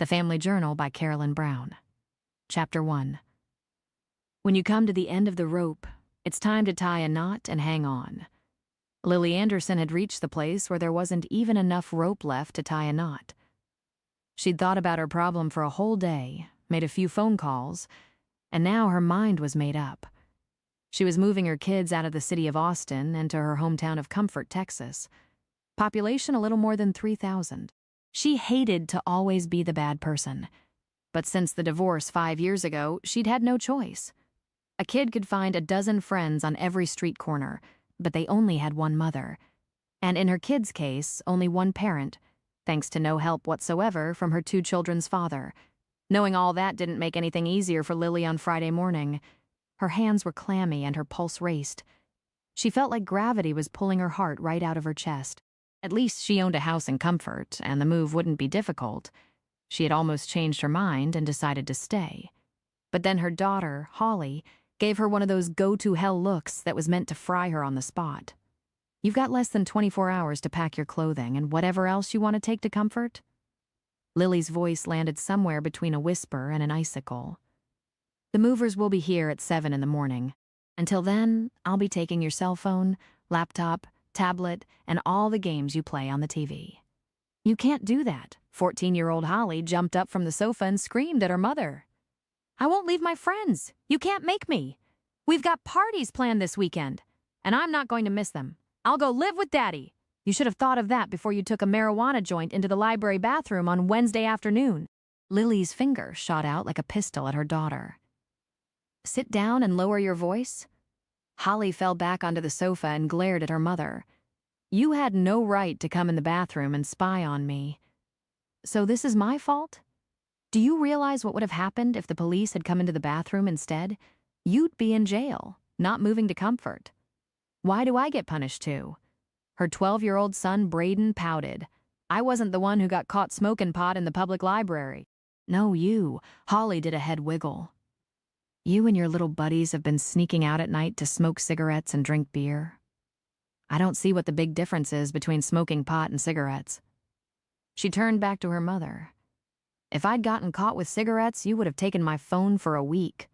The Family Journal by Carolyn Brown. Chapter 1. When you come to the end of the rope, it's time to tie a knot and hang on. Lily Anderson had reached the place where there wasn't even enough rope left to tie a knot. She'd thought about her problem for a whole day, made a few phone calls, and now her mind was made up. She was moving her kids out of the city of Austin and to her hometown of Comfort, Texas. Population a little more than 3,000. She hated to always be the bad person. But since the divorce 5 years ago, she'd had no choice. A kid could find a dozen friends on every street corner, but they only had one mother. And in her kid's case, only one parent, thanks to no help whatsoever from her 2 children's father. Knowing all that didn't make anything easier for Lily on Friday morning. Her hands were clammy and her pulse raced. She felt like gravity was pulling her heart right out of her chest. At least she owned a house in Comfort, and the move wouldn't be difficult. She had almost changed her mind and decided to stay. But then her daughter, Holly, gave her one of those go-to-hell looks that was meant to fry her on the spot. You've got less than 24 hours to pack your clothing and whatever else you want to take to Comfort. Lily's voice landed somewhere between a whisper and an icicle. The movers will be here at 7 in the morning. Until then, I'll be taking your cell phone, laptop, tablet, and all the games you play on the TV. You can't do that. 14-year-old Holly jumped up from the sofa and screamed at her mother. I won't leave my friends. You can't make me. We've got parties planned this weekend, and I'm not going to miss them. I'll go live with Daddy. You should have thought of that before you took a marijuana joint into the library bathroom on Wednesday afternoon. Lily's finger shot out like a pistol at her daughter. Sit down and lower your voice. Holly fell back onto the sofa and glared at her mother. You had no right to come in the bathroom and spy on me. So this is my fault? Do you realize what would have happened if the police had come into the bathroom instead? You'd be in jail, not moving to Comfort. Why do I get punished too? Her 12-year-old son Braden pouted. I wasn't the one who got caught smoking pot in the public library. No, you. Holly did a head wiggle. You and your little buddies have been sneaking out at night to smoke cigarettes and drink beer. I don't see what the big difference is between smoking pot and cigarettes. She turned back to her mother. If I'd gotten caught with cigarettes, you would have taken my phone for a week.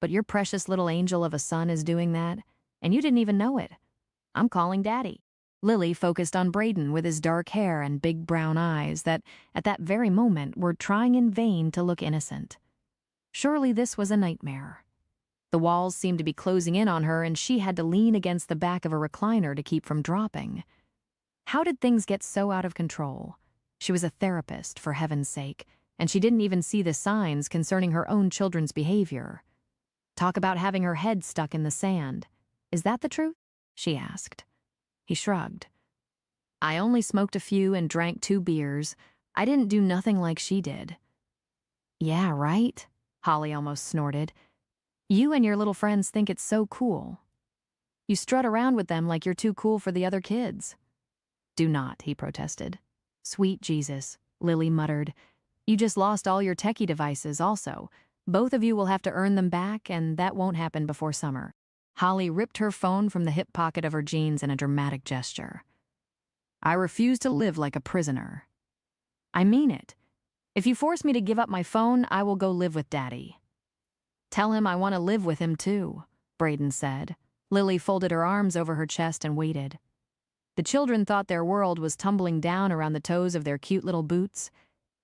But your precious little angel of a son is doing that, and you didn't even know it. I'm calling Daddy. Lily focused on Braden with his dark hair and big brown eyes that, at that very moment, were trying in vain to look innocent. Surely this was a nightmare. The walls seemed to be closing in on her, and she had to lean against the back of a recliner to keep from dropping. How did things get so out of control? She was a therapist, for heaven's sake, and she didn't even see the signs concerning her own children's behavior. Talk about having her head stuck in the sand. Is that the truth? She asked. He shrugged. I only smoked a few and drank 2 beers. I didn't do nothing like she did. Yeah, right? Holly almost snorted. You and your little friends think it's so cool. You strut around with them like you're too cool for the other kids. Do not, he protested. Sweet Jesus, Lily muttered. You just lost all your techie devices also. Both of you will have to earn them back, and that won't happen before summer. Holly ripped her phone from the hip pocket of her jeans in a dramatic gesture. I refuse to live like a prisoner. I mean it. If you force me to give up my phone, I will go live with Daddy. Tell him I want to live with him too, Braden said. Lily folded her arms over her chest and waited. The children thought their world was tumbling down around the toes of their cute little boots.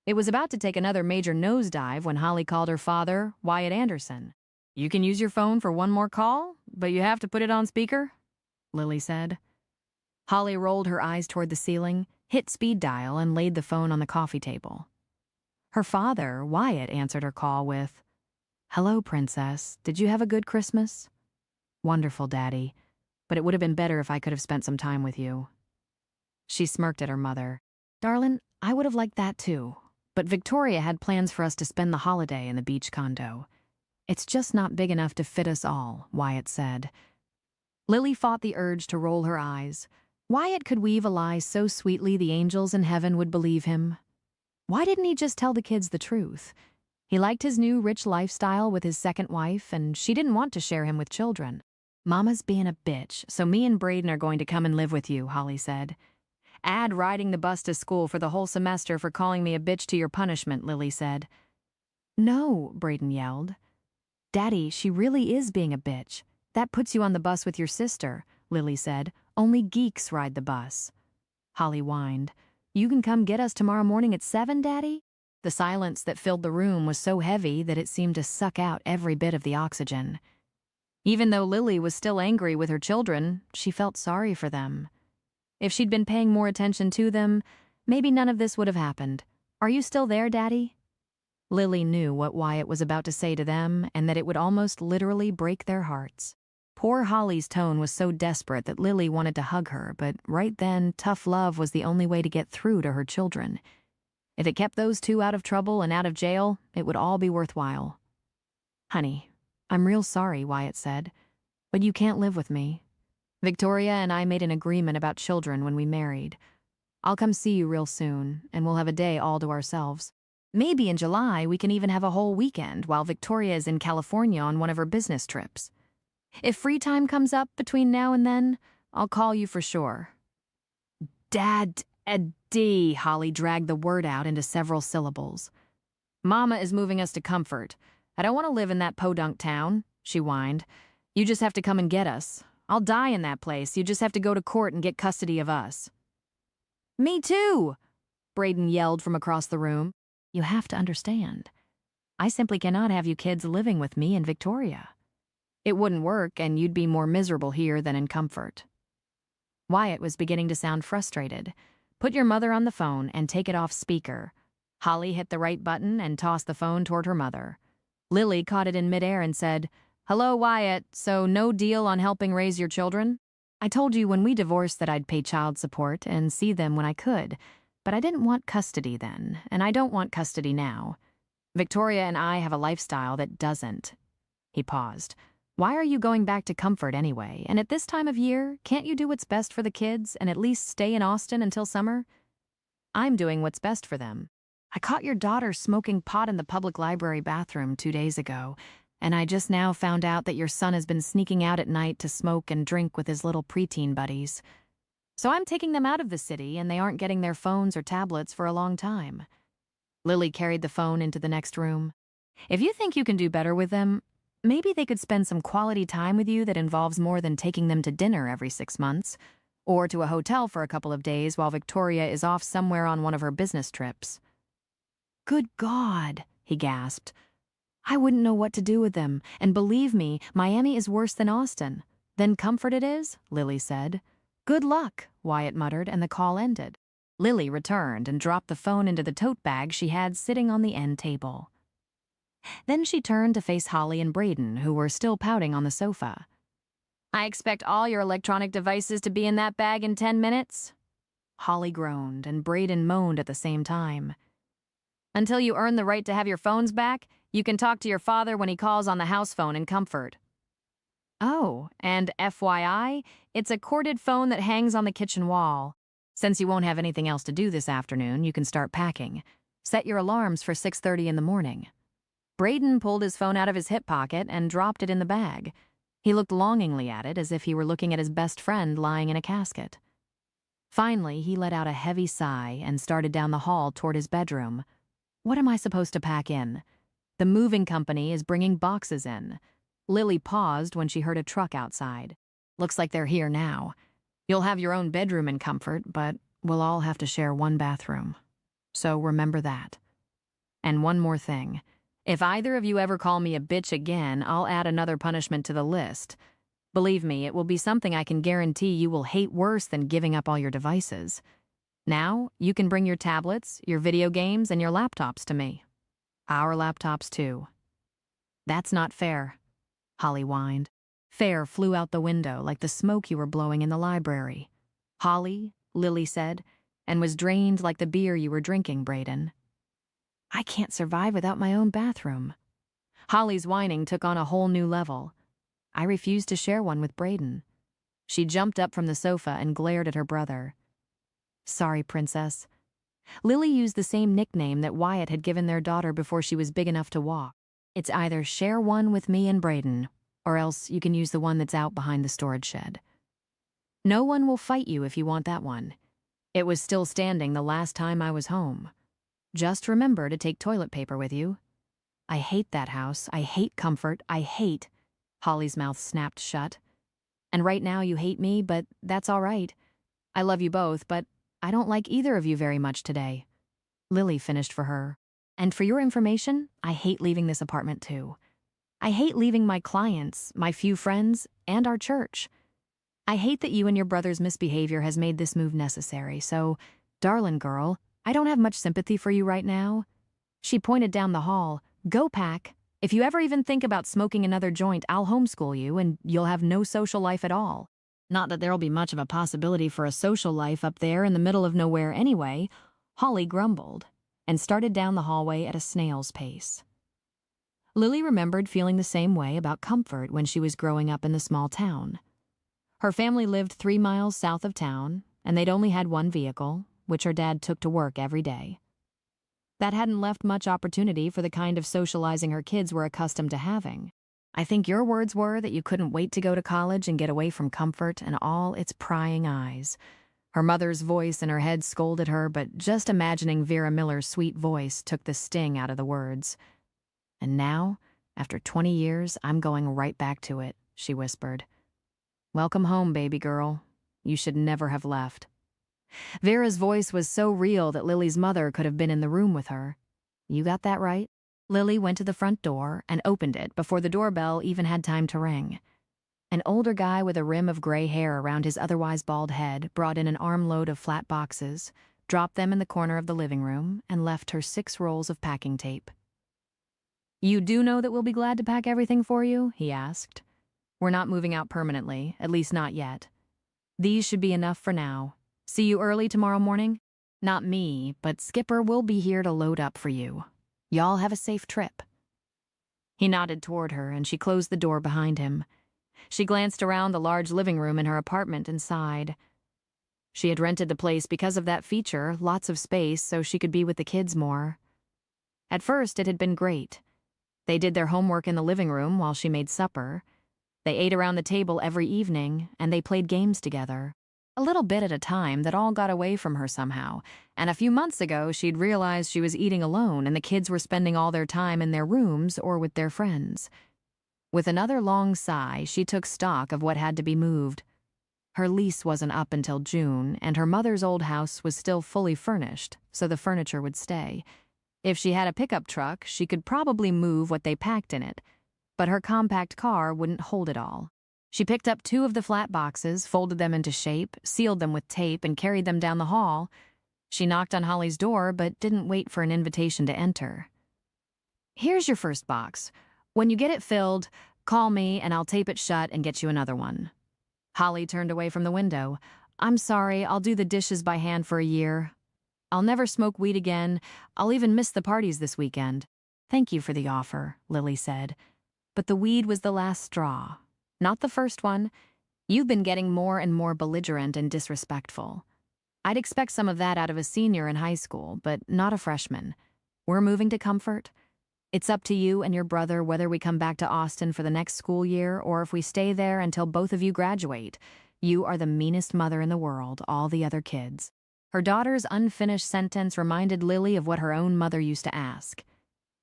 It was about to take another major nosedive when Holly called her father, Wyatt Anderson. You can use your phone for one more call, but you have to put it on speaker, Lily said. Holly rolled her eyes toward the ceiling, hit speed dial, and laid the phone on the coffee table. Her father, Wyatt, answered her call with, Hello, Princess. Did you have a good Christmas? Wonderful, Daddy. But it would have been better if I could have spent some time with you. She smirked at her mother. Darlin', I would have liked that too. But Victoria had plans for us to spend the holiday in the beach condo. It's just not big enough to fit us all, Wyatt said. Lily fought the urge to roll her eyes. Wyatt could weave a lie so sweetly the angels in heaven would believe him. Why didn't he just tell the kids the truth? He liked his new rich lifestyle with his second wife, and she didn't want to share him with children. Mama's being a bitch, so me and Braden are going to come and live with you, Holly said. Add riding the bus to school for the whole semester for calling me a bitch to your punishment, Lily said. No, Brayden yelled. Daddy, she really is being a bitch. That puts you on the bus with your sister, Lily said. Only geeks ride the bus. Holly whined. You can come get us tomorrow morning at 7, Daddy? The silence that filled the room was so heavy that it seemed to suck out every bit of the oxygen. Even though Lily was still angry with her children, she felt sorry for them. If she'd been paying more attention to them, maybe none of this would have happened. Are you still there, Daddy? Lily knew what Wyatt was about to say to them and that it would almost literally break their hearts. Poor Holly's tone was so desperate that Lily wanted to hug her, but right then, tough love was the only way to get through to her children. If it kept those two out of trouble and out of jail, it would all be worthwhile. Honey, I'm real sorry, Wyatt said, but you can't live with me. Victoria and I made an agreement about children when we married. I'll come see you real soon, and we'll have a day all to ourselves. Maybe in July we can even have a whole weekend while Victoria is in California on one of her business trips. If free time comes up between now and then, I'll call you for sure. Dad-a-dee, Holly dragged the word out into several syllables. Mama is moving us to Comfort. I don't want to live in that podunk town, she whined. You just have to come and get us. I'll die in that place. You just have to go to court and get custody of us. Me too, Brayden yelled from across the room. You have to understand. I simply cannot have you kids living with me in Victoria. It wouldn't work, and you'd be more miserable here than in Comfort. Wyatt was beginning to sound frustrated. Put your mother on the phone and take it off speaker. Holly hit the right button and tossed the phone toward her mother. Lily caught it in midair and said, Hello, Wyatt, so no deal on helping raise your children? I told you when we divorced that I'd pay child support and see them when I could, but I didn't want custody then, and I don't want custody now. Victoria and I have a lifestyle that doesn't. He paused. Why are you going back to Comfort anyway? And at this time of year, can't you do what's best for the kids and at least stay in Austin until summer? I'm doing what's best for them. I caught your daughter smoking pot in the public library bathroom 2 days ago, and I just now found out that your son has been sneaking out at night to smoke and drink with his little preteen buddies. So I'm taking them out of the city, and they aren't getting their phones or tablets for a long time. Lily carried the phone into the next room. If you think you can do better with them, maybe they could spend some quality time with you that involves more than taking them to dinner every 6 months, or to a hotel for a couple of days while Victoria is off somewhere on one of her business trips. Good God, he gasped. I wouldn't know what to do with them, and believe me, Miami is worse than Austin. Then Comfort it is, Lily said. Good luck, Wyatt muttered, and the call ended. Lily returned and dropped the phone into the tote bag she had sitting on the end table. Then she turned to face Holly and Brayden, who were still pouting on the sofa. I expect all your electronic devices to be in that bag in 10 minutes? Holly groaned, and Brayden moaned at the same time. Until you earn the right to have your phones back, you can talk to your father when he calls on the house phone in Comfort. Oh, and FYI, it's a corded phone that hangs on the kitchen wall. Since you won't have anything else to do this afternoon, you can start packing. Set your alarms for 6:30 in the morning. Brayden pulled his phone out of his hip pocket and dropped it in the bag. He looked longingly at it as if he were looking at his best friend lying in a casket. Finally, he let out a heavy sigh and started down the hall toward his bedroom. What am I supposed to pack in? The moving company is bringing boxes in. Lily paused when she heard a truck outside. Looks like they're here now. You'll have your own bedroom in Comfort, but we'll all have to share one bathroom. So remember that. And one more thing. If either of you ever call me a bitch again, I'll add another punishment to the list. Believe me, it will be something I can guarantee you will hate worse than giving up all your devices. Now, you can bring your tablets, your video games, and your laptops to me. Our laptops, too. That's not fair, Holly whined. Fair flew out the window like the smoke you were blowing in the library. Holly, Lily said, and was drained like the beer you were drinking, Brayden. I can't survive without my own bathroom. Holly's whining took on a whole new level. I refused to share one with Brayden. She jumped up from the sofa and glared at her brother. Sorry, Princess. Lily used the same nickname that Wyatt had given their daughter before she was big enough to walk. It's either share one with me and Brayden, or else you can use the one that's out behind the storage shed. No one will fight you if you want that one. It was still standing the last time I was home. Just remember to take toilet paper with you. I hate that house. I hate Comfort. I hate. Holly's mouth snapped shut. And right now you hate me, but that's all right. I love you both, but I don't like either of you very much today. Lily finished for her. And for your information, I hate leaving this apartment too. I hate leaving my clients, my few friends, and our church. I hate that you and your brother's misbehavior has made this move necessary, so, darling girl, I don't have much sympathy for you right now. She pointed down the hall. Go pack. If you ever even think about smoking another joint, I'll homeschool you and you'll have no social life at all. Not that there'll be much of a possibility for a social life up there in the middle of nowhere anyway, Holly grumbled, and started down the hallway at a snail's pace. Lily remembered feeling the same way about Comfort when she was growing up in the small town. Her family lived 3 miles south of town, and they'd only had one vehicle, which her dad took to work every day. That hadn't left much opportunity for the kind of socializing her kids were accustomed to having. I think your words were that you couldn't wait to go to college and get away from Comfort and all its prying eyes. Her mother's voice in her head scolded her, but just imagining Vera Miller's sweet voice took the sting out of the words. And now, after 20 years, I'm going right back to it, she whispered. Welcome home, baby girl. You should never have left. Vera's voice was so real that Lily's mother could have been in the room with her. You got that right. Lily went to the front door and opened it before the doorbell even had time to ring. An older guy with a rim of gray hair around his otherwise bald head brought in an armload of flat boxes, dropped them in the corner of the living room, and left her 6 rolls of packing tape. You do know that we'll be glad to pack everything for you? He asked. We're not moving out permanently, at least not yet. These should be enough for now. See you early tomorrow morning? Not me, but Skipper will be here to load up for you. Y'all have a safe trip. He nodded toward her, and she closed the door behind him. She glanced around the large living room in her apartment and sighed. She had rented the place because of that feature, lots of space, so she could be with the kids more. At first, it had been great. They did their homework in the living room while she made supper. They ate around the table every evening, and they played games together. A little bit at a time that all got away from her somehow, and a few months ago she'd realized she was eating alone and the kids were spending all their time in their rooms or with their friends. With another long sigh, she took stock of what had to be moved. Her lease wasn't up until June, and her mother's old house was still fully furnished, so the furniture would stay. If she had a pickup truck, she could probably move what they packed in it, but her compact car wouldn't hold it all. She picked up 2 of the flat boxes, folded them into shape, sealed them with tape, and carried them down the hall. She knocked on Holly's door, but didn't wait for an invitation to enter. Here's your first box. When you get it filled, call me and I'll tape it shut and get you another one. Holly turned away from the window. I'm sorry, I'll do the dishes by hand for a year. I'll never smoke weed again. I'll even miss the parties this weekend. Thank you for the offer, Lily said. But the weed was the last straw. Not the first one. You've been getting more and more belligerent and disrespectful. I'd expect some of that out of a senior in high school, but not a freshman. We're moving to Comfort. It's up to you and your brother whether we come back to Austin for the next school year or if we stay there until both of you graduate. You are the meanest mother in the world, all the other kids. Her daughter's unfinished sentence reminded Lily of what her own mother used to ask.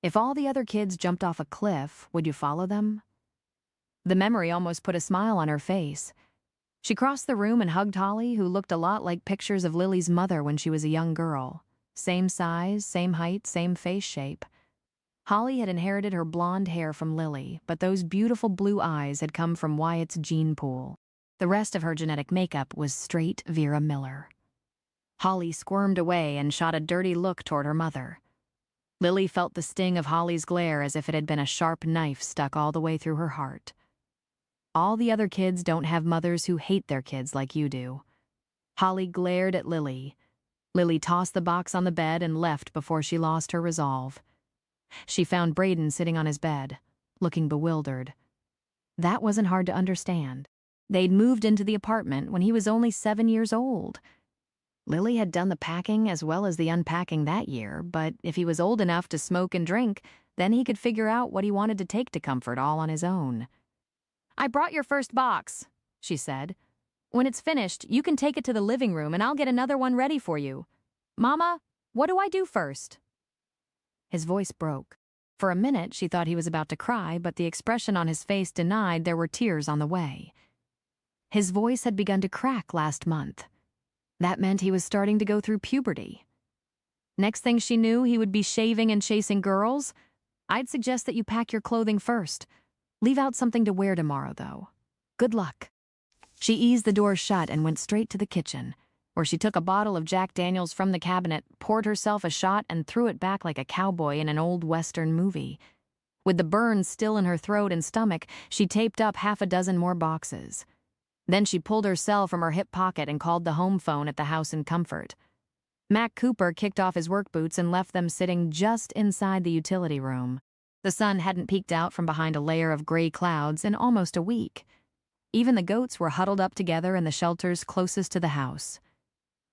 If all the other kids jumped off a cliff, would you follow them? The memory almost put a smile on her face. She crossed the room and hugged Holly, who looked a lot like pictures of Lily's mother when she was a young girl. Same size, same height, same face shape. Holly had inherited her blonde hair from Lily, but those beautiful blue eyes had come from Wyatt's gene pool. The rest of her genetic makeup was straight Vera Miller. Holly squirmed away and shot a dirty look toward her mother. Lily felt the sting of Holly's glare as if it had been a sharp knife stuck all the way through her heart. All the other kids don't have mothers who hate their kids like you do. Holly glared at Lily. Lily tossed the box on the bed and left before she lost her resolve. She found Braden sitting on his bed, looking bewildered. That wasn't hard to understand. They'd moved into the apartment when he was only 7 years old. Lily had done the packing as well as the unpacking that year, but if he was old enough to smoke and drink, then he could figure out what he wanted to take to Comfort all on his own. I brought your first box, she said. When it's finished, you can take it to the living room and I'll get another one ready for you. Mama, what do I do first? His voice broke. For a minute, she thought he was about to cry, but the expression on his face denied there were tears on the way. His voice had begun to crack last month. That meant he was starting to go through puberty. Next thing she knew, he would be shaving and chasing girls. I'd suggest that you pack your clothing first. Leave out something to wear tomorrow, though. Good luck. She eased the door shut and went straight to the kitchen, where she took a bottle of Jack Daniels from the cabinet, poured herself a shot, and threw it back like a cowboy in an old Western movie. With the burns still in her throat and stomach, she taped up half a dozen more boxes. Then she pulled her cell from her hip pocket and called the home phone at the house in Comfort. Mac Cooper kicked off his work boots and left them sitting just inside the utility room. The sun hadn't peeked out from behind a layer of gray clouds in almost a week. Even the goats were huddled up together in the shelters closest to the house.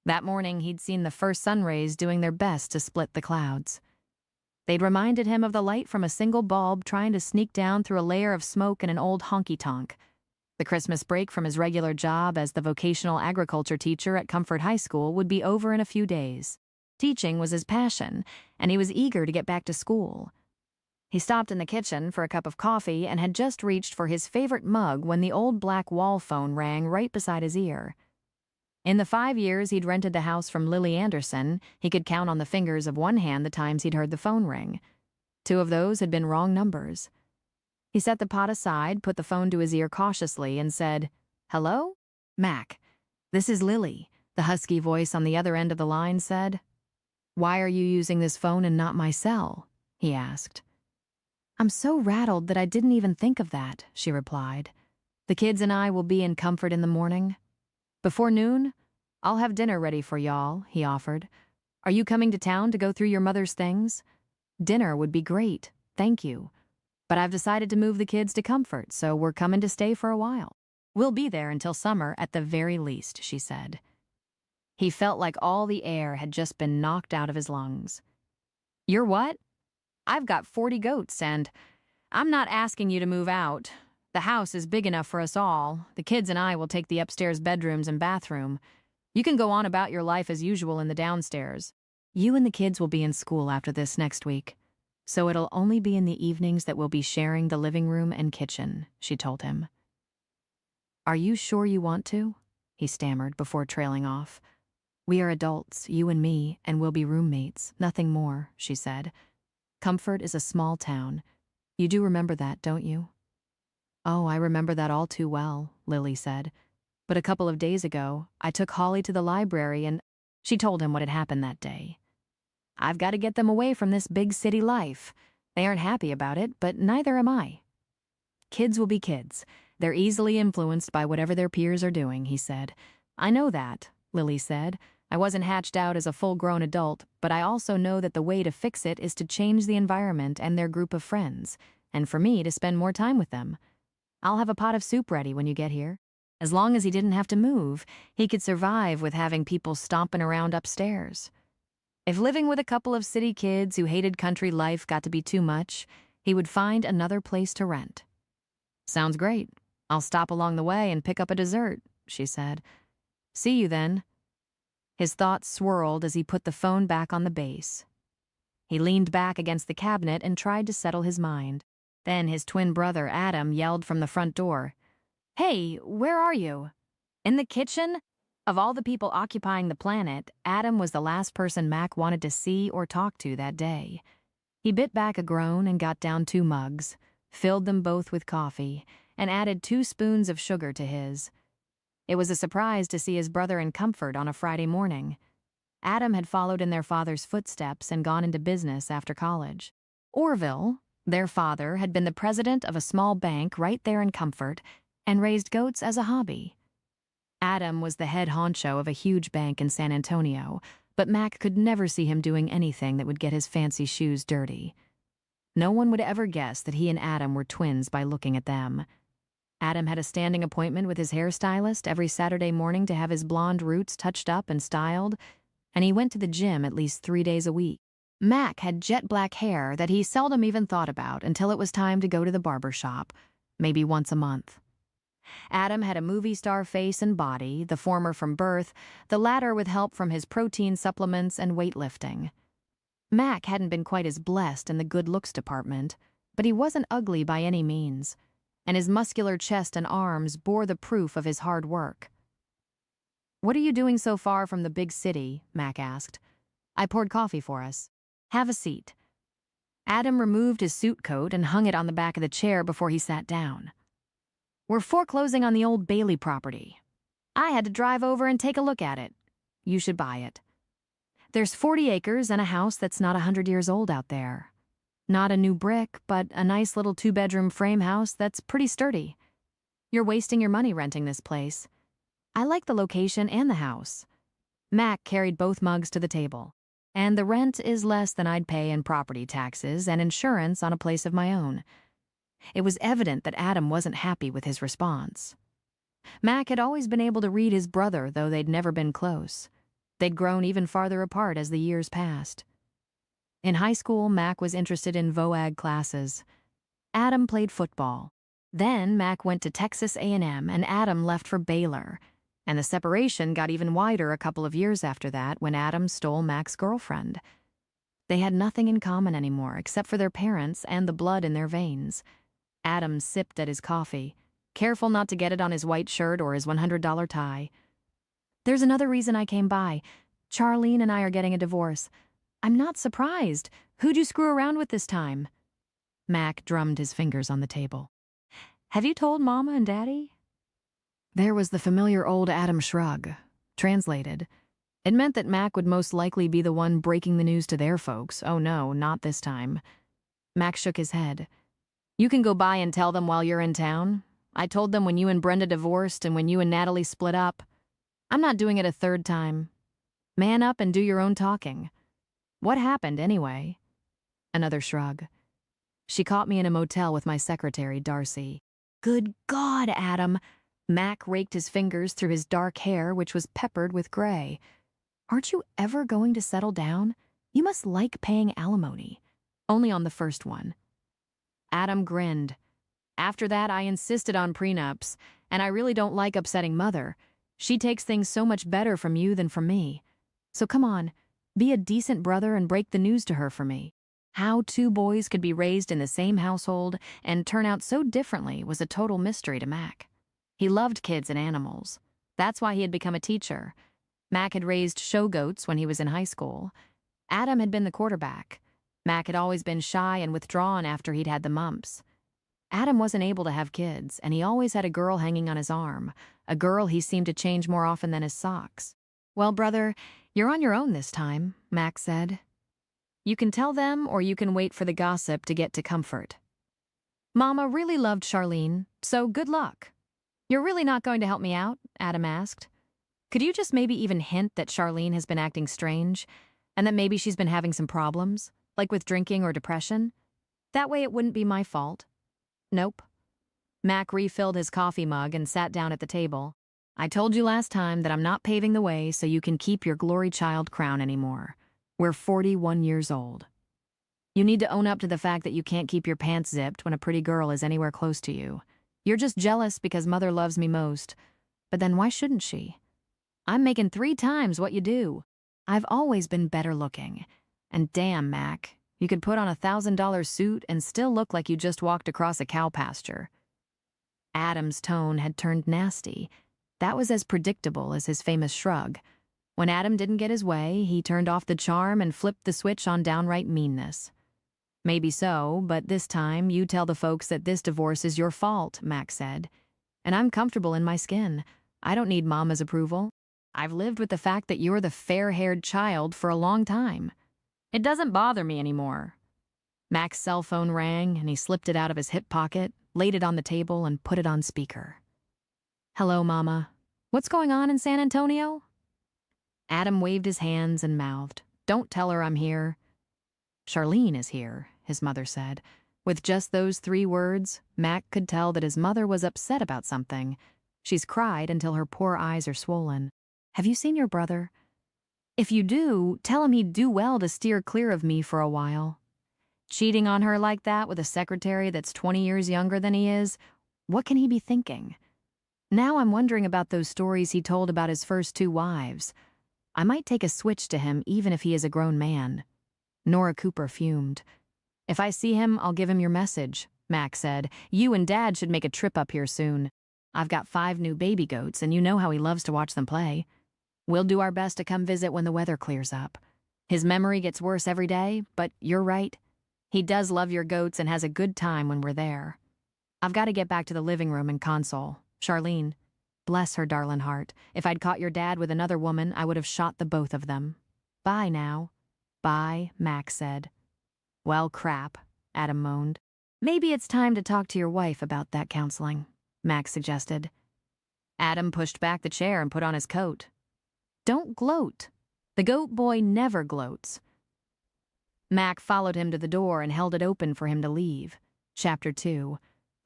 That morning, he'd seen the first sun rays doing their best to split the clouds. They'd reminded him of the light from a single bulb trying to sneak down through a layer of smoke in an old honky-tonk. The Christmas break from his regular job as the vocational agriculture teacher at Comfort High School would be over in a few days. Teaching was his passion, and he was eager to get back to school. He stopped in the kitchen for a cup of coffee and had just reached for his favorite mug when the old black wall phone rang right beside his ear. In the 5 years he'd rented the house from Lily Anderson, he could count on the fingers of one hand the times he'd heard the phone ring. 2 of those had been wrong numbers. He set the pot aside, put the phone to his ear cautiously, and said, "Hello? Mac, this is Lily," the husky voice on the other end of the line said. "Why are you using this phone and not my cell?" he asked. "I'm so rattled that I didn't even think of that," she replied. "The kids and I will be in Comfort in the morning. Before noon, I'll have dinner ready for y'all," he offered. "Are you coming to town to go through your mother's things? Dinner would be great, thank you. But I've decided to move the kids to Comfort, so we're coming to stay for a while. We'll be there until summer at the very least," she said. He felt like all the air had just been knocked out of his lungs. "You're what? I've got 40 goats, and I'm not asking you to move out. The house is big enough for us all. The kids and I will take the upstairs bedrooms and bathroom. You can go on about your life as usual in the downstairs. You and the kids will be in school after this next week, so it'll only be in the evenings that we'll be sharing the living room and kitchen," she told him. "Are you sure you want to?" he stammered before trailing off. "We are adults, you and me, and we'll be roommates, nothing more," she said. "Comfort is a small town. You do remember that, don't you?" "Oh, I remember that all too well," Lily said. "But a couple of days ago, I took Holly to the library and—" She told him what had happened that day. "I've got to get them away from this big city life. They aren't happy about it, but neither am I." "Kids will be kids. They're easily influenced by whatever their peers are doing," he said. "I know that," Lily said. "I wasn't hatched out as a full-grown adult, but I also know that the way to fix it is to change the environment and their group of friends, and for me to spend more time with them. I'll have a pot of soup ready when you get here. As long as he didn't have to move, he could survive with having people stomping around upstairs. If living with a couple of city kids who hated country life got to be too much, he would find another place to rent." "Sounds great. I'll stop along the way and pick up a dessert," she said. "See you then." His thoughts swirled as he put the phone back on the base. He leaned back against the cabinet and tried to settle his mind. Then his twin brother, Adam, yelled from the front door, "Hey, where are you?" "In the kitchen?" Of all the people occupying the planet, Adam was the last person Mac wanted to see or talk to that day. He bit back a groan and got down 2 mugs, filled them both with coffee, and added 2 spoons of sugar to his. It was a surprise to see his brother in Comfort on a Friday morning. Adam had followed in their father's footsteps and gone into business after college. Orville, their father, had been the president of a small bank right there in Comfort and raised goats as a hobby. Adam was the head honcho of a huge bank in San Antonio, but Mac could never see him doing anything that would get his fancy shoes dirty. No one would ever guess that he and Adam were twins by looking at them. Adam had a standing appointment with his hairstylist every Saturday morning to have his blonde roots touched up and styled, and he went to the gym at least 3 days a week. Mac had jet black hair that he seldom even thought about until it was time to go to the barber shop, maybe once a month. Adam had a movie star face and body, the former from birth, the latter with help from his protein supplements and weightlifting. Mac hadn't been quite as blessed in the good looks department, but he wasn't ugly by any means, and his muscular chest and arms bore the proof of his hard work. "What are you doing so far from the big city?" Mac asked. "I poured coffee for us. Have a seat." Adam removed his suit coat and hung it on the back of the chair before he sat down. "We're foreclosing on the old Bailey property. I had to drive over and take a look at it. You should buy it. There's 40 acres and a house that's not 100 years old out there. Not a new brick, but a nice little 2-bedroom frame house that's pretty sturdy. You're wasting your money renting this place. I like the location and the house." Mac carried both mugs to the table. "And the rent is less than I'd pay in property taxes and insurance on a place of my own." It was evident that Adam wasn't happy with his response. Mac had always been able to read his brother, though they'd never been close. They'd grown even farther apart as the years passed. In high school, Mac was interested in VOAG classes. Adam played football. Then Mac went to Texas A&M and Adam left for Baylor. And the separation got even wider a couple of years after that when Adam stole Mac's girlfriend. They had nothing in common anymore except for their parents and the blood in their veins. Adam sipped at his coffee, careful not to get it on his white shirt or his $100 tie. "There's another reason I came by. Charlene and I are getting a divorce. I'm not surprised. Who'd you screw around with this time?" Mac drummed his fingers on the table. "Have you told Mama and Daddy?" There was the familiar old Adam shrug. Translated, it meant that Mac would most likely be the one breaking the news to their folks. Oh no, not this time. Mac shook his head. "You can go by and tell them while you're in town. I told them when you and Brenda divorced and when you and Natalie split up. I'm not doing it a third time. Man up and do your own talking. What happened, anyway?" Another shrug. "She caught me in a motel with my secretary, Darcy." "Good God, Adam!" Mac raked his fingers through his dark hair, which was peppered with gray. "Aren't you ever going to settle down? You must like paying alimony." "Only on the first one." Adam grinned. "After that, I insisted on prenups, and I really don't like upsetting Mother. She takes things so much better from you than from me. So come on, be a decent brother and break the news to her for me." How two boys could be raised in the same household and turn out so differently was a total mystery to Mac. He loved kids and animals. That's why he had become a teacher. Mac had raised show goats when he was in high school. Adam had been the quarterback. Mac had always been shy and withdrawn after he'd had the mumps. Adam wasn't able to have kids, and he always had a girl hanging on his arm, a girl he seemed to change more often than his socks. "Well, brother, you're on your own this time," Mac said. "You can tell them, or you can wait for the gossip to get to comfort. Mama really loved Charlene, so good luck." "You're really not going to help me out?" Adam asked. "Could you just maybe even hint that Charlene has been acting strange, and that maybe she's been having some problems, like with drinking or depression? That way it wouldn't be my fault." "Nope." Mac refilled his coffee mug and sat down at the table. "I told you last time that I'm not paving the way so you can keep your glory child crown anymore. We're 41 years old. You need to own up to the fact that you can't keep your pants zipped when a pretty girl is anywhere close to you. You're just jealous because Mother loves me most. But then why shouldn't she? I'm making 3 times what you do. I've always been better looking. And damn, Mac, you could put on a $1,000 suit and still look like you just walked across a cow pasture." Adam's tone had turned nasty. That was as predictable as his famous shrug. When Adam didn't get his way, he turned off the charm and flipped the switch on downright meanness. "Maybe so, but this time you tell the folks that this divorce is your fault," Mac said. "And I'm comfortable in my skin. I don't need Mama's approval. I've lived with the fact that you're the fair-haired child for a long time. It doesn't bother me anymore." Mac's cell phone rang, and he slipped it out of his hip pocket, laid it on the table, and put it on speaker. "Hello, Mama. What's going on in San Antonio?" Adam waved his hands and mouthed, "Don't tell her I'm here." "Charlene is here," his mother said. With just those 3 words, Mac could tell that his mother was upset about something. She's cried until her poor eyes are swollen. "Have you seen your brother? If you do, tell him he'd do well to steer clear of me for a while. Cheating on her like that with a secretary that's 20 years younger than he is, what can he be thinking? Now I'm wondering about those stories he told about his first two wives. I might take a switch to him even if he is a grown man. Nora Cooper fumed. If I see him, I'll give him your message, Mac said. You and Dad should make a trip up here soon. I've got 5 new baby goats, and you know how he loves to watch them play. We'll do our best to come visit when the weather clears up. His memory gets worse every day, but you're right. He does love your goats and has a good time when we're there. I've got to get back to the living room and console. Charlene, bless her darlin' heart. If I'd caught your dad with another woman, I would have shot the both of them. Bye now. Bye, Mac said. Well, crap, Adam moaned. Maybe it's time to talk to your wife about that counseling, Mac suggested. Adam pushed back the chair and put on his coat. Don't gloat. The goat boy never gloats. Mac followed him to the door and held it open for him to leave. Chapter 2.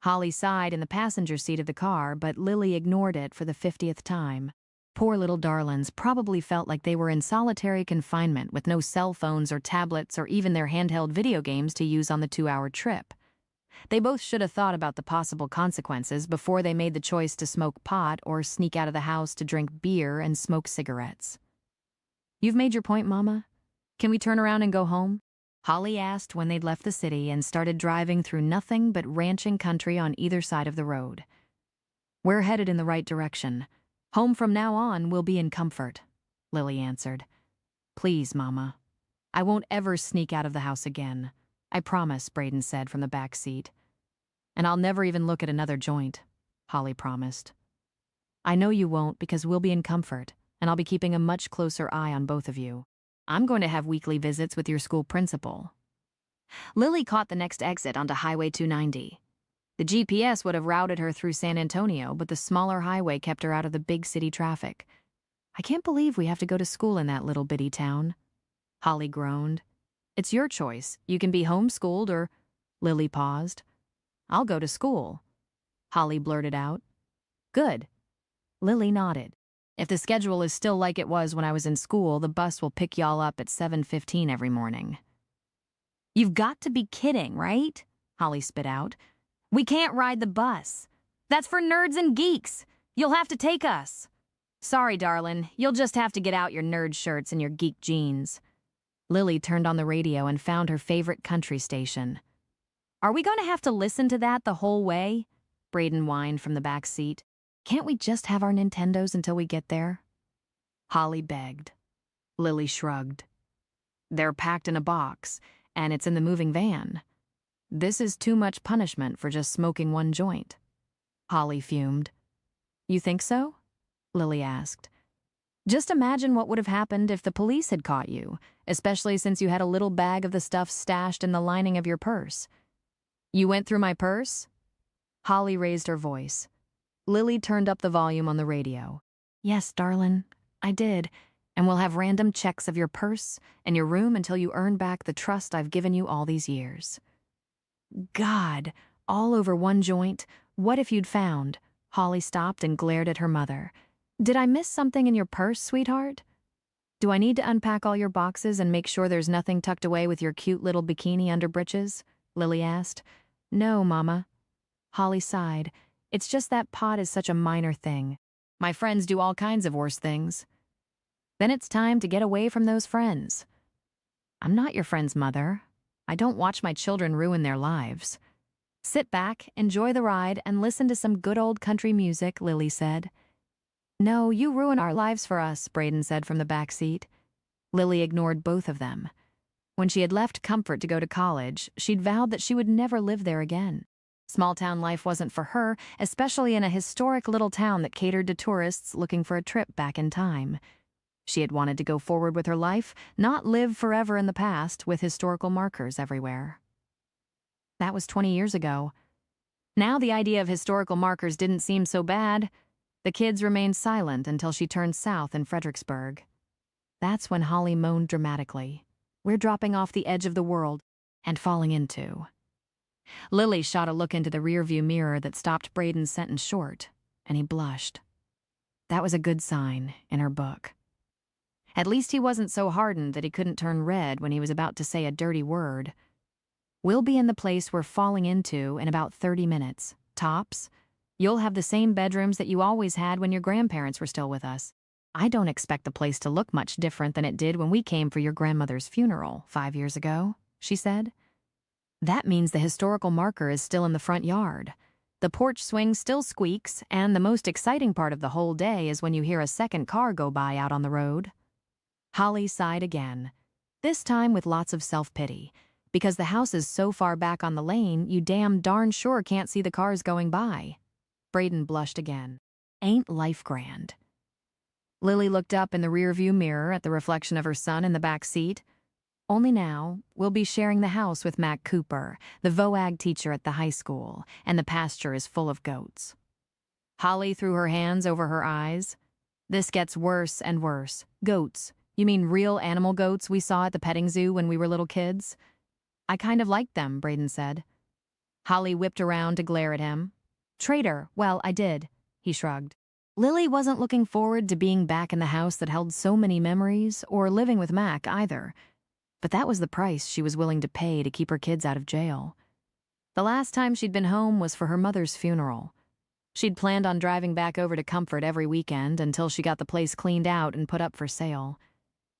Holly sighed in the passenger seat of the car, but Lily ignored it for the 50th time. Poor little darlings probably felt like they were in solitary confinement with no cell phones or tablets or even their handheld video games to use on the 2-hour trip. They both should have thought about the possible consequences before they made the choice to smoke pot or sneak out of the house to drink beer and smoke cigarettes. You've made your point, Mama? Can we turn around and go home? Holly asked when they'd left the city and started driving through nothing but ranching country on either side of the road. We're headed in the right direction. Home from now on will be in comfort, Lily answered. Please, Mama. I won't ever sneak out of the house again. I promise, Braden said from the back seat. And I'll never even look at another joint, Holly promised. I know you won't because we'll be in comfort, and I'll be keeping a much closer eye on both of you. I'm going to have weekly visits with your school principal. Lily caught the next exit onto Highway 290. The GPS would have routed her through San Antonio, but the smaller highway kept her out of the big city traffic. I can't believe we have to go to school in that little bitty town. Holly groaned. It's your choice. You can be homeschooled or... Lily paused. I'll go to school, Holly blurted out. Good. Lily nodded. If the schedule is still like it was when I was in school, the bus will pick y'all up at 7:15 every morning. You've got to be kidding, right? Holly spit out. We can't ride the bus. That's for nerds and geeks. You'll have to take us. Sorry, darling. You'll just have to get out your nerd shirts and your geek jeans. Lily turned on the radio and found her favorite country station. Are we going to have to listen to that the whole way? Braden whined from the back seat. Can't we just have our Nintendos until we get there? Holly begged. Lily shrugged. They're packed in a box, and it's in the moving van. This is too much punishment for just smoking one joint. Holly fumed. You think so? Lily asked. Just imagine what would have happened if the police had caught you, especially since you had a little bag of the stuff stashed in the lining of your purse. You went through my purse? Holly raised her voice. Lily turned up the volume on the radio. Yes, darling, I did, and we'll have random checks of your purse and your room until you earn back the trust I've given you all these years. God, all over one joint. What if you'd found? Holly stopped and glared at her mother. Did I miss something in your purse, sweetheart? Do I need to unpack all your boxes and make sure there's nothing tucked away with your cute little bikini under britches? Lily asked. No, Mama. Holly sighed. It's just that pot is such a minor thing. My friends do all kinds of worse things. Then it's time to get away from those friends. I'm not your friend's mother. I don't watch my children ruin their lives. Sit back, enjoy the ride, and listen to some good old country music, Lily said. No, you ruin our lives for us, Braden said from the back seat. Lily ignored both of them. When she had left Comfort to go to college, she'd vowed that she would never live there again. Small-town life wasn't for her, especially in a historic little town that catered to tourists looking for a trip back in time. She had wanted to go forward with her life, not live forever in the past with historical markers everywhere. That was 20 years ago. Now the idea of historical markers didn't seem so bad. The kids remained silent until she turned south in Fredericksburg. That's when Holly moaned dramatically. We're dropping off the edge of the world and falling into. Lily shot a look into the rearview mirror that stopped Braden's sentence short, and he blushed. That was a good sign in her book. At least he wasn't so hardened that he couldn't turn red when he was about to say a dirty word. We'll be in the place we're falling into in about 30 minutes, tops. You'll have the same bedrooms that you always had when your grandparents were still with us. I don't expect the place to look much different than it did when we came for your grandmother's funeral 5 years ago," she said. "That means the historical marker is still in the front yard. The porch swing still squeaks, and the most exciting part of the whole day is when you hear a second car go by out on the road." Holly sighed again, this time with lots of self-pity. Because the house is so far back on the lane, you damn darn sure can't see the cars going by. Braden blushed again. Ain't life grand? Lily looked up in the rearview mirror at the reflection of her son in the back seat. Only now, we'll be sharing the house with Mac Cooper, the VOAG teacher at the high school, and the pasture is full of goats. Holly threw her hands over her eyes. This gets worse and worse. Goats. You mean real animal goats we saw at the petting zoo when we were little kids? I kind of liked them, Braden said. Holly whipped around to glare at him. Traitor, well, I did, he shrugged. Lily wasn't looking forward to being back in the house that held so many memories, or living with Mac either. But that was the price she was willing to pay to keep her kids out of jail. The last time she'd been home was for her mother's funeral. She'd planned on driving back over to Comfort every weekend until she got the place cleaned out and put up for sale.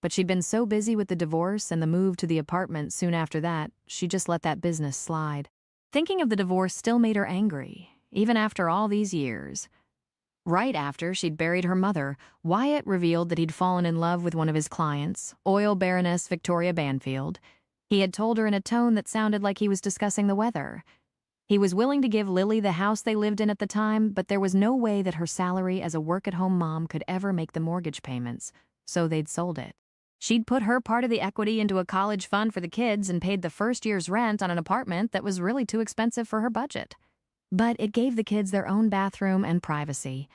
But she'd been so busy with the divorce and the move to the apartment soon after that, she just let that business slide. Thinking of the divorce still made her angry, even after all these years. Right after she'd buried her mother, Wyatt revealed that he'd fallen in love with one of his clients, oil baroness Victoria Banfield. He had told her in a tone that sounded like he was discussing the weather. He was willing to give Lily the house they lived in at the time, but there was no way that her salary as a work-at-home mom could ever make the mortgage payments, so they'd sold it. She'd put her part of the equity into a college fund for the kids and paid the first year's rent on an apartment that was really too expensive for her budget. But it gave the kids their own bathroom and privacy.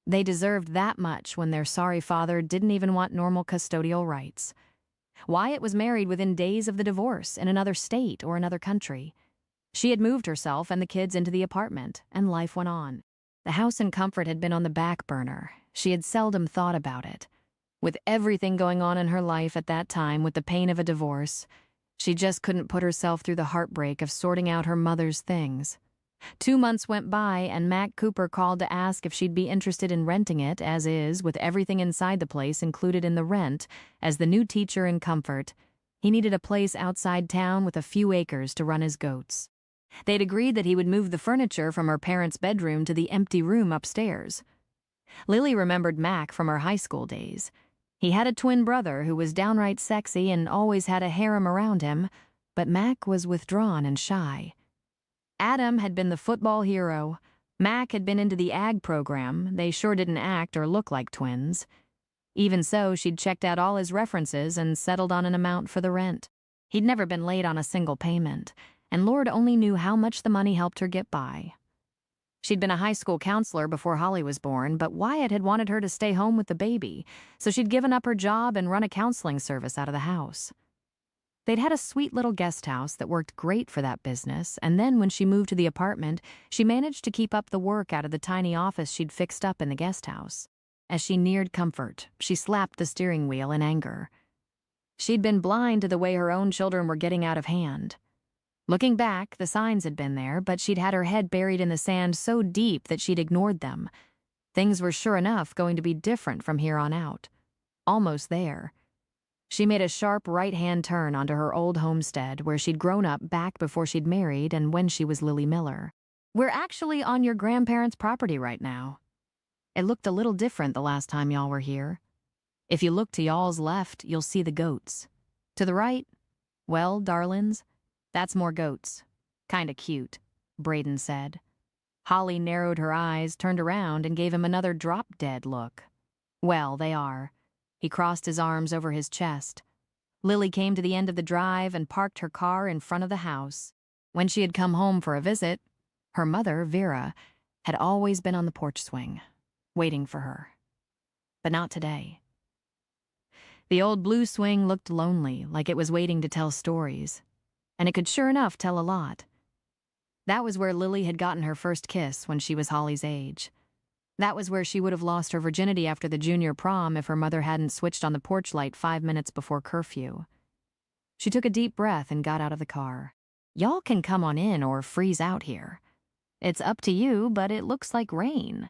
They deserved that much when their sorry father didn't even want normal custodial rights. Wyatt was married within days of the divorce in another state or another country. She had moved herself and the kids into the apartment, and life went on. The house in Comfort had been on the back burner. She had seldom thought about it. With everything going on in her life at that time with the pain of a divorce, she just couldn't put herself through the heartbreak of sorting out her mother's things. 2 months went by, and Mac Cooper called to ask if she'd be interested in renting it as is, with everything inside the place included in the rent, as the new teacher in Comfort. He needed a place outside town with a few acres to run his goats. They'd agreed that he would move the furniture from her parents' bedroom to the empty room upstairs. Lily remembered Mac from her high school days. He had a twin brother who was downright sexy and always had a harem around him, but Mac was withdrawn and shy. Adam had been the football hero. Mac had been into the ag program. They sure didn't act or look like twins. Even so, she'd checked out all his references and settled on an amount for the rent. He'd never been late on a single payment, and Lord only knew how much the money helped her get by. She'd been a high school counselor before Holly was born, but Wyatt had wanted her to stay home with the baby, so she'd given up her job and run a counseling service out of the house. They'd had a sweet little guest house that worked great for that business, and then when she moved to the apartment, she managed to keep up the work out of the tiny office she'd fixed up in the guest house. As she neared Comfort, she slapped the steering wheel in anger. She'd been blind to the way her own children were getting out of hand. Looking back, the signs had been there, but she'd had her head buried in the sand so deep that she'd ignored them. Things were sure enough going to be different from here on out. Almost there. She made a sharp right-hand turn onto her old homestead where she'd grown up back before she'd married and when she was Lily Miller. We're actually on your grandparents' property right now. It looked a little different the last time y'all were here. If you look to y'all's left, you'll see the goats. To the right, well, darlings, that's more goats. Kinda cute, Braden said. Holly narrowed her eyes, turned around, and gave him another drop-dead look. Well, they are. He crossed his arms over his chest. Lily came to the end of the drive and parked her car in front of the house. When she had come home for a visit, her mother, Vera, had always been on the porch swing, waiting for her. But not today. The old blue swing looked lonely, like it was waiting to tell stories, and it could sure enough tell a lot. That was where Lily had gotten her first kiss when she was Holly's age. That was where she would have lost her virginity after the junior prom if her mother hadn't switched on the porch light 5 minutes before curfew. She took a deep breath and got out of the car. Y'all can come on in or freeze out here. It's up to you, but it looks like rain.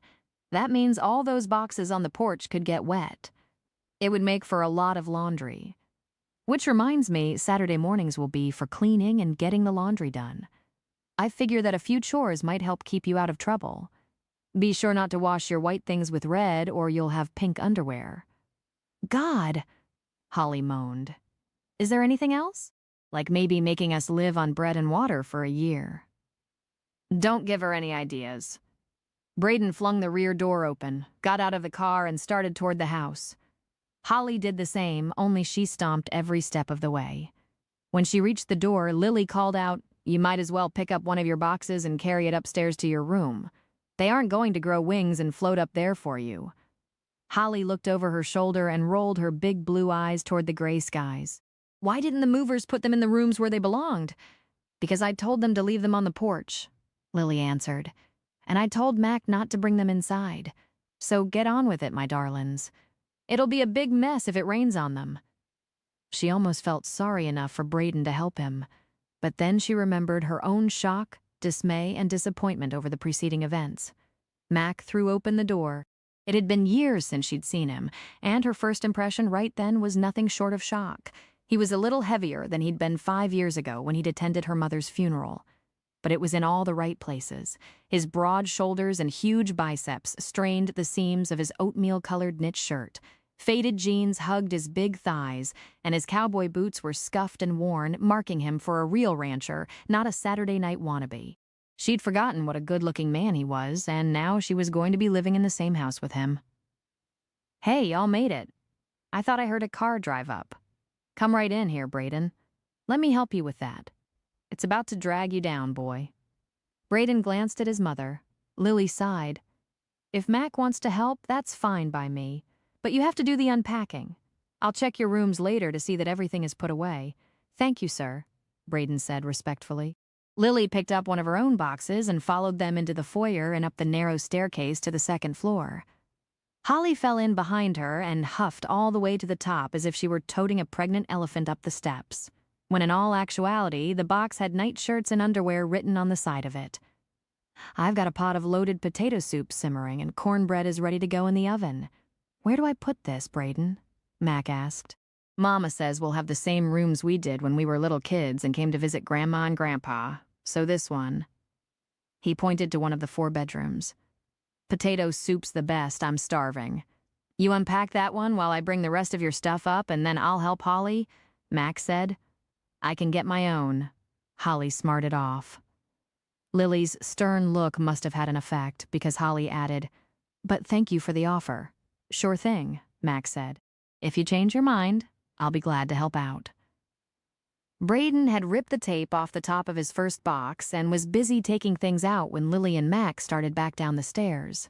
That means all those boxes on the porch could get wet. It would make for a lot of laundry. Which reminds me, Saturday mornings will be for cleaning and getting the laundry done. I figure that a few chores might help keep you out of trouble. Be sure not to wash your white things with red or you'll have pink underwear. God, Holly moaned. Is there anything else? Like maybe making us live on bread and water for a year. Don't give her any ideas. Braden flung the rear door open, got out of the car, and started toward the house. Holly did the same, only she stomped every step of the way. When she reached the door, Lily called out, "You might as well pick up one of your boxes and carry it upstairs to your room. They aren't going to grow wings and float up there for you." Holly looked over her shoulder and rolled her big blue eyes toward the gray skies. "Why didn't the movers put them in the rooms where they belonged?" "Because I told them to leave them on the porch," Lily answered. "And I told Mac not to bring them inside. So get on with it, my darlings. It'll be a big mess if it rains on them." She almost felt sorry enough for Braden to help him, but then she remembered her own shock, dismay, and disappointment over the preceding events. Mac threw open the door. It had been years since she'd seen him, and her first impression right then was nothing short of shock. He was a little heavier than he'd been 5 years ago when he'd attended her mother's funeral. But it was in all the right places. His broad shoulders and huge biceps strained the seams of his oatmeal-colored knit shirt. Faded jeans hugged his big thighs, and his cowboy boots were scuffed and worn, marking him for a real rancher, not a Saturday night wannabe. She'd forgotten what a good-looking man he was, and now she was going to be living in the same house with him. "Hey, y'all made it. I thought I heard a car drive up. Come right in here, Braden. Let me help you with that. It's about to drag you down, boy." Braden glanced at his mother. Lily sighed. "If Mac wants to help, that's fine by me. But you have to do the unpacking. I'll check your rooms later to see that everything is put away." "Thank you, sir," Braden said respectfully. Lily picked up one of her own boxes and followed them into the foyer and up the narrow staircase to the second floor. Holly fell in behind her and huffed all the way to the top as if she were toting a pregnant elephant up the steps, when in all actuality, the box had nightshirts and underwear written on the side of it. "I've got a pot of loaded potato soup simmering and cornbread is ready to go in the oven. Where do I put this, Braden?" Mac asked. "Mama says we'll have the same rooms we did when we were little kids and came to visit Grandma and Grandpa, so this one." He pointed to one of the 4 bedrooms. "Potato soup's the best, I'm starving. You unpack that one while I bring the rest of your stuff up and then I'll help Holly," Mac said. "I can get my own." Holly smarted off. Lily's stern look must have had an effect because Holly added, "But thank you for the offer." "Sure thing," Mac said. "If you change your mind, I'll be glad to help out." Braden had ripped the tape off the top of his first box and was busy taking things out when Lily and Mac started back down the stairs.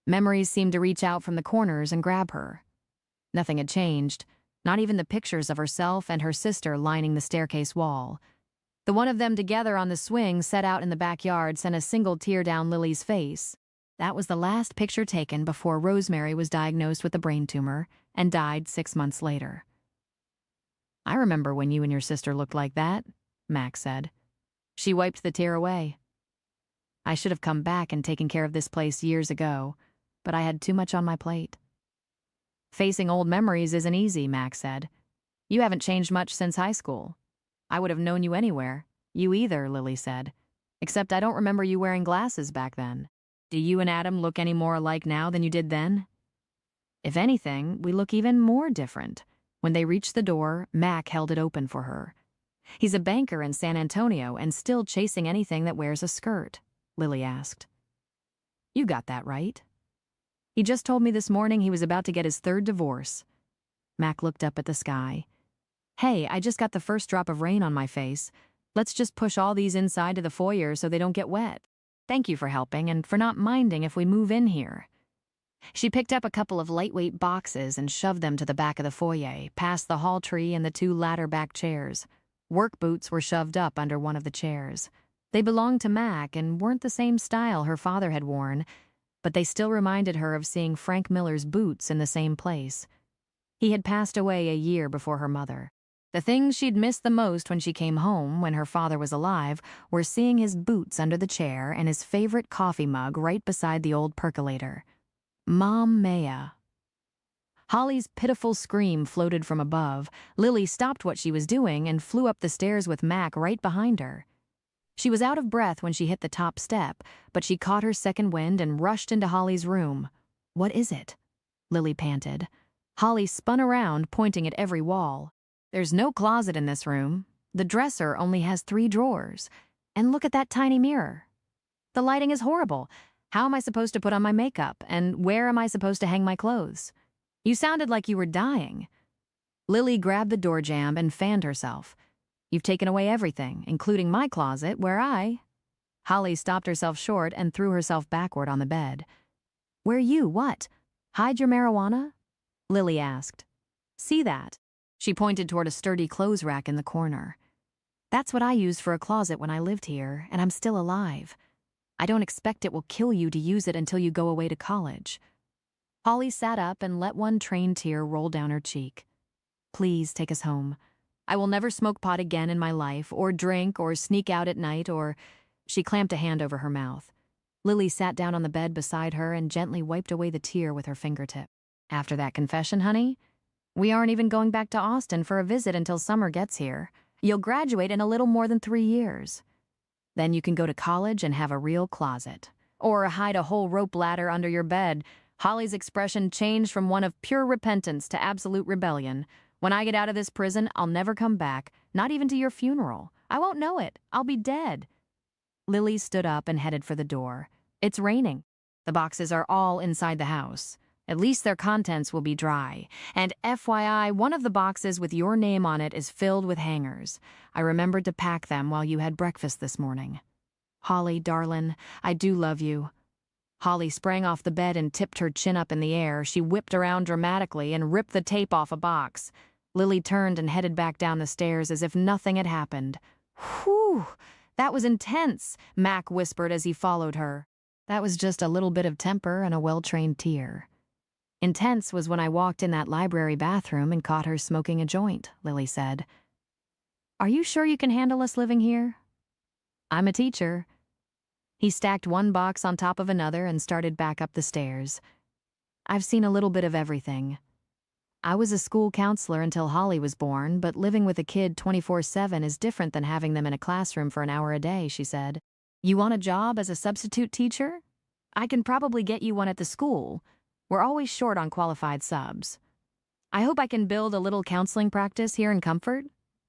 Memories seemed to reach out from the corners and grab her. Nothing had changed, not even the pictures of herself and her sister lining the staircase wall. The one of them together on the swing set out in the backyard sent a single tear down Lily's face. That was the last picture taken before Rosemary was diagnosed with a brain tumor and died 6 months later. "I remember when you and your sister looked like that," Mac said. She wiped the tear away. "I should have come back and taken care of this place years ago, but I had too much on my plate." "Facing old memories isn't easy," Mac said. "You haven't changed much since high school. I would have known you anywhere." "You either," Lily said. "Except I don't remember you wearing glasses back then. Do you and Adam look any more alike now than you did then?" "If anything, we look even more different." When they reached the door, Mac held it open for her. "He's a banker in San Antonio and still chasing anything that wears a skirt," Lily asked. "You got that right." "He just told me this morning he was about to get his 3rd divorce." Mac looked up at the sky. "Hey, I just got the first drop of rain on my face. Let's just push all these inside to the foyer so they don't get wet. Thank you for helping and for not minding if we move in here." She picked up a couple of lightweight boxes and shoved them to the back of the foyer, past the hall tree and the 2 ladder-back chairs. Work boots were shoved up under one of the chairs. They belonged to Mac and weren't the same style her father had worn, but they still reminded her of seeing Frank Miller's boots in the same place. He had passed away a year before her mother. The things she'd missed the most when she came home when her father was alive were seeing his boots under the chair and his favorite coffee mug right beside the old percolator. Mom Maya. Holly's pitiful scream floated from above. Lily stopped what she was doing and flew up the stairs with Mac right behind her. She was out of breath when she hit the top step, but she caught her second wind and rushed into Holly's room. "What is it?" Lily panted. Holly spun around, pointing at every wall. "There's no closet in this room. The dresser only has 3 drawers. And look at that tiny mirror. The lighting is horrible. How am I supposed to put on my makeup, and where am I supposed to hang my clothes? You sounded like you were dying." Lily grabbed the door jamb and fanned herself. "You've taken away everything, including my closet, where I—" Holly stopped herself short and threw herself backward on the bed. "Where you, what? Hide your marijuana?" Lily asked. "See that?" She pointed toward a sturdy clothes rack in the corner. "That's what I used for a closet when I lived here, and I'm still alive. I don't expect it will kill you to use it until you go away to college." Holly sat up and let one trained tear roll down her cheek. "Please take us home. I will never smoke pot again in my life, or drink, or sneak out at night, or—" She clamped a hand over her mouth. Lily sat down on the bed beside her and gently wiped away the tear with her fingertip. "After that confession, honey? We aren't even going back to Austin for a visit until summer gets here. You'll graduate in a little more than 3 years. Then you can go to college and have a real closet. Or hide a whole rope ladder under your bed." Holly's expression changed from one of pure repentance to absolute rebellion. "When I get out of this prison, I'll never come back, not even to your funeral. I won't know it. I'll be dead." Lily stood up and headed for the door. "It's raining. The boxes are all inside the house. At least their contents will be dry. And FYI, one of the boxes with your name on it is filled with hangers. I remembered to pack them while you had breakfast this morning. Holly, darlin', I do love you." Holly sprang off the bed and tipped her chin up in the air. She whipped around dramatically and ripped the tape off a box. Lily turned and headed back down the stairs as if nothing had happened. "Whew, that was intense," Mac whispered as he followed her. "That was just a little bit of temper and a well-trained tear." "Intense was when I walked in that library bathroom and caught her smoking a joint," Lily said. "Are you sure you can handle us living here?" "I'm a teacher." He stacked one box on top of another and started back up the stairs. "I've seen a little bit of everything. I was a school counselor until Holly was born, but living with a kid 24/7 is different than having them in a classroom for an hour a day," she said. "You want a job as a substitute teacher? I can probably get you one at the school. We're always short on qualified subs. I hope I can build a little counseling practice here in Comfort.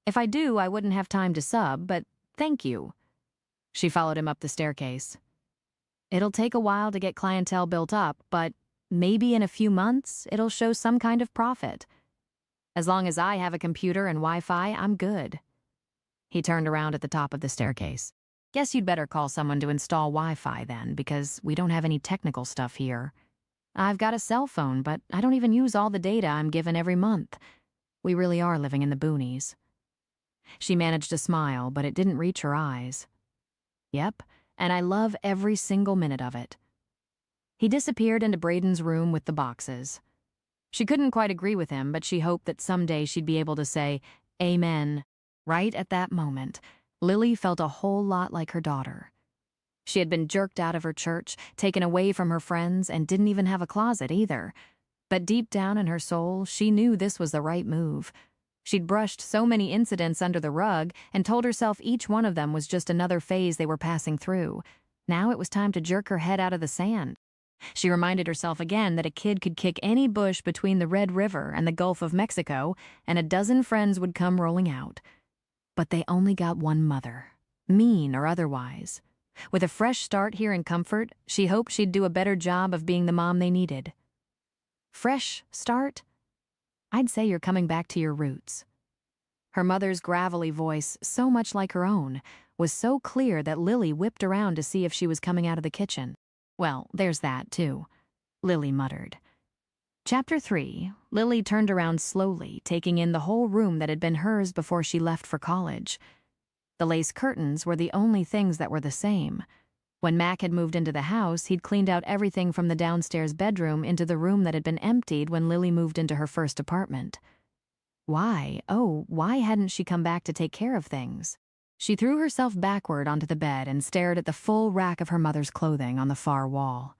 If I do, I wouldn't have time to sub, but thank you." She followed him up the staircase. "It'll take a while to get clientele built up, but maybe in a few months it'll show some kind of profit. As long as I have a computer and Wi-Fi, I'm good." He turned around at the top of the staircase. "Guess you'd better call someone to install Wi-Fi then, because we don't have any technical stuff here. I've got a cell phone, but I don't even use all the data I'm given every month. We really are living in the boonies." She managed a smile, but it didn't reach her eyes. "Yep, and I love every single minute of it." He disappeared into Braden's room with the boxes. She couldn't quite agree with him, but she hoped that someday she'd be able to say, "Amen." Right at that moment, Lily felt a whole lot like her daughter. She had been jerked out of her church, taken away from her friends, and didn't even have a closet either. But deep down in her soul, she knew this was the right move. She'd brushed so many incidents under the rug and told herself each one of them was just another phase they were passing through. Now it was time to jerk her head out of the sand. She reminded herself again that a kid could kick any bush between the Red River and the Gulf of Mexico, and a dozen friends would come rolling out. But they only got one mother, mean or otherwise. With a fresh start here in Comfort, she hoped she'd do a better job of being the mom they needed. Fresh start? I'd say you're coming back to your roots. Her mother's gravelly voice, so much like her own, was so clear that Lily whipped around to see if she was coming out of the kitchen. "Well, there's that, too," Lily muttered. Chapter 3, Lily turned around slowly, taking in the whole room that had been hers before she left for college. The lace curtains were the only things that were the same. When Mac had moved into the house, he'd cleaned out everything from the downstairs bedroom into the room that had been emptied when Lily moved into her first apartment. Why, oh, why hadn't she come back to take care of things? She threw herself backward onto the bed and stared at the full rack of her mother's clothing on the far wall.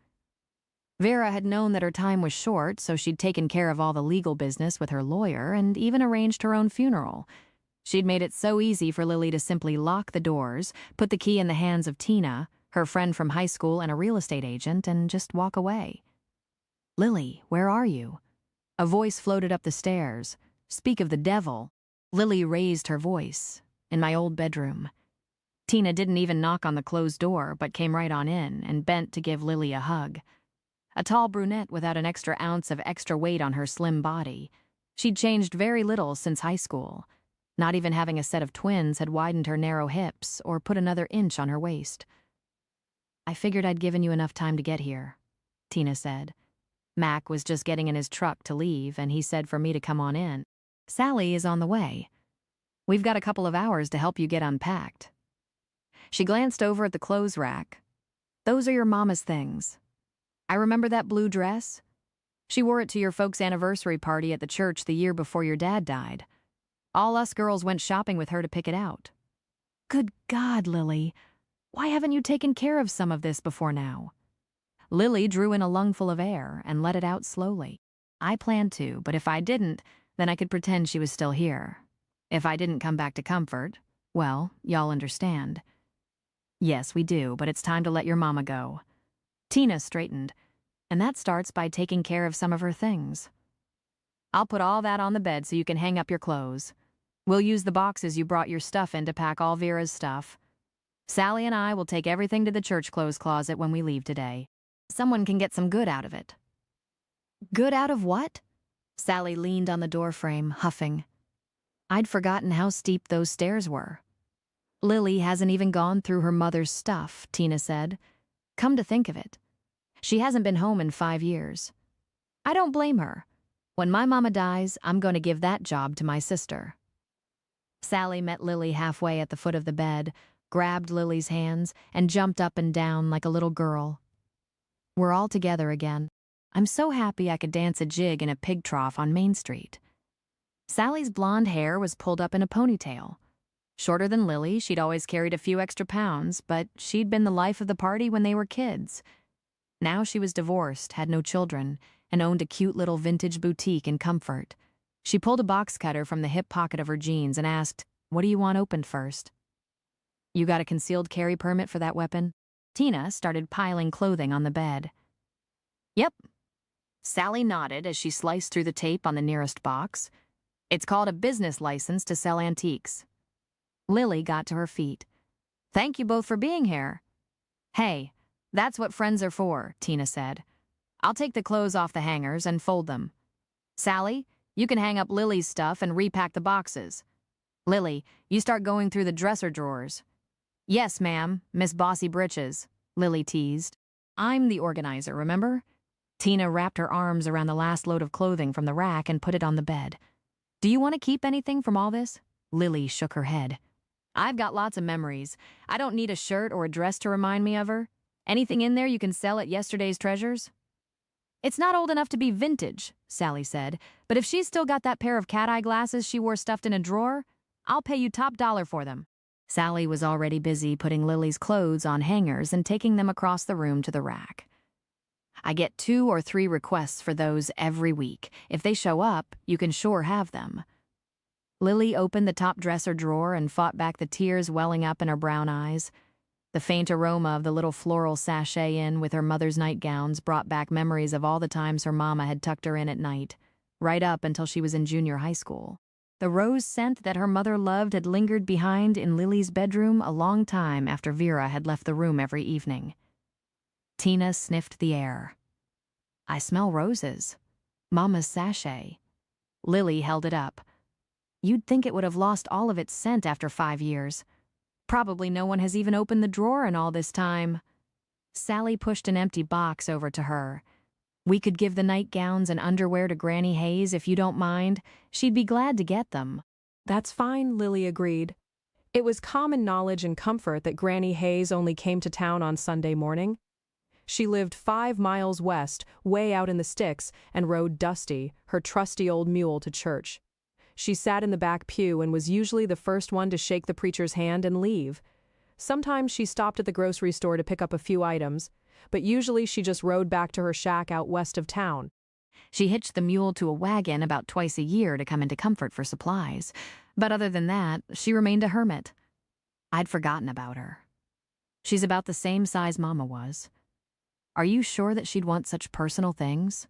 Vera had known that her time was short, so she'd taken care of all the legal business with her lawyer and even arranged her own funeral. She'd made it so easy for Lily to simply lock the doors, put the key in the hands of Tina, her friend from high school and a real estate agent, and just walk away. "Lily, where are you?" A voice floated up the stairs. "Speak of the devil." Lily raised her voice. "In my old bedroom." Tina didn't even knock on the closed door, but came right on in and bent to give Lily a hug. A tall brunette without an extra ounce of extra weight on her slim body. She'd changed very little since high school. Not even having a set of twins had widened her narrow hips or put another inch on her waist. "I figured I'd given you enough time to get here," Tina said. "Mac was just getting in his truck to leave, and he said for me to come on in. Sally is on the way. We've got a couple of hours to help you get unpacked." She glanced over at the clothes rack. "Those are your mama's things. I remember that blue dress. She wore it to your folks' anniversary party at the church the year before your dad died. All us girls went shopping with her to pick it out." "Good God, Lily. Why haven't you taken care of some of this before now?" Lily drew in a lungful of air and let it out slowly. "I planned to, but if I didn't, then I could pretend she was still here. If I didn't come back to comfort, well, y'all understand." "Yes, we do, but it's time to let your mama go." Tina straightened. "And that starts by taking care of some of her things." "I'll put all that on the bed so you can hang up your clothes. We'll use the boxes you brought your stuff in to pack all Vera's stuff. Sally and I will take everything to the church clothes closet when we leave today. Someone can get some good out of it." "Good out of what?" Sally leaned on the doorframe, huffing. "I'd forgotten how steep those stairs were." "Lily hasn't even gone through her mother's stuff," Tina said. "Come to think of it, she hasn't been home in 5 years. I don't blame her. When my mama dies, I'm going to give that job to my sister." Sally met Lily halfway at the foot of the bed, grabbed Lily's hands, and jumped up and down like a little girl. "We're all together again. I'm so happy I could dance a jig in a pig trough on Main Street." Sally's blonde hair was pulled up in a ponytail. Shorter than Lily, she'd always carried a few extra pounds, but she'd been the life of the party when they were kids. Now she was divorced, had no children, and owned a cute little vintage boutique in Comfort. She pulled a box cutter from the hip pocket of her jeans and asked, "What do you want opened first?" "You got a concealed carry permit for that weapon?" Tina started piling clothing on the bed. "Yep." Sally nodded as she sliced through the tape on the nearest box. "It's called a business license to sell antiques." Lily got to her feet. "Thank you both for being here." "Hey, that's what friends are for," Tina said. "I'll take the clothes off the hangers and fold them. Sally, you can hang up Lily's stuff and repack the boxes. Lily, you start going through the dresser drawers." "Yes, ma'am, Miss Bossy Britches," Lily teased. "I'm the organizer, remember?" Tina wrapped her arms around the last load of clothing from the rack and put it on the bed. "Do you want to keep anything from all this?" Lily shook her head. "I've got lots of memories. I don't need a shirt or a dress to remind me of her. Anything in there you can sell at yesterday's treasures?" "It's not old enough to be vintage," Sally said, "but if she's still got that pair of cat-eye glasses she wore stuffed in a drawer, I'll pay you top dollar for them." Sally was already busy putting Lily's clothes on hangers and taking them across the room to the rack. "I get 2 or 3 requests for those every week. If they show up, you can sure have them." Lily opened the top dresser drawer and fought back the tears welling up in her brown eyes. The faint aroma of the little floral sachet in with her mother's nightgowns brought back memories of all the times her mama had tucked her in at night, right up until she was in junior high school. The rose scent that her mother loved had lingered behind in Lily's bedroom a long time after Vera had left the room every evening. Tina sniffed the air. "I smell roses. Mama's sachet." Lily held it up. "You'd think it would have lost all of its scent after 5 years. Probably no one has even opened the drawer in all this time." Sally pushed an empty box over to her. "We could give the nightgowns and underwear to Granny Hayes if you don't mind. She'd be glad to get them." "That's fine," Lily agreed. It was common knowledge and comfort that Granny Hayes only came to town on Sunday morning. She lived 5 miles west, way out in the sticks, and rode Dusty, her trusty old mule, to church. She sat in the back pew and was usually the first one to shake the preacher's hand and leave. Sometimes she stopped at the grocery store to pick up a few items, but usually she just rode back to her shack out west of town. She hitched the mule to a wagon about twice a year to come into comfort for supplies, but other than that, she remained a hermit. I'd forgotten about her. She's about the same size Mama was. Are you sure that she'd want such personal things?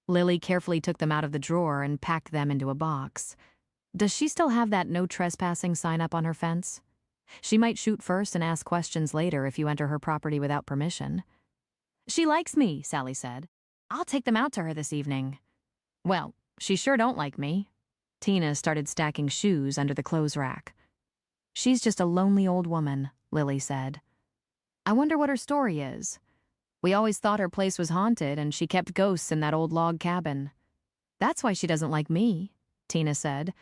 Lily carefully took them out of the drawer and packed them into a box. Does she still have that no trespassing sign up on her fence? She might shoot first and ask questions later if you enter her property without permission. She likes me, Sally said. I'll take them out to her this evening. Well, she sure don't like me. Tina started stacking shoes under the clothes rack. She's just a lonely old woman, Lily said. I wonder what her story is. We always thought her place was haunted and she kept ghosts in that old log cabin. That's why she doesn't like me, Tina said.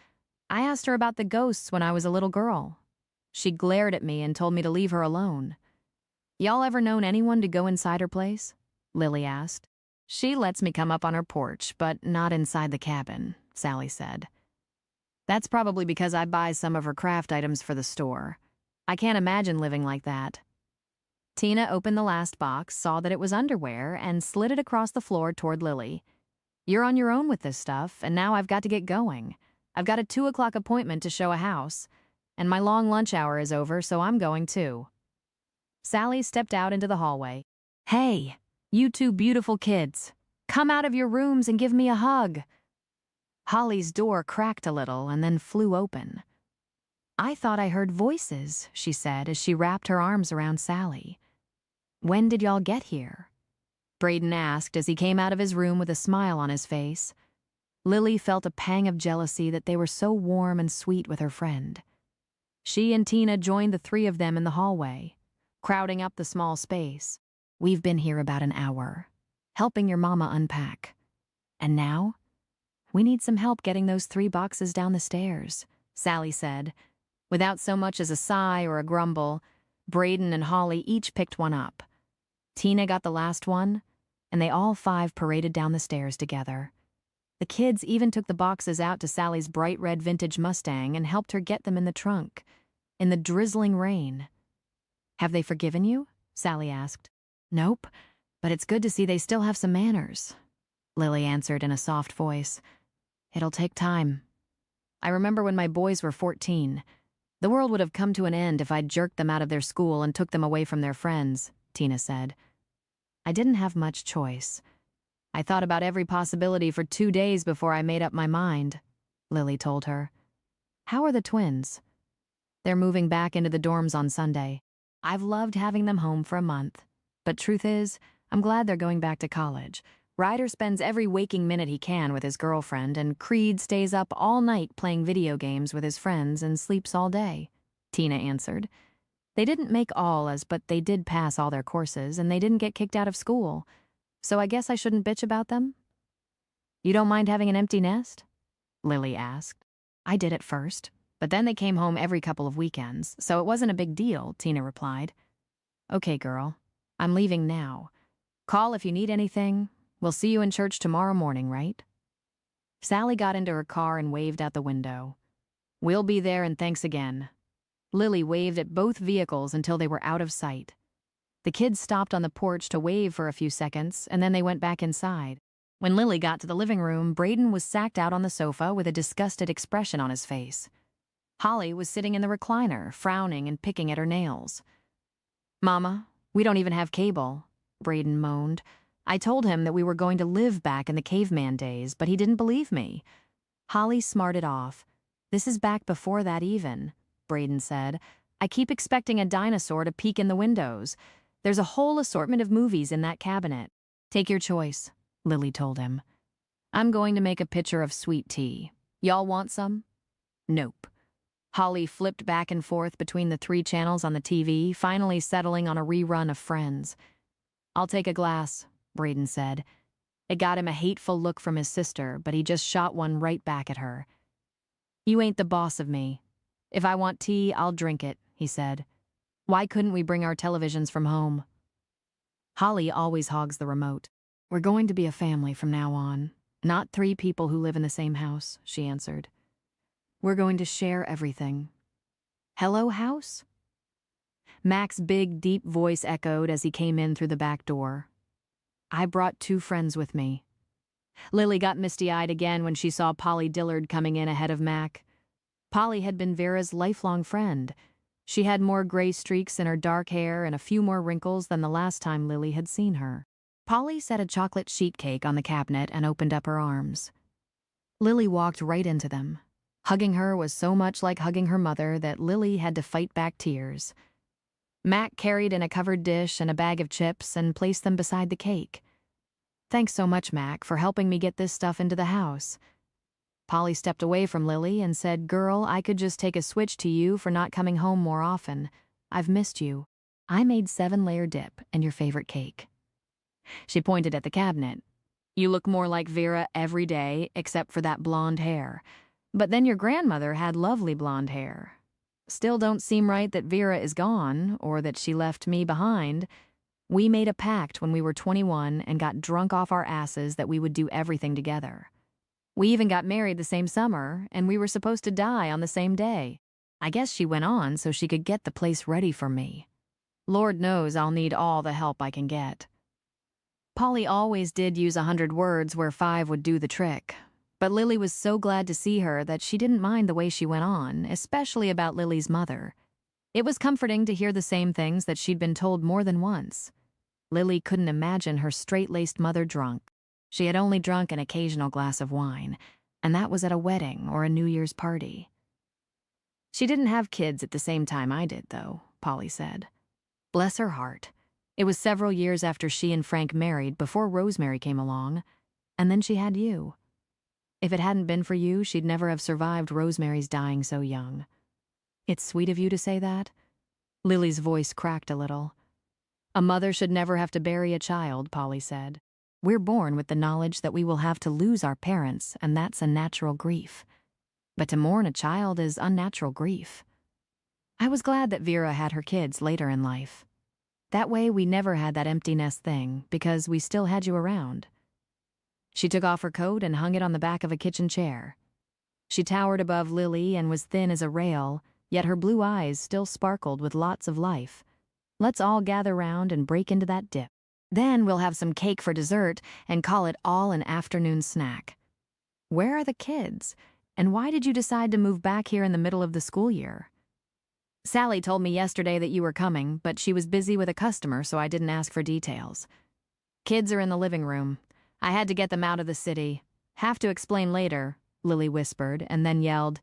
I asked her about the ghosts when I was a little girl. She glared at me and told me to leave her alone. Y'all ever known anyone to go inside her place? Lily asked. She lets me come up on her porch, but not inside the cabin, Sally said. That's probably because I buy some of her craft items for the store. I can't imagine living like that. Tina opened the last box, saw that it was underwear, and slid it across the floor toward Lily. You're on your own with this stuff, and now I've got to get going. I've got a 2:00 appointment to show a house, and my long lunch hour is over, so I'm going too. Sally stepped out into the hallway. Hey, you two beautiful kids, come out of your rooms and give me a hug. Holly's door cracked a little and then flew open. I thought I heard voices, she said as she wrapped her arms around Sally. When did y'all get here? Braden asked as he came out of his room with a smile on his face. Lily felt a pang of jealousy that they were so warm and sweet with her friend. She and Tina joined the three of them in the hallway, crowding up the small space. We've been here about an hour, helping your mama unpack. And now, we need some help getting those 3 boxes down the stairs, Sally said. Without so much as a sigh or a grumble, Braden and Holly each picked one up. Tina got the last one, and they all 5 paraded down the stairs together. The kids even took the boxes out to Sally's bright red vintage Mustang and helped her get them in the trunk, in the drizzling rain. Have they forgiven you? Sally asked. Nope, but it's good to see they still have some manners, Lily answered in a soft voice. It'll take time. I remember when my boys were 14. The world would have come to an end if I'd jerked them out of their school and took them away from their friends, Tina said. I didn't have much choice. I thought about every possibility for 2 days before I made up my mind, Lily told her. How are the twins? They're moving back into the dorms on Sunday. I've loved having them home for a month. But truth is, I'm glad they're going back to college. Ryder spends every waking minute he can with his girlfriend, and Creed stays up all night playing video games with his friends and sleeps all day, Tina answered. They didn't make ALLs, but they did pass all their courses, and they didn't get kicked out of school. So I guess I shouldn't bitch about them? You don't mind having an empty nest? Lily asked. I did at first, but then they came home every couple of weekends, so it wasn't a big deal, Tina replied. Okay, girl, I'm leaving now. Call if you need anything. We'll see you in church tomorrow morning, right? Sally got into her car and waved out the window. We'll be there, and thanks again. Lily waved at both vehicles until they were out of sight. The kids stopped on the porch to wave for a few seconds, and then they went back inside. When Lily got to the living room, Braden was sacked out on the sofa with a disgusted expression on his face. Holly was sitting in the recliner, frowning and picking at her nails. Mama, we don't even have cable, Braden moaned. I told him that we were going to live back in the caveman days, but he didn't believe me. Holly smarted off. This is back before that even, Braden said. I keep expecting a dinosaur to peek in the windows. There's a whole assortment of movies in that cabinet. Take your choice, Lily told him. I'm going to make a pitcher of sweet tea. Y'all want some? Nope. Holly flipped back and forth between the 3 channels on the TV, finally settling on a rerun of Friends. I'll take a glass, Braden said. It got him a hateful look from his sister, but he just shot one right back at her. You ain't the boss of me. If I want tea, I'll drink it, he said. Why couldn't we bring our televisions from home? Holly always hogs the remote. We're going to be a family from now on, Not 3 people who live in the same house, she answered. We're going to share everything. Hello, house? Mac's big, deep voice echoed as he came in through the back door. I brought 2 friends with me. Lily got misty-eyed again when she saw Polly Dillard coming in ahead of Mac. Polly had been Vera's lifelong friend. She had more gray streaks in her dark hair and a few more wrinkles than the last time Lily had seen her. Polly set a chocolate sheet cake on the cabinet and opened up her arms. Lily walked right into them. Hugging her was so much like hugging her mother that Lily had to fight back tears. Mac carried in a covered dish and a bag of chips and placed them beside the cake. Thanks so much, Mac, for helping me get this stuff into the house. Polly stepped away from Lily and said, Girl, I could just take a switch to you for not coming home more often. I've missed you. I made 7-layer dip and your favorite cake. She pointed at the cabinet. You look more like Vera every day, except for that blonde hair. But then your grandmother had lovely blonde hair. Still don't seem right that Vera is gone, or that she left me behind. We made a pact when we were 21 and got drunk off our asses that we would do everything together. We even got married the same summer, and we were supposed to die on the same day. I guess she went on so she could get the place ready for me. Lord knows I'll need all the help I can get. Polly always did use 100 words where 5 would do the trick. But Lily was so glad to see her that she didn't mind the way she went on, especially about Lily's mother. It was comforting to hear the same things that she'd been told more than once. Lily couldn't imagine her straight-laced mother drunk. She had only drunk an occasional glass of wine, and that was at a wedding or a New Year's party. She didn't have kids at the same time I did, though, Polly said. Bless her heart. It was several years after she and Frank married before Rosemary came along, and then she had you. If it hadn't been for you, she'd never have survived Rosemary's dying so young. It's sweet of you to say that. Lily's voice cracked a little. A mother should never have to bury a child, Polly said. We're born with the knowledge that we will have to lose our parents, and that's a natural grief. But to mourn a child is unnatural grief. I was glad that Vera had her kids later in life. That way we never had that empty nest thing, because we still had you around. She took off her coat and hung it on the back of a kitchen chair. She towered above Lily and was thin as a rail, yet her blue eyes still sparkled with lots of life. Let's all gather round and break into that dip. Then we'll have some cake for dessert and call it all an afternoon snack. Where are the kids? And why did you decide to move back here in the middle of the school year? Sally told me yesterday that you were coming, but she was busy with a customer, so I didn't ask for details. Kids are in the living room. I had to get them out of the city. Have to explain later, Lily whispered, and then yelled,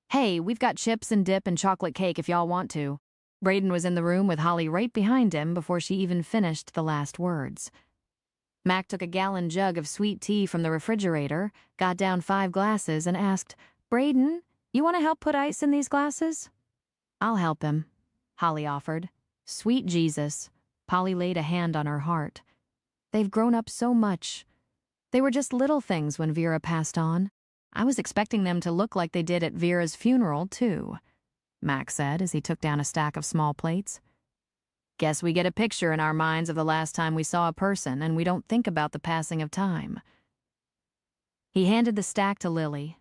Hey, we've got chips and dip and chocolate cake if y'all want to. Braden was in the room with Holly right behind him before she even finished the last words. Mac took a gallon jug of sweet tea from the refrigerator, got down 5 glasses, and asked, Braden, you want to help put ice in these glasses? I'll help him, Holly offered. Sweet Jesus. Polly laid a hand on her heart. They've grown up so much. They were just little things when Vera passed on. I was expecting them to look like they did at Vera's funeral, too, Mac said as he took down a stack of small plates. Guess we get a picture in our minds of the last time we saw a person, and we don't think about the passing of time. He handed the stack to Lily.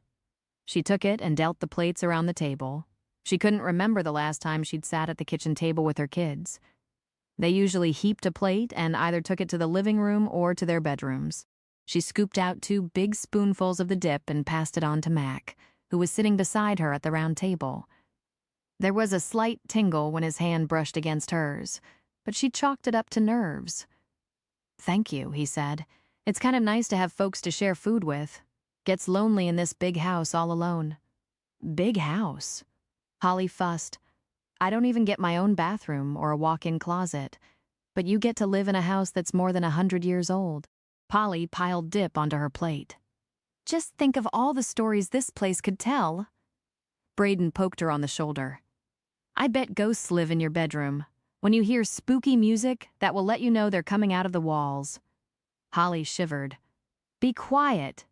She took it and dealt the plates around the table. She couldn't remember the last time she'd sat at the kitchen table with her kids. They usually heaped a plate and either took it to the living room or to their bedrooms. She scooped out 2 big spoonfuls of the dip and passed it on to Mac, who was sitting beside her at the round table. There was a slight tingle when his hand brushed against hers, but she chalked it up to nerves. Thank you, he said. It's kind of nice to have folks to share food with. Gets lonely in this big house all alone. Big house? Holly fussed. I don't even get my own bathroom or a walk-in closet, but you get to live in a house that's more than 100 years old. Polly piled dip onto her plate. Just think of all the stories this place could tell. Braden poked her on the shoulder. I bet ghosts live in your bedroom. When you hear spooky music, that will let you know they're coming out of the walls. Holly shivered. Be quiet.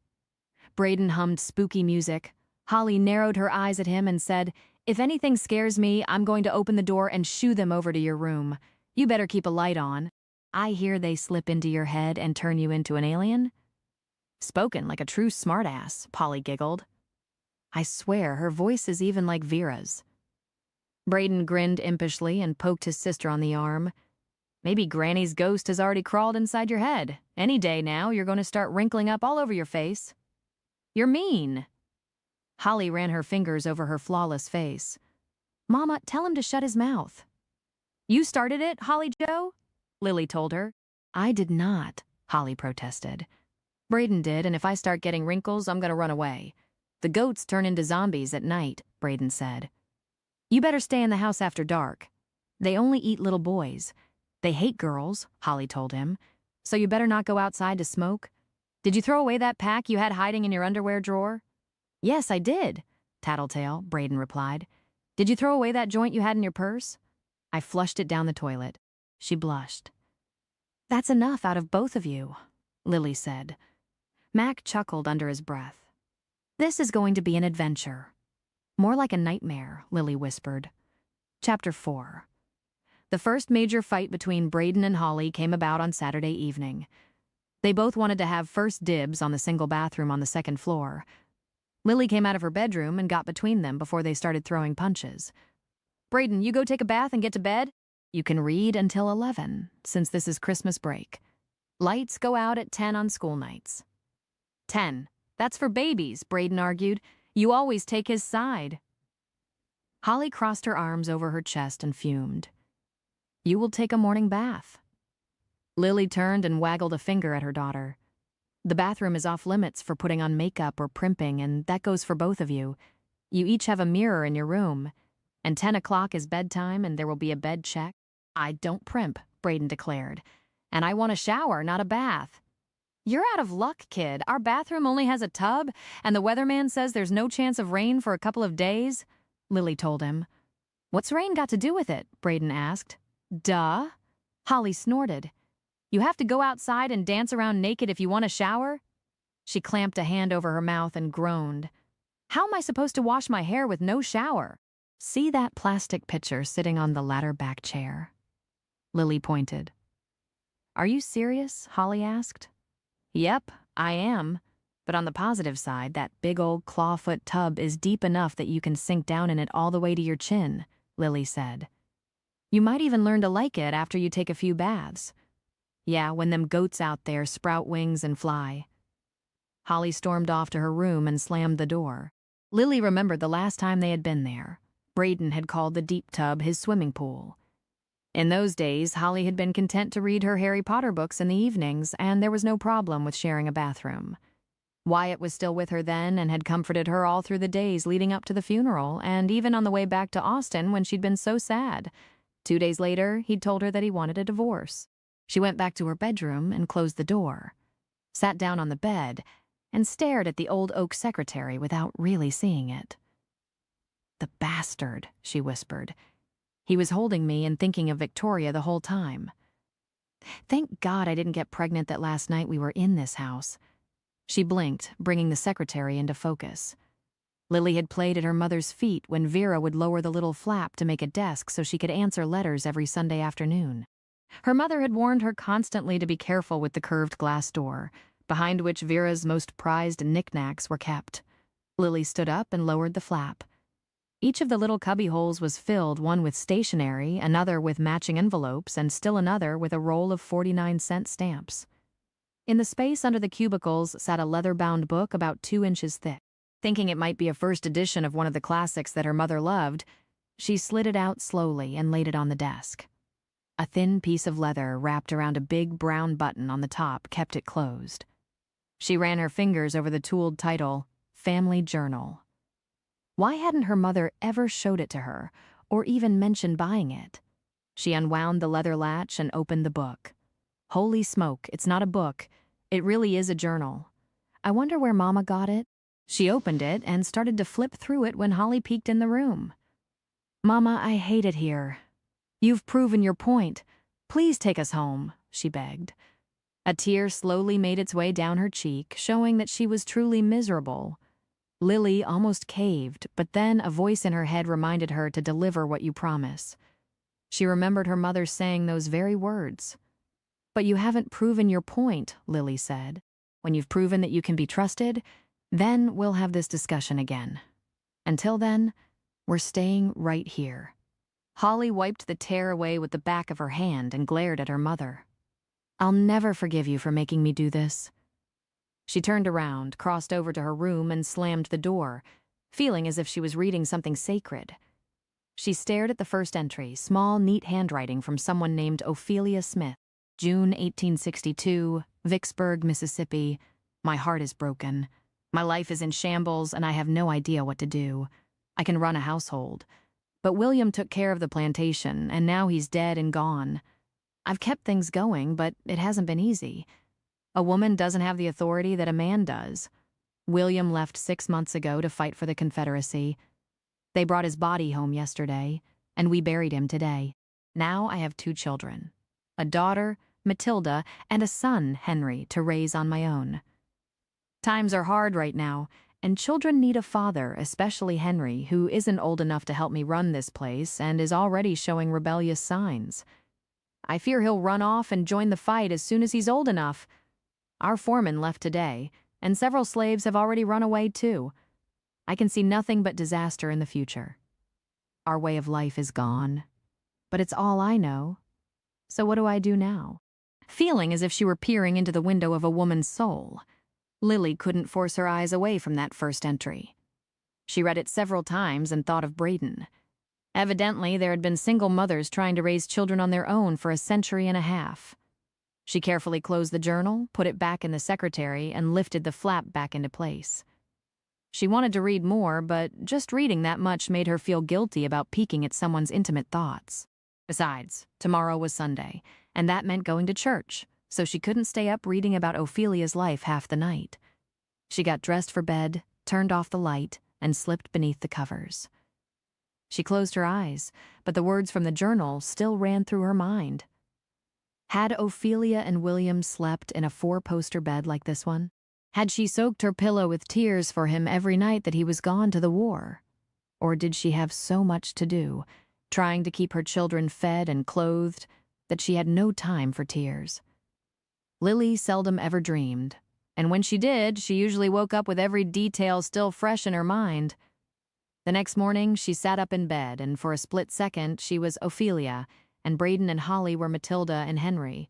Braden hummed spooky music. Holly narrowed her eyes at him and said, If anything scares me, I'm going to open the door and shoo them over to your room. You better keep a light on. I hear they slip into your head and turn you into an alien. Spoken like a true smartass, Polly giggled. I swear, her voice is even like Vera's. Braden grinned impishly and poked his sister on the arm. Maybe Granny's ghost has already crawled inside your head. Any day now, you're going to start wrinkling up all over your face. You're mean. Holly ran her fingers over her flawless face. Mama, tell him to shut his mouth. You started it, Holly Joe? Lily told her. I did not, Holly protested. Braden did, and if I start getting wrinkles, I'm going to run away. The goats turn into zombies at night, Braden said. You better stay in the house after dark. They only eat little boys. They hate girls, Holly told him. So you better not go outside to smoke. Did you throw away that pack you had hiding in your underwear drawer? Yes, I did, Tattletale, Braden replied. Did you throw away that joint you had in your purse? I flushed it down the toilet. She blushed. That's enough out of both of you, Lily said. Mac chuckled under his breath. This is going to be an adventure. More like a nightmare, Lily whispered. Chapter 4. The first major fight between Braden and Holly came about on Saturday evening. They both wanted to have first dibs on the single bathroom on the second floor. Lily came out of her bedroom and got between them before they started throwing punches. Braden, you go take a bath and get to bed? You can read until 11, since this is Christmas break. Lights go out at 10 on school nights. 10. That's for babies, Braden argued. You always take his side. Holly crossed her arms over her chest and fumed. You will take a morning bath. Lily turned and waggled a finger at her daughter. The bathroom is off limits for putting on makeup or primping, and that goes for both of you. You each have a mirror in your room, and 10 o'clock is bedtime and there will be a bed check. I don't primp, Braden declared, and I want a shower, not a bath. You're out of luck, kid. Our bathroom only has a tub, and the weatherman says there's no chance of rain for a couple of days, Lily told him. What's rain got to do with it? Braden asked. Duh. Holly snorted. You have to go outside and dance around naked if you want a shower? She clamped a hand over her mouth and groaned. How am I supposed to wash my hair with no shower? See that plastic pitcher sitting on the ladder back chair? Lily pointed. Are you serious? Holly asked. Yep, I am. But on the positive side, that big old clawfoot tub is deep enough that you can sink down in it all the way to your chin, Lily said. You might even learn to like it after you take a few baths. Yeah, when them goats out there sprout wings and fly. Holly stormed off to her room and slammed the door. Lily remembered the last time they had been there. Braden had called the deep tub his swimming pool. In those days, Holly had been content to read her Harry Potter books in the evenings, and there was no problem with sharing a bathroom. Wyatt was still with her then and had comforted her all through the days leading up to the funeral, and even on the way back to Austin when she'd been so sad. 2 days later, he'd told her that he wanted a divorce. She went back to her bedroom and closed the door, sat down on the bed, and stared at the old oak secretary without really seeing it. The bastard, she whispered. He was holding me and thinking of Victoria the whole time. Thank God I didn't get pregnant that last night we were in this house. She blinked, bringing the secretary into focus. Lily had played at her mother's feet when Vera would lower the little flap to make a desk so she could answer letters every Sunday afternoon. Her mother had warned her constantly to be careful with the curved glass door, behind which Vera's most prized knickknacks were kept. Lily stood up and lowered the flap. Each of the little cubby holes was filled, one with stationery, another with matching envelopes, and still another with a roll of 49-cent stamps. In the space under the cubicles sat a leather-bound book about 2 inches thick. Thinking it might be a first edition of one of the classics that her mother loved, she slid it out slowly and laid it on the desk. A thin piece of leather wrapped around a big brown button on the top kept it closed. She ran her fingers over the tooled title, Family Journal. Why hadn't her mother ever showed it to her, or even mentioned buying it? She unwound the leather latch and opened the book. Holy smoke, it's not a book. It really is a journal. I wonder where Mama got it. She opened it and started to flip through it when Holly peeked in the room. Mama, I hate it here. You've proven your point. Please take us home, she begged. A tear slowly made its way down her cheek, showing that she was truly miserable. Lily almost caved, but then a voice in her head reminded her to deliver what you promise. She remembered her mother saying those very words. But you haven't proven your point, Lily said. When you've proven that you can be trusted, then we'll have this discussion again. Until then, we're staying right here." Holly wiped the tear away with the back of her hand and glared at her mother. "I'll never forgive you for making me do this." She turned around, crossed over to her room, and slammed the door, feeling as if she was reading something sacred. She stared at the first entry, small, neat handwriting from someone named Ophelia Smith. June 1862, Vicksburg, Mississippi. "My heart is broken. My life is in shambles, and I have no idea what to do. I can run a household. But William took care of the plantation, and now he's dead and gone. I've kept things going, but it hasn't been easy. A woman doesn't have the authority that a man does. William left 6 months ago to fight for the Confederacy. They brought his body home yesterday, and we buried him today. Now I have 2 children, a daughter, Matilda, and a son, Henry, to raise on my own. Times are hard right now, and children need a father, especially Henry, who isn't old enough to help me run this place and is already showing rebellious signs. I fear he'll run off and join the fight as soon as he's old enough. Our foreman left today, and several slaves have already run away too. I can see nothing but disaster in the future. Our way of life is gone, but it's all I know. So what do I do now?" Feeling as if she were peering into the window of a woman's soul, Lily couldn't force her eyes away from that first entry. She read it several times and thought of Braden. Evidently, there had been single mothers trying to raise children on their own for a century and a half. She carefully closed the journal, put it back in the secretary, and lifted the flap back into place. She wanted to read more, but just reading that much made her feel guilty about peeking at someone's intimate thoughts. Besides, tomorrow was Sunday, and that meant going to church, so she couldn't stay up reading about Ophelia's life half the night. She got dressed for bed, turned off the light, and slipped beneath the covers. She closed her eyes, but the words from the journal still ran through her mind. Had Ophelia and William slept in a 4-poster bed like this one? Had she soaked her pillow with tears for him every night that he was gone to the war? Or did she have so much to do, trying to keep her children fed and clothed, that she had no time for tears? Lily seldom ever dreamed, and when she did, she usually woke up with every detail still fresh in her mind. The next morning, she sat up in bed, and for a split second, she was Ophelia, and Braden and Holly were Matilda and Henry.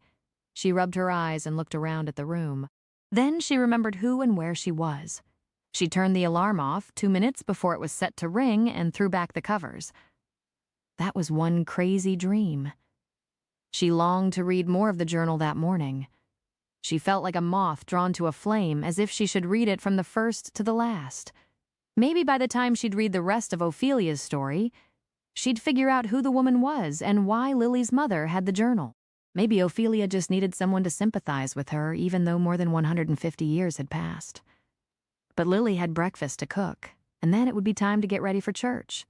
She rubbed her eyes and looked around at the room. Then she remembered who and where she was. She turned the alarm off 2 minutes before it was set to ring and threw back the covers. That was one crazy dream. She longed to read more of the journal that morning. She felt like a moth drawn to a flame, as if she should read it from the first to the last. Maybe by the time she'd read the rest of Ophelia's story, she'd figure out who the woman was and why Lily's mother had the journal. Maybe Ophelia just needed someone to sympathize with her, even though more than 150 years had passed. But Lily had breakfast to cook, and then it would be time to get ready for church.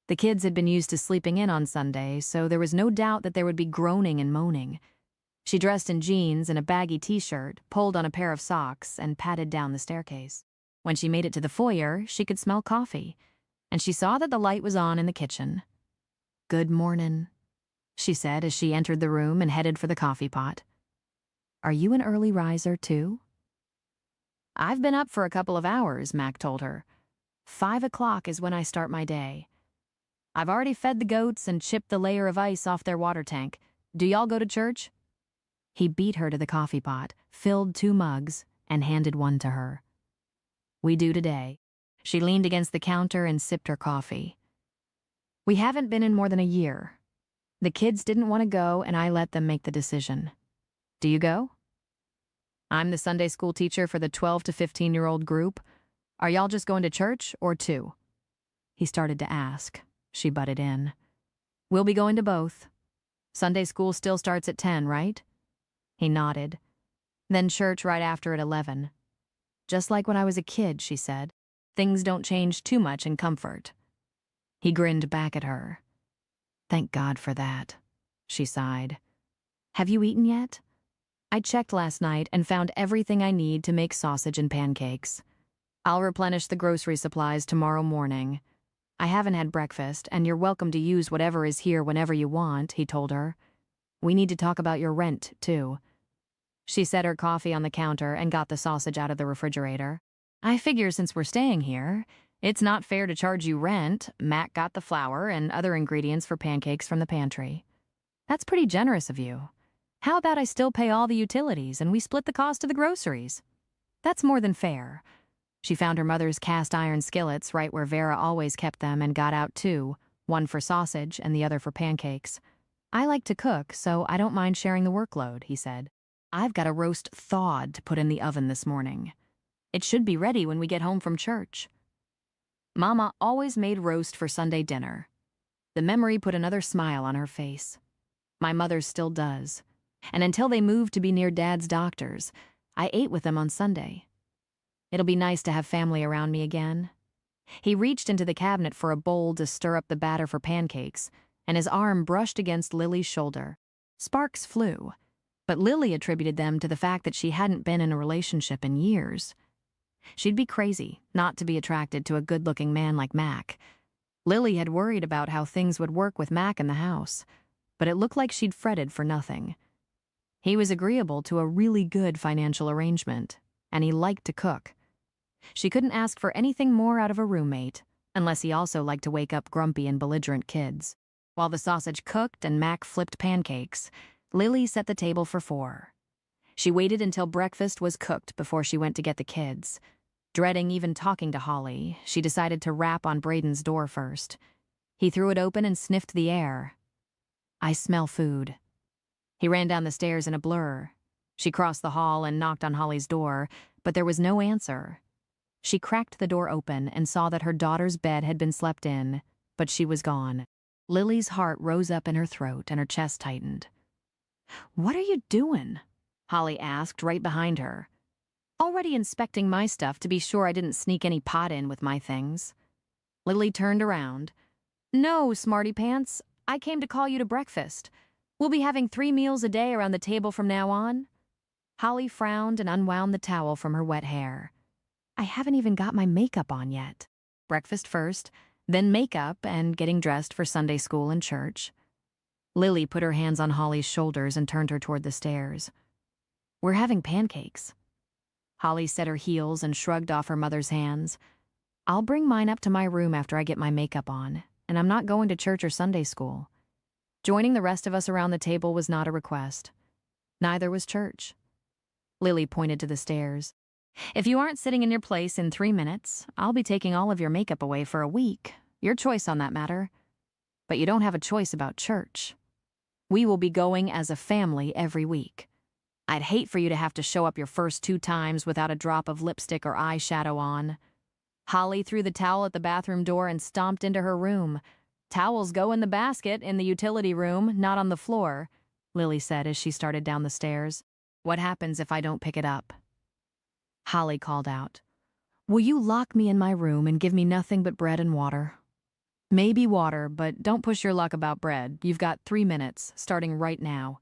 The kids had been used to sleeping in on Sunday, so there was no doubt that there would be groaning and moaning. She dressed in jeans and a baggy t-shirt, pulled on a pair of socks, and padded down the staircase. When she made it to the foyer, she could smell coffee, and she saw that the light was on in the kitchen. "Good mornin'," she said as she entered the room and headed for the coffee pot. "Are you an early riser, too?" "I've been up for a couple of hours," Mac told her. 5 o'clock is when I start my day. I've already fed the goats and chipped the layer of ice off their water tank. Do y'all go to church?" He beat her to the coffee pot, filled 2 mugs, and handed one to her. "We do today." She leaned against the counter and sipped her coffee. "We haven't been in more than a year. The kids didn't want to go, and I let them make the decision. Do you go?" "I'm the Sunday school teacher for the 12 to 15-year-old group. Are y'all just going to church, or 2? He started to ask. She butted in. "We'll be going to both. Sunday school still starts at 10, right?" He nodded. "Then church right after at 11. Just like when I was a kid," she said. "Things don't change too much in comfort." He grinned back at her. "Thank God for that," she sighed. "Have you eaten yet?" "I checked last night and found everything I need to make sausage and pancakes. I'll replenish the grocery supplies tomorrow morning. I haven't had breakfast, and you're welcome to use whatever is here whenever you want," he told her. "We need to talk about your rent, too." She set her coffee on the counter and got the sausage out of the refrigerator. I figure since we're staying here, it's not fair to charge you rent. Mac got the flour and other ingredients for pancakes from the pantry. That's pretty generous of you. How about I still pay all the utilities and we split the cost of the groceries? That's more than fair. She found her mother's cast iron skillets right where Vera always kept them and got out two, one for sausage and the other for pancakes. I like to cook, so I don't mind sharing the workload, he said. I've got a roast thawed to put in the oven this morning. It should be ready when we get home from church. Mama always made roast for Sunday dinner. The memory put another smile on her face. My mother still does. And until they moved to be near Dad's doctors, I ate with them on Sunday. It'll be nice to have family around me again. He reached into the cabinet for a bowl to stir up the batter for pancakes, and his arm brushed against Lily's shoulder. Sparks flew, but Lily attributed them to the fact that she hadn't been in a relationship in years. She'd be crazy not to be attracted to a good-looking man like Mac. Lily had worried about how things would work with Mac in the house, but it looked like she'd fretted for nothing. He was agreeable to a really good financial arrangement, and he liked to cook. She couldn't ask for anything more out of a roommate, unless he also liked to wake up grumpy and belligerent kids. While the sausage cooked and Mac flipped pancakes, Lily set the table for 4. She waited until breakfast was cooked before she went to get the kids. Dreading even talking to Holly, she decided to rap on Braden's door first. He threw it open and sniffed the air. I smell food. He ran down the stairs in a blur. She crossed the hall and knocked on Holly's door, but there was no answer. She cracked the door open and saw that her daughter's bed had been slept in, but she was gone. Lily's heart rose up in her throat and her chest tightened. "What are you doing?" Holly asked right behind her. "Already inspecting my stuff to be sure I didn't sneak any pot in with my things." Lily turned around. "No, smarty pants. I came to call you to breakfast. We'll be having 3 meals a day around the table from now on." Holly frowned and unwound the towel from her wet hair. "I haven't even got my makeup on yet." Breakfast first, then makeup and getting dressed for Sunday school and church. Lily put her hands on Holly's shoulders and turned her toward the stairs. "We're having pancakes." Holly set her heels and shrugged off her mother's hands. "I'll bring mine up to my room after I get my makeup on, and I'm not going to church or Sunday school." Joining the rest of us around the table was not a request. Neither was church. Lily pointed to the stairs. "If you aren't sitting in your place in 3 minutes, I'll be taking all of your makeup away for a week. Your choice on that matter. But you don't have a choice about church. We will be going as a family every week. I'd hate for you to have to show up your first 2 times without a drop of lipstick or eyeshadow on." Holly threw the towel at the bathroom door and stomped into her room. "Towels go in the basket in the utility room, not on the floor," Lily said as she started down the stairs. "What happens if I don't pick it up?" Holly called out, "Will you lock me in my room and give me nothing but bread and water?" "Maybe water, but don't push your luck about bread. You've got 3 minutes, starting right now."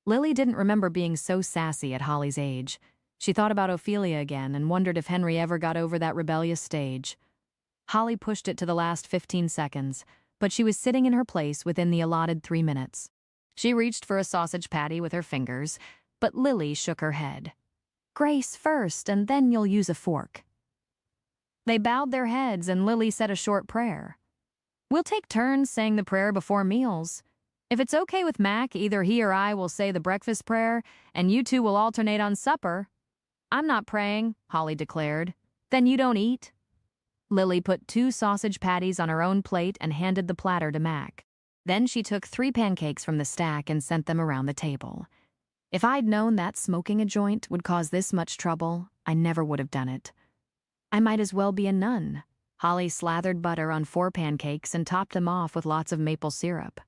Lily didn't remember being so sassy at Holly's age. She thought about Ophelia again and wondered if Henry ever got over that rebellious stage. Holly pushed it to the last 15 seconds, but she was sitting in her place within the allotted 3 minutes. She reached for a sausage patty with her fingers, but Lily shook her head. "Grace first, and then you'll use a fork." They bowed their heads and Lily said a short prayer. "We'll take turns saying the prayer before meals. If it's okay with Mac, either he or I will say the breakfast prayer, and you two will alternate on supper." "I'm not praying," Holly declared. "Then you don't eat?" Lily put 2 sausage patties on her own plate and handed the platter to Mac. Then she took 3 pancakes from the stack and sent them around the table. If I'd known that smoking a joint would cause this much trouble, I never would have done it. I might as well be a nun. Holly slathered butter on 4 pancakes and topped them off with lots of maple syrup.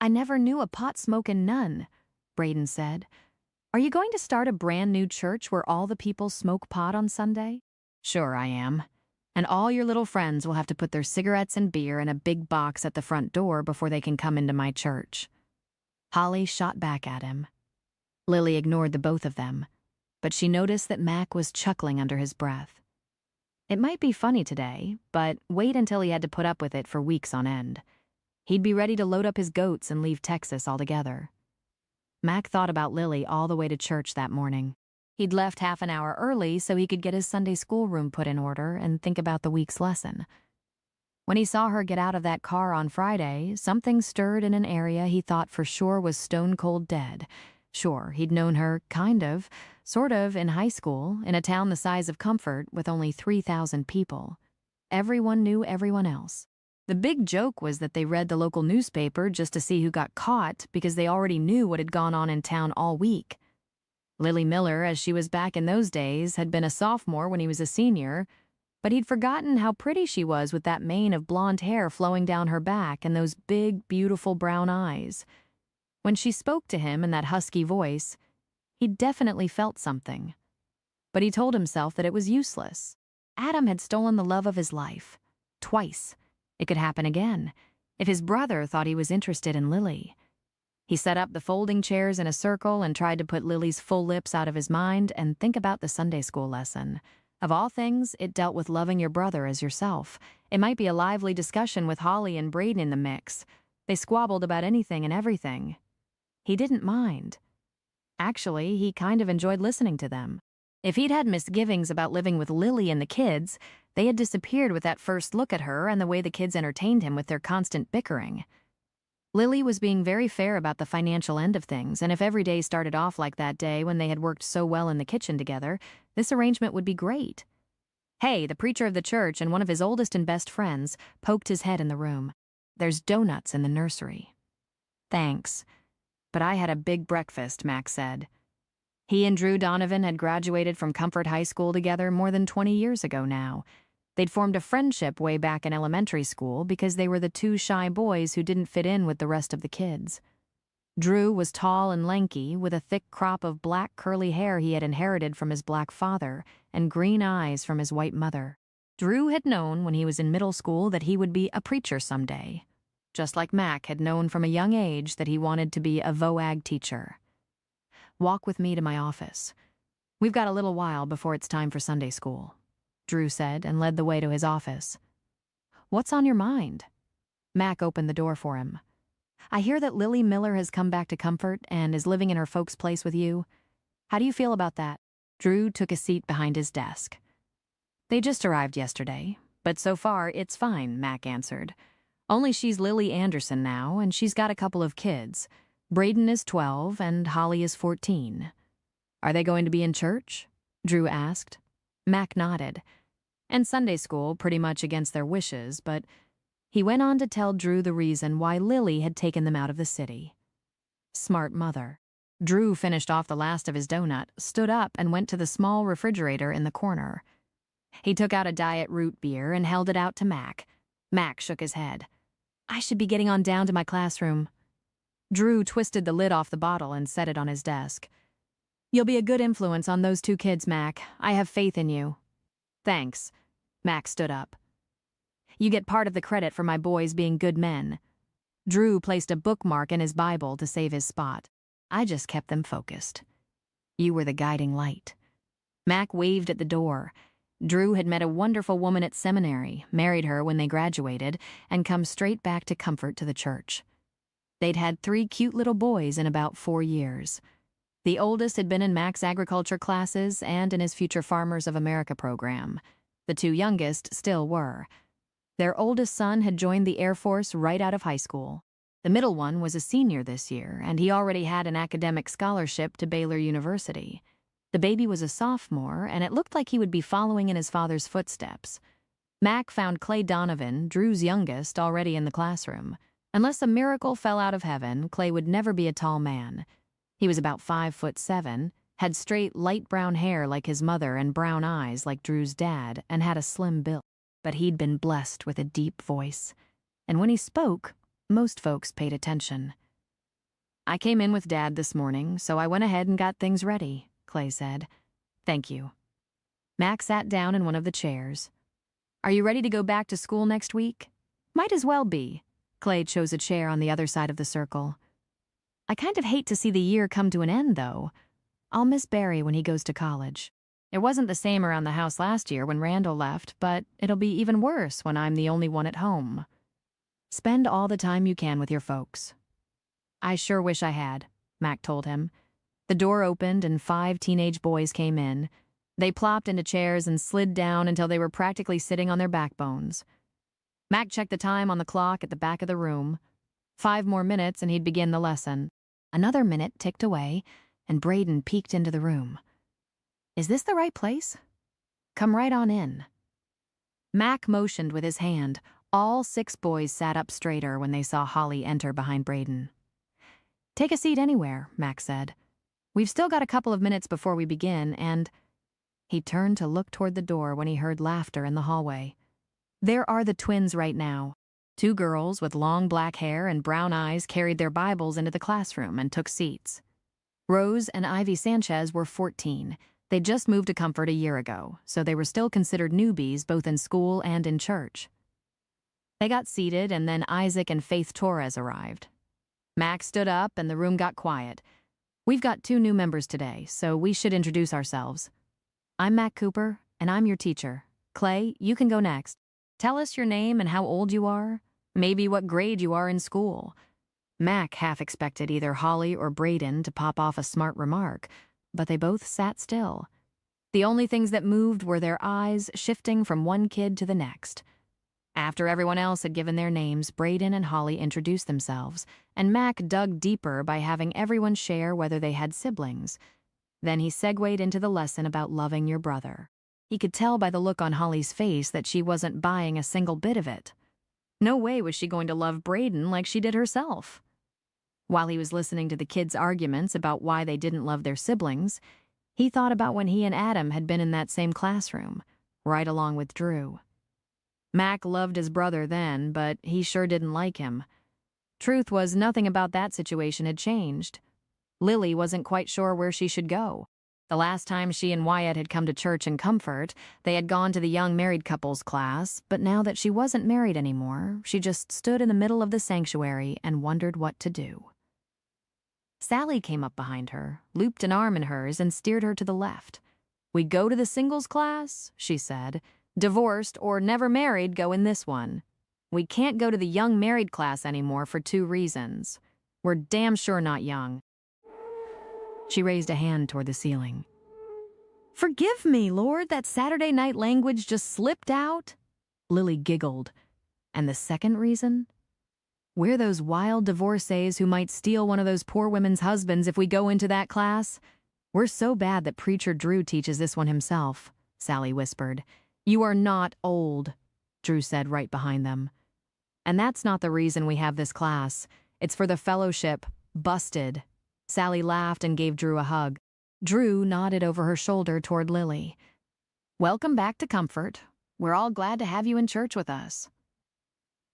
"I never knew a pot-smoking nun," Braden said. "Are you going to start a brand new church where all the people smoke pot on Sunday?" "Sure I am. And all your little friends will have to put their cigarettes and beer in a big box at the front door before they can come into my church." Holly shot back at him. Lily ignored the both of them, but she noticed that Mac was chuckling under his breath. It might be funny today, but wait until he had to put up with it for weeks on end. He'd be ready to load up his goats and leave Texas altogether. Mac thought about Lily all the way to church that morning. He'd left half an hour early so he could get his Sunday school room put in order and think about the week's lesson. When he saw her get out of that car on Friday, something stirred in an area he thought for sure was stone cold dead. Sure, he'd known her, sort of, in high school, in a town the size of Comfort with only 3,000 people. Everyone knew everyone else. The big joke was that they read the local newspaper just to see who got caught because they already knew what had gone on in town all week. Lily Miller, as she was back in those days, had been a sophomore when he was a senior, but he'd forgotten how pretty she was with that mane of blonde hair flowing down her back and those big, beautiful brown eyes. When she spoke to him in that husky voice, he definitely felt something. But he told himself that it was useless. Adam had stolen the love of his life. Twice. It could happen again, if his brother thought he was interested in Lily. He set up the folding chairs in a circle and tried to put Lily's full lips out of his mind and think about the Sunday school lesson. Of all things, it dealt with loving your brother as yourself. It might be a lively discussion with Holly and Braden in the mix. They squabbled about anything and everything. He didn't mind. Actually, he kind of enjoyed listening to them. If he'd had misgivings about living with Lily and the kids, they had disappeared with that first look at her and the way the kids entertained him with their constant bickering. Lily was being very fair about the financial end of things, and if every day started off like that day when they had worked so well in the kitchen together, this arrangement would be great. Hey, the preacher of the church and one of his oldest and best friends poked his head in the room. There's donuts in the nursery. Thanks. But I had a big breakfast, Max said. He and Drew Donovan had graduated from Comfort High School together more than 20 years ago now. They'd formed a friendship way back in elementary school because they were the two shy boys who didn't fit in with the rest of the kids. Drew was tall and lanky, with a thick crop of black curly hair he had inherited from his black father and green eyes from his white mother. Drew had known when he was in middle school that he would be a preacher someday, just like Mac had known from a young age that he wanted to be a VOAG teacher. Walk with me to my office. We've got a little while before it's time for Sunday school, Drew said and led the way to his office. What's on your mind? Mac opened the door for him. I hear that Lily Miller has come back to Comfort and is living in her folks' place with you. How do you feel about that? Drew took a seat behind his desk. They just arrived yesterday, but so far it's fine, Mac answered. Only she's Lily Anderson now, and she's got a couple of kids. Braden is 12 and Holly is 14. Are they going to be in church? Drew asked. Mac nodded. And Sunday school pretty much against their wishes, but he went on to tell Drew the reason why Lily had taken them out of the city. Smart mother. Drew finished off the last of his donut, stood up, and went to the small refrigerator in the corner. He took out a diet root beer and held it out to Mac. Mac shook his head. I should be getting on down to my classroom. Drew twisted the lid off the bottle and set it on his desk. You'll be a good influence on those two kids, Mac. I have faith in you. Thanks. Mac stood up. You get part of the credit for my boys being good men. Drew placed a bookmark in his Bible to save his spot. I just kept them focused. You were the guiding light. Mac waved at the door. Drew had met a wonderful woman at seminary, married her when they graduated, and come straight back to Comfort to the church. They'd had 3 cute little boys in about 4 years. The oldest had been in Mac's agriculture classes and in his Future Farmers of America program. The 2 youngest still were. Their oldest son had joined the Air Force right out of high school. The middle one was a senior this year, and he already had an academic scholarship to Baylor University. The baby was a sophomore, and it looked like he would be following in his father's footsteps. Mac found Clay Donovan, Drew's youngest, already in the classroom. Unless a miracle fell out of heaven, Clay would never be a tall man. He was about 5'7", had straight light brown hair like his mother and brown eyes like Drew's dad, and had a slim build. But he'd been blessed with a deep voice. And when he spoke, most folks paid attention. I came in with Dad this morning, so I went ahead and got things ready, Clay said. Thank you. Mac sat down in one of the chairs. Are you ready to go back to school next week? Might as well be. Clay chose a chair on the other side of the circle. I kind of hate to see the year come to an end, though. I'll miss Barry when he goes to college. It wasn't the same around the house last year when Randall left, but it'll be even worse when I'm the only one at home. Spend all the time you can with your folks. I sure wish I had, Mac told him. The door opened and 5 teenage boys came in. They plopped into chairs and slid down until they were practically sitting on their backbones. Mac checked the time on the clock at the back of the room. 5 more minutes and he'd begin the lesson. Another minute ticked away, and Braden peeked into the room. "Is this the right place? Come right on in." Mac motioned with his hand. All 6 boys sat up straighter when they saw Holly enter behind Braden. "Take a seat anywhere," Mac said. "We've still got a couple of minutes before we begin, and—" He turned to look toward the door when he heard laughter in the hallway. There are the twins right now. 2 girls with long black hair and brown eyes carried their Bibles into the classroom and took seats. Rose and Ivy Sanchez were 14. They'd just moved to Comfort a year ago, so they were still considered newbies both in school and in church. They got seated, and then Isaac and Faith Torres arrived. Mac stood up, and the room got quiet. "We've got 2 new members today, so we should introduce ourselves. I'm Mac Cooper, and I'm your teacher. Clay, you can go next. Tell us your name and how old you are, maybe what grade you are in school." Mac half expected either Holly or Braden to pop off a smart remark, but they both sat still. The only things that moved were their eyes shifting from one kid to the next. After everyone else had given their names, Braden and Holly introduced themselves, and Mac dug deeper by having everyone share whether they had siblings. Then he segued into the lesson about loving your brother. He could tell by the look on Holly's face that she wasn't buying a single bit of it. No way was she going to love Braden like she did herself. While he was listening to the kids' arguments about why they didn't love their siblings, he thought about when he and Adam had been in that same classroom, right along with Drew. Mac loved his brother then, but he sure didn't like him. Truth was, nothing about that situation had changed. Lily wasn't quite sure where she should go. The last time she and Wyatt had come to church in Comfort, they had gone to the young married couples class, but now that she wasn't married anymore, she just stood in the middle of the sanctuary and wondered what to do. Sally came up behind her, looped an arm in hers, and steered her to the left. "We go to the singles class," she said. "Divorced or never married go in this one. We can't go to the young married class anymore for 2 reasons. We're damn sure not young." She raised a hand toward the ceiling. "Forgive me, Lord, that Saturday night language just slipped out." Lily giggled. "And the second reason? We're those wild divorcees who might steal one of those poor women's husbands if we go into that class. We're so bad that Preacher Drew teaches this one himself," Sally whispered. "You are not old," Drew said right behind them. "And that's not the reason we have this class. It's for the fellowship. Busted." Sally laughed and gave Drew a hug. Drew nodded over her shoulder toward Lily. "Welcome back to Comfort. We're all glad to have you in church with us."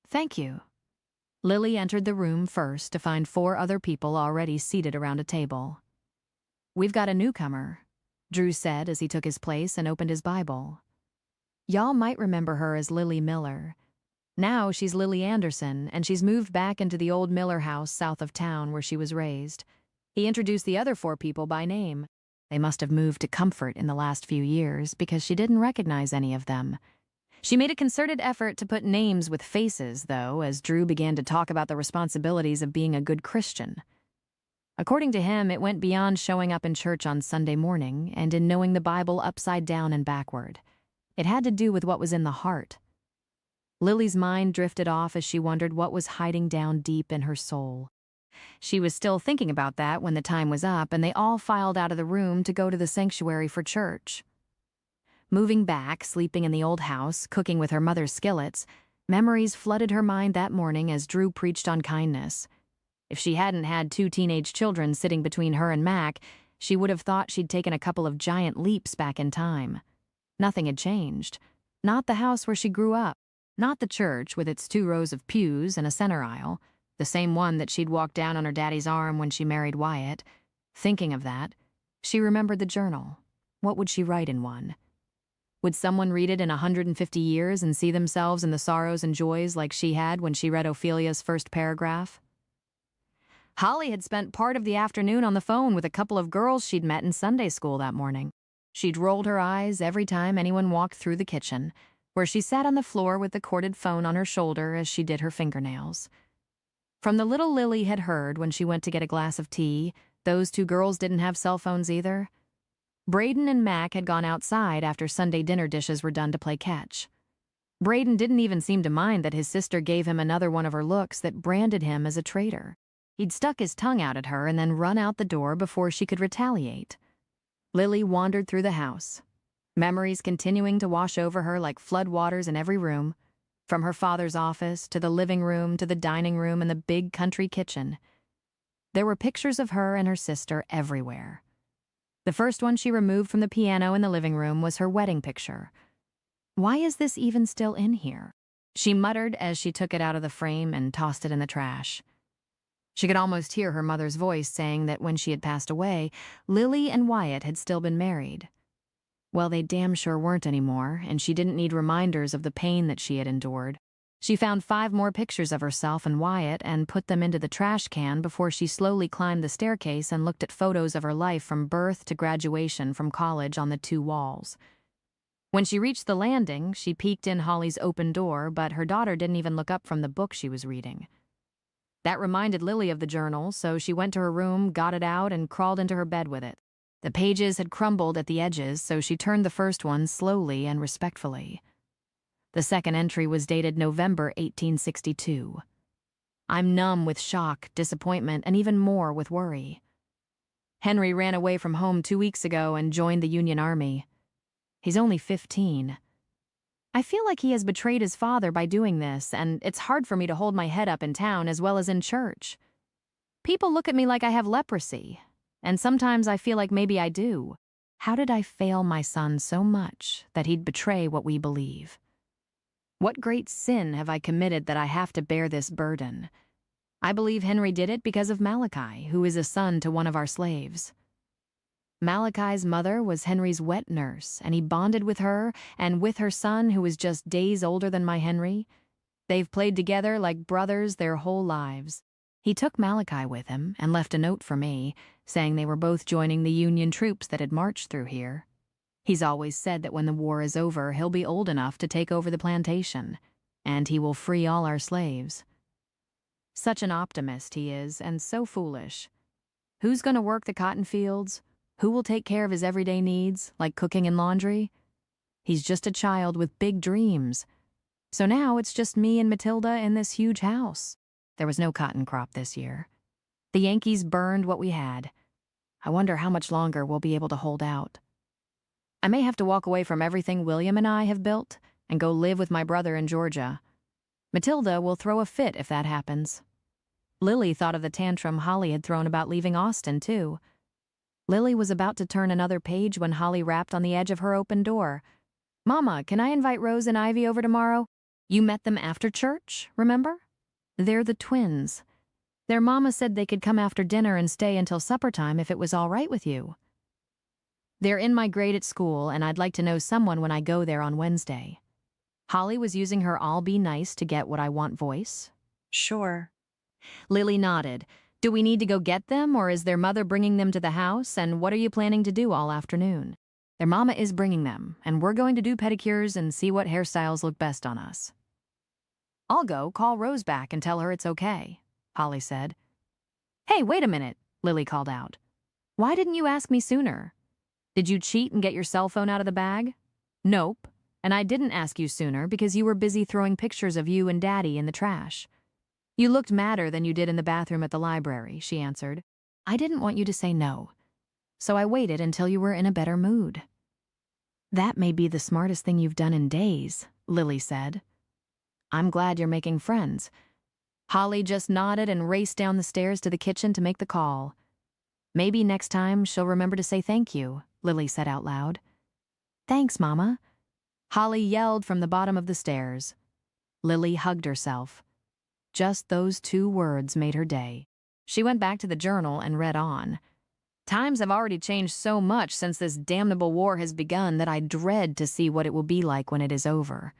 "Thank you." Lily entered the room first to find 4 other people already seated around a table. "We've got a newcomer," Drew said as he took his place and opened his Bible. "Y'all might remember her as Lily Miller. Now she's Lily Anderson, and she's moved back into the old Miller house south of town where she was raised." He introduced the other 4 people by name. They must have moved to Comfort in the last few years because she didn't recognize any of them. She made a concerted effort to put names with faces, though, as Drew began to talk about the responsibilities of being a good Christian. According to him, it went beyond showing up in church on Sunday morning and in knowing the Bible upside down and backward. It had to do with what was in the heart. Lily's mind drifted off as she wondered what was hiding down deep in her soul. She was still thinking about that when the time was up and they all filed out of the room to go to the sanctuary for church. Moving back, sleeping in the old house, cooking with her mother's skillets, memories flooded her mind that morning as Drew preached on kindness. If she hadn't had 2 teenage children sitting between her and Mac, she would have thought she'd taken a couple of giant leaps back in time. Nothing had changed. Not the house where she grew up. Not the church with its 2 rows of pews and a center aisle, the same one that she'd walked down on her daddy's arm when she married Wyatt. Thinking of that, she remembered the journal. What would she write in one? Would someone read it in 150 years and see themselves in the sorrows and joys like she had when she read Ophelia's first paragraph? Holly had spent part of the afternoon on the phone with a couple of girls she'd met in Sunday school that morning. She'd rolled her eyes every time anyone walked through the kitchen, where she sat on the floor with the corded phone on her shoulder as she did her fingernails. From the little Lily had heard when she went to get a glass of tea, those two girls didn't have cell phones either. Braden and Mac had gone outside after Sunday dinner dishes were done to play catch. Braden didn't even seem to mind that his sister gave him another one of her looks that branded him as a traitor. He'd stuck his tongue out at her and then run out the door before she could retaliate. Lily wandered through the house, memories continuing to wash over her like floodwaters in every room, from her father's office to the living room to the dining room and the big country kitchen. There were pictures of her and her sister everywhere. The first one she removed from the piano in the living room was her wedding picture. Why is this even still in here? She muttered as she took it out of the frame and tossed it in the trash. She could almost hear her mother's voice saying that when she had passed away, Lily and Wyatt had still been married. Well, they damn sure weren't anymore, and she didn't need reminders of the pain that she had endured. She found 5 more pictures of herself and Wyatt and put them into the trash can before she slowly climbed the staircase and looked at photos of her life from birth to graduation from college on the 2 walls. When she reached the landing, she peeked in Holly's open door, but her daughter didn't even look up from the book she was reading. That reminded Lily of the journal, so she went to her room, got it out, and crawled into her bed with it. The pages had crumbled at the edges, so she turned the first one slowly and respectfully. The second entry was dated November 1862. I'm numb with shock, disappointment, and even more with worry. Henry ran away from home 2 weeks ago and joined the Union Army. He's only 15. I feel like he has betrayed his father by doing this, and it's hard for me to hold my head up in town as well as in church. People look at me like I have leprosy, and sometimes I feel like maybe I do. How did I fail my son so much that he'd betray what we believe? What great sin have I committed that I have to bear this burden? I believe Henry did it because of Malachi, who is a son to one of our slaves. Malachi's mother was Henry's wet nurse, and he bonded with her and with her son, who was just days older than my Henry. They've played together like brothers their whole lives. He took Malachi with him and left a note for me, saying they were both joining the Union troops that had marched through here. He's always said that when the war is over, he'll be old enough to take over the plantation, and he will free all our slaves. Such an optimist he is, and so foolish. Who's going to work the cotton fields? Who will take care of his everyday needs, like cooking and laundry? He's just a child with big dreams. So now it's just me and Matilda in this huge house. There was no cotton crop this year. The Yankees burned what we had. I wonder how much longer we'll be able to hold out. I may have to walk away from everything William and I have built and go live with my brother in Georgia. Matilda will throw a fit if that happens. Lily thought of the tantrum Holly had thrown about leaving Austin, too. Lily was about to turn another page when Holly rapped on the edge of her open door. Mama, can I invite Rose and Ivy over tomorrow? You met them after church, remember? They're the twins. Their mama said they could come after dinner and stay until supper time if it was all right with you. They're in my grade at school, and I'd like to know someone when I go there on Wednesday. Holly was using her I'll be nice to get what I want voice. Sure. Lily nodded. Do we need to go get them, or is their mother bringing them to the house, and what are you planning to do all afternoon? Their mama is bringing them, and we're going to do pedicures and see what hairstyles look best on us. I'll go call Rose back and tell her it's okay, Holly said. Hey, wait a minute, Lily called out. Why didn't you ask me sooner? Did you cheat and get your cell phone out of the bag? Nope, and I didn't ask you sooner because you were busy throwing pictures of you and Daddy in the trash. You looked madder than you did in the bathroom at the library, she answered. I didn't want you to say no, so I waited until you were in a better mood. That may be the smartest thing you've done in days, Lily said. I'm glad you're making friends. Holly just nodded and raced down the stairs to the kitchen to make the call. Maybe next time she'll remember to say thank you, Lily said out loud. Thanks, Mama, Holly yelled from the bottom of the stairs. Lily hugged herself. Just those 2 words made her day. She went back to the journal and read on. Times have already changed so much since this damnable war has begun that I dread to see what it will be like when it is over.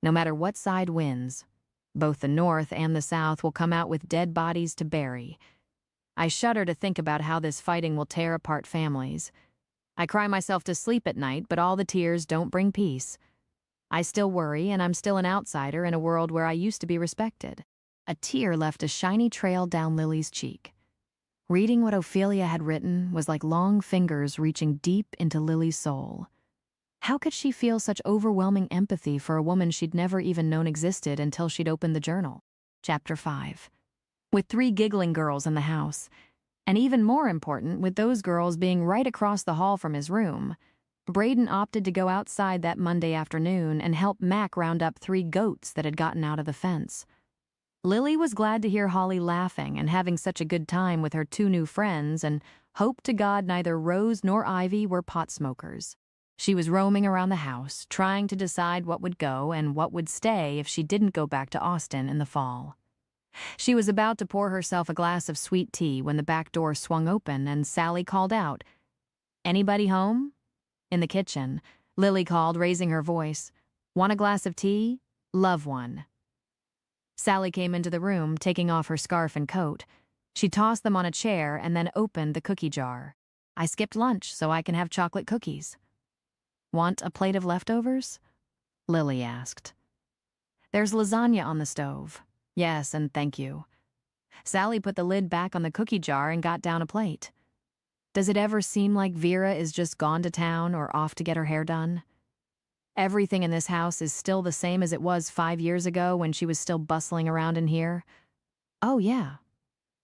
No matter what side wins, both the North and the South will come out with dead bodies to bury. I shudder to think about how this fighting will tear apart families. I cry myself to sleep at night, but all the tears don't bring peace. I still worry, and I'm still an outsider in a world where I used to be respected. A tear left a shiny trail down Lily's cheek. Reading what Ophelia had written was like long fingers reaching deep into Lily's soul. How could she feel such overwhelming empathy for a woman she'd never even known existed until she'd opened the journal? Chapter 5. With 3 giggling girls in the house, and even more important, with those girls being right across the hall from his room, Braden opted to go outside that Monday afternoon and help Mac round up 3 goats that had gotten out of the fence. Lily was glad to hear Holly laughing and having such a good time with her 2 new friends and hoped to God neither Rose nor Ivy were pot smokers. She was roaming around the house, trying to decide what would go and what would stay if she didn't go back to Austin in the fall. She was about to pour herself a glass of sweet tea when the back door swung open and Sally called out, "Anybody home?" In the kitchen, Lily called, raising her voice, "Want a glass of tea? Love one." Sally came into the room, taking off her scarf and coat. She tossed them on a chair and then opened the cookie jar. "I skipped lunch so I can have chocolate cookies." "Want a plate of leftovers?" Lily asked. "There's lasagna on the stove." "Yes, and thank you." Sally put the lid back on the cookie jar and got down a plate. Does it ever seem like Vera is just gone to town or off to get her hair done? Everything in this house is still the same as it was 5 years ago when she was still bustling around in here. "Oh, yeah."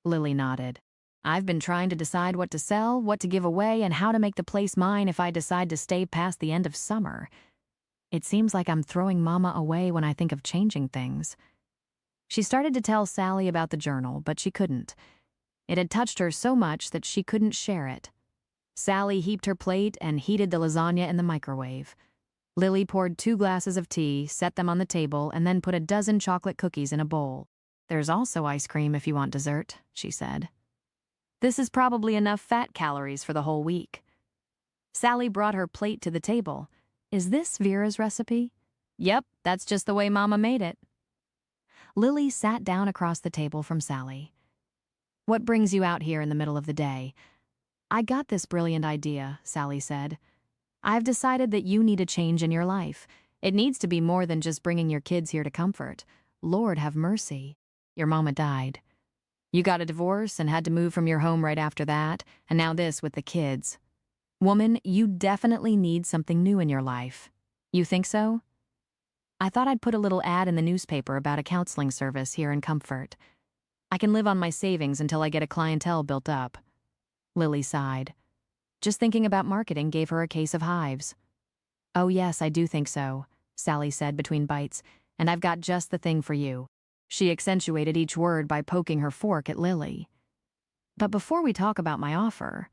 Lily nodded. "I've been trying to decide what to sell, what to give away, and how to make the place mine if I decide to stay past the end of summer. It seems like I'm throwing Mama away when I think of changing things." She started to tell Sally about the journal, but she couldn't. It had touched her so much that she couldn't share it. Sally heaped her plate and heated the lasagna in the microwave. Lily poured 2 glasses of tea, set them on the table, and then put a dozen chocolate cookies in a bowl. "There's also ice cream if you want dessert," she said. "This is probably enough fat calories for the whole week." Sally brought her plate to the table. "Is this Vera's recipe?" "Yep, that's just the way Mama made it." Lily sat down across the table from Sally. "What brings you out here in the middle of the day?" "I got this brilliant idea," Sally said. "I've decided that you need a change in your life. It needs to be more than just bringing your kids here to comfort. Lord have mercy. Your mama died. You got a divorce and had to move from your home right after that, and now this with the kids. Woman, you definitely need something new in your life. You think so?" "I thought I'd put a little ad in the newspaper about a counseling service here in Comfort. I can live on my savings until I get a clientele built up." Lily sighed. Just thinking about marketing gave her a case of hives. "Oh yes, I do think so," Sally said between bites, "and I've got just the thing for you." She accentuated each word by poking her fork at Lily. "But before we talk about my offer,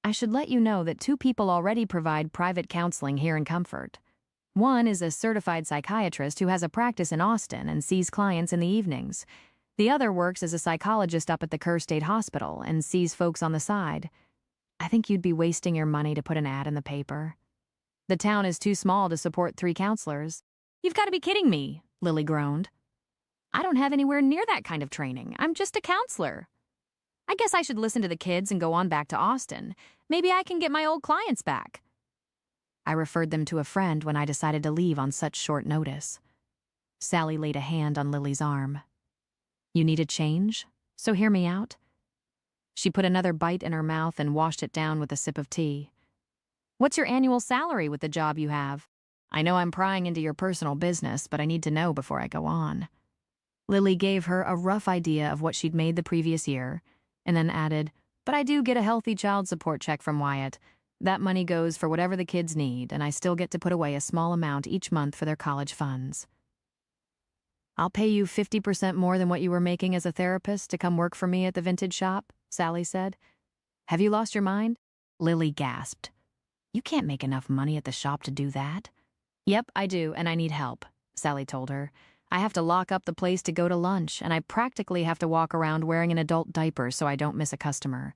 I should let you know that 2 people already provide private counseling here in Comfort. One is a certified psychiatrist who has a practice in Austin and sees clients in the evenings. The other works as a psychologist up at the Kerr State Hospital and sees folks on the side. I think you'd be wasting your money to put an ad in the paper. The town is too small to support 3 counselors." "You've got to be kidding me," Lily groaned. "I don't have anywhere near that kind of training. I'm just a counselor. I guess I should listen to the kids and go on back to Austin. Maybe I can get my old clients back." "I referred them to a friend when I decided to leave on such short notice." Sally laid a hand on Lily's arm. "You need a change, so hear me out." She put another bite in her mouth and washed it down with a sip of tea. "What's your annual salary with the job you have? I know I'm prying into your personal business, but I need to know before I go on." Lily gave her a rough idea of what she'd made the previous year, and then added, "But I do get a healthy child support check from Wyatt. That money goes for whatever the kids need, and I still get to put away a small amount each month for their college funds." "I'll pay you 50% more than what you were making as a therapist to come work for me at the vintage shop," Sally said. "Have you lost your mind?" Lily gasped. "You can't make enough money at the shop to do that." "Yep, I do, and I need help," Sally told her. "I have to lock up the place to go to lunch, and I practically have to walk around wearing an adult diaper so I don't miss a customer.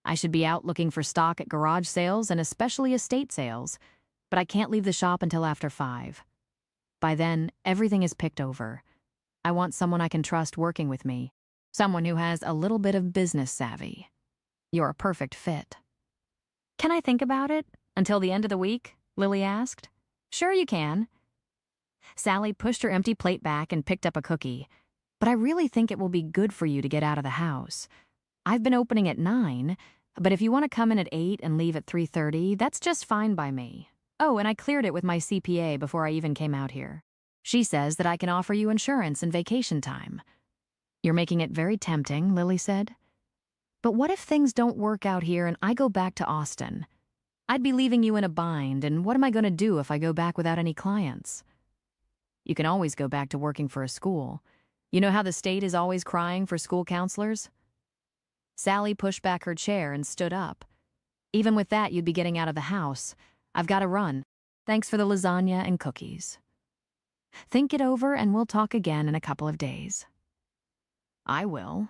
I should be out looking for stock at garage sales and especially estate sales, but I can't leave the shop until after 5. By then, everything is picked over. I want someone I can trust working with me, someone who has a little bit of business savvy. You're a perfect fit." "Can I think about it until the end of the week?" Lily asked. "Sure you can." Sally pushed her empty plate back and picked up a cookie. "But I really think it will be good for you to get out of the house. I've been opening at 9, but if you want to come in at 8 and leave at 3:30, that's just fine by me. Oh, and I cleared it with my CPA before I even came out here. She says that I can offer you insurance and vacation time. You're making it very tempting, Lily said. But what if things don't work out here and I go back to Austin? I'd be leaving you in a bind, and what am I going to do if I go back without any clients? You can always go back to working for a school. You know how the state is always crying for school counselors? Sally pushed back her chair and stood up. Even with that, you'd be getting out of the house. I've got to run. Thanks for the lasagna and cookies. Think it over and we'll talk again in a couple of days. I will.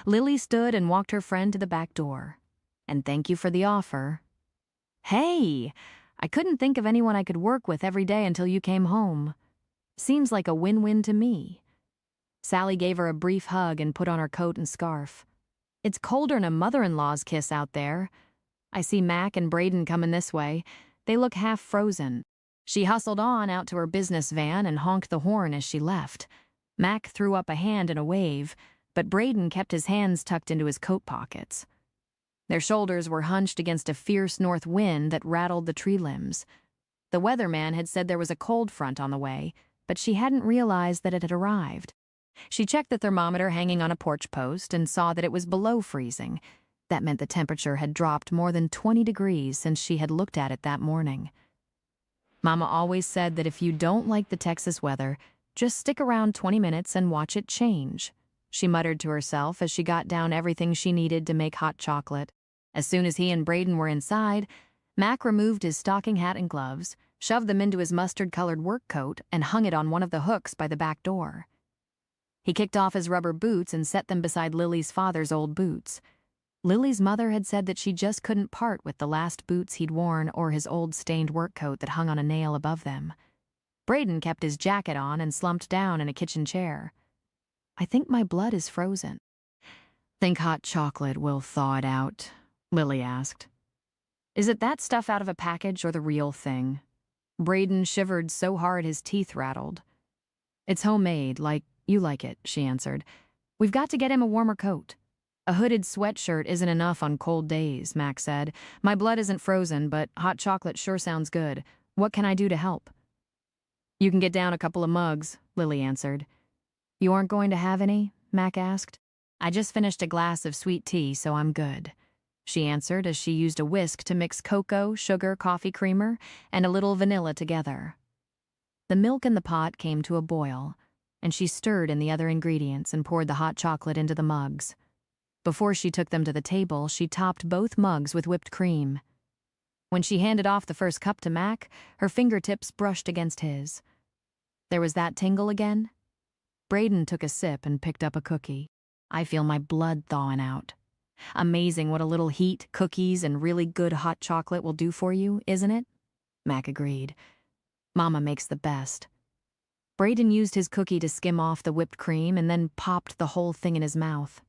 Lily stood and walked her friend to the back door. And thank you for the offer. Hey, I couldn't think of anyone I could work with every day until you came home. Seems like a win-win to me. Sally gave her a brief hug and put on her coat and scarf. It's colder than a mother-in-law's kiss out there. I see Mac and Braden coming this way. They look half frozen. She hustled on out to her business van and honked the horn as she left. Mac threw up a hand in a wave, but Braden kept his hands tucked into his coat pockets. Their shoulders were hunched against a fierce north wind that rattled the tree limbs. The weatherman had said there was a cold front on the way, but she hadn't realized that it had arrived. She checked the thermometer hanging on a porch post and saw that it was below freezing. That meant the temperature had dropped more than 20 degrees since she had looked at it that morning. Mama always said that if you don't like the Texas weather, just stick around 20 minutes and watch it change, she muttered to herself as she got down everything she needed to make hot chocolate. As soon as he and Braden were inside, Mac removed his stocking hat and gloves, shoved them into his mustard-colored work coat, and hung it on one of the hooks by the back door. He kicked off his rubber boots and set them beside Lily's father's old boots. Lily's mother had said that she just couldn't part with the last boots he'd worn or his old stained work coat that hung on a nail above them. Braden kept his jacket on and slumped down in a kitchen chair. I think my blood is frozen. Think hot chocolate will thaw it out, Lily asked. Is it that stuff out of a package or the real thing? Braden shivered so hard his teeth rattled. It's homemade, like you like it, she answered. We've got to get him a warmer coat. A hooded sweatshirt isn't enough on cold days, Mac said. My blood isn't frozen, but hot chocolate sure sounds good. What can I do to help? You can get down a couple of mugs, Lily answered. You aren't going to have any? Mac asked. I just finished a glass of sweet tea, so I'm good, she answered as she used a whisk to mix cocoa, sugar, coffee creamer, and a little vanilla together. The milk in the pot came to a boil, and she stirred in the other ingredients and poured the hot chocolate into the mugs. Before she took them to the table, she topped both mugs with whipped cream. When she handed off the first cup to Mac, her fingertips brushed against his. There was that tingle again. Braden took a sip and picked up a cookie. I feel my blood thawing out. Amazing what a little heat, cookies, and really good hot chocolate will do for you, isn't it? Mac agreed. Mama makes the best. Braden used his cookie to skim off the whipped cream and then popped the whole thing in his mouth.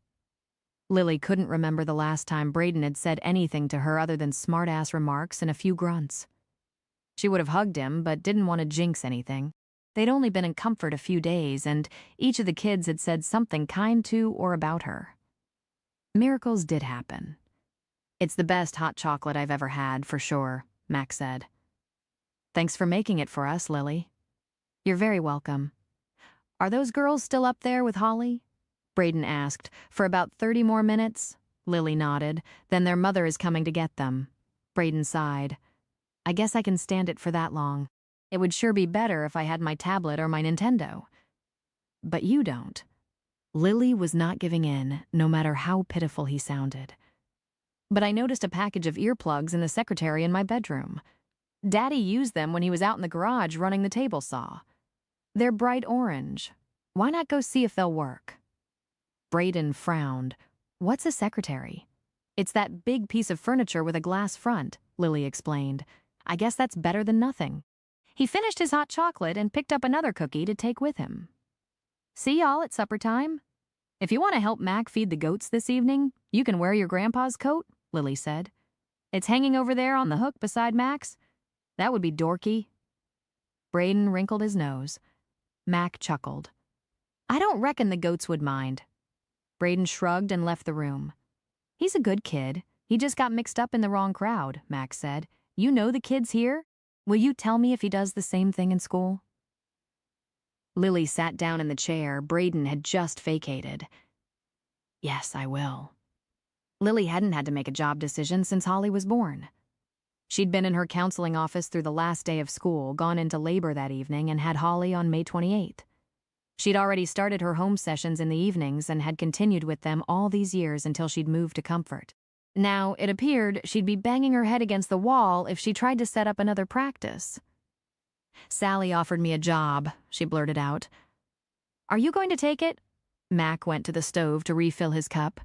Lily couldn't remember the last time Braden had said anything to her other than smart-ass remarks and a few grunts. She would have hugged him, but didn't want to jinx anything. They'd only been in comfort a few days, and each of the kids had said something kind to or about her. Miracles did happen. It's the best hot chocolate I've ever had, for sure, Mac said. Thanks for making it for us, Lily. You're very welcome. Are those girls still up there with Holly? Braden asked. For about 30 more minutes? Lily nodded. Then their mother is coming to get them. Braden sighed. I guess I can stand it for that long. It would sure be better if I had my tablet or my Nintendo. But you don't. Lily was not giving in, no matter how pitiful he sounded. But I noticed a package of earplugs in the secretary in my bedroom. Daddy used them when he was out in the garage running the table saw. They're bright orange. Why not go see if they'll work? Braden frowned. What's a secretary? It's that big piece of furniture with a glass front, Lily explained. I guess that's better than nothing. He finished his hot chocolate and picked up another cookie to take with him. See y'all at supper time? If you want to help Mac feed the goats this evening, you can wear your grandpa's coat, Lily said. It's hanging over there on the hook beside Mac's. That would be dorky. Braden wrinkled his nose. Mac chuckled. I don't reckon the goats would mind. Braden shrugged and left the room. He's a good kid. He just got mixed up in the wrong crowd, Max said. You know the kids here? Will you tell me if he does the same thing in school? Lily sat down in the chair Braden had just vacated. Yes, I will. Lily hadn't had to make a job decision since Holly was born. She'd been in her counseling office through the last day of school, gone into labor that evening, and had Holly on May 28th. She'd already started her home sessions in the evenings and had continued with them all these years until she'd moved to Comfort. Now, it appeared she'd be banging her head against the wall if she tried to set up another practice. Sally offered me a job, she blurted out. Are you going to take it? Mac went to the stove to refill his cup.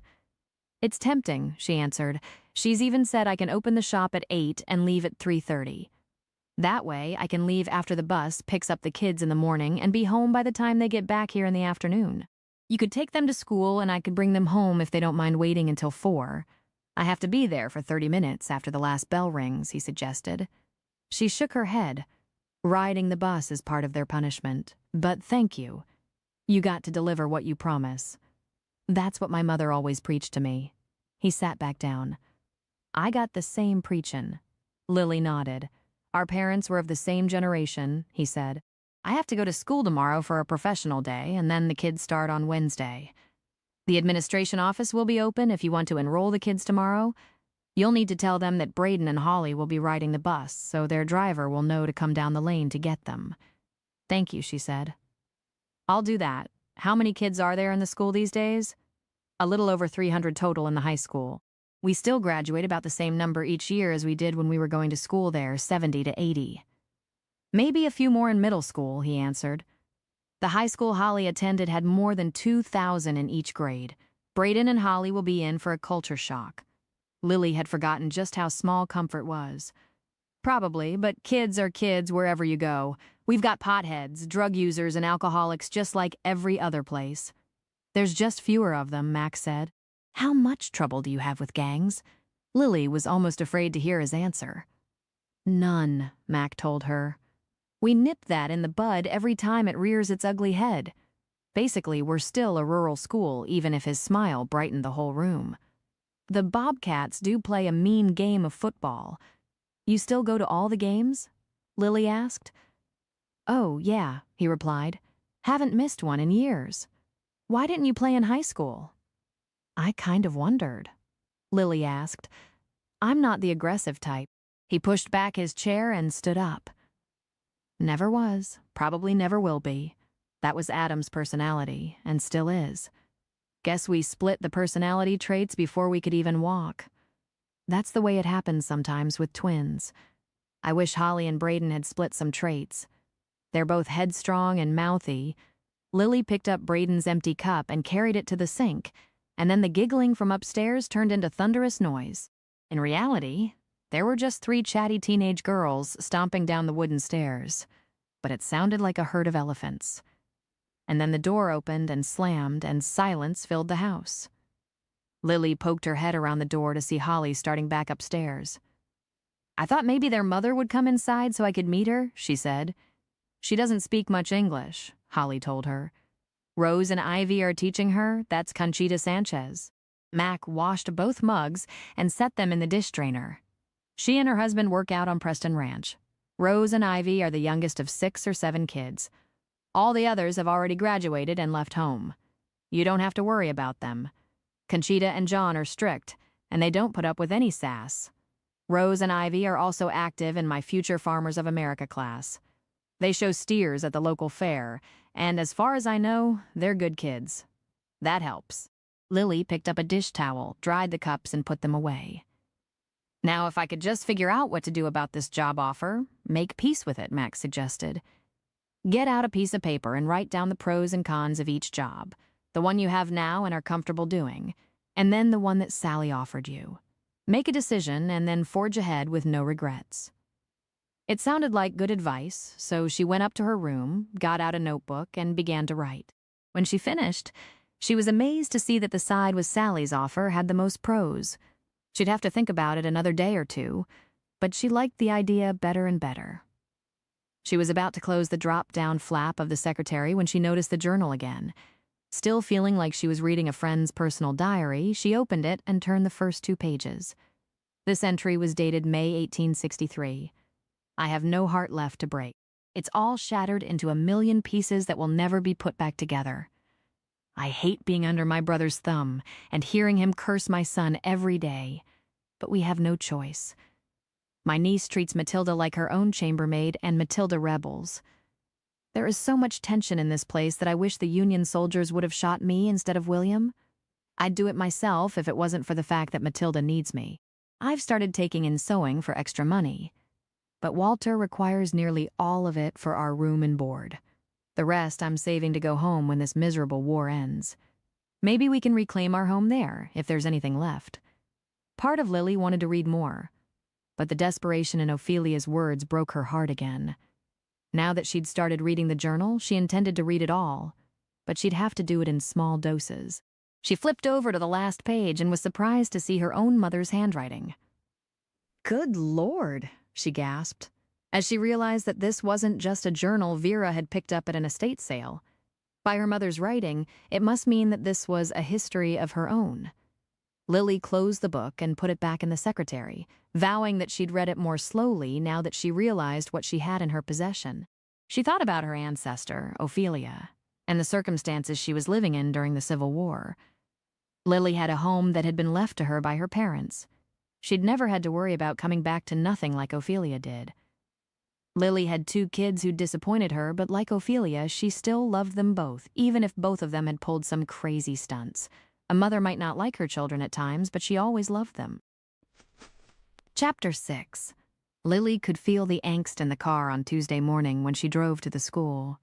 It's tempting, she answered. She's even said I can open the shop at 8 and leave at 3:30. That way, I can leave after the bus picks up the kids in the morning and be home by the time they get back here in the afternoon. You could take them to school and I could bring them home if they don't mind waiting until 4. I have to be there for 30 minutes after the last bell rings, he suggested. She shook her head. Riding the bus is part of their punishment. But thank you. You got to deliver what you promise. That's what my mother always preached to me. He sat back down. I got the same preachin'. Lily nodded. Our parents were of the same generation, he said. I have to go to school tomorrow for a professional day, and then the kids start on Wednesday. The administration office will be open if you want to enroll the kids tomorrow. You'll need to tell them that Braden and Holly will be riding the bus, so their driver will know to come down the lane to get them. Thank you, she said. I'll do that. How many kids are there in the school these days? A little over 300 total in the high school. We still graduate about the same number each year as we did when we were going to school there, 70 to 80. Maybe a few more in middle school, he answered. The high school Holly attended had more than 2,000 in each grade. Braden and Holly will be in for a culture shock. Lily had forgotten just how small Comfort was. Probably, but kids are kids wherever you go. We've got potheads, drug users, and alcoholics just like every other place. There's just fewer of them, Max said. How much trouble do you have with gangs? Lily was almost afraid to hear his answer. None, Mac told her. We nip that in the bud every time it rears its ugly head. Basically, we're still a rural school, even if his smile brightened the whole room. The Bobcats do play a mean game of football. You still go to all the games? Lily asked. Oh, yeah, he replied. Haven't missed one in years. Why didn't you play in high school? I kind of wondered. Lily asked. I'm not the aggressive type. He pushed back his chair and stood up. Never was, probably never will be. That was Adam's personality, and still is. Guess we split the personality traits before we could even walk. That's the way it happens sometimes with twins. I wish Holly and Braden had split some traits. They're both headstrong and mouthy. Lily picked up Braden's empty cup and carried it to the sink, and then the giggling from upstairs turned into thunderous noise. In reality, there were just 3 chatty teenage girls stomping down the wooden stairs, but it sounded like a herd of elephants. And then the door opened and slammed, and silence filled the house. Lily poked her head around the door to see Holly starting back upstairs. I thought maybe their mother would come inside so I could meet her, she said. She doesn't speak much English, Holly told her. Rose and Ivy are teaching her, that's Conchita Sanchez. Mac washed both mugs and set them in the dish drainer. She and her husband work out on Preston Ranch. Rose and Ivy are the youngest of 6 or 7 kids. All the others have already graduated and left home. You don't have to worry about them. Conchita and John are strict, and they don't put up with any sass. Rose and Ivy are also active in my Future Farmers of America class. They show steers at the local fair, and as far as I know, they're good kids. That helps. Lily picked up a dish towel, dried the cups, and put them away. Now, if I could just figure out what to do about this job offer, make peace with it, Max suggested. Get out a piece of paper and write down the pros and cons of each job, the one you have now and are comfortable doing, and then the one that Sally offered you. Make a decision and then forge ahead with no regrets. It sounded like good advice, so she went up to her room, got out a notebook, and began to write. When she finished, she was amazed to see that the side with Sally's offer had the most pros. She'd have to think about it another day or two, but she liked the idea better and better. She was about to close the drop-down flap of the secretary when she noticed the journal again. Still feeling like she was reading a friend's personal diary, she opened it and turned the first 2 pages. This entry was dated May 1863. I have no heart left to break. It's all shattered into a million pieces that will never be put back together. I hate being under my brother's thumb and hearing him curse my son every day, but we have no choice. My niece treats Matilda like her own chambermaid, and Matilda rebels. There is so much tension in this place that I wish the Union soldiers would have shot me instead of William. I'd do it myself if it wasn't for the fact that Matilda needs me. I've started taking in sewing for extra money, but Walter requires nearly all of it for our room and board. The rest I'm saving to go home when this miserable war ends. Maybe we can reclaim our home there, if there's anything left. Part of Lily wanted to read more, but the desperation in Ophelia's words broke her heart again. Now that she'd started reading the journal, she intended to read it all, but she'd have to do it in small doses. She flipped over to the last page and was surprised to see her own mother's handwriting. "Good Lord," she gasped, as she realized that this wasn't just a journal Vera had picked up at an estate sale. By her mother's writing, it must mean that this was a history of her own. Lily closed the book and put it back in the secretary, vowing that she'd read it more slowly now that she realized what she had in her possession. She thought about her ancestor, Ophelia, and the circumstances she was living in during the Civil War. Lily had a home that had been left to her by her parents. She'd never had to worry about coming back to nothing like Ophelia did. Lily had 2 kids who'd disappointed her, but like Ophelia, she still loved them both, even if both of them had pulled some crazy stunts. A mother might not like her children at times, but she always loved them. Chapter 6. Lily could feel the angst in the car on Tuesday morning when she drove to the school.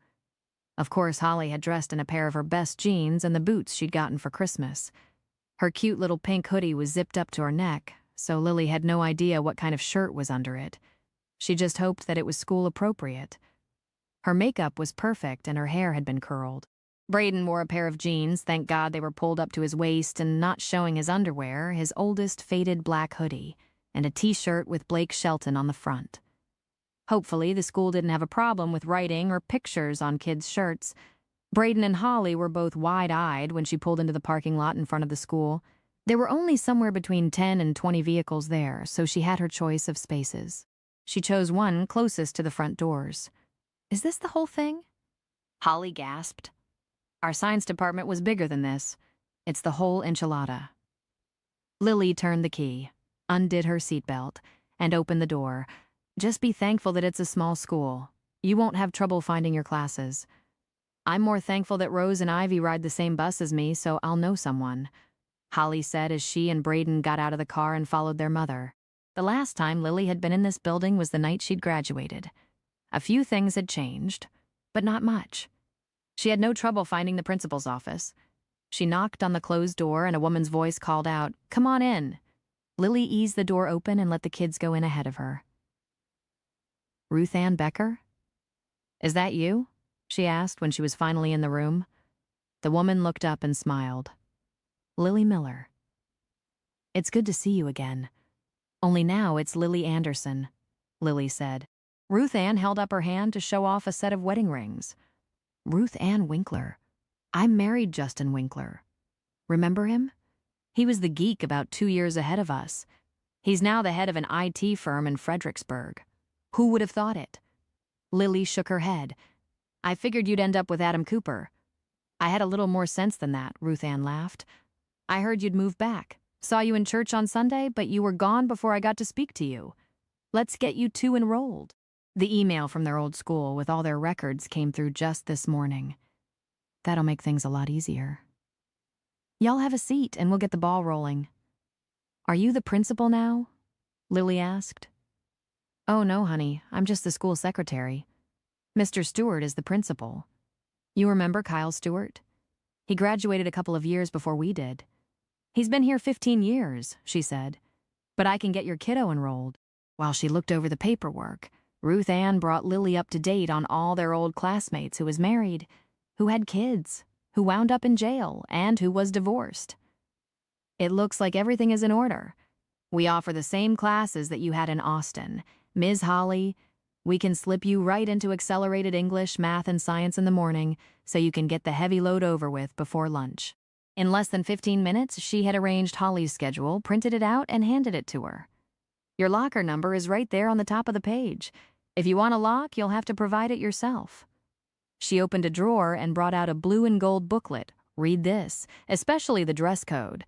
Of course, Holly had dressed in a pair of her best jeans and the boots she'd gotten for Christmas. Her cute little pink hoodie was zipped up to her neck, so Lily had no idea what kind of shirt was under it. She just hoped that it was school appropriate. Her makeup was perfect and her hair had been curled. Braden wore a pair of jeans, thank God they were pulled up to his waist and not showing his underwear, his oldest faded black hoodie, and a t-shirt with Blake Shelton on the front. Hopefully, the school didn't have a problem with writing or pictures on kids' shirts. Braden and Holly were both wide-eyed when she pulled into the parking lot in front of the school. There were only somewhere between 10 and 20 vehicles there, so she had her choice of spaces. She chose one closest to the front doors. "Is this the whole thing?" Holly gasped. "Our science department was bigger than this. It's the whole enchilada." Lily turned the key, undid her seatbelt, and opened the door. "Just be thankful that it's a small school. You won't have trouble finding your classes. I'm more thankful that Rose and Ivy ride the same bus as me, so I'll know someone," Holly said as she and Braden got out of the car and followed their mother. The last time Lily had been in this building was the night she'd graduated. A few things had changed, but not much. She had no trouble finding the principal's office. She knocked on the closed door and a woman's voice called out, "Come on in." Lily eased the door open and let the kids go in ahead of her. "Ruth Ann Becker? Is that you?" she asked when she was finally in the room. The woman looked up and smiled. "Lily Miller. It's good to see you again. Only now it's Lily Anderson," Lily said. Ruth Ann held up her hand to show off a set of wedding rings. "Ruth Ann Winkler. I married Justin Winkler. Remember him? He was the geek about 2 years ahead of us. He's now the head of an IT firm in Fredericksburg. Who would have thought it?" Lily shook her head. "I figured you'd end up with Adam Cooper." "I had a little more sense than that," Ruth Ann laughed. "I heard you'd moved back. Saw you in church on Sunday, but you were gone before I got to speak to you. Let's get you 2 enrolled." The email from their old school with all their records came through just this morning. "That'll make things a lot easier. Y'all have a seat and we'll get the ball rolling." "Are you the principal now?" Lily asked. "Oh no, honey, I'm just the school secretary. Mr. Stewart is the principal. You remember Kyle Stewart? He graduated a couple of years before we did. He's been here 15 years, she said, but I can get your kiddo enrolled." While she looked over the paperwork, Ruth Ann brought Lily up to date on all their old classmates who was married, who had kids, who wound up in jail, and who was divorced. "It looks like everything is in order. We offer the same classes that you had in Austin. Ms. Holly, We can slip you right into accelerated English, math, and science in the morning so you can get the heavy load over with before lunch." In less than 15 minutes, she had arranged Holly's schedule, printed it out, and handed it to her. "Your locker number is right there on the top of the page. If you want a lock, you'll have to provide it yourself." She opened a drawer and brought out a blue and gold booklet. "Read this, especially the dress code.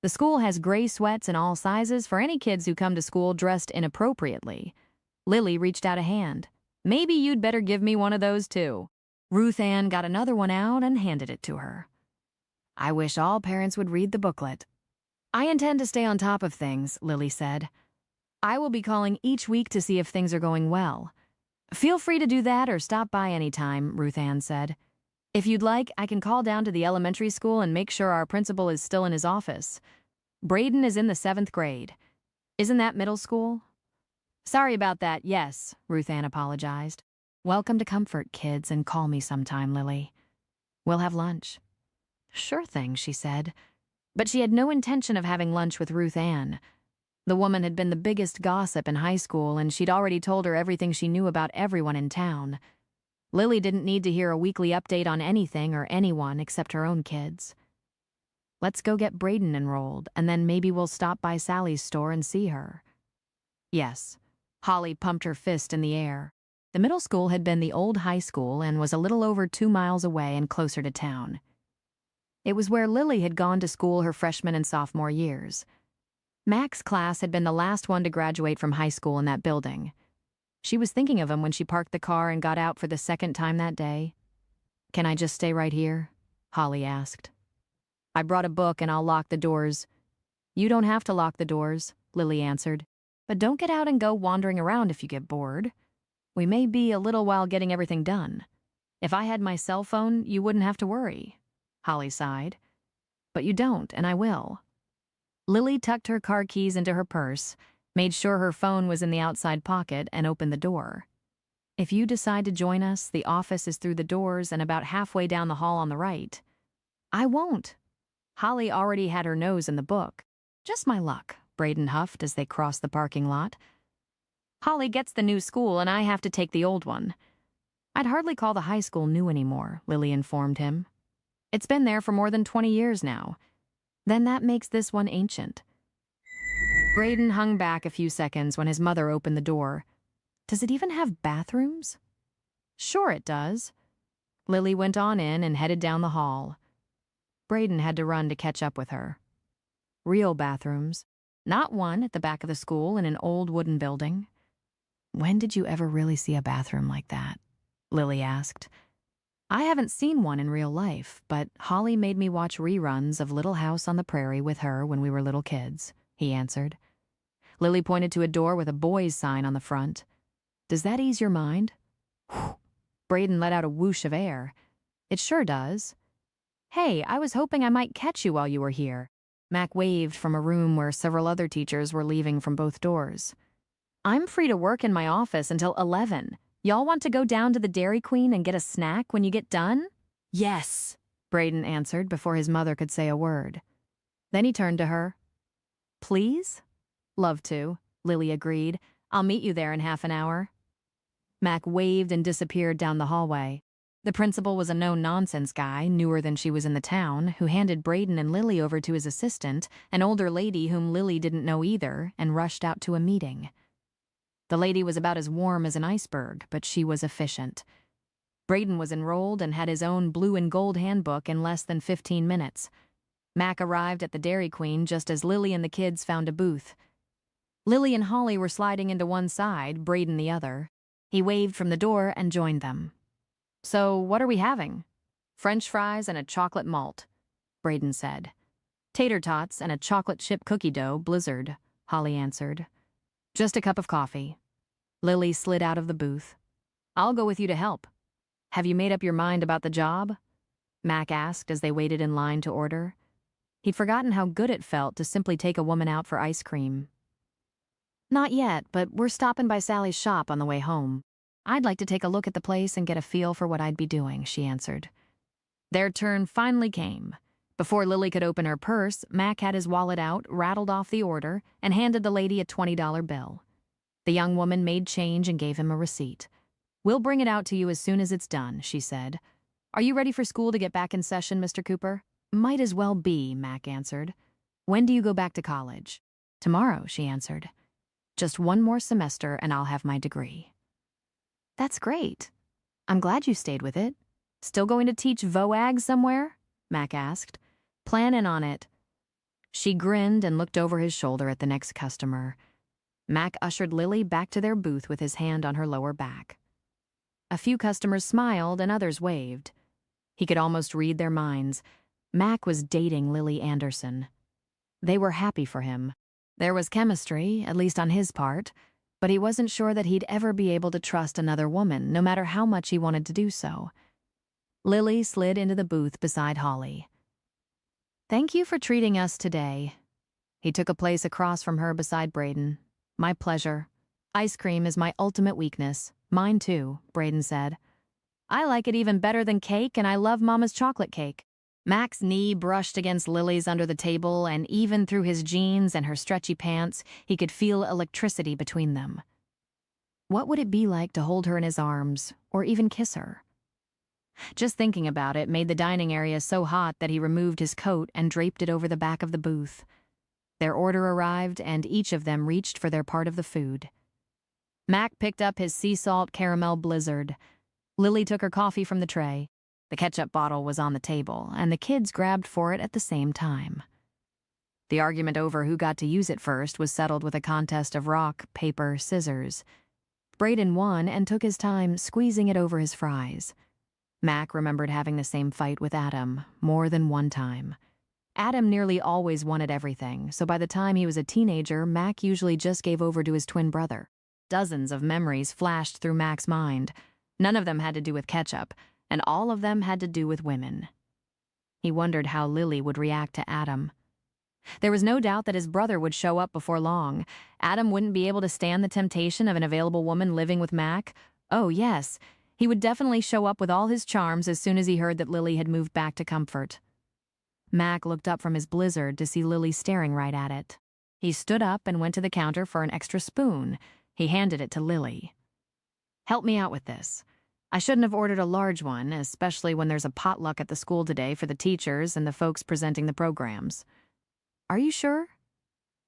The school has gray sweats in all sizes for any kids who come to school dressed inappropriately." Lily reached out a hand. "Maybe you'd better give me one of those too." Ruth Ann got another one out and handed it to her. "I wish all parents would read the booklet." "I intend to stay on top of things," Lily said. "I will be calling each week to see if things are going well." "Feel free to do that or stop by anytime," Ruth Ann said. "If you'd like, I can call down to the elementary school and make sure our principal is still in his office. Braden is in the 7th grade. Isn't that middle school?" "Sorry about that, yes," Ruth Ann apologized. "Welcome to Comfort, kids, and call me sometime, Lily. We'll have lunch." "Sure thing," she said. But she had no intention of having lunch with Ruth Ann. The woman had been the biggest gossip in high school, and she'd already told her everything she knew about everyone in town. Lily didn't need to hear a weekly update on anything or anyone except her own kids. "Let's go get Braden enrolled, and then maybe we'll stop by Sally's store and see her." Yes. Holly pumped her fist in the air. The middle school had been the old high school and was a little over 2 miles away and closer to town. It was where Lily had gone to school her freshman and sophomore years. Mac's class had been the last one to graduate from high school in that building. She was thinking of him when she parked the car and got out for the second time that day. "Can I just stay right here?" Holly asked. "I brought a book and I'll lock the doors." "You don't have to lock the doors," Lily answered. "But don't get out and go wandering around if you get bored. We may be a little while getting everything done. If I had my cell phone, you wouldn't have to worry." Holly sighed. "But you don't, and I will." Lily tucked her car keys into her purse, made sure her phone was in the outside pocket, and opened the door. "If you decide to join us, the office is through the doors and about halfway down the hall on the right." "I won't." Holly already had her nose in the book. "Just my luck," Braden huffed as they crossed the parking lot. "Holly gets the new school and I have to take the old one." "I'd hardly call the high school new anymore," Lily informed him. "It's been there for more than 20 years now. Then that makes this one ancient." Braden hung back a few seconds when his mother opened the door. "Does it even have bathrooms?" "Sure it does." Lily went on in and headed down the hall. Braden had to run to catch up with her. Real bathrooms. Not one at the back of the school in an old wooden building. "When did you ever really see a bathroom like that?" Lily asked. "I haven't seen one in real life, but Holly made me watch reruns of Little House on the Prairie with her when we were little kids," he answered. Lily pointed to a door with a boys' sign on the front. "Does that ease your mind?" Whew. Braden let out a whoosh of air. "It sure does." "Hey, I was hoping I might catch you while you were here." Mac waved from a room where several other teachers were leaving from both doors. "I'm free to work in my office until 11. Y'all want to go down to the Dairy Queen and get a snack when you get done?" "Yes," Braden answered before his mother could say a word. Then he turned to her. "Please?" "Love to," Lily agreed. "I'll meet you there in half an hour." Mac waved and disappeared down the hallway. The principal was a no-nonsense guy, newer than she was in the town, who handed Braden and Lily over to his assistant, an older lady whom Lily didn't know either, and rushed out to a meeting. The lady was about as warm as an iceberg, but she was efficient. Braden was enrolled and had his own blue and gold handbook in less than 15 minutes. Mac arrived at the Dairy Queen just as Lily and the kids found a booth. Lily and Holly were sliding into one side, Braden the other. He waved from the door and joined them. "So, what are we having?" "French fries and a chocolate malt," Braden said. "Tater tots and a chocolate chip cookie dough blizzard," Holly answered. "Just a cup of coffee." Lily slid out of the booth. "I'll go with you to help." "Have you made up your mind about the job?" Mac asked as they waited in line to order. He'd forgotten how good it felt to simply take a woman out for ice cream. "Not yet, but we're stopping by Sally's shop on the way home. I'd like to take a look at the place and get a feel for what I'd be doing," she answered. Their turn finally came. Before Lily could open her purse, Mac had his wallet out, rattled off the order, and handed the lady a $20 bill. The young woman made change and gave him a receipt. "We'll bring it out to you as soon as it's done," she said. "Are you ready for school to get back in session, Mr. Cooper?" "Might as well be," Mac answered. "When do you go back to college?" "Tomorrow," she answered. "Just one more semester and I'll have my degree." "That's great. I'm glad you stayed with it. Still going to teach VOAG somewhere?" Mac asked. "Planning on it." She grinned and looked over his shoulder at the next customer. Mac ushered Lily back to their booth with his hand on her lower back. A few customers smiled and others waved. He could almost read their minds. Mac was dating Lily Anderson. They were happy for him. There was chemistry, at least on his part, but he wasn't sure that he'd ever be able to trust another woman, no matter how much he wanted to do so. Lily slid into the booth beside Holly. "Thank you for treating us today." He took a place across from her beside Braden. "My pleasure. Ice cream is my ultimate weakness. Mine too," Braden said. "I like it even better than cake, and I love Mama's chocolate cake." Mac's knee brushed against Lily's under the table, and even through his jeans and her stretchy pants, he could feel electricity between them. What would it be like to hold her in his arms, or even kiss her? Just thinking about it made the dining area so hot that he removed his coat and draped it over the back of the booth. Their order arrived, and each of them reached for their part of the food. Mac picked up his sea salt caramel blizzard. Lily took her coffee from the tray. The ketchup bottle was on the table, and the kids grabbed for it at the same time. The argument over who got to use it first was settled with a contest of rock, paper, scissors. Braden won and took his time squeezing it over his fries. Mac remembered having the same fight with Adam more than one time. Adam nearly always wanted everything, so by the time he was a teenager, Mac usually just gave over to his twin brother. Dozens of memories flashed through Mac's mind. None of them had to do with ketchup, and all of them had to do with women. He wondered how Lily would react to Adam. There was no doubt that his brother would show up before long. Adam wouldn't be able to stand the temptation of an available woman living with Mac. Oh, yes, he would definitely show up with all his charms as soon as he heard that Lily had moved back to Comfort. Mac looked up from his blizzard to see Lily staring right at it. He stood up and went to the counter for an extra spoon. He handed it to Lily. "Help me out with this. I shouldn't have ordered a large one, especially when there's a potluck at the school today for the teachers and the folks presenting the programs." "Are you sure?"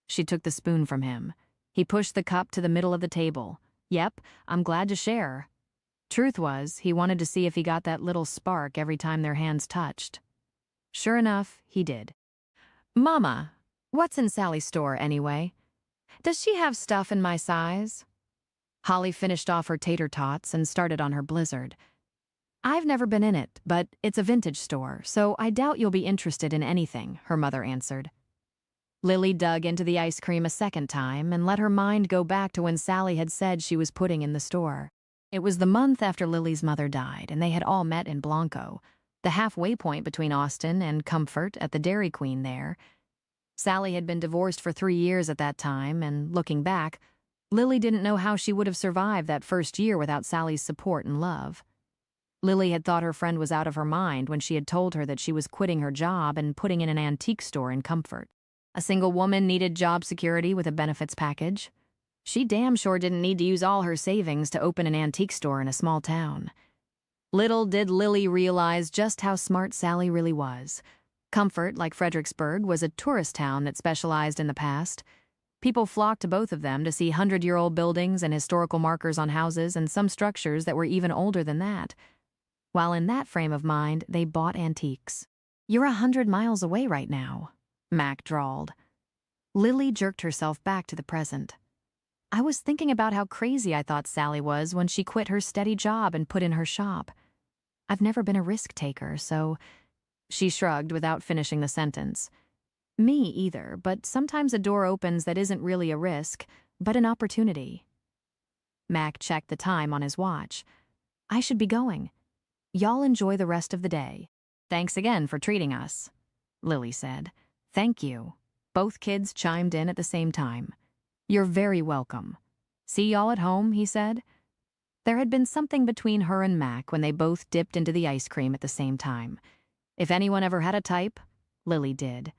She took the spoon from him. He pushed the cup to the middle of the table. "Yep, I'm glad to share." Truth was, he wanted to see if he got that little spark every time their hands touched. Sure enough, he did. "Mama, what's in Sally's store anyway? Does she have stuff in my size?" Holly finished off her tater tots and started on her blizzard. "I've never been in it, but it's a vintage store, so I doubt you'll be interested in anything," her mother answered. Lily dug into the ice cream a second time and let her mind go back to when Sally had said she was putting in the store. It was the month after Lily's mother died, and they had all met in Blanco, the halfway point between Austin and Comfort at the Dairy Queen there. Sally had been divorced for 3 years at that time, and looking back, Lily didn't know how she would have survived that first year without Sally's support and love. Lily had thought her friend was out of her mind when she had told her that she was quitting her job and putting in an antique store in Comfort. A single woman needed job security with a benefits package. She damn sure didn't need to use all her savings to open an antique store in a small town. Little did Lily realize just how smart Sally really was. Comfort, like Fredericksburg, was a tourist town that specialized in the past. People flocked to both of them to see 100-year-old buildings and historical markers on houses and some structures that were even older than that. While in that frame of mind, they bought antiques. "You're 100 miles away right now," Mac drawled. Lily jerked herself back to the present. "I was thinking about how crazy I thought Sally was when she quit her steady job and put in her shop. I've never been a risk taker, so..." She shrugged without finishing the sentence. "Me either, but sometimes a door opens that isn't really a risk, but an opportunity." Mac checked the time on his watch. "I should be going. Y'all enjoy the rest of the day." "Thanks again for treating us," Lily said. "Thank you." Both kids chimed in at the same time. "You're very welcome. See y'all at home," he said. There had been something between her and Mac when they both dipped into the ice cream at the same time. If anyone ever had a type, Lily did.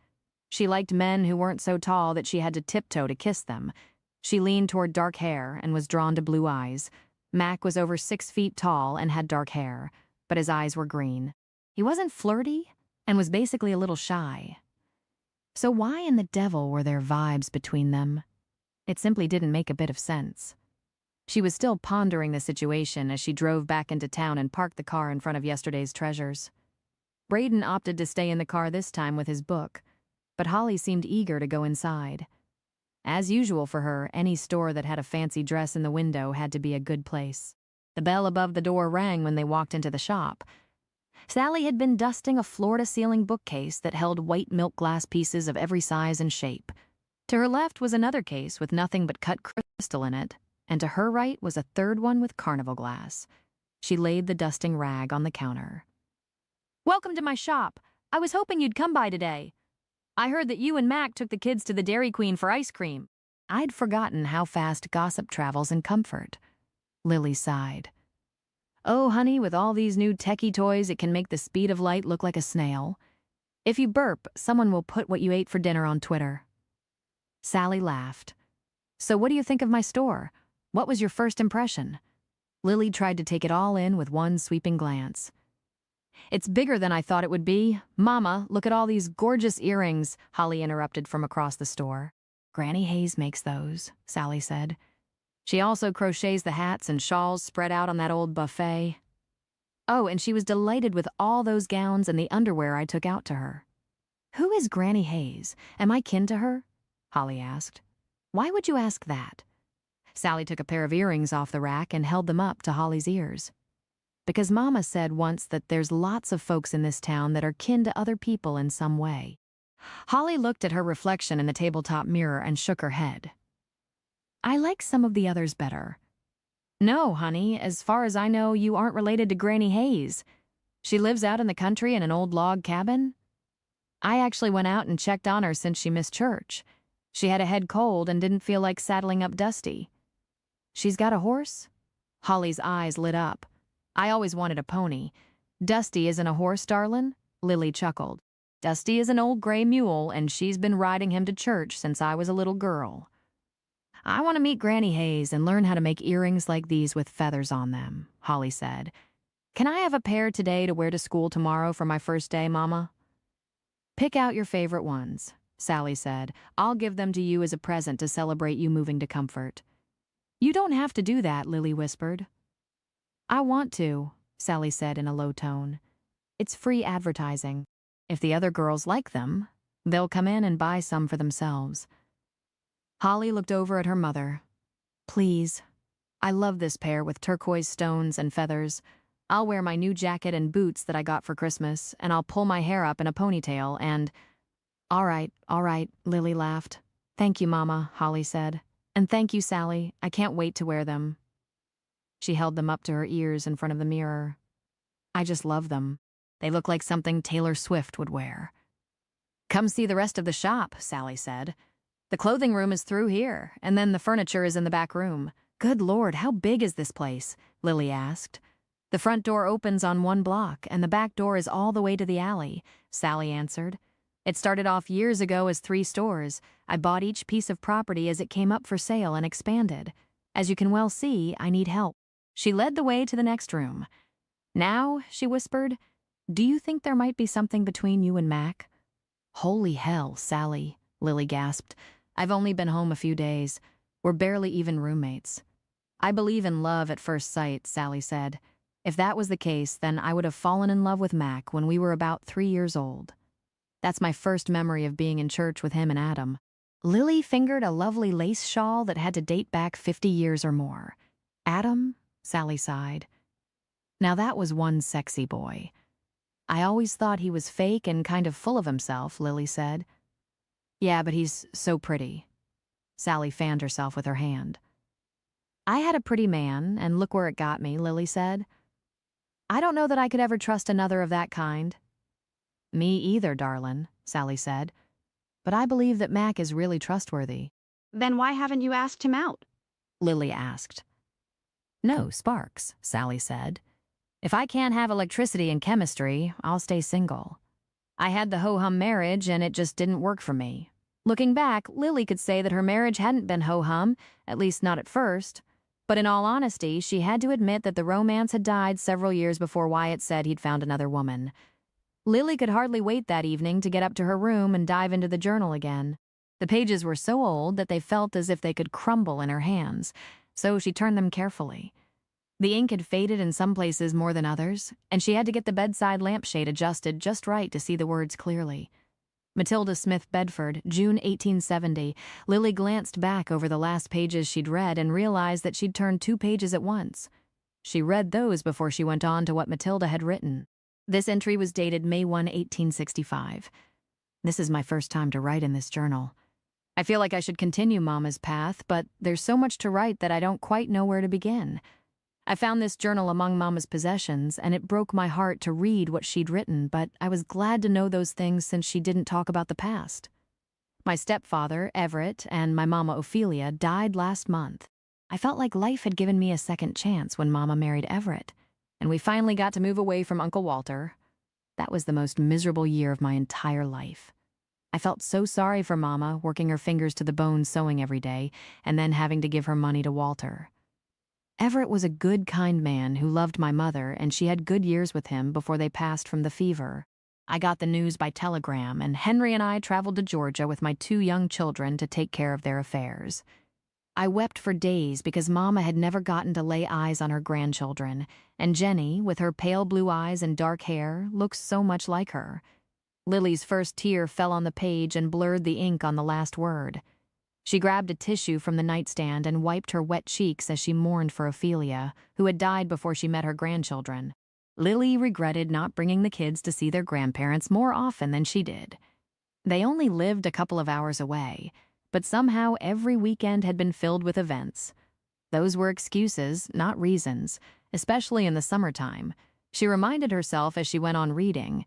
She liked men who weren't so tall that she had to tiptoe to kiss them. She leaned toward dark hair and was drawn to blue eyes. Mac was over 6 feet tall and had dark hair, but his eyes were green. He wasn't flirty and was basically a little shy. So why in the devil were there vibes between them? It simply didn't make a bit of sense. She was still pondering the situation as she drove back into town and parked the car in front of yesterday's treasures. Braden opted to stay in the car this time with his book, but Holly seemed eager to go inside. As usual for her, any store that had a fancy dress in the window had to be a good place. The bell above the door rang when they walked into the shop. Sally had been dusting a floor-to-ceiling bookcase that held white milk glass pieces of every size and shape. To her left was another case with nothing but cut crystal in it, and to her right was a third one with carnival glass. She laid the dusting rag on the counter. "Welcome to my shop. I was hoping you'd come by today. I heard that you and Mac took the kids to the Dairy Queen for ice cream." I'd forgotten how fast gossip travels in comfort. Lily sighed. "Oh, honey, with all these new techie toys, it can make the speed of light look like a snail. If you burp, someone will put what you ate for dinner on Twitter." Sally laughed. "So what do you think of my store? What was your first impression?" Lily tried to take it all in with one sweeping glance. "It's bigger than I thought it would be. Mama, look at all these gorgeous earrings," Holly interrupted from across the store. "Granny Hayes makes those," Sally said. "She also crochets the hats and shawls spread out on that old buffet. Oh, and she was delighted with all those gowns and the underwear I took out to her." "Who is Granny Hayes? Am I kin to her?" Holly asked. "Why would you ask that?" Sally took a pair of earrings off the rack and held them up to Holly's ears. "Because Mama said once that there's lots of folks in this town that are kin to other people in some way." Holly looked at her reflection in the tabletop mirror and shook her head. "I like some of the others better." "No, honey, as far as I know, you aren't related to Granny Hayes. She lives out in the country in an old log cabin. I actually went out and checked on her since she missed church. She had a head cold and didn't feel like saddling up Dusty." "She's got a horse?" Holly's eyes lit up. "I always wanted a pony." "Dusty isn't a horse, darlin'?" Lily chuckled. "Dusty is an old gray mule, and she's been riding him to church since I was a little girl." "I want to meet Granny Hayes and learn how to make earrings like these with feathers on them," Holly said. "Can I have a pair today to wear to school tomorrow for my first day, Mama?" "Pick out your favorite ones," Sally said. "I'll give them to you as a present to celebrate you moving to comfort." "You don't have to do that," Lily whispered. "I want to," Sally said in a low tone. "It's free advertising. If the other girls like them, they'll come in and buy some for themselves." Holly looked over at her mother. "Please. I love this pair with turquoise stones and feathers. I'll wear my new jacket and boots that I got for Christmas, and I'll pull my hair up in a ponytail and—" All right, Lily laughed. "Thank you, Mama," Holly said. "And thank you, Sally. I can't wait to wear them." She held them up to her ears in front of the mirror. "I just love them. They look like something Taylor Swift would wear." "Come see the rest of the shop," Sally said. "The clothing room is through here, and then the furniture is in the back room." "Good Lord, how big is this place?" Lily asked. "The front door opens on one block, and the back door is all the way to the alley," Sally answered. "It started off years ago as 3 stores. I bought each piece of property as it came up for sale and expanded. As you can well see, I need help." She led the way to the next room. "Now," she whispered, "do you think there might be something between you and Mac?" "Holy hell, Sally," Lily gasped. "I've only been home a few days. We're barely even roommates." "I believe in love at first sight," Sally said. "If that was the case, then I would have fallen in love with Mac when we were about 3 years old. That's my first memory of being in church with him and Adam." Lily fingered a lovely lace shawl that had to date back 50 years or more. "Adam?" Sally sighed. "Now that was one sexy boy." "I always thought he was fake and kind of full of himself," Lily said. "Yeah, but he's so pretty." Sally fanned herself with her hand. "I had a pretty man, and look where it got me," Lily said. "I don't know that I could ever trust another of that kind." "Me either, darlin'," Sally said. "But I believe that Mac is really trustworthy." "Then why haven't you asked him out?" Lily asked. "No sparks," Sally said. "If I can't have electricity and chemistry, I'll stay single. I had the ho-hum marriage and it just didn't work for me." Looking back, Lily could say that her marriage hadn't been ho-hum, at least not at first. But in all honesty, she had to admit that the romance had died several years before Wyatt said he'd found another woman. Lily could hardly wait that evening to get up to her room and dive into the journal again. The pages were so old that they felt as if they could crumble in her hands, so she turned them carefully. The ink had faded in some places more than others, and she had to get the bedside lampshade adjusted just right to see the words clearly. Matilda Smith Bedford, June 1870. Lily glanced back over the last pages she'd read and realized that she'd turned 2 pages at once. She read those before she went on to what Matilda had written. This entry was dated May 1, 1865. This is my first time to write in this journal. I feel like I should continue Mama's path, but there's so much to write that I don't quite know where to begin. I found this journal among Mama's possessions, and it broke my heart to read what she'd written, but I was glad to know those things since she didn't talk about the past. My stepfather, Everett, and my Mama Ophelia died last month. I felt like life had given me a second chance when Mama married Everett, and we finally got to move away from Uncle Walter. That was the most miserable year of my entire life. I felt so sorry for Mama, working her fingers to the bone sewing every day, and then having to give her money to Walter. Everett was a good, kind man who loved my mother, and she had good years with him before they passed from the fever. I got the news by telegram, and Henry and I traveled to Georgia with my 2 young children to take care of their affairs. I wept for days because Mama had never gotten to lay eyes on her grandchildren, and Jenny, with her pale blue eyes and dark hair, looks so much like her. Lily's first tear fell on the page and blurred the ink on the last word. She grabbed a tissue from the nightstand and wiped her wet cheeks as she mourned for Ophelia, who had died before she met her grandchildren. Lily regretted not bringing the kids to see their grandparents more often than she did. They only lived a couple of hours away, but somehow every weekend had been filled with events. Those were excuses, not reasons, especially in the summertime. She reminded herself as she went on reading.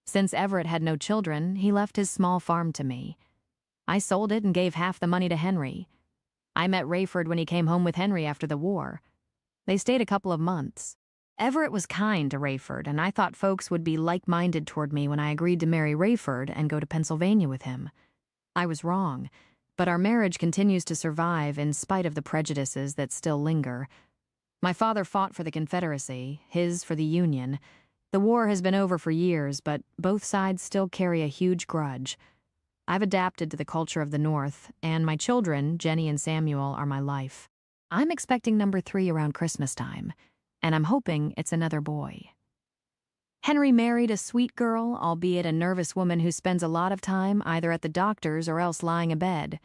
Since Everett had no children, he left his small farm to me. I sold it and gave half the money to Henry. I met Rayford when he came home with Henry after the war. They stayed a couple of months. Everett was kind to Rayford, and I thought folks would be like-minded toward me when I agreed to marry Rayford and go to Pennsylvania with him. I was wrong, but our marriage continues to survive in spite of the prejudices that still linger. My father fought for the Confederacy, his for the Union. The war has been over for years, but both sides still carry a huge grudge. I've adapted to the culture of the North, and my children, Jenny and Samuel, are my life. I'm expecting number 3 around Christmas time, and I'm hoping it's another boy. Henry married a sweet girl, albeit a nervous woman who spends a lot of time either at the doctor's or else lying abed.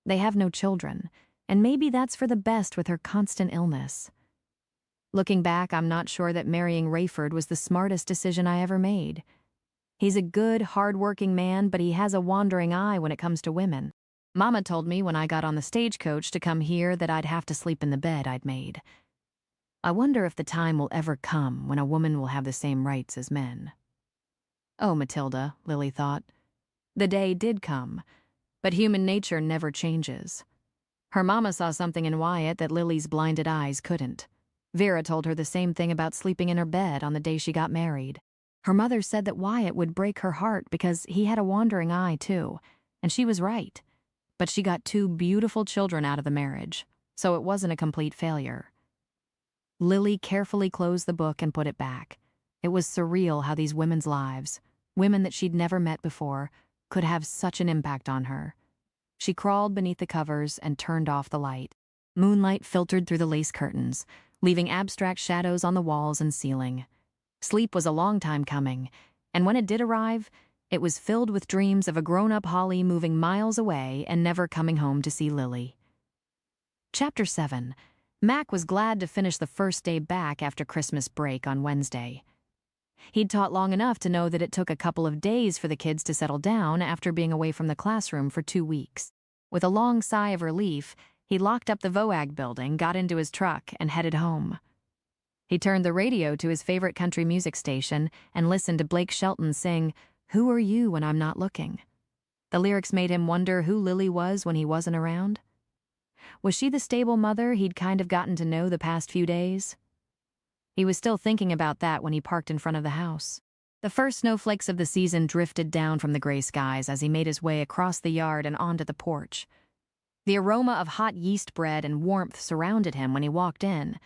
They have no children, and maybe that's for the best with her constant illness. Looking back, I'm not sure that marrying Rayford was the smartest decision I ever made. He's a good, hard-working man, but he has a wandering eye when it comes to women. Mama told me when I got on the stagecoach to come here that I'd have to sleep in the bed I'd made. I wonder if the time will ever come when a woman will have the same rights as men. Oh, Matilda, Lily thought. The day did come, but human nature never changes. Her mama saw something in Wyatt that Lily's blinded eyes couldn't. Vera told her the same thing about sleeping in her bed on the day she got married. Her mother said that Wyatt would break her heart because he had a wandering eye, too, and she was right. But she got 2 beautiful children out of the marriage, so it wasn't a complete failure. Lily carefully closed the book and put it back. It was surreal how these women's lives, women that she'd never met before, could have such an impact on her. She crawled beneath the covers and turned off the light. Moonlight filtered through the lace curtains, leaving abstract shadows on the walls and ceiling. Sleep was a long time coming, and when it did arrive, it was filled with dreams of a grown-up Holly moving miles away and never coming home to see Lily. Chapter 7. Mac was glad to finish the first day back after Christmas break on Wednesday. He'd taught long enough to know that it took a couple of days for the kids to settle down after being away from the classroom for 2 weeks. With a long sigh of relief, he locked up the VOAG building, got into his truck, and headed home. He turned the radio to his favorite country music station and listened to Blake Shelton sing, "Who Are You When I'm Not Looking?" The lyrics made him wonder who Lily was when he wasn't around. Was she the stable mother he'd kind of gotten to know the past few days? He was still thinking about that when he parked in front of the house. The first snowflakes of the season drifted down from the gray skies as he made his way across the yard and onto the porch. The aroma of hot yeast bread and warmth surrounded him when he walked in.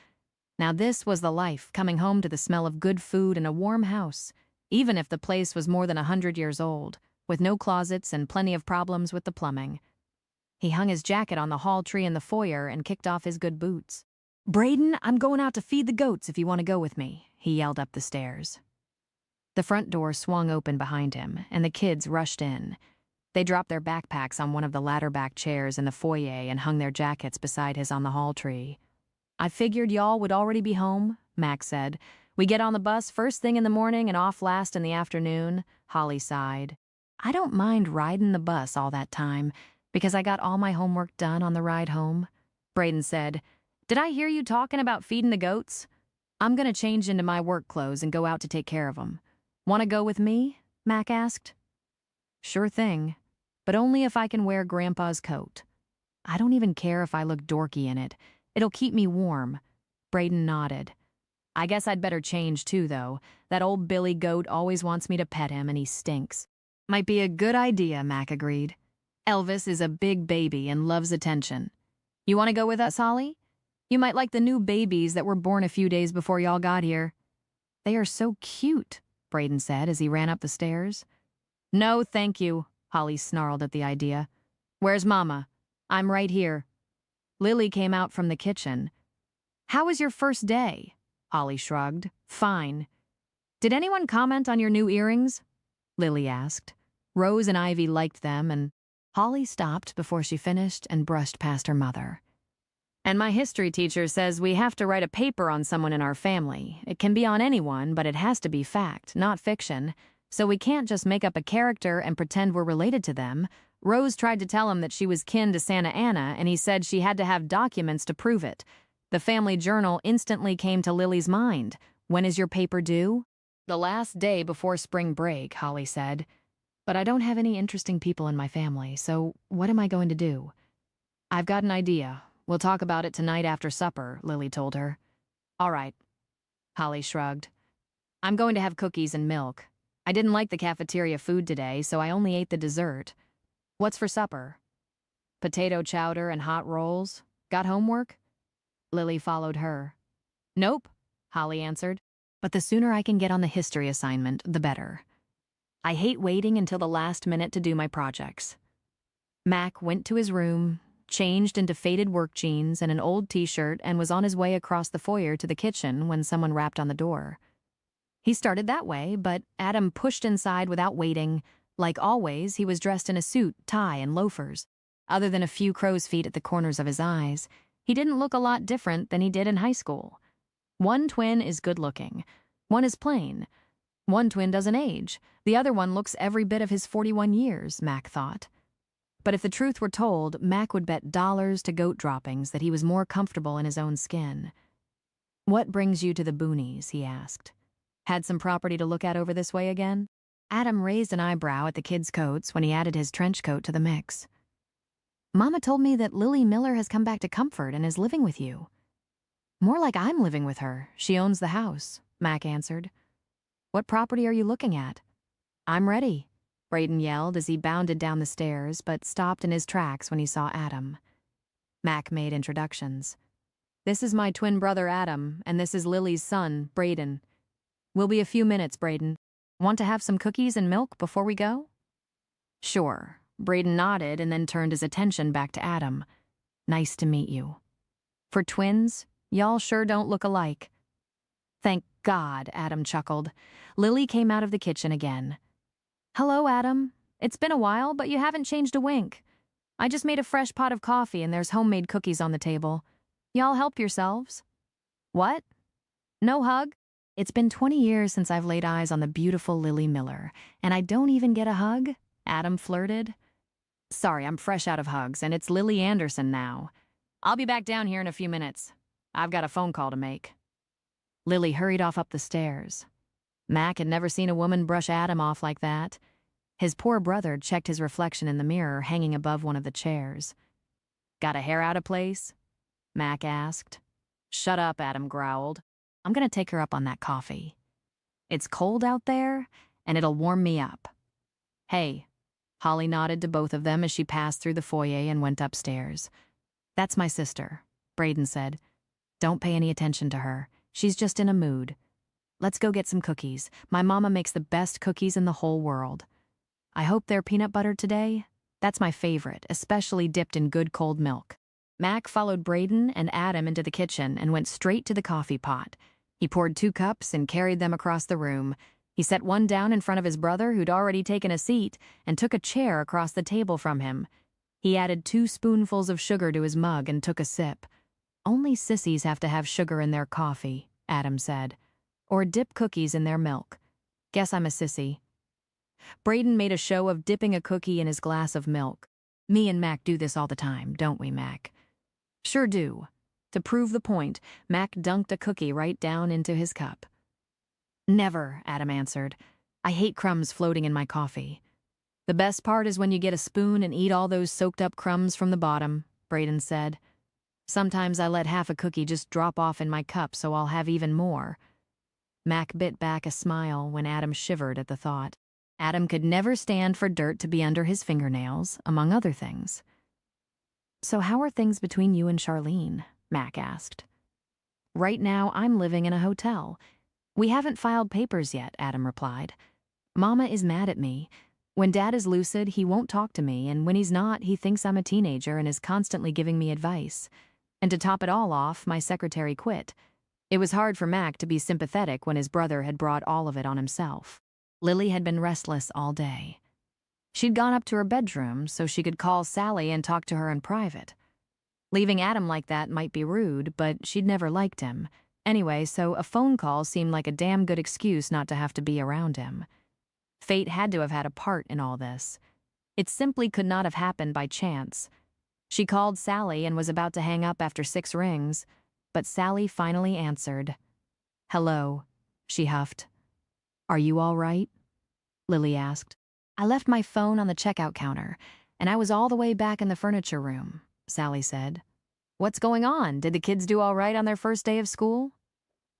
Now this was the life, coming home to the smell of good food in a warm house, even if the place was more than 100 years old, with no closets and plenty of problems with the plumbing. He hung his jacket on the hall tree in the foyer and kicked off his good boots. "Braden, I'm going out to feed the goats if you want to go with me," he yelled up the stairs. The front door swung open behind him, and the kids rushed in. They dropped their backpacks on one of the ladder-back chairs in the foyer and hung their jackets beside his on the hall tree. "I figured y'all would already be home," Mac said. "We get on the bus first thing in the morning and off last in the afternoon," Holly sighed. "I don't mind riding the bus all that time, because I got all my homework done on the ride home," Braden said. "Did I hear you talking about feeding the goats? I'm gonna change into my work clothes and go out to take care of them. Want to go with me?" Mac asked. "Sure thing, but only if I can wear Grandpa's coat. I don't even care if I look dorky in it. It'll keep me warm." Braden nodded. "I guess I'd better change too, though. That old Billy goat always wants me to pet him and he stinks." "Might be a good idea," Mac agreed. "Elvis is a big baby and loves attention. You want to go with us, Holly? You might like the new babies that were born a few days before y'all got here." "They are so cute," Braden said as he ran up the stairs. "No, thank you," Holly snarled at the idea. "Where's Mama? I'm right here." Lily came out from the kitchen. "How was your first day?" Holly shrugged. "Fine." "Did anyone comment on your new earrings?" Lily asked. Rose and Ivy liked them, and Holly stopped before she finished and brushed past her mother. "And my history teacher says we have to write a paper on someone in our family. It can be on anyone, but it has to be fact, not fiction. So we can't just make up a character and pretend we're related to them." Rose tried to tell him that she was kin to Santa Anna, and he said she had to have documents to prove it. The family journal instantly came to Lily's mind. "When is your paper due?" "The last day before spring break," Holly said. "But I don't have any interesting people in my family, so what am I going to do?" "I've got an idea. We'll talk about it tonight after supper," Lily told her. "All right." Holly shrugged. "I'm going to have cookies and milk. I didn't like the cafeteria food today, so I only ate the dessert. What's for supper?" "Potato chowder and hot rolls. Got homework?" Lily followed her. "Nope," Holly answered. "But the sooner I can get on the history assignment, the better. I hate waiting until the last minute to do my projects." Mac went to his room, changed into faded work jeans and an old t-shirt, and was on his way across the foyer to the kitchen when someone rapped on the door. He started that way, but Adam pushed inside without waiting. Like always, he was dressed in a suit, tie, and loafers. Other than a few crow's feet at the corners of his eyes, he didn't look a lot different than he did in high school. One twin is good-looking. One is plain. One twin doesn't age. The other one looks every bit of his 41 years, Mac thought. But if the truth were told, Mac would bet dollars to goat droppings that he was more comfortable in his own skin. "What brings you to the boonies?" he asked. "Had some property to look at over this way again?" Adam raised an eyebrow at the kids' coats when he added his trench coat to the mix. "Mama told me that Lily Miller has come back to Comfort and is living with you." "More like I'm living with her. She owns the house," Mac answered. "What property are you looking at?" "I'm ready," Braden yelled as he bounded down the stairs, but stopped in his tracks when he saw Adam. Mac made introductions. "This is my twin brother Adam, and this is Lily's son, Braden. We'll be a few minutes, Braden. Want to have some cookies and milk before we go?" "Sure." Braden nodded and then turned his attention back to Adam. "Nice to meet you. For twins, y'all sure don't look alike." "Thank God," Adam chuckled. Lily came out of the kitchen again. "Hello, Adam. It's been a while, but you haven't changed a wink. I just made a fresh pot of coffee and there's homemade cookies on the table. Y'all help yourselves." "What? No hug?" "It's been 20 years since I've laid eyes on the beautiful Lily Miller, and I don't even get a hug?" Adam flirted. "Sorry, I'm fresh out of hugs, and it's Lily Anderson now. I'll be back down here in a few minutes. I've got a phone call to make." Lily hurried off up the stairs. Mac had never seen a woman brush Adam off like that. His poor brother checked his reflection in the mirror hanging above one of the chairs. "Got a hair out of place?" Mac asked. "Shut up," Adam growled. "I'm going to take her up on that coffee." "It's cold out there?" and it'll warm me up. Hey. Holly nodded to both of them as she passed through the foyer and went upstairs. That's my sister, Braden said. Don't pay any attention to her. She's just in a mood. Let's go get some cookies. My mama makes the best cookies in the whole world. I hope they're peanut butter today. That's my favorite, especially dipped in good cold milk. Mac followed Braden and Adam into the kitchen and went straight to the coffee pot. He poured 2 cups and carried them across the room. He set one down in front of his brother, who'd already taken a seat, and took a chair across the table from him. He added 2 spoonfuls of sugar to his mug and took a sip. Only sissies have to have sugar in their coffee, Adam said, or dip cookies in their milk. Guess I'm a sissy. Braden made a show of dipping a cookie in his glass of milk. Me and Mac do this all the time, don't we, Mac? Sure do. To prove the point, Mac dunked a cookie right down into his cup. Never, Adam answered. I hate crumbs floating in my coffee. The best part is when you get a spoon and eat all those soaked-up crumbs from the bottom, Braden said. Sometimes I let half a cookie just drop off in my cup so I'll have even more. Mac bit back a smile when Adam shivered at the thought. Adam could never stand for dirt to be under his fingernails, among other things. So how are things between you and Charlene? Mac asked. Right now, I'm living in a hotel. We haven't filed papers yet, Adam replied. Mama is mad at me. When Dad is lucid, he won't talk to me, and when he's not, he thinks I'm a teenager and is constantly giving me advice. And to top it all off, my secretary quit. It was hard for Mac to be sympathetic when his brother had brought all of it on himself. Lily had been restless all day. She'd gone up to her bedroom so she could call Sally and talk to her in private. Leaving Adam like that might be rude, but she'd never liked him. Anyway, so a phone call seemed like a damn good excuse not to have to be around him. Fate had to have had a part in all this. It simply could not have happened by chance. She called Sally and was about to hang up after 6 rings, but Sally finally answered. Hello, she huffed. Are you all right? Lily asked. I left my phone on the checkout counter, and I was all the way back in the furniture room, Sally said. What's going on? Did the kids do all right on their first day of school?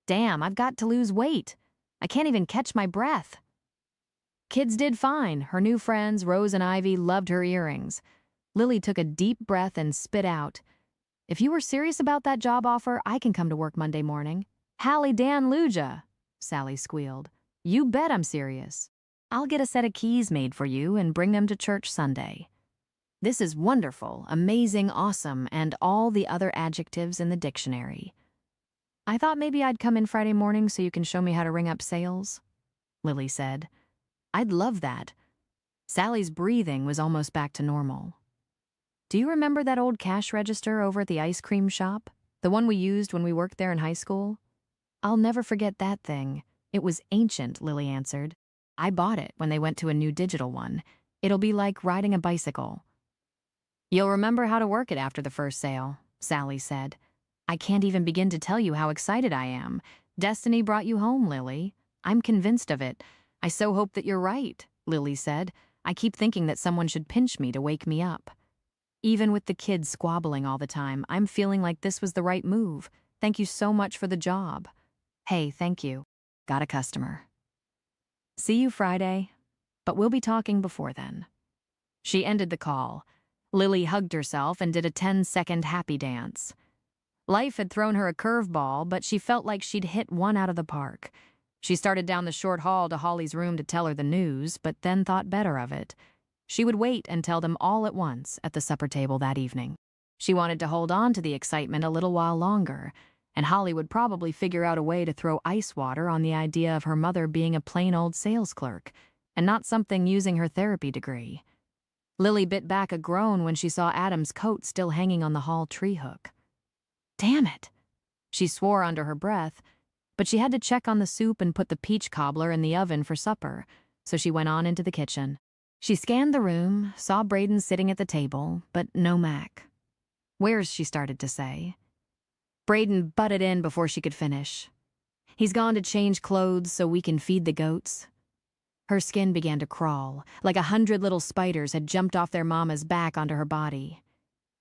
Damn, I've got to lose weight. I can't even catch my breath. Kids did fine. Her new friends, Rose and Ivy, loved her earrings. Lily took a deep breath and spit out. If you were serious about that job offer, I can come to work Monday morning. Hallie Dan Luja, Sally squealed. You bet I'm serious. I'll get a set of keys made for you and bring them to church Sunday. This is wonderful, amazing, awesome, and all the other adjectives in the dictionary. I thought maybe I'd come in Friday morning so you can show me how to ring up sales, Lily said. I'd love that. Sally's breathing was almost back to normal. Do you remember that old cash register over at the ice cream shop? The one we used when we worked there in high school? I'll never forget that thing. It was ancient, Lily answered. I bought it when they went to a new digital one. It'll be like riding a bicycle. You'll remember how to work it after the first sale, Sally said. I can't even begin to tell you how excited I am. Destiny brought you home, Lily. I'm convinced of it. I so hope that you're right, Lily said. I keep thinking that someone should pinch me to wake me up. Even with the kids squabbling all the time, I'm feeling like this was the right move. Thank you so much for the job. Hey, thank you. Got a customer. See you Friday, but we'll be talking before then. She ended the call. Lily hugged herself and did a 10-second happy dance. Life had thrown her a curveball, but she felt like she'd hit one out of the park. She started down the short hall to Holly's room to tell her the news, but then thought better of it. She would wait and tell them all at once at the supper table that evening. She wanted to hold on to the excitement a little while longer, and Holly would probably figure out a way to throw ice water on the idea of her mother being a plain old sales clerk, and not something using her therapy degree. Lily bit back a groan when she saw Adam's coat still hanging on the hall tree hook. Damn it! She swore under her breath, but she had to check on the soup and put the peach cobbler in the oven for supper, so she went on into the kitchen. She scanned the room, saw Braden sitting at the table, but no Mac. Where's, she started to say. Braden butted in before she could finish. He's gone to change clothes so we can feed the goats. Her skin began to crawl, like 100 little spiders had jumped off their mama's back onto her body.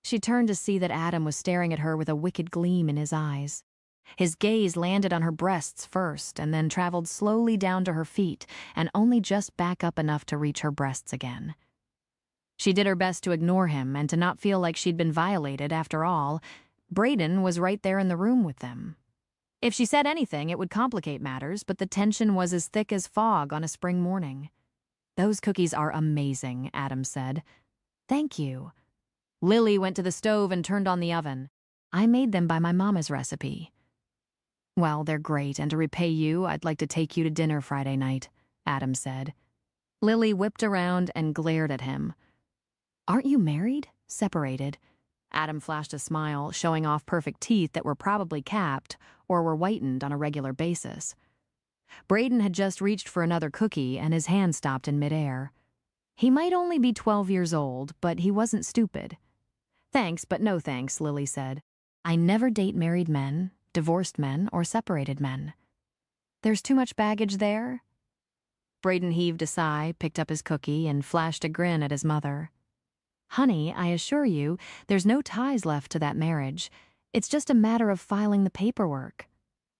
She turned to see that Adam was staring at her with a wicked gleam in his eyes. His gaze landed on her breasts first and then traveled slowly down to her feet and only just back up enough to reach her breasts again. She did her best to ignore him and to not feel like she'd been violated. After all, Braden was right there in the room with them. If she said anything, it would complicate matters, but the tension was as thick as fog on a spring morning. "Those cookies are amazing," Adam said. "Thank you." Lily went to the stove and turned on the oven. "I made them by my mama's recipe." "Well, they're great, and to repay you, I'd like to take you to dinner Friday night," Adam said. Lily whipped around and glared at him. "Aren't you married? Separated?" Adam flashed a smile, showing off perfect teeth that were probably capped or were whitened on a regular basis. Braden had just reached for another cookie and his hand stopped in midair. He might only be 12 years old, but he wasn't stupid. "Thanks, but no thanks," Lily said. "I never date married men, divorced men, or separated men." "There's too much baggage there?" Braden heaved a sigh, picked up his cookie, and flashed a grin at his mother. "Honey, I assure you, there's no ties left to that marriage. It's just a matter of filing the paperwork."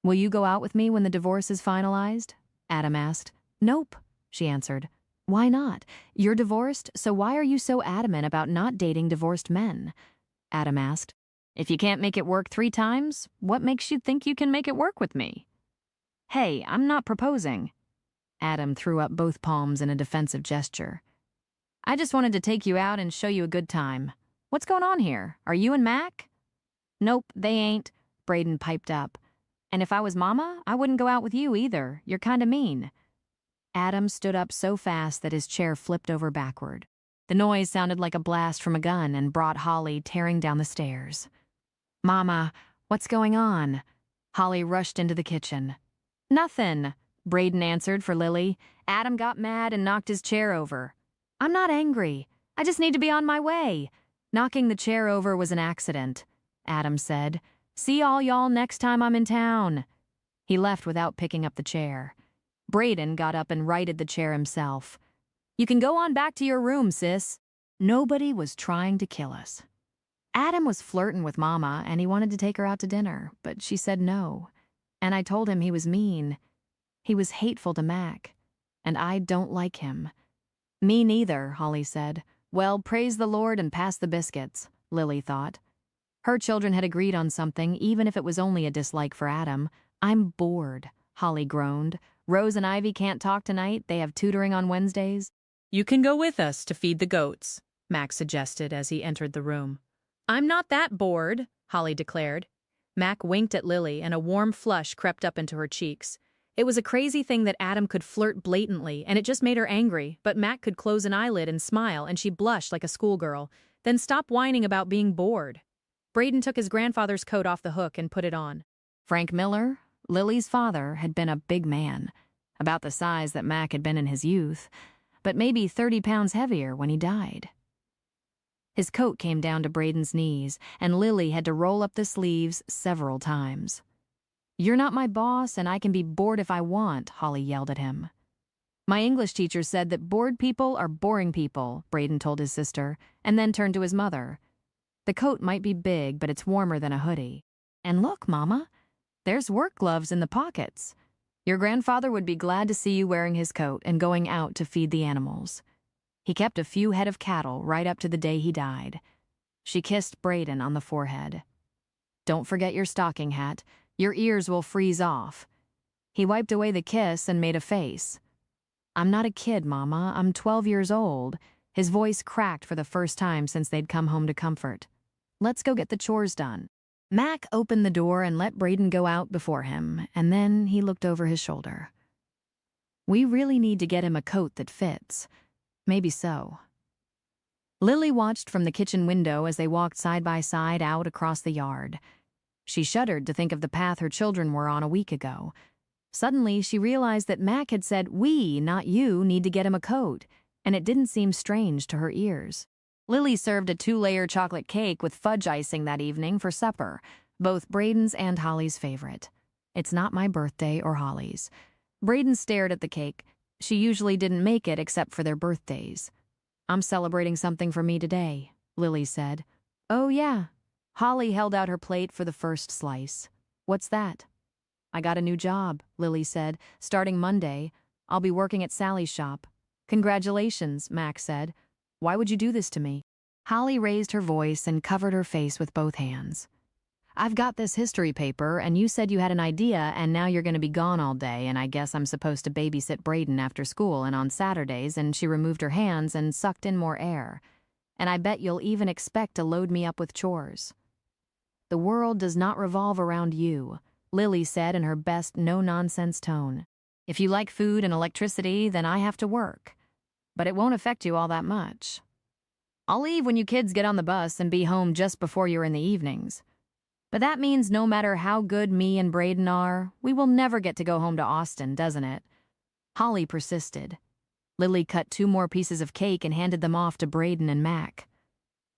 "Will you go out with me when the divorce is finalized?" Adam asked. "Nope," she answered. "Why not? You're divorced, so why are you so adamant about not dating divorced men?" Adam asked. "If you can't make it work 3 times, what makes you think you can make it work with me?" "Hey, I'm not proposing." Adam threw up both palms in a defensive gesture. "I just wanted to take you out and show you a good time. What's going on here? Are you and Mac?" "Nope, they ain't," Braden piped up. "And if I was Mama, I wouldn't go out with you either. You're kinda mean." Adam stood up so fast that his chair flipped over backward. The noise sounded like a blast from a gun and brought Holly tearing down the stairs. "Mama, what's going on?" Holly rushed into the kitchen. "Nothin'," Braden answered for Lily. "Adam got mad and knocked his chair over." "I'm not angry. I just need to be on my way." "Knocking the chair over was an accident," Adam said. "See all y'all next time I'm in town." He left without picking up the chair. Braden got up and righted the chair himself. "You can go on back to your room, sis." Nobody was trying to kill us. Adam was flirting with Mama, and he wanted to take her out to dinner, but she said no. And I told him he was mean. He was hateful to Mac. And I don't like him. "Me neither," Holly said. "Well, praise the Lord and pass the biscuits," Lily thought. Her children had agreed on something, even if it was only a dislike for Adam. "I'm bored," Holly groaned. "Rose and Ivy can't talk tonight. They have tutoring on Wednesdays." "You can go with us to feed the goats," Mac suggested as he entered the room. "I'm not that bored," Holly declared. Mac winked at Lily and a warm flush crept up into her cheeks. It was a crazy thing that Adam could flirt blatantly, and it just made her angry, but Mac could close an eyelid and smile, and she blushed like a schoolgirl, then stop whining about being bored. Braden took his grandfather's coat off the hook and put it on. Frank Miller, Lily's father, had been a big man, about the size that Mac had been in his youth, but maybe 30 pounds heavier when he died. His coat came down to Braden's knees, and Lily had to roll up the sleeves several times. "You're not my boss, and I can be bored if I want," Holly yelled at him. "My English teacher said that bored people are boring people," Braden told his sister, and then turned to his mother. "The coat might be big, but it's warmer than a hoodie. And look, Mama, there's work gloves in the pockets. Your grandfather would be glad to see you wearing his coat and going out to feed the animals. He kept a few head of cattle right up to the day he died." She kissed Braden on the forehead. "Don't forget your stocking hat. Your ears will freeze off." He wiped away the kiss and made a face. "I'm not a kid, Mama. I'm 12 years old." His voice cracked for the first time since they'd come home to comfort. "Let's go get the chores done." Mac opened the door and let Braden go out before him, and then he looked over his shoulder. "We really need to get him a coat that fits." "Maybe so." Lily watched from the kitchen window as they walked side by side out across the yard. She shuddered to think of the path her children were on a week ago. Suddenly, she realized that Mac had said, "We, not you, need to get him a coat," and it didn't seem strange to her ears. Lily served a 2-layer chocolate cake with fudge icing that evening for supper, both Braden's and Holly's favorite. "It's not my birthday or Holly's." Braden stared at the cake. She usually didn't make it except for their birthdays. "I'm celebrating something for me today," Lily said. "Oh, yeah." Holly held out her plate for the first slice. What's that? I got a new job, Lily said. Starting Monday, I'll be working at Sally's shop. Congratulations, Mac said. Why would you do this to me? Holly raised her voice and covered her face with both hands. I've got this history paper, and you said you had an idea, and now you're going to be gone all day, and I guess I'm supposed to babysit Braden after school and on Saturdays, and she removed her hands and sucked in more air. And I bet you'll even expect to load me up with chores. The world does not revolve around you, Lily said in her best no-nonsense tone. If you like food and electricity, then I have to work. But it won't affect you all that much. I'll leave when you kids get on the bus and be home just before you're in the evenings. But that means no matter how good me and Braden are, we will never get to go home to Austin, doesn't it? Holly persisted. Lily cut 2 more pieces of cake and handed them off to Braden and Mac.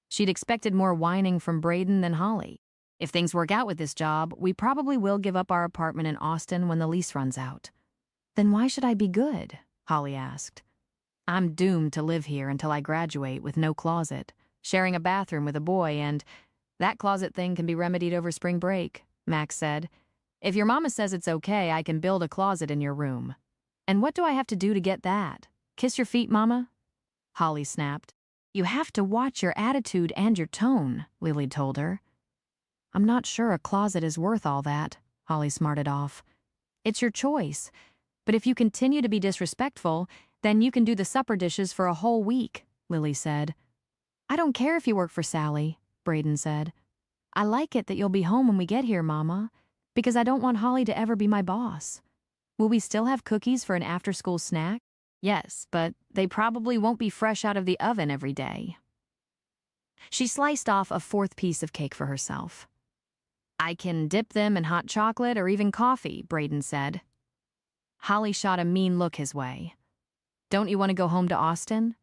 She'd expected more whining from Braden than Holly. If things work out with this job, we probably will give up our apartment in Austin when the lease runs out. Then why should I be good? Holly asked. I'm doomed to live here until I graduate with no closet, sharing a bathroom with a boy, and that closet thing can be remedied over spring break, Max said. If your mama says it's okay, I can build a closet in your room. And what do I have to do to get that? Kiss your feet, Mama? Holly snapped. You have to watch your attitude and your tone, Lily told her. I'm not sure a closet is worth all that, Holly smarted off. It's your choice. But if you continue to be disrespectful, then you can do the supper dishes for a whole week, Lily said. I don't care if you work for Sally, Braden said. I like it that you'll be home when we get here, Mama, because I don't want Holly to ever be my boss. Will we still have cookies for an after-school snack? Yes, but they probably won't be fresh out of the oven every day. She sliced off a 4th piece of cake for herself. I can dip them in hot chocolate or even coffee, Braden said. Holly shot a mean look his way. Don't you want to go home to Austin?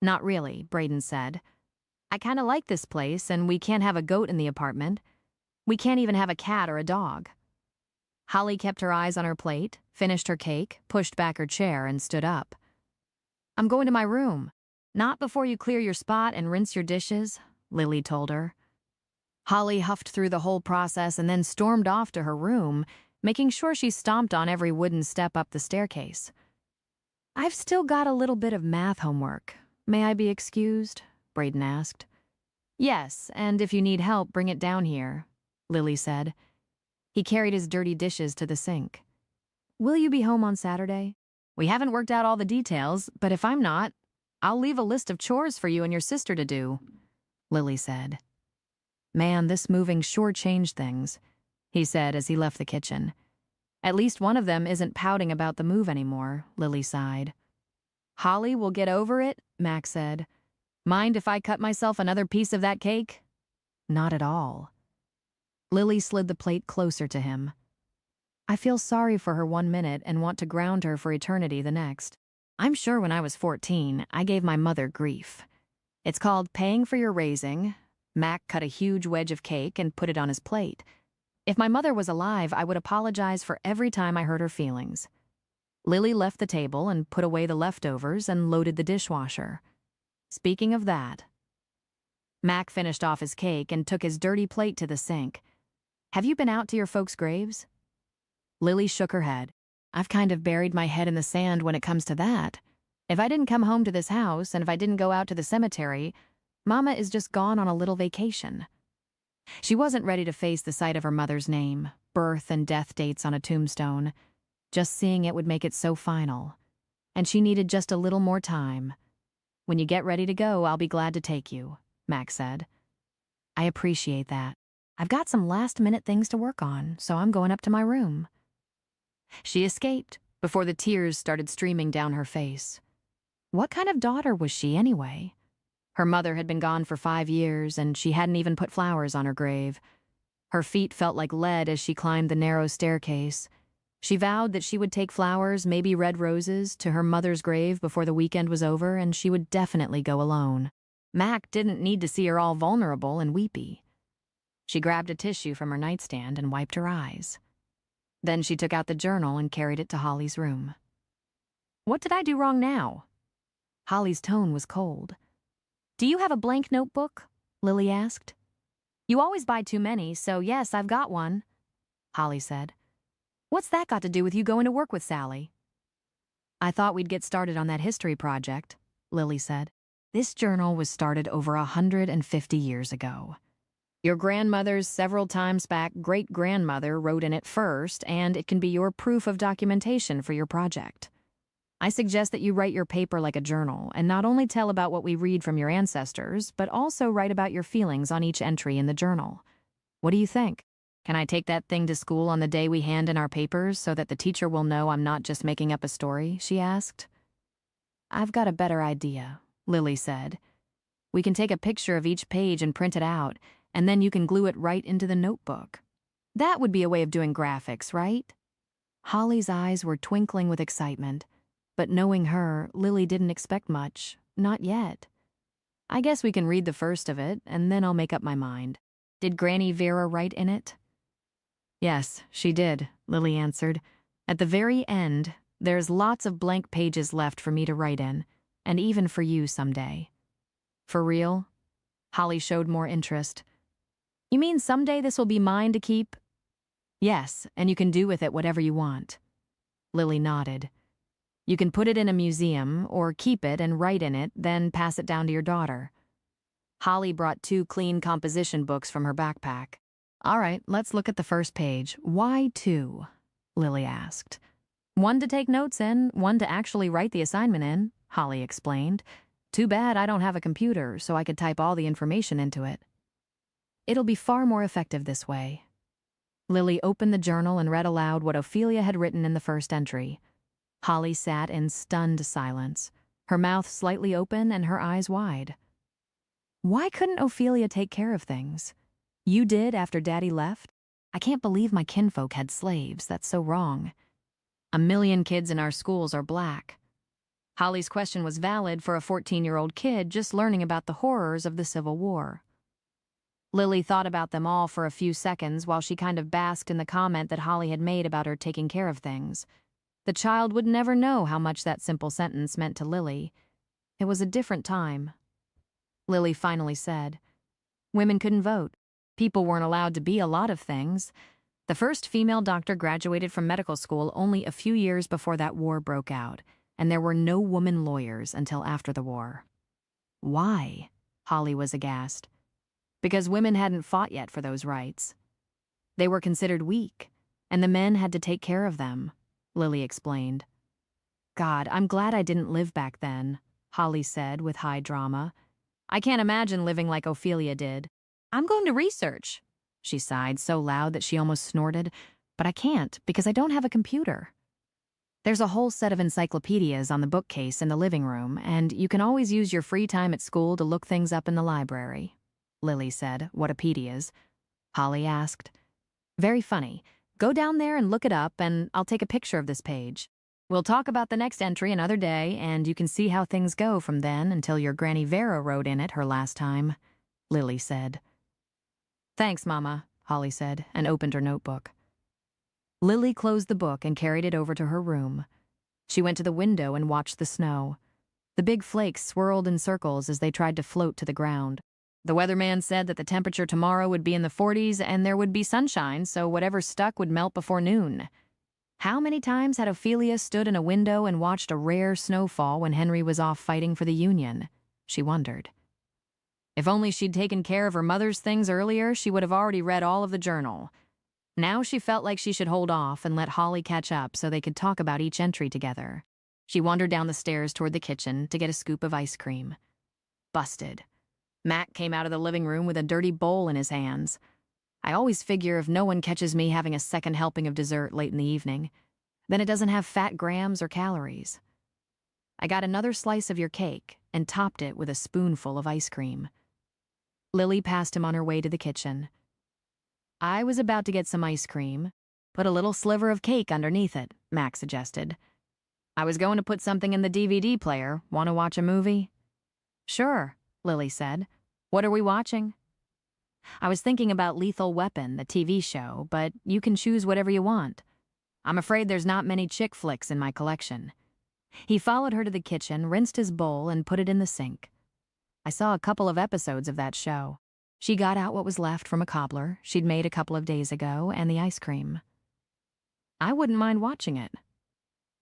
Not really, Braden said. I kind of like this place, and we can't have a goat in the apartment. We can't even have a cat or a dog. Holly kept her eyes on her plate, finished her cake, pushed back her chair, and stood up. I'm going to my room. Not before you clear your spot and rinse your dishes, Lily told her. Holly huffed through the whole process and then stormed off to her room, making sure she stomped on every wooden step up the staircase. I've still got a little bit of math homework. May I be excused? Braden asked. Yes, and if you need help, bring it down here, Lily said. He carried his dirty dishes to the sink. Will you be home on Saturday? We haven't worked out all the details, but if I'm not, I'll leave a list of chores for you and your sister to do, Lily said. Man, this moving sure changed things, he said as he left the kitchen. At least one of them isn't pouting about the move anymore, Lily sighed. Holly will get over it, Max said. Mind if I cut myself another piece of that cake? Not at all. Lily slid the plate closer to him. I feel sorry for her 1 minute and want to ground her for eternity the next. I'm sure when I was 14, I gave my mother grief. It's called paying for your raising. Mac cut a huge wedge of cake and put it on his plate. If my mother was alive, I would apologize for every time I hurt her feelings. Lily left the table and put away the leftovers and loaded the dishwasher. Speaking of that, Mac finished off his cake and took his dirty plate to the sink. Have you been out to your folks' graves? Lily shook her head. I've kind of buried my head in the sand when it comes to that. If I didn't come home to this house and if I didn't go out to the cemetery, Mama is just gone on a little vacation. She wasn't ready to face the sight of her mother's name, birth and death dates on a tombstone. Just seeing it would make it so final. And she needed just a little more time. When you get ready to go, I'll be glad to take you, Max said. I appreciate that. I've got some last-minute things to work on, so I'm going up to my room. She escaped before the tears started streaming down her face. What kind of daughter was she anyway? Her mother had been gone for 5 years, and she hadn't even put flowers on her grave. Her feet felt like lead as she climbed the narrow staircase. She vowed that she would take flowers, maybe red roses, to her mother's grave before the weekend was over, and she would definitely go alone. Mac didn't need to see her all vulnerable and weepy. She grabbed a tissue from her nightstand and wiped her eyes. Then she took out the journal and carried it to Holly's room. What did I do wrong now? Holly's tone was cold. Do you have a blank notebook? Lily asked. You always buy too many, so yes, I've got one. Holly said. What's that got to do with you going to work with Sally? I thought we'd get started on that history project, Lily said. This journal was started over 150 years ago. Your grandmother's several times back great-grandmother wrote in it first, and it can be your proof of documentation for your project. I suggest that you write your paper like a journal, and not only tell about what we read from your ancestors, but also write about your feelings on each entry in the journal. What do you think? Can I take that thing to school on the day we hand in our papers so that the teacher will know I'm not just making up a story? She asked. I've got a better idea, Lily said. We can take a picture of each page and print it out, and then you can glue it right into the notebook. That would be a way of doing graphics, right? Holly's eyes were twinkling with excitement, but knowing her, Lily didn't expect much, not yet. I guess we can read the first of it, and then I'll make up my mind. Did Granny Vera write in it? Yes, she did, Lily answered. At the very end, there's lots of blank pages left for me to write in, and even for you someday. For real? Holly showed more interest. You mean someday this will be mine to keep? Yes, and you can do with it whatever you want. Lily nodded. You can put it in a museum, or keep it and write in it, then pass it down to your daughter. Holly brought 2 clean composition books from her backpack. All right, let's look at the first page. Why 2? Lily asked. 1 to take notes in, 1 to actually write the assignment in, Holly explained. Too bad I don't have a computer, so I could type all the information into it. It'll be far more effective this way. Lily opened the journal and read aloud what Ophelia had written in the first entry. Holly sat in stunned silence, her mouth slightly open and her eyes wide. Why couldn't Ophelia take care of things? You did after Daddy left? I can't believe my kinfolk had slaves. That's so wrong. 1 million kids in our schools are black. Holly's question was valid for a 14-year-old kid just learning about the horrors of the Civil War. Lily thought about them all for a few seconds while she kind of basked in the comment that Holly had made about her taking care of things. The child would never know how much that simple sentence meant to Lily. It was a different time. Lily finally said, Women couldn't vote. People weren't allowed to be a lot of things. The first female doctor graduated from medical school only a few years before that war broke out, and there were no woman lawyers until after the war. Why? Holly was aghast. Because women hadn't fought yet for those rights. They were considered weak, and the men had to take care of them, Lily explained. God, I'm glad I didn't live back then, Holly said with high drama. I can't imagine living like Ophelia did. I'm going to research. She sighed so loud that she almost snorted, but I can't because I don't have a computer. There's a whole set of encyclopedias on the bookcase in the living room, and you can always use your free time at school to look things up in the library. Lily said, Whatapedias? Holly asked. Very funny. Go down there and look it up, and I'll take a picture of this page. We'll talk about the next entry another day, and you can see how things go from then until your Granny Vera wrote in it her last time, Lily said. Thanks, Mama, Holly said, and opened her notebook. Lily closed the book and carried it over to her room. She went to the window and watched the snow. The big flakes swirled in circles as they tried to float to the ground. The weatherman said that the temperature tomorrow would be in the 40s and there would be sunshine, so whatever stuck would melt before noon. How many times had Ophelia stood in a window and watched a rare snowfall when Henry was off fighting for the Union? She wondered. If only she'd taken care of her mother's things earlier, she would have already read all of the journal. Now she felt like she should hold off and let Holly catch up so they could talk about each entry together. She wandered down the stairs toward the kitchen to get a scoop of ice cream. Busted. Matt came out of the living room with a dirty bowl in his hands. I always figure if no one catches me having a second helping of dessert late in the evening, then it doesn't have fat grams or calories. I got another slice of your cake and topped it with a spoonful of ice cream. Lily passed him on her way to the kitchen. I was about to get some ice cream. Put a little sliver of cake underneath it, Max suggested. I was going to put something in the DVD player. Want to watch a movie? Sure, Lily said. What are we watching? I was thinking about Lethal Weapon, the TV show, but you can choose whatever you want. I'm afraid there's not many chick flicks in my collection. He followed her to the kitchen, rinsed his bowl, and put it in the sink. I saw a couple of episodes of that show. She got out what was left from a cobbler she'd made a couple of days ago and the ice cream. I wouldn't mind watching it.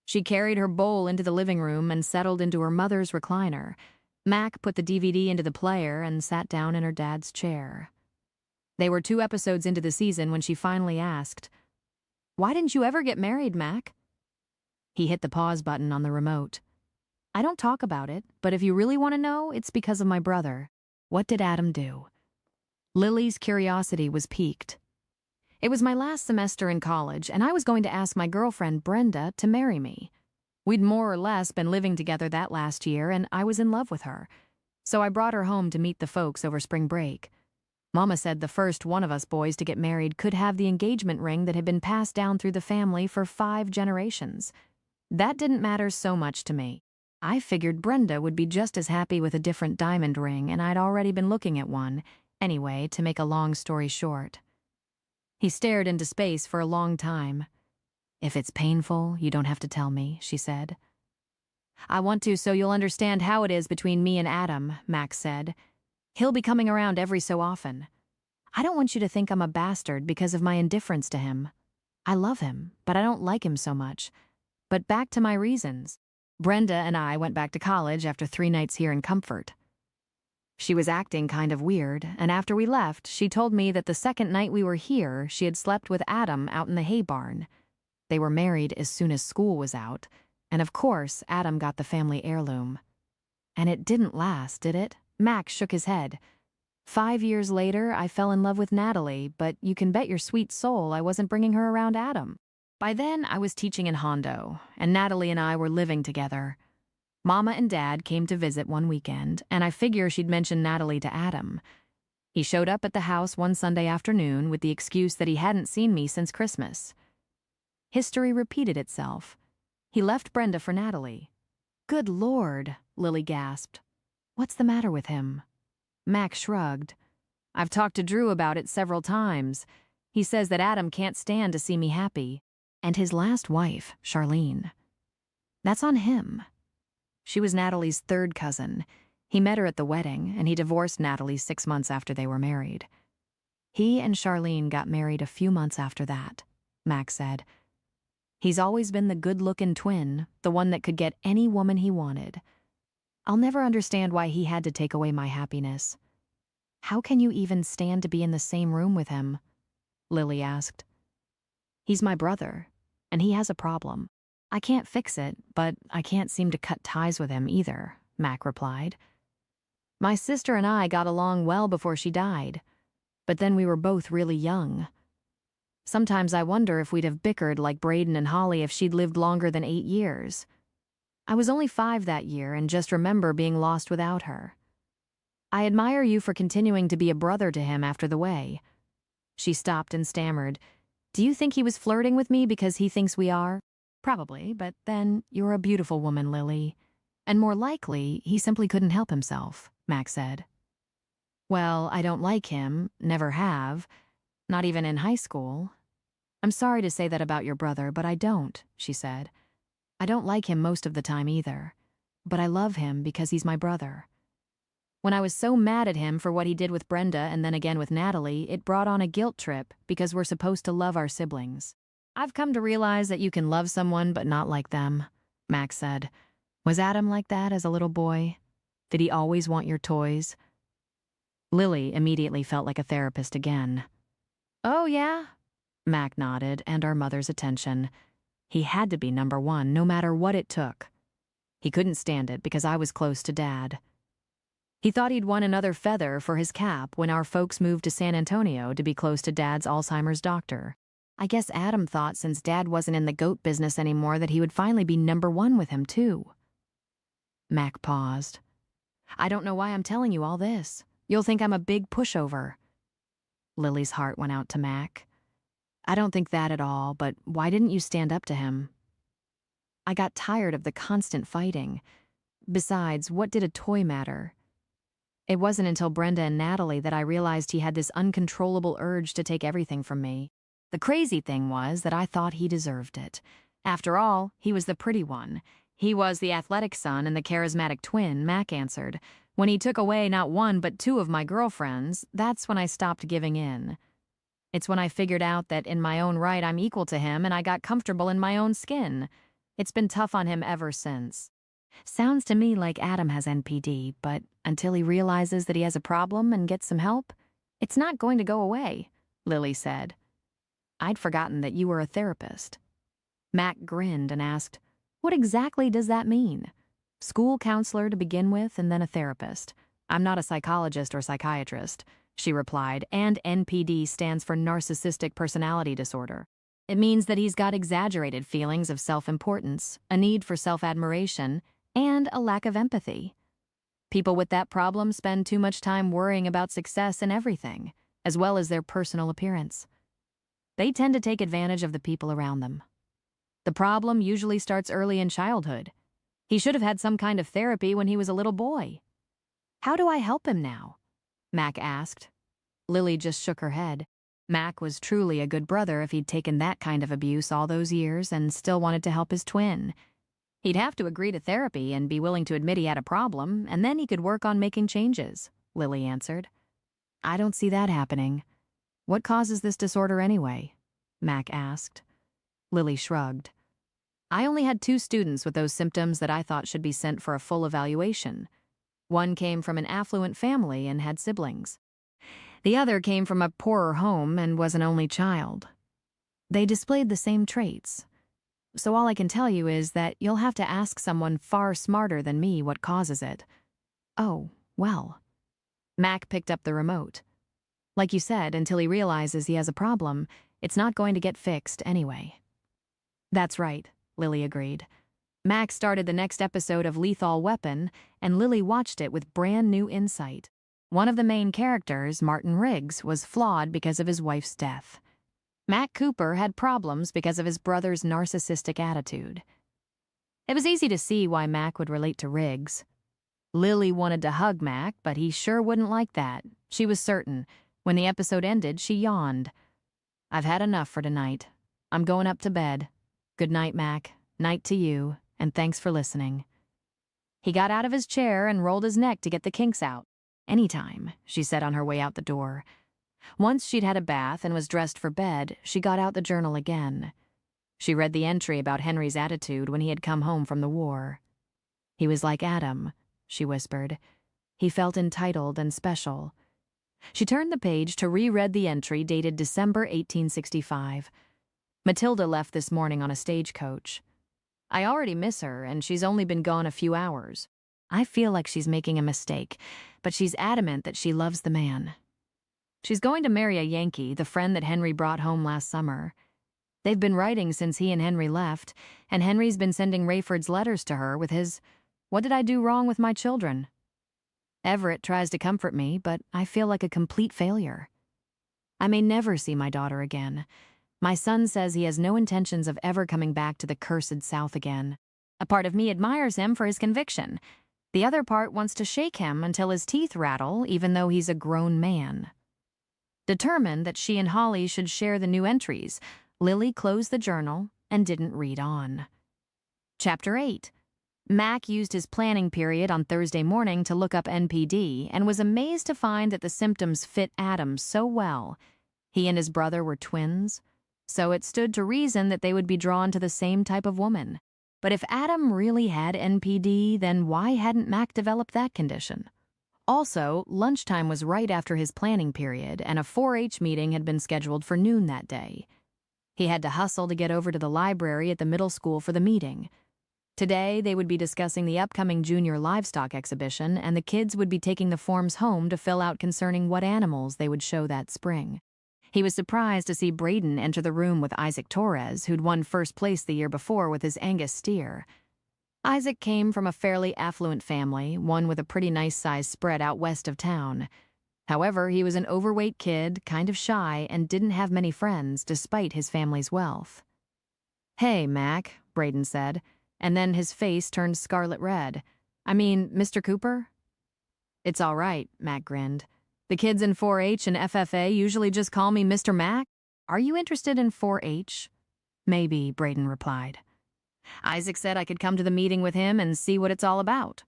She carried her bowl into the living room and settled into her mother's recliner. Mac put the DVD into the player and sat down in her dad's chair. They were 2 episodes into the season when she finally asked, "Why didn't you ever get married, Mac?" He hit the pause button on the remote. "I don't talk about it, but if you really want to know, it's because of my brother. What did Adam do?" Lily's curiosity was piqued. It was my last semester in college, and I was going to ask my girlfriend Brenda to marry me. We'd more or less been living together that last year, and I was in love with her. So I brought her home to meet the folks over spring break. Mama said the first one of us boys to get married could have the engagement ring that had been passed down through the family for 5 generations. That didn't matter so much to me. I figured Brenda would be just as happy with a different diamond ring, and I'd already been looking at one. Anyway, to make a long story short. He stared into space for a long time. "If it's painful, you don't have to tell me," she said. "I want to so you'll understand how it is between me and Adam," Max said. "He'll be coming around every so often. I don't want you to think I'm a bastard because of my indifference to him. I love him, but I don't like him so much. But back to my reasons. Brenda and I went back to college after 3 nights here in Comfort. She was acting kind of weird, and after we left, she told me that the second night we were here, she had slept with Adam out in the hay barn. They were married as soon as school was out, and of course, Adam got the family heirloom. And it didn't last, did it?" Max shook his head. "5 years later, I fell in love with Natalie, but you can bet your sweet soul I wasn't bringing her around Adam. By then, I was teaching in Hondo, and Natalie and I were living together. Mama and Dad came to visit one weekend, and I figure she'd mentioned Natalie to Adam. He showed up at the house one Sunday afternoon with the excuse that he hadn't seen me since Christmas. History repeated itself. He left Brenda for Natalie. "Good Lord," Lily gasped. "What's the matter with him?" Max shrugged. "I've talked to Drew about it several times. He says that Adam can't stand to see me happy. And his last wife, Charlene. That's on him. She was Natalie's 3rd cousin. He met her at the wedding, and he divorced Natalie 6 months after they were married. He and Charlene got married a few months after that," Max said. "He's always been the good-looking twin, the one that could get any woman he wanted. I'll never understand why he had to take away my happiness." "How can you even stand to be in the same room with him?" Lily asked. "He's my brother, and he has a problem. I can't fix it, but I can't seem to cut ties with him either," Mac replied. "My sister and I got along well before she died, but then we were both really young. Sometimes I wonder if we'd have bickered like Braden and Holly if she'd lived longer than 8 years. I was only 5 that year and just remember being lost without her. I admire you for continuing to be a brother to him after the way." She stopped and stammered. "Do you think he was flirting with me because he thinks we are?" "Probably, but then you're a beautiful woman, Lily. And more likely, he simply couldn't help himself," Max said. "Well, I don't like him, never have, not even in high school. I'm sorry to say that about your brother, but I don't," she said. "I don't like him most of the time either, but I love him because he's my brother. When I was so mad at him for what he did with Brenda and then again with Natalie, it brought on a guilt trip because we're supposed to love our siblings. I've come to realize that you can love someone but not like them," Max said. "Was Adam like that as a little boy? Did he always want your toys?" Lily immediately felt like a therapist again. "Oh, yeah?" Mac nodded, and our mother's attention. He had to be number 1, no matter what it took. He couldn't stand it because I was close to Dad. He thought he'd won another feather for his cap when our folks moved to San Antonio to be close to Dad's Alzheimer's doctor. I guess Adam thought since Dad wasn't in the goat business anymore that he would finally be number 1 with him, too. Mac paused. "I don't know why I'm telling you all this. You'll think I'm a big pushover." Lily's heart went out to Mac. "I don't think that at all, but why didn't you stand up to him?" "I got tired of the constant fighting. Besides, what did a toy matter? It wasn't until Brenda and Natalie that I realized he had this uncontrollable urge to take everything from me. The crazy thing was that I thought he deserved it. After all, he was the pretty one, He was the athletic son and the charismatic twin, Mac answered. When he took away not one but two of my girlfriends, that's when I stopped giving in. It's when I figured out that in my own right I'm equal to him and I got comfortable in my own skin. It's been tough on him ever since. Sounds to me like Adam has NPD, but until he realizes that he has a problem and gets some help, it's not going to go away, Lily said. I'd forgotten that you were a therapist. Mac grinned and asked, what exactly does that mean? School counselor to begin with and then a therapist. I'm not a psychologist or psychiatrist, she replied, and NPD stands for narcissistic personality disorder. It means that he's got exaggerated feelings of self-importance, a need for self-admiration, and a lack of empathy. People with that problem spend too much time worrying about success in everything, as well as their personal appearance. They tend to take advantage of the people around them. The problem usually starts early in childhood. He should have had some kind of therapy when he was a little boy. How do I help him now? Mac asked. Lily just shook her head. Mac was truly a good brother if he'd taken that kind of abuse all those years and still wanted to help his twin. He'd have to agree to therapy and be willing to admit he had a problem, and then he could work on making changes, Lily answered. I don't see that happening. What causes this disorder anyway? Mac asked. Lily shrugged. I only had 2 students with those symptoms that I thought should be sent for a full evaluation. One came from an affluent family and had siblings. The other came from a poorer home and was an only child. They displayed the same traits. So all I can tell you is that you'll have to ask someone far smarter than me what causes it. Oh, well. Mac picked up the remote. Like you said, until he realizes he has a problem, it's not going to get fixed anyway. That's right, Lily agreed. Mac started the next episode of Lethal Weapon, and Lily watched it with brand new insight. One of the main characters, Martin Riggs, was flawed because of his wife's death. Mac Cooper had problems because of his brother's narcissistic attitude. It was easy to see why Mac would relate to Riggs. Lily wanted to hug Mac, but he sure wouldn't like that. She was certain. When the episode ended, she yawned. I've had enough for tonight. I'm going up to bed. Good night, Mac. Night to you, and thanks for listening. He got out of his chair and rolled his neck to get the kinks out. Anytime, she said on her way out the door. Once she'd had a bath and was dressed for bed, she got out the journal again. She read the entry about Henry's attitude when he had come home from the war. He was like Adam, she whispered. He felt entitled and special. She turned the page to reread the entry dated December 1865. Matilda left this morning on a stagecoach. I already miss her, and she's only been gone a few hours. I feel like she's making a mistake, but she's adamant that she loves the man. She's going to marry a Yankee, the friend that Henry brought home last summer. They've been writing since he and Henry left, and Henry's been sending Rayford's letters to her with his, "What did I do wrong with my children?" Everett tries to comfort me, but I feel like a complete failure. I may never see my daughter again. My son says he has no intentions of ever coming back to the cursed South again. A part of me admires him for his conviction. The other part wants to shake him until his teeth rattle, even though he's a grown man. Determined that she and Holly should share the new entries, Lily closed the journal and didn't read on. Chapter 8. Mac used his planning period on Thursday morning to look up NPD and was amazed to find that the symptoms fit Adam so well. He and his brother were twins, so it stood to reason that they would be drawn to the same type of woman. But if Adam really had NPD, then why hadn't Mac developed that condition? Also, lunchtime was right after his planning period, and a 4-H meeting had been scheduled for noon that day. He had to hustle to get over to the library at the middle school for the meeting. Today, they would be discussing the upcoming junior livestock exhibition, and the kids would be taking the forms home to fill out concerning what animals they would show that spring. He was surprised to see Braden enter the room with Isaac Torres, who'd won first place the year before with his Angus steer. Isaac came from a fairly affluent family, one with a pretty nice-sized spread out west of town. However, he was an overweight kid, kind of shy, and didn't have many friends, despite his family's wealth. "Hey, Mac," Braden said, and then his face turned scarlet red. "I mean, Mr. Cooper?" "It's all right," Mac grinned. "The kids in 4-H and FFA usually just call me Mr. Mac. Are you interested in 4-H? "Maybe," Braden replied. Isaac said I could come to the meeting with him and see what it's all about.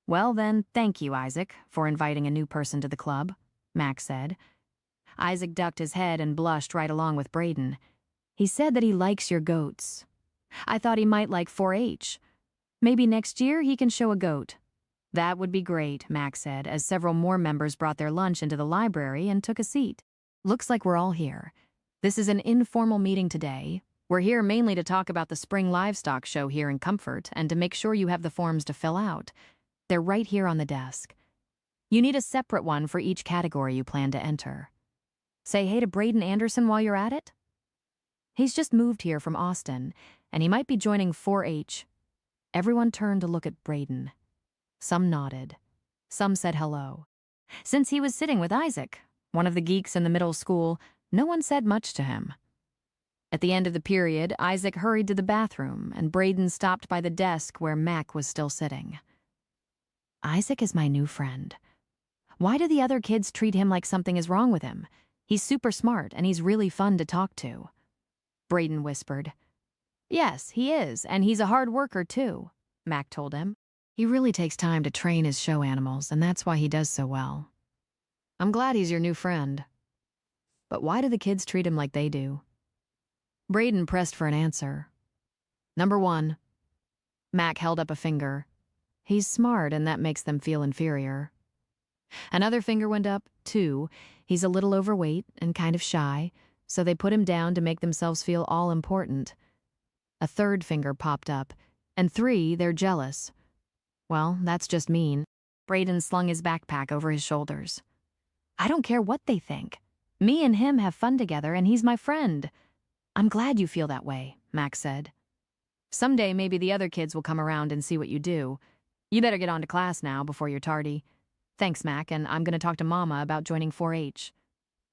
Well then, thank you, Isaac, for inviting a new person to the club, Mac said. Isaac ducked his head and blushed right along with Braden. He said that he likes your goats. I thought he might like 4-H. Maybe next year he can show a goat. That would be great, Mac said, as several more members brought their lunch into the library and took a seat. Looks like we're all here. This is an informal meeting today. We're here mainly to talk about the spring livestock show here in Comfort and to make sure you have the forms to fill out. They're right here on the desk. You need a separate one for each category you plan to enter. Say hey to Braden Anderson while you're at it. He's just moved here from Austin, and he might be joining 4-H. Everyone turned to look at Braden. Some nodded. Some said hello. Since he was sitting with Isaac, one of the geeks in the middle school, no one said much to him. At the end of the period, Isaac hurried to the bathroom, and Braden stopped by the desk where Mac was still sitting. Isaac is my new friend. Why do the other kids treat him like something is wrong with him? He's super smart, and he's really fun to talk to. Braden whispered. Yes, he is, and he's a hard worker, too, Mac told him. He really takes time to train his show animals, and that's why he does so well. I'm glad he's your new friend. But why do the kids treat him like they do? Braden pressed for an answer. Number 1. Mac held up a finger. He's smart, and that makes them feel inferior. Another finger went up. 2. He's a little overweight and kind of shy, so they put him down to make themselves feel all important. A third finger popped up. And 3, they're jealous. Well, that's just mean. Braden slung his backpack over his shoulders. I don't care what they think. Me and him have fun together, and he's my friend. I'm glad you feel that way, Mac said. Someday maybe the other kids will come around and see what you do. You better get on to class now before you're tardy. Thanks, Mac, and I'm going to talk to Mama about joining 4-H.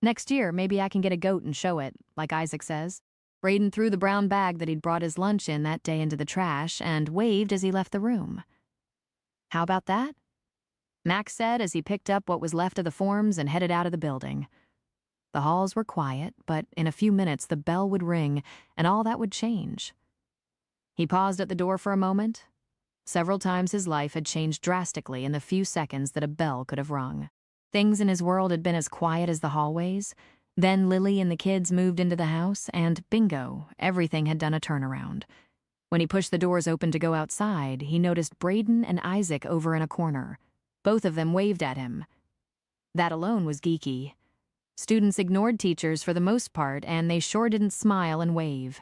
Next year, maybe I can get a goat and show it, like Isaac says. Braden threw the brown bag that he'd brought his lunch in that day into the trash and waved as he left the room. How about that? Mac said as he picked up what was left of the forms and headed out of the building. The halls were quiet, but in a few minutes the bell would ring, and all that would change. He paused at the door for a moment. Several times his life had changed drastically in the few seconds that a bell could have rung. Things in his world had been as quiet as the hallways. Then Lily and the kids moved into the house, and bingo, everything had done a turnaround. When he pushed the doors open to go outside, he noticed Braden and Isaac over in a corner. Both of them waved at him. That alone was geeky. Students ignored teachers for the most part, and they sure didn't smile and wave.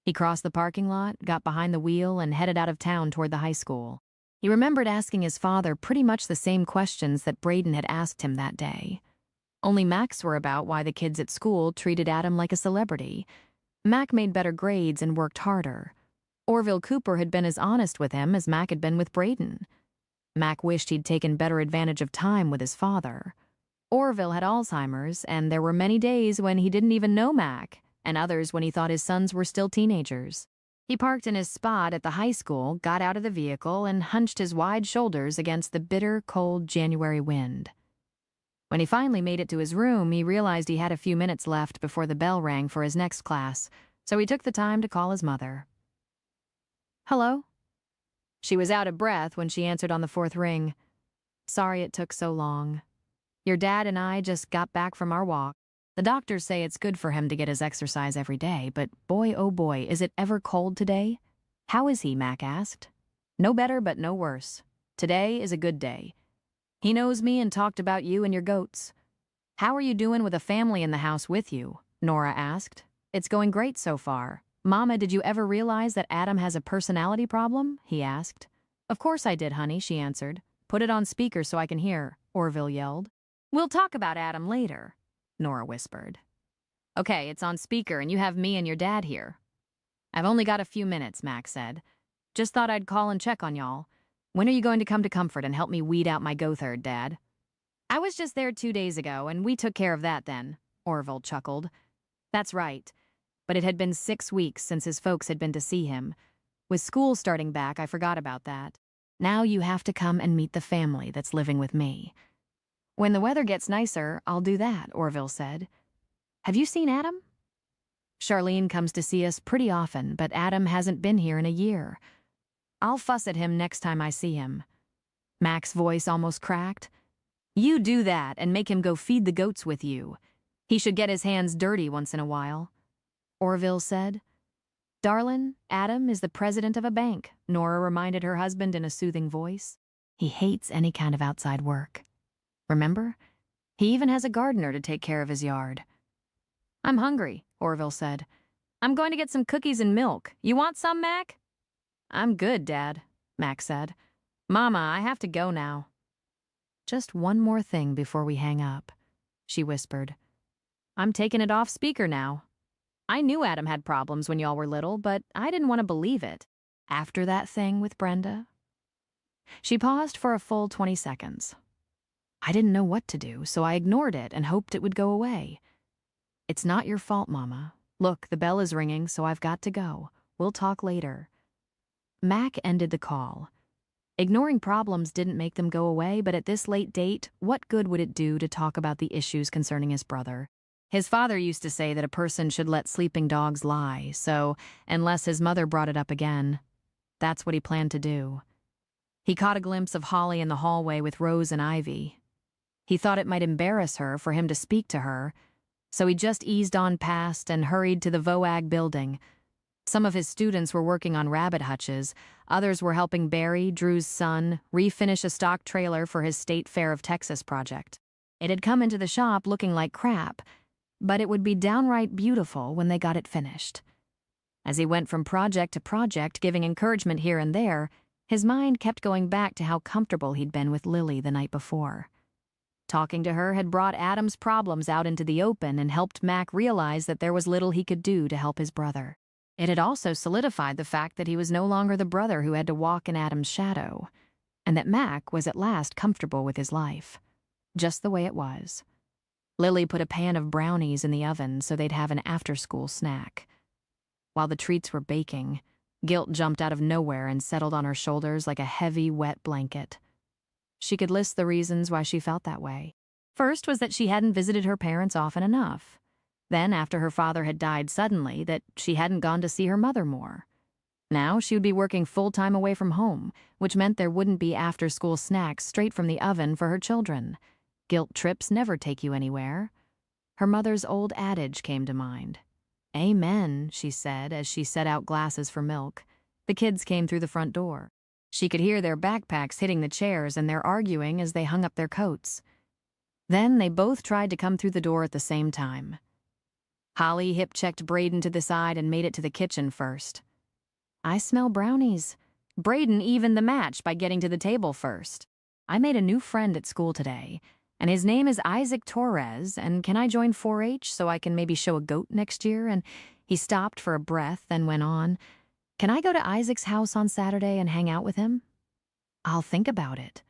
He crossed the parking lot, got behind the wheel, and headed out of town toward the high school. He remembered asking his father pretty much the same questions that Braden had asked him that day. Only Mac's were about why the kids at school treated Adam like a celebrity. Mac made better grades and worked harder. Orville Cooper had been as honest with him as Mac had been with Braden. Mac wished he'd taken better advantage of time with his father. Orville had Alzheimer's, and there were many days when he didn't even know Mac, and others when he thought his sons were still teenagers. He parked in his spot at the high school, got out of the vehicle, and hunched his wide shoulders against the bitter, cold January wind. When he finally made it to his room, he realized he had a few minutes left before the bell rang for his next class, so he took the time to call his mother. Hello? She was out of breath when she answered on the 4th ring. Sorry it took so long. Your dad and I just got back from our walk. The doctors say it's good for him to get his exercise every day, but boy, oh boy, is it ever cold today? How is he, Mac asked. No better, but no worse. Today is a good day. He knows me and talked about you and your goats. How are you doing with a family in the house with you? Nora asked. It's going great so far. Mama, did you ever realize that Adam has a personality problem? He asked. Of course I did, honey, she answered. Put it on speaker so I can hear, Orville yelled. We'll talk about Adam later, Nora whispered. Okay, it's on speaker and you have me and your dad here. I've only got a few minutes, Mac said. Just thought I'd call and check on y'all. When are you going to come to Comfort and help me weed out my goatherd, Dad? I was just there 2 days ago, and we took care of that then, Orville chuckled. That's right. But it had been 6 weeks since his folks had been to see him. With school starting back, I forgot about that. Now you have to come and meet the family that's living with me. When the weather gets nicer, I'll do that, Orville said. Have you seen Adam? Charlene comes to see us pretty often, but Adam hasn't been here in a year. I'll fuss at him next time I see him." Mac's voice almost cracked. "You do that and make him go feed the goats with you. He should get his hands dirty once in a while." Orville said. "Darlin', Adam is the president of a bank," Nora reminded her husband in a soothing voice. "He hates any kind of outside work. Remember? He even has a gardener to take care of his yard." "I'm hungry," Orville said. "I'm going to get some cookies and milk. You want some, Mac?" "I'm good, Dad," Mac said. "Mama, I have to go now." "Just one more thing before we hang up," she whispered. "I'm taking it off speaker now. I knew Adam had problems when y'all were little, but I didn't want to believe it. After that thing with Brenda." She paused for a full 20 seconds. "I didn't know what to do, so I ignored it and hoped it would go away. It's not your fault, Mama. Look, the bell is ringing, so I've got to go. We'll talk later." Mac ended the call. Ignoring problems didn't make them go away, but at this late date, what good would it do to talk about the issues concerning his brother? His father used to say that a person should let sleeping dogs lie, so, unless his mother brought it up again, that's what he planned to do. He caught a glimpse of Holly in the hallway with Rose and Ivy. He thought it might embarrass her for him to speak to her, so he just eased on past and hurried to the VOAG building. Some of his students were working on rabbit hutches, others were helping Barry, Drew's son, refinish a stock trailer for his State Fair of Texas project. It had come into the shop looking like crap, but it would be downright beautiful when they got it finished. As he went from project to project, giving encouragement here and there, his mind kept going back to how comfortable he'd been with Lily the night before. Talking to her had brought Adam's problems out into the open and helped Mac realize that there was little he could do to help his brother. It had also solidified the fact that he was no longer the brother who had to walk in Adam's shadow, and that Mac was at last comfortable with his life, just the way it was. Lily put a pan of brownies in the oven so they'd have an after-school snack. While the treats were baking, guilt jumped out of nowhere and settled on her shoulders like a heavy, wet blanket. She could list the reasons why she felt that way. First was that she hadn't visited her parents often enough. Then, after her father had died suddenly, that she hadn't gone to see her mother more. Now she would be working full-time away from home, which meant there wouldn't be after-school snacks straight from the oven for her children. Guilt trips never take you anywhere. Her mother's old adage came to mind. "Amen," she said as she set out glasses for milk. The kids came through the front door. She could hear their backpacks hitting the chairs and their arguing as they hung up their coats. Then they both tried to come through the door at the same time. Holly hip-checked Braden to the side and made it to the kitchen first. "I smell brownies." Braden evened the match by getting to the table first. "I made a new friend at school today, and his name is Isaac Torres, and can I join 4-H so I can maybe show a goat next year?" And he stopped for a breath, then went on, "Can I go to Isaac's house on Saturday and hang out with him?" "I'll think about it."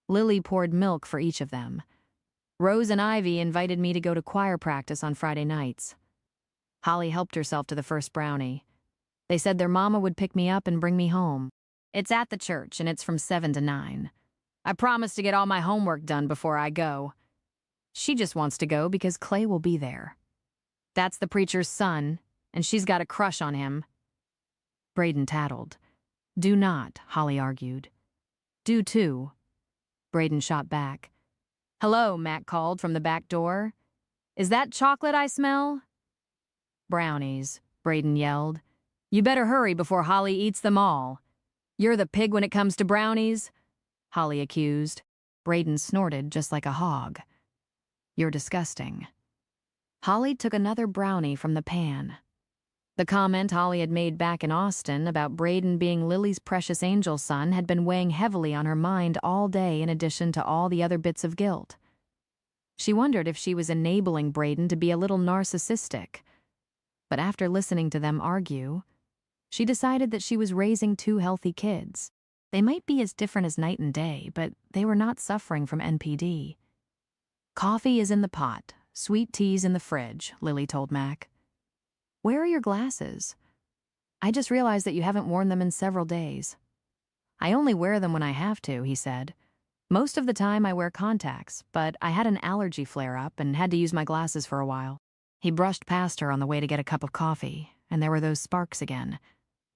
Lily poured milk for each of them. Rose and Ivy invited me to go to choir practice on Friday nights. Holly helped herself to the first brownie. They said their mama would pick me up and bring me home. "It's at the church, and it's from 7 to 9. I promised to get all my homework done before I go." She just wants to go because Clay will be there. That's the preacher's son, and she's got a crush on him. Braden tattled. "Do not," Holly argued. "Do too." Braden shot back. "Hello," Mac called from the back door. "Is that chocolate I smell?" "Brownies," Braden yelled. "You better hurry before Holly eats them all." "You're the pig when it comes to brownies," Holly accused. Braden snorted just like a hog. "You're disgusting." Holly took another brownie from the pan. The comment Holly had made back in Austin about Braden being Lily's precious angel son had been weighing heavily on her mind all day in addition to all the other bits of guilt. She wondered if she was enabling Braden to be a little narcissistic. But after listening to them argue, she decided that she was raising two healthy kids. They might be as different as night and day, but they were not suffering from NPD. "Coffee is in the pot, sweet tea's in the fridge," Lily told Mac. "Where are your glasses?" "I just realized that you haven't worn them in several days." "I only wear them when I have to," he said. "Most of the time I wear contacts, but I had an allergy flare-up and had to use my glasses for a while." He brushed past her on the way to get a cup of coffee, and there were those sparks again.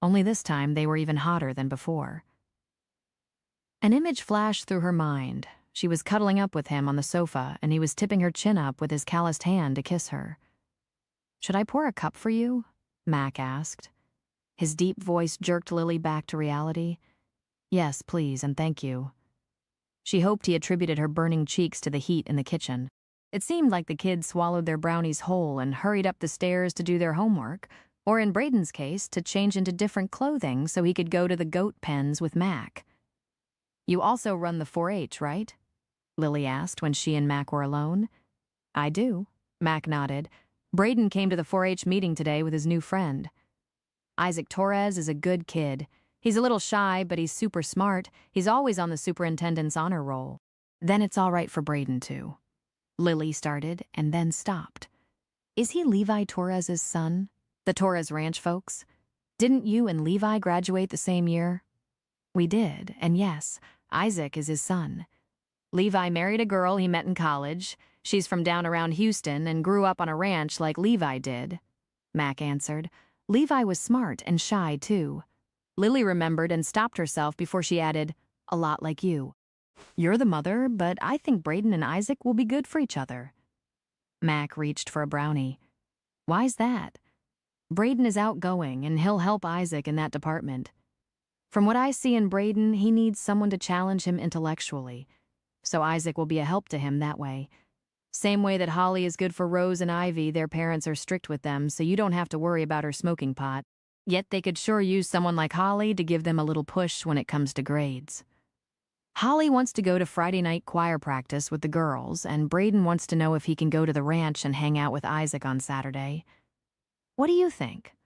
Only this time they were even hotter than before. An image flashed through her mind. She was cuddling up with him on the sofa, and he was tipping her chin up with his calloused hand to kiss her. "Should I pour a cup for you?" Mac asked. His deep voice jerked Lily back to reality. "Yes, please, and thank you." She hoped he attributed her burning cheeks to the heat in the kitchen. It seemed like the kids swallowed their brownies whole and hurried up the stairs to do their homework, or in Braden's case, to change into different clothing so he could go to the goat pens with Mac. "You also run the 4-H, right?" Lily asked when she and Mac were alone. "I do," Mac nodded. "Braden came to the 4-H meeting today with his new friend. Isaac Torres is a good kid. He's a little shy, but he's super smart. He's always on the superintendent's honor roll. Then it's all right for Braden, too." Lily started and then stopped. "Is he Levi Torres's son? The Torres Ranch folks? Didn't you and Levi graduate the same year?" "We did, and yes, Isaac is his son. Levi married a girl he met in college. She's from down around Houston and grew up on a ranch like Levi did," Mac answered. "Levi was smart and shy, too." Lily remembered and stopped herself before she added, "A lot like you. You're the mother, but I think Braden and Isaac will be good for each other." Mac reached for a brownie. "Why's that?" "Braden is outgoing, and he'll help Isaac in that department. From what I see in Braden, he needs someone to challenge him intellectually, so Isaac will be a help to him that way. Same way that Holly is good for Rose and Ivy, their parents are strict with them, so you don't have to worry about her smoking pot. Yet they could sure use someone like Holly to give them a little push when it comes to grades. Holly wants to go to Friday night choir practice with the girls, and Braden wants to know if he can go to the ranch and hang out with Isaac on Saturday. What do you think?"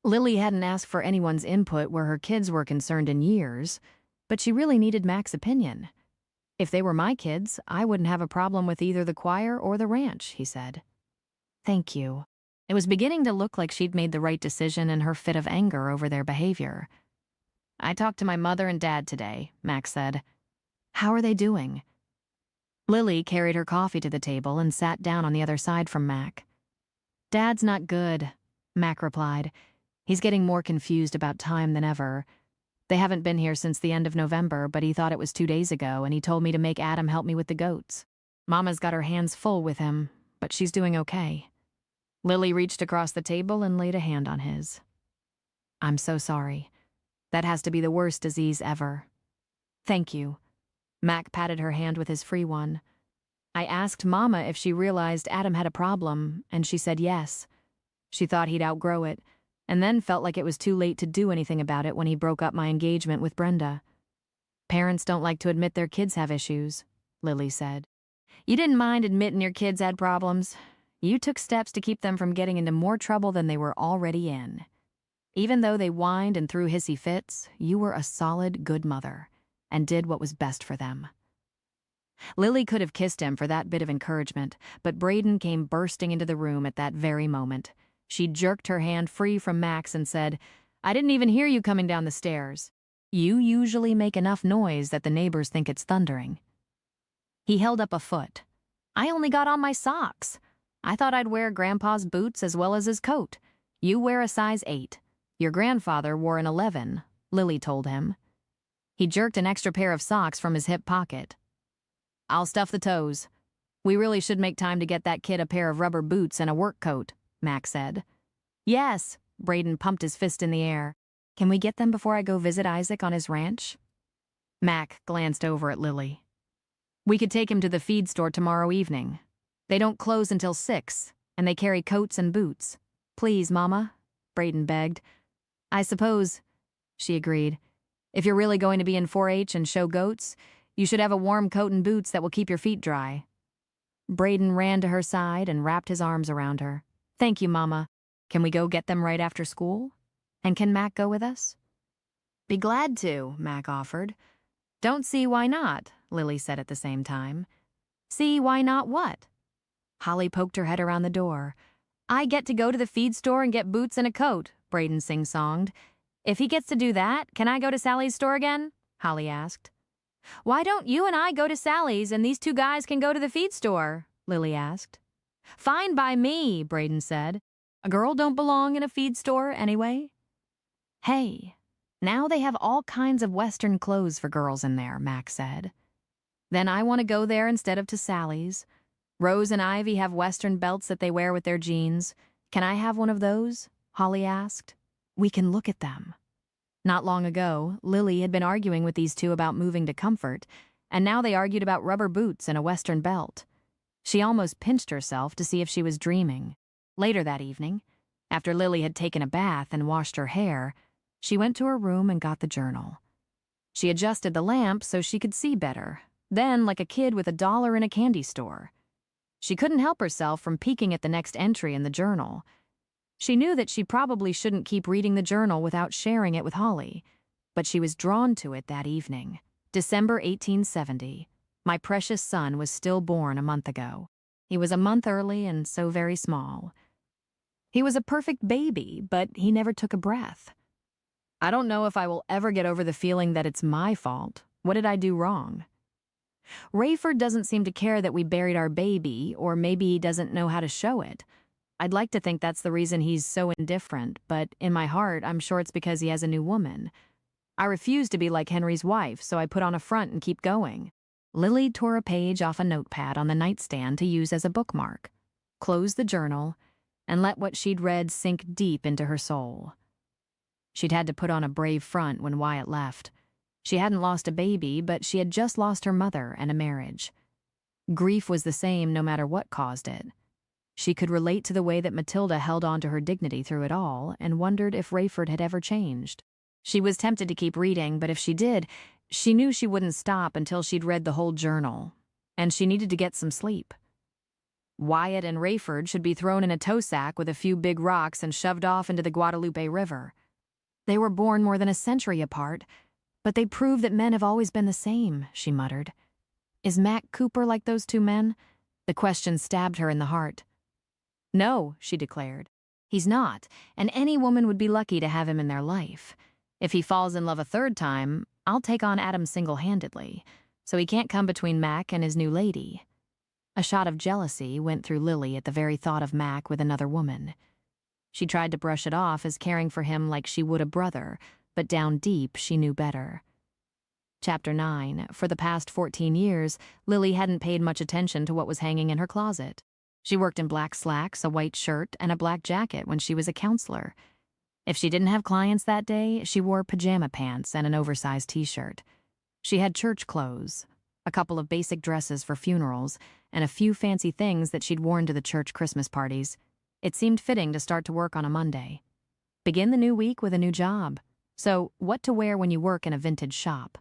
Lily hadn't asked for anyone's input where her kids were concerned in years, but she really needed Mac's opinion. "If they were my kids, I wouldn't have a problem with either the choir or the ranch," he said. "Thank you." It was beginning to look like she'd made the right decision in her fit of anger over their behavior. "I talked to my mother and dad today," Mac said. "How are they doing?" Lily carried her coffee to the table and sat down on the other side from Mac. "Dad's not good," Mac replied. "He's getting more confused about time than ever. They haven't been here since the end of November, but he thought it was 2 days ago, and he told me to make Adam help me with the goats. Mama's got her hands full with him, but she's doing okay." Lily reached across the table and laid a hand on his. "I'm so sorry. That has to be the worst disease ever." "Thank you." Mac patted her hand with his free one. "I asked Mama if she realized Adam had a problem, and she said yes. She thought he'd outgrow it, and then felt like it was too late to do anything about it when he broke up my engagement with Brenda. Parents don't like to admit their kids have issues," Lily said. "You didn't mind admitting your kids had problems. You took steps to keep them from getting into more trouble than they were already in. Even though they whined and threw hissy fits, you were a solid, good mother, and did what was best for them." Lily could have kissed him for that bit of encouragement, but Braden came bursting into the room at that very moment. She jerked her hand free from Mac's and said, "I didn't even hear you coming down the stairs. You usually make enough noise that the neighbors think it's thundering." He held up a foot. "I only got on my socks. I thought I'd wear Grandpa's boots as well as his coat. You wear a size 8. Your grandfather wore an 11, Lily told him. He jerked an extra pair of socks from his hip pocket. "I'll stuff the toes. We really should make time to get that kid a pair of rubber boots and a work coat," Mac said. "Yes," Braden pumped his fist in the air. "Can we get them before I go visit Isaac on his ranch?" Mac glanced over at Lily. "We could take him to the feed store tomorrow evening. They don't close until 6, and they carry coats and boots. Please, Mama," Braden begged. "I suppose," she agreed. "If you're really going to be in 4-H and show goats, you should have a warm coat and boots that will keep your feet dry." Braden ran to her side and wrapped his arms around her. "Thank you, Mama. Can we go get them right after school? And can Mac go with us?" "Be glad to," Mac offered. "Don't see why not," Lily said at the same time. "See why not what?" Holly poked her head around the door. "I get to go to the feed store and get boots and a coat," Braden sing-songed. "If he gets to do that, can I go to Sally's store again?" Holly asked. "Why don't you and I go to Sally's and these two guys can go to the feed store?" Lily asked. Fine by me, Braden said. A girl don't belong in a feed store anyway. Hey, now they have all kinds of Western clothes for girls in there, Mac said. Then I want to go there instead of to Sally's. Rose and Ivy have Western belts that they wear with their jeans. Can I have one of those? Holly asked. We can look at them. Not long ago, Lily had been arguing with these two about moving to Comfort, and now they argued about rubber boots and a Western belt. She almost pinched herself to see if she was dreaming. Later that evening, after Lily had taken a bath and washed her hair, she went to her room and got the journal. She adjusted the lamp so she could see better, then like a kid with $1 in a candy store. She couldn't help herself from peeking at the next entry in the journal. She knew that she probably shouldn't keep reading the journal without sharing it with Holly, but she was drawn to it that evening. December 1870. My precious son was still born a month ago. He was a month early and so very small. He was a perfect baby, but he never took a breath. I don't know if I will ever get over the feeling that it's my fault. What did I do wrong? Rayford doesn't seem to care that we buried our baby, or maybe he doesn't know how to show it. I'd like to think that's the reason he's so indifferent, but in my heart, I'm sure it's because he has a new woman. I refuse to be like Henry's wife, so I put on a front and keep going. Lily tore a page off a notepad on the nightstand to use as a bookmark, closed the journal, and let what she'd read sink deep into her soul. She'd had to put on a brave front when Wyatt left. She hadn't lost a baby, but she had just lost her mother and a marriage. Grief was the same no matter what caused it. She could relate to the way that Matilda held on to her dignity through it all and wondered if Rayford had ever changed. She was tempted to keep reading, but if she did, she knew she wouldn't stop until she'd read the whole journal, and she needed to get some sleep. Wyatt and Rayford should be thrown in a tow sack with a few big rocks and shoved off into the Guadalupe River. They were born more than a century apart, but they prove that men have always been the same, she muttered. Is Mac Cooper like those two men? The question stabbed her in the heart. No, she declared. He's not, and any woman would be lucky to have him in their life. If he falls in love a third time, I'll take on Adam single-handedly, so he can't come between Mac and his new lady. A shot of jealousy went through Lily at the very thought of Mac with another woman. She tried to brush it off as caring for him like she would a brother, but down deep she knew better. Chapter 9. For the past 14 years, Lily hadn't paid much attention to what was hanging in her closet. She worked in black slacks, a white shirt, and a black jacket when she was a counselor. If she didn't have clients that day, she wore pajama pants and an oversized t-shirt. She had church clothes, a couple of basic dresses for funerals, and a few fancy things that she'd worn to the church Christmas parties. It seemed fitting to start to work on a Monday. Begin the new week with a new job. So, what to wear when you work in a vintage shop?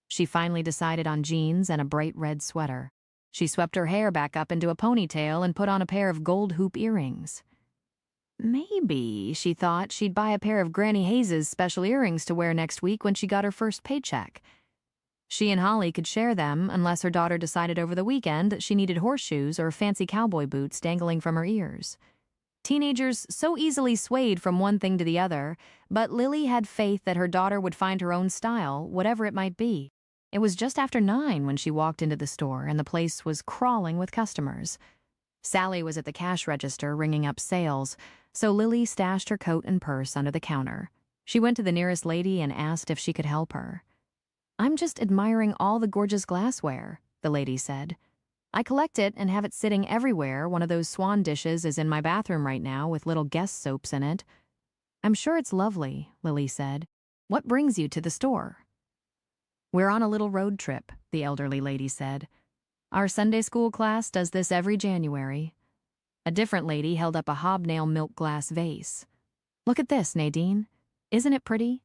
She finally decided on jeans and a bright red sweater. She swept her hair back up into a ponytail and put on a pair of gold hoop earrings. Maybe, she thought, she'd buy a pair of Granny Hayes's special earrings to wear next week when she got her first paycheck. She and Holly could share them unless her daughter decided over the weekend that she needed horseshoes or fancy cowboy boots dangling from her ears. Teenagers so easily swayed from one thing to the other, but Lily had faith that her daughter would find her own style, whatever it might be. It was just after 9 when she walked into the store, and the place was crawling with customers. Sally was at the cash register ringing up sales, so Lily stashed her coat and purse under the counter. She went to the nearest lady and asked if she could help her. I'm just admiring all the gorgeous glassware, the lady said. I collect it and have it sitting everywhere. One of those swan dishes is in my bathroom right now with little guest soaps in it. I'm sure it's lovely, Lily said. What brings you to the store? We're on a little road trip, the elderly lady said. Our Sunday school class does this every January. A different lady held up a hobnail milk glass vase. Look at this, Nadine. Isn't it pretty?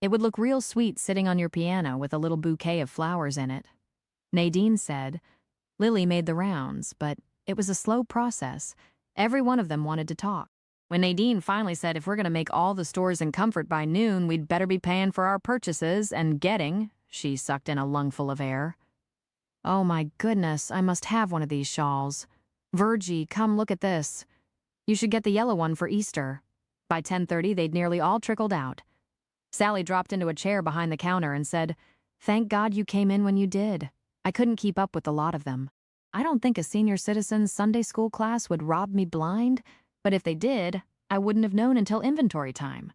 It would look real sweet sitting on your piano with a little bouquet of flowers in it. Nadine said. Lily made the rounds, but it was a slow process. Every one of them wanted to talk. When Nadine finally said if we're going to make all the stores in Comfort by noon, we'd better be paying for our purchases and getting, she sucked in a lungful of air. Oh my goodness, I must have one of these shawls. Virgie, come look at this. You should get the yellow one for Easter. By 10:30, they'd nearly all trickled out. Sally dropped into a chair behind the counter and said, Thank God you came in when you did. I couldn't keep up with the lot of them. I don't think a senior citizen's Sunday school class would rob me blind, but if they did, I wouldn't have known until inventory time.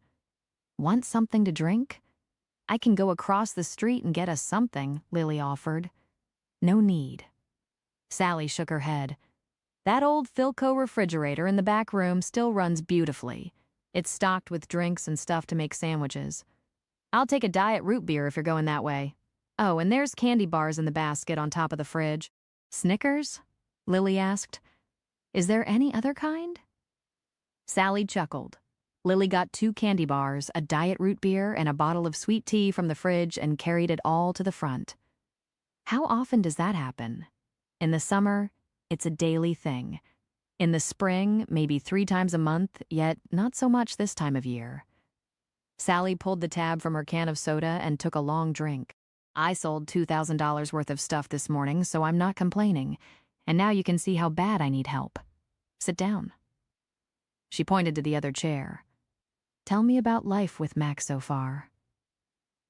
Want something to drink? I can go across the street and get us something, Lily offered. No need. Sally shook her head. That old Philco refrigerator in the back room still runs beautifully. It's stocked with drinks and stuff to make sandwiches. I'll take a diet root beer if you're going that way. Oh, and there's candy bars in the basket on top of the fridge. Snickers? Lily asked. Is there any other kind? Sally chuckled. Lily got 2 candy bars, a diet root beer, and a bottle of sweet tea from the fridge and carried it all to the front. How often does that happen? In the summer, it's a daily thing. In the spring, maybe 3 times a month, yet not so much this time of year. Sally pulled the tab from her can of soda and took a long drink. I sold $2,000 worth of stuff this morning, so I'm not complaining. And now you can see how bad I need help. Sit down. She pointed to the other chair. Tell me about life with Mac so far.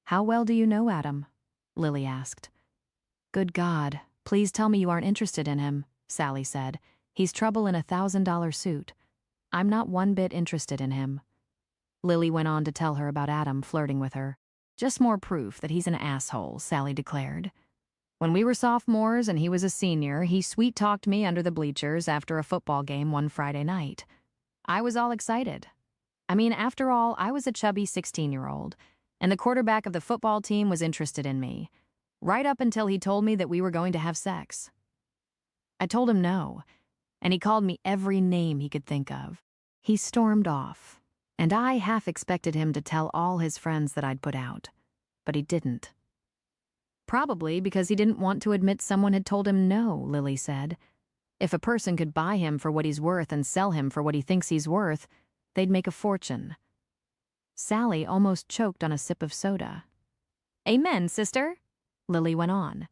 How well do you know Adam? Lily asked. Good God, please tell me you aren't interested in him, Sally said. He's trouble in a $1,000 suit. I'm not one bit interested in him. Lily went on to tell her about Adam flirting with her. Just more proof that he's an asshole, Sally declared. When we were sophomores and he was a senior, he sweet-talked me under the bleachers after a football game one Friday night. I was all excited. I mean, after all, I was a chubby 16-year-old, and the quarterback of the football team was interested in me, right up until he told me that we were going to have sex. I told him no, and he called me every name he could think of. He stormed off. And I half expected him to tell all his friends that I'd put out, but he didn't. Probably because he didn't want to admit someone had told him no, Lily said. If a person could buy him for what he's worth and sell him for what he thinks he's worth, they'd make a fortune. Sally almost choked on a sip of soda. Amen, sister, Lily went on.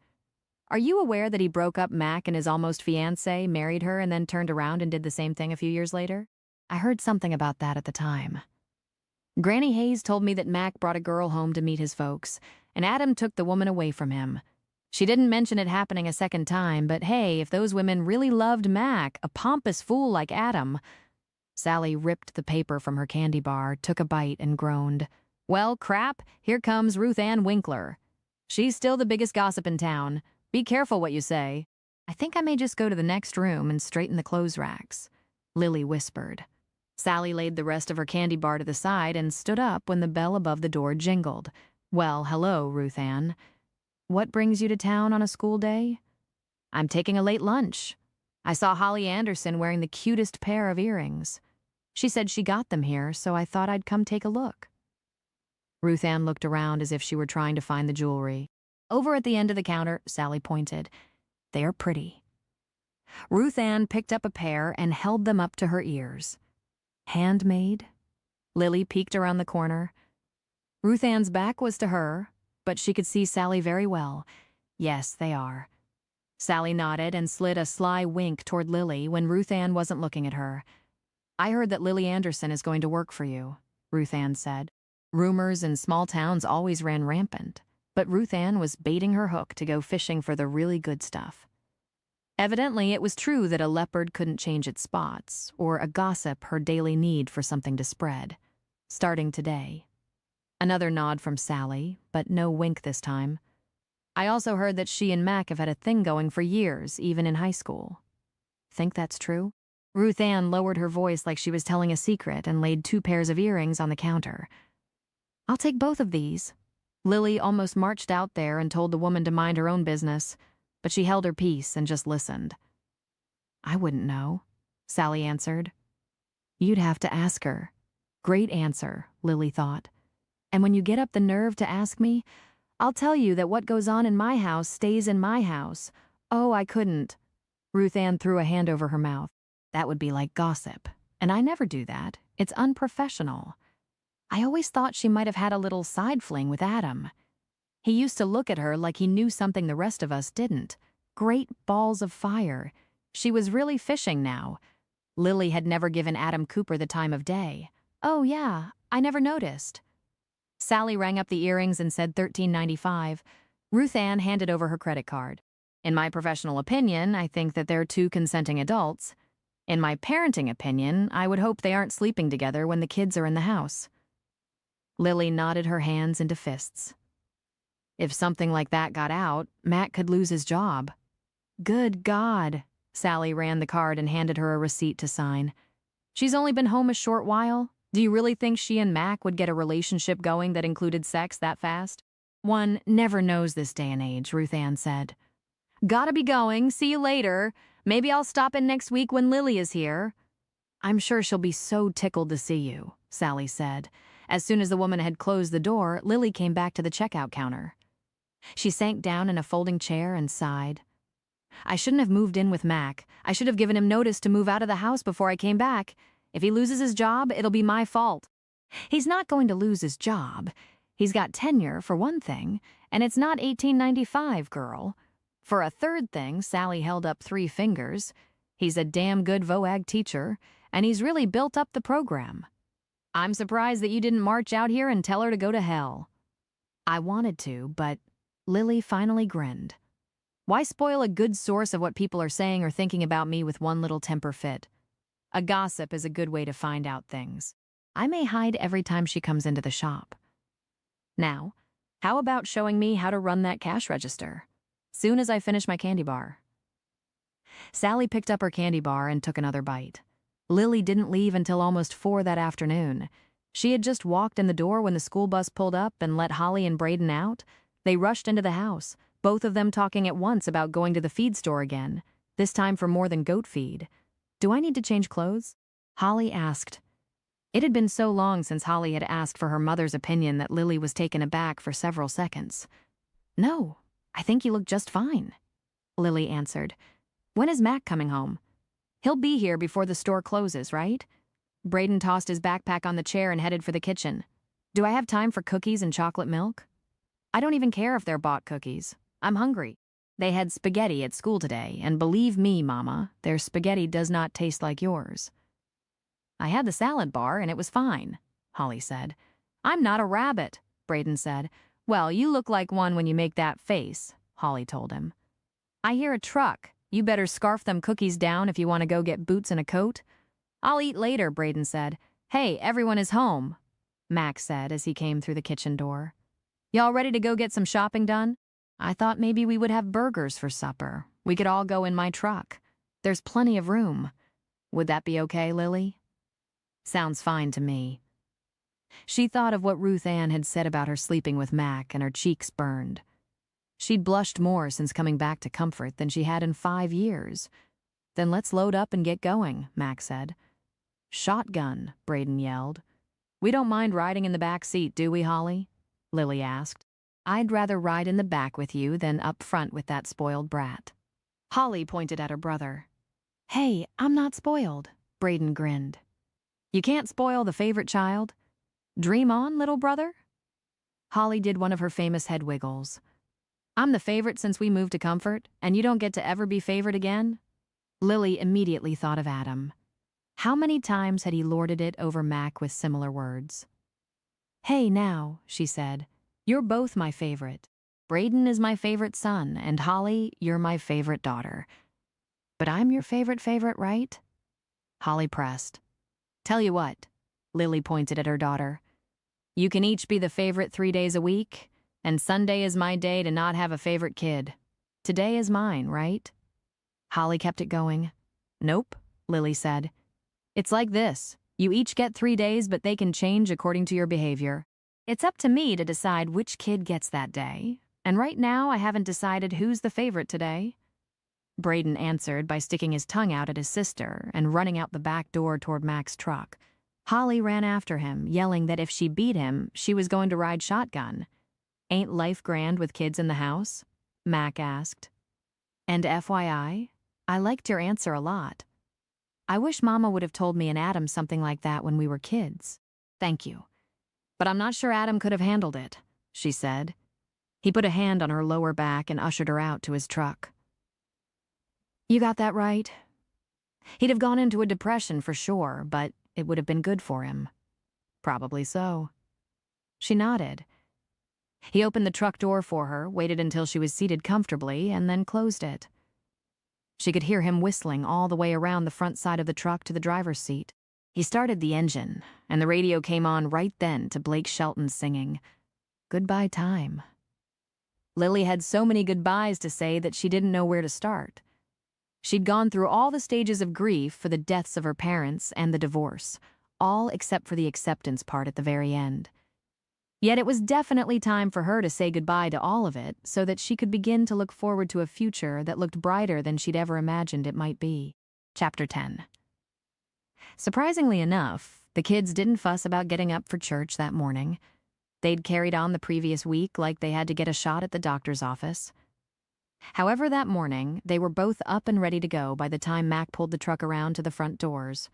Are you aware that he broke up Mac and his almost fiancée, married her, and then turned around and did the same thing a few years later? I heard something about that at the time. Granny Hayes told me that Mac brought a girl home to meet his folks, and Adam took the woman away from him. She didn't mention it happening a second time, but hey, if those women really loved Mac, a pompous fool like Adam... Sally ripped the paper from her candy bar, took a bite, and groaned. Well, crap, here comes Ruth Ann Winkler. She's still the biggest gossip in town. Be careful what you say. I think I may just go to the next room and straighten the clothes racks, Lily whispered. Sally laid the rest of her candy bar to the side and stood up when the bell above the door jingled. Well, hello, Ruth Ann. What brings you to town on a school day? I'm taking a late lunch. I saw Holly Anderson wearing the cutest pair of earrings. She said she got them here, so I thought I'd come take a look. Ruth Ann looked around as if she were trying to find the jewelry. Over at the end of the counter, Sally pointed. They're pretty. Ruth Ann picked up a pair and held them up to her ears. Handmade? Lily peeked around the corner. Ruth Ann's back was to her, but she could see Sally very well. Yes, they are. Sally nodded and slid a sly wink toward Lily when Ruth Ann wasn't looking at her. I heard that Lily Anderson is going to work for you, Ruth Ann said. Rumors in small towns always ran rampant, but Ruth Ann was baiting her hook to go fishing for the really good stuff. Evidently, it was true that a leopard couldn't change its spots, or a gossip her daily need for something to spread. Starting today. Another nod from Sally, but no wink this time. I also heard that she and Mac have had a thing going for years, even in high school. Think that's true? Ruth Ann lowered her voice like she was telling a secret and laid 2 pairs of earrings on the counter. I'll take both of these. Lily almost marched out there and told the woman to mind her own business, but she held her peace and just listened. I wouldn't know, Sally answered. You'd have to ask her. Great answer, Lily thought. And when you get up the nerve to ask me, I'll tell you that what goes on in my house stays in my house. Oh, I couldn't. Ruth Ann threw a hand over her mouth. That would be like gossip, and I never do that. It's unprofessional. I always thought she might have had a little side fling with Adam. He used to look at her like he knew something the rest of us didn't. Great balls of fire. She was really fishing now. Lily had never given Adam Cooper the time of day. Oh, yeah, I never noticed. Sally rang up the earrings and said $13.95. Ruth Ann handed over her credit card. In my professional opinion, I think that they're two consenting adults. In my parenting opinion, I would hope they aren't sleeping together when the kids are in the house. Lily knotted her hands into fists. If something like that got out, Matt could lose his job. Good God. Sally ran the card and handed her a receipt to sign. She's only been home a short while. Do you really think she and Mac would get a relationship going that included sex that fast? One never knows this day and age, Ruth Ann said. Gotta be going. See you later. Maybe I'll stop in next week when Lily is here. I'm sure she'll be so tickled to see you, Sally said. As soon as the woman had closed the door, Lily came back to the checkout counter. She sank down in a folding chair and sighed. I shouldn't have moved in with Mac. I should have given him notice to move out of the house before I came back. If he loses his job, it'll be my fault. He's not going to lose his job. He's got tenure, for one thing, and it's not 1895, girl. For a third thing, Sally held up 3 fingers. He's a damn good VOAG teacher, and he's really built up the program. I'm surprised that you didn't march out here and tell her to go to hell. I wanted to, but Lily finally grinned. Why spoil a good source of what people are saying or thinking about me with one little temper fit? A gossip is a good way to find out things. I may hide every time she comes into the shop. Now, how about showing me how to run that cash register? Soon as I finish my candy bar. Sally picked up her candy bar and took another bite. Lily didn't leave until almost 4 that afternoon. She had just walked in the door when the school bus pulled up and let Holly and Braden out. They rushed into the house, both of them talking at once about going to the feed store again, this time for more than goat feed. Do I need to change clothes? Holly asked. It had been so long since Holly had asked for her mother's opinion that Lily was taken aback for several seconds. No, I think you look just fine, Lily answered. When is Mac coming home? He'll be here before the store closes, right? Braden tossed his backpack on the chair and headed for the kitchen. Do I have time for cookies and chocolate milk? I don't even care if they're bought cookies. I'm hungry. They had spaghetti at school today, and believe me, Mama, their spaghetti does not taste like yours. I had the salad bar, and it was fine, Holly said. I'm not a rabbit, Braden said. Well, you look like one when you make that face, Holly told him. I hear a truck. You better scarf them cookies down if you want to go get boots and a coat. I'll eat later, Braden said. Hey, everyone is home, Max said as he came through the kitchen door. Y'all ready to go get some shopping done? I thought maybe we would have burgers for supper. We could all go in my truck. There's plenty of room. Would that be okay, Lily? Sounds fine to me. She thought of what Ruth Ann had said about her sleeping with Mac, and her cheeks burned. She'd blushed more since coming back to Comfort than she had in 5 years. Then let's load up and get going, Mac said. Shotgun, Braden yelled. We don't mind riding in the back seat, do we, Holly? Lily asked. I'd rather ride in the back with you than up front with that spoiled brat. Holly pointed at her brother. Hey, I'm not spoiled, Braden grinned. You can't spoil the favorite child. Dream on, little brother? Holly did one of her famous head wiggles. I'm the favorite since we moved to Comfort, and you don't get to ever be favored again? Lily immediately thought of Adam. How many times had he lorded it over Mac with similar words? Hey now, she said. You're both my favorite. Braden is my favorite son, and Holly, you're my favorite daughter. But I'm your favorite, right? Holly pressed. Tell you what, Lily pointed at her daughter. You can each be the favorite 3 days a week, and Sunday is my day to not have a favorite kid. Today is mine, right? Holly kept it going. Nope, Lily said. It's like this. You each get 3 days, but they can change according to your behavior. It's up to me to decide which kid gets that day, and right now I haven't decided who's the favorite today. Braden answered by sticking his tongue out at his sister and running out the back door toward Mac's truck. Holly ran after him, yelling that if she beat him, she was going to ride shotgun. Ain't life grand with kids in the house? Mac asked. And FYI, I liked your answer a lot. I wish Mama would have told me and Adam something like that when we were kids. Thank you. But I'm not sure Adam could have handled it, she said. He put a hand on her lower back and ushered her out to his truck. You got that right. He'd have gone into a depression for sure, but it would have been good for him. Probably so. She nodded. He opened the truck door for her, waited until she was seated comfortably, and then closed it. She could hear him whistling all the way around the front side of the truck to the driver's seat. He started the engine, and the radio came on right then to Blake Shelton singing, "Goodbye Time." Lily had so many goodbyes to say that she didn't know where to start. She'd gone through all the stages of grief for the deaths of her parents and the divorce, all except for the acceptance part at the very end. Yet it was definitely time for her to say goodbye to all of it so that she could begin to look forward to a future that looked brighter than she'd ever imagined it might be. Chapter 10. Surprisingly enough, the kids didn't fuss about getting up for church that morning. They'd carried on the previous week like they had to get a shot at the doctor's office. However, that morning, they were both up and ready to go by the time Mac pulled the truck around to the front doors.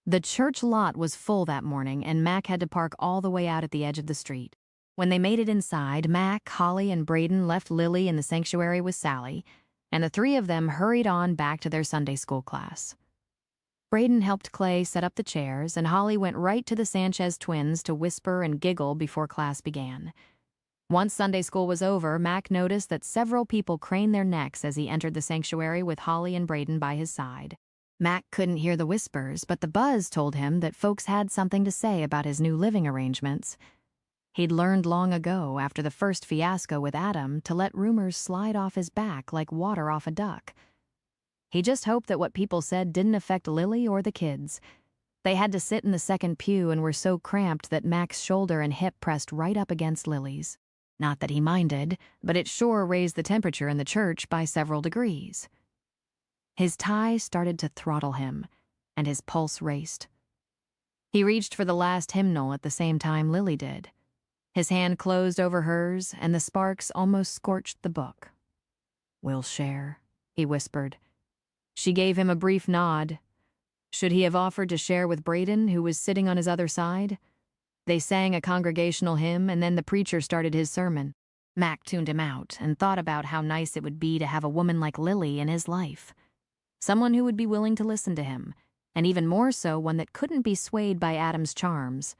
The church lot was full that morning, and Mac had to park all the way out at the edge of the street. When they made it inside, Mac, Holly, and Braden left Lily in the sanctuary with Sally, and the three of them hurried on back to their Sunday school class. Braden helped Clay set up the chairs, and Holly went right to the Sanchez twins to whisper and giggle before class began. Once Sunday school was over, Mac noticed that several people craned their necks as he entered the sanctuary with Holly and Braden by his side. Mac couldn't hear the whispers, but the buzz told him that folks had something to say about his new living arrangements. He'd learned long ago, after the first fiasco with Adam, to let rumors slide off his back like water off a duck. He just hoped that what people said didn't affect Lily or the kids. They had to sit in the second pew and were so cramped that Mac's shoulder and hip pressed right up against Lily's. Not that he minded, but it sure raised the temperature in the church by several degrees. His tie started to throttle him, and his pulse raced. He reached for the last hymnal at the same time Lily did. His hand closed over hers, and the sparks almost scorched the book. "We'll share," he whispered. She gave him a brief nod. Should he have offered to share with Braden, who was sitting on his other side? They sang a congregational hymn, and then the preacher started his sermon. Mac tuned him out and thought about how nice it would be to have a woman like Lily in his life. Someone who would be willing to listen to him, and even more so one that couldn't be swayed by Adam's charms.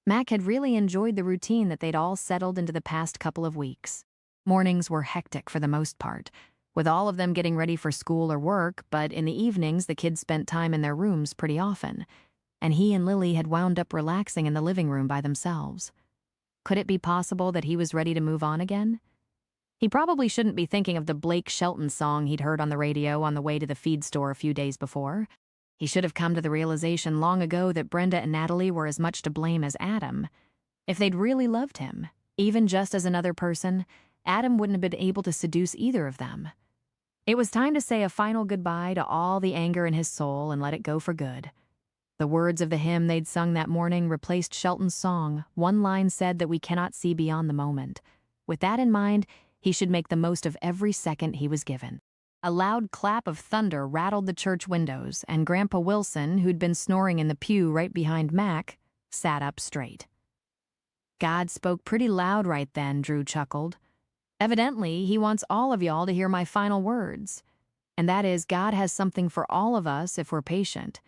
Mac had really enjoyed the routine that they'd all settled into the past couple of weeks. Mornings were hectic for the most part, with all of them getting ready for school or work, but in the evenings the kids spent time in their rooms pretty often, and he and Lily had wound up relaxing in the living room by themselves. Could it be possible that he was ready to move on again? He probably shouldn't be thinking of the Blake Shelton song he'd heard on the radio on the way to the feed store a few days before. He should have come to the realization long ago that Brenda and Natalie were as much to blame as Adam. If they'd really loved him, even just as another person, Adam wouldn't have been able to seduce either of them. It was time to say a final goodbye to all the anger in his soul and let it go for good. The words of the hymn they'd sung that morning replaced Shelton's song. One line said that we cannot see beyond the moment. With that in mind, he should make the most of every second he was given. A loud clap of thunder rattled the church windows, and Grandpa Wilson, who'd been snoring in the pew right behind Mac, sat up straight. "God spoke pretty loud right then," Drew chuckled. "Evidently, he wants all of y'all to hear my final words. And that is, God has something for all of us if we're patient.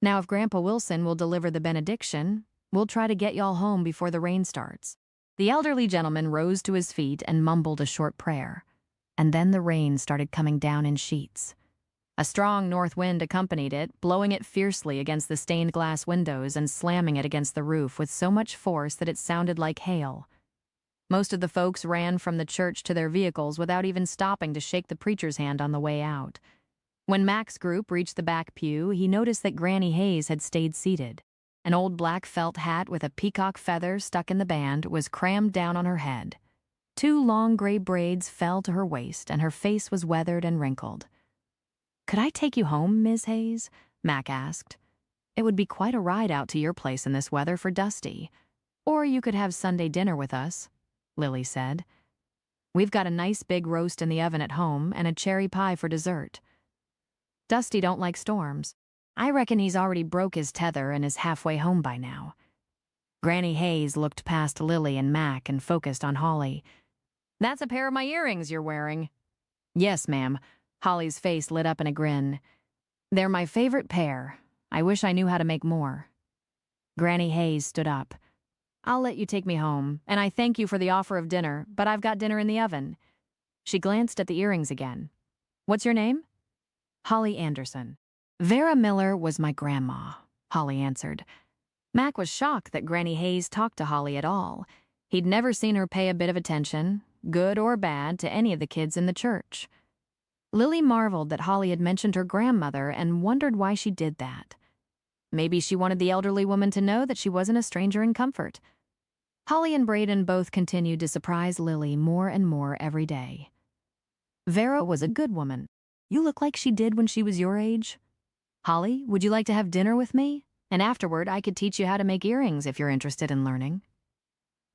Now, if Grandpa Wilson will deliver the benediction, we'll try to get y'all home before the rain starts." The elderly gentleman rose to his feet and mumbled a short prayer. And then the rain started coming down in sheets. A strong north wind accompanied it, blowing it fiercely against the stained glass windows and slamming it against the roof with so much force that it sounded like hail. Most of the folks ran from the church to their vehicles without even stopping to shake the preacher's hand on the way out. When Mac's group reached the back pew, he noticed that Granny Hayes had stayed seated. An old black felt hat with a peacock feather stuck in the band was crammed down on her head. 2 long gray braids fell to her waist, and her face was weathered and wrinkled. "Could I take you home, Miss Hayes?" Mac asked. "It would be quite a ride out to your place in this weather for Dusty. Or you could have Sunday dinner with us," Lily said. "We've got a nice big roast in the oven at home and a cherry pie for dessert. Dusty don't like storms. I reckon he's already broke his tether and is halfway home by now." Granny Hayes looked past Lily and Mac and focused on Holly. "That's a pair of my earrings you're wearing." "Yes, ma'am." Holly's face lit up in a grin. "They're my favorite pair. I wish I knew how to make more." Granny Hayes stood up. I'll let you take me home, and I thank you for the offer of dinner, but I've got dinner in the oven." She glanced at the earrings again. "What's your name?" "Holly Anderson." "Vera Miller was my grandma," Holly answered. Mac was shocked that Granny Hayes talked to Holly at all. He'd never seen her pay a bit of attention, good or bad, to any of the kids in the church. Lily marveled that Holly had mentioned her grandmother and wondered why she did that. Maybe she wanted the elderly woman to know that she wasn't a stranger in comfort. Holly and Braden both continued to surprise Lily more and more every day. "Vera was a good woman. You look like she did when she was your age. Holly, would you like to have dinner with me? And afterward, I could teach you how to make earrings if you're interested in learning."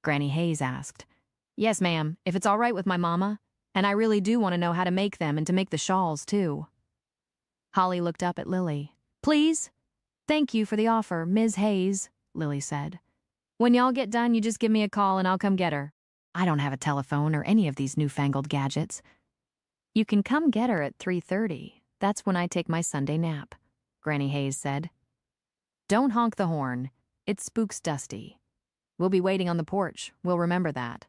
Granny Hayes asked. "Yes, ma'am, if it's all right with my mama. And I really do want to know how to make them and to make the shawls, too." Holly looked up at Lily. "Please? Thank you for the offer, Ms. Hayes," Lily said. "When y'all get done, you just give me a call and I'll come get her. I don't have a telephone or any of these newfangled gadgets." "You can come get her at 3:30. That's when I take my Sunday nap," Granny Hayes said. "Don't honk the horn. It spooks Dusty. We'll be waiting on the porch. We'll remember that."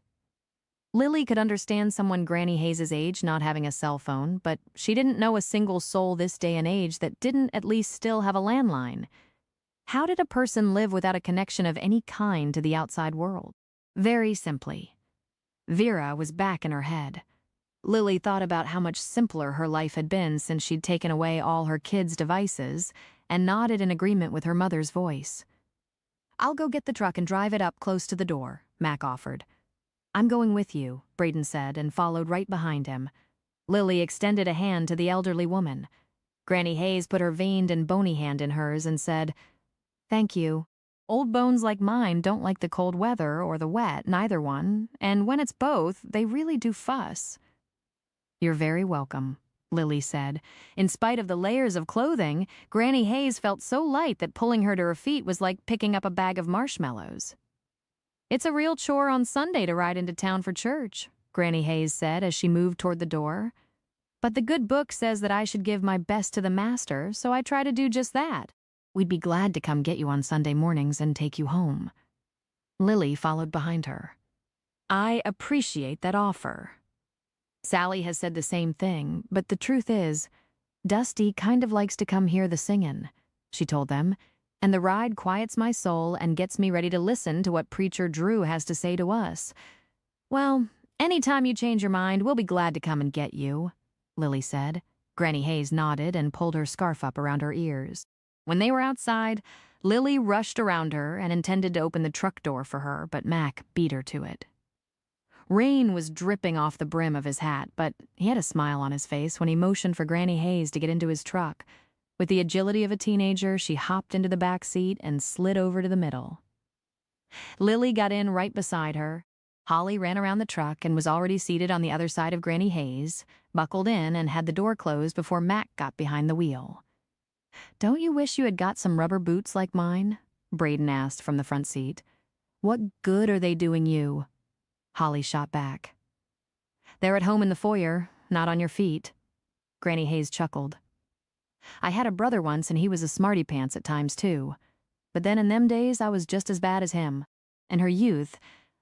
Lily could understand someone Granny Hayes' age not having a cell phone, but she didn't know a single soul this day and age that didn't at least still have a landline. How did a person live without a connection of any kind to the outside world? Very simply. Vera was back in her head. Lily thought about how much simpler her life had been since she'd taken away all her kids' devices and nodded in agreement with her mother's voice. "I'll go get the truck and drive it up close to the door," Mac offered. "I'm going with you," Braden said and followed right behind him. Lily extended a hand to the elderly woman. Granny Hayes put her veined and bony hand in hers and said, "Thank you. Old bones like mine don't like the cold weather or the wet, neither one, and when it's both, they really do fuss." "You're very welcome," Lily said. In spite of the layers of clothing, Granny Hayes felt so light that pulling her to her feet was like picking up a bag of marshmallows. "It's a real chore on Sunday to ride into town for church," Granny Hayes said as she moved toward the door. "But the good book says that I should give my best to the Master, so I try to do just that. We'd be glad to come get you on Sunday mornings and take you home." Lily followed behind her. "I appreciate that offer. Sally has said the same thing, but the truth is, Dusty kind of likes to come hear the singin'," she told them, "and the ride quiets my soul and gets me ready to listen to what Preacher Drew has to say to us. Well, anytime you change your mind, we'll be glad to come and get you," Lily said. Granny Hayes nodded and pulled her scarf up around her ears. When they were outside, Lily rushed around her and intended to open the truck door for her, but Mac beat her to it. Rain was dripping off the brim of his hat, but he had a smile on his face when he motioned for Granny Hayes to get into his truck. With the agility of a teenager, she hopped into the back seat and slid over to the middle. Lily got in right beside her. Holly ran around the truck and was already seated on the other side of Granny Hayes, buckled in and had the door closed before Mac got behind the wheel. "Don't you wish you had got some rubber boots like mine?" Braden asked from the front seat. "What good are they doing you?" Holly shot back. "They're at home in the foyer, not on your feet." Granny Hayes chuckled. "I had a brother once and he was a smarty pants at times too. But then in them days I was just as bad as him." In her youth,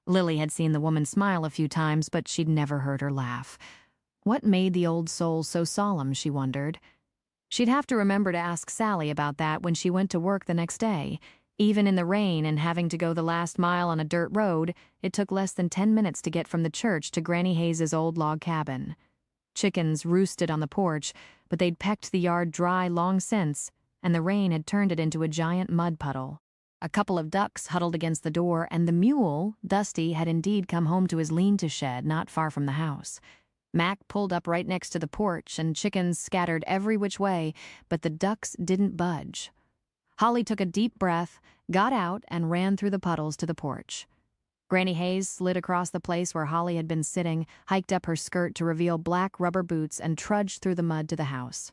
Lily had seen the woman smile a few times, but she'd never heard her laugh. What made the old soul so solemn, she wondered. She'd have to remember to ask Sally about that when she went to work the next day. Even in the rain and having to go the last mile on a dirt road, it took less than 10 minutes to get from the church to Granny Hayes' old log cabin. Chickens roosted on the porch, but they'd pecked the yard dry long since, and the rain had turned it into a giant mud puddle. A couple of ducks huddled against the door, and the mule, Dusty, had indeed come home to his lean-to shed not far from the house. Mac pulled up right next to the porch, and chickens scattered every which way, but the ducks didn't budge. Holly took a deep breath, got out, and ran through the puddles to the porch. Granny Hayes slid across the place where Holly had been sitting, hiked up her skirt to reveal black rubber boots, and trudged through the mud to the house.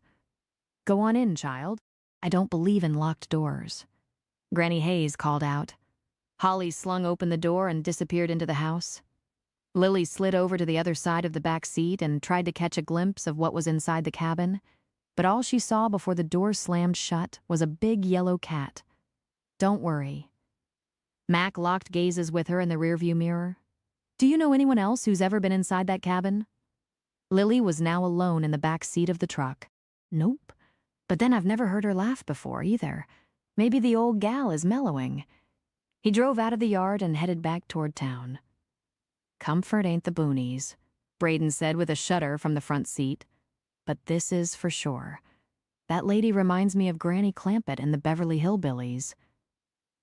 "Go on in, child. I don't believe in locked doors," Granny Hayes called out. Holly slung open the door and disappeared into the house. Lily slid over to the other side of the back seat and tried to catch a glimpse of what was inside the cabin, but all she saw before the door slammed shut was a big yellow cat. "Don't worry." Mac locked gazes with her in the rearview mirror. Do you know anyone else who's ever been inside that cabin? Lily was now alone in the back seat of the truck. Nope. But then I've never heard her laugh before, either. Maybe the old gal is mellowing. He drove out of the yard and headed back toward town. Comfort ain't the boonies, Braden said with a shudder from the front seat. But this is for sure. That lady reminds me of Granny Clampett in the Beverly Hillbillies.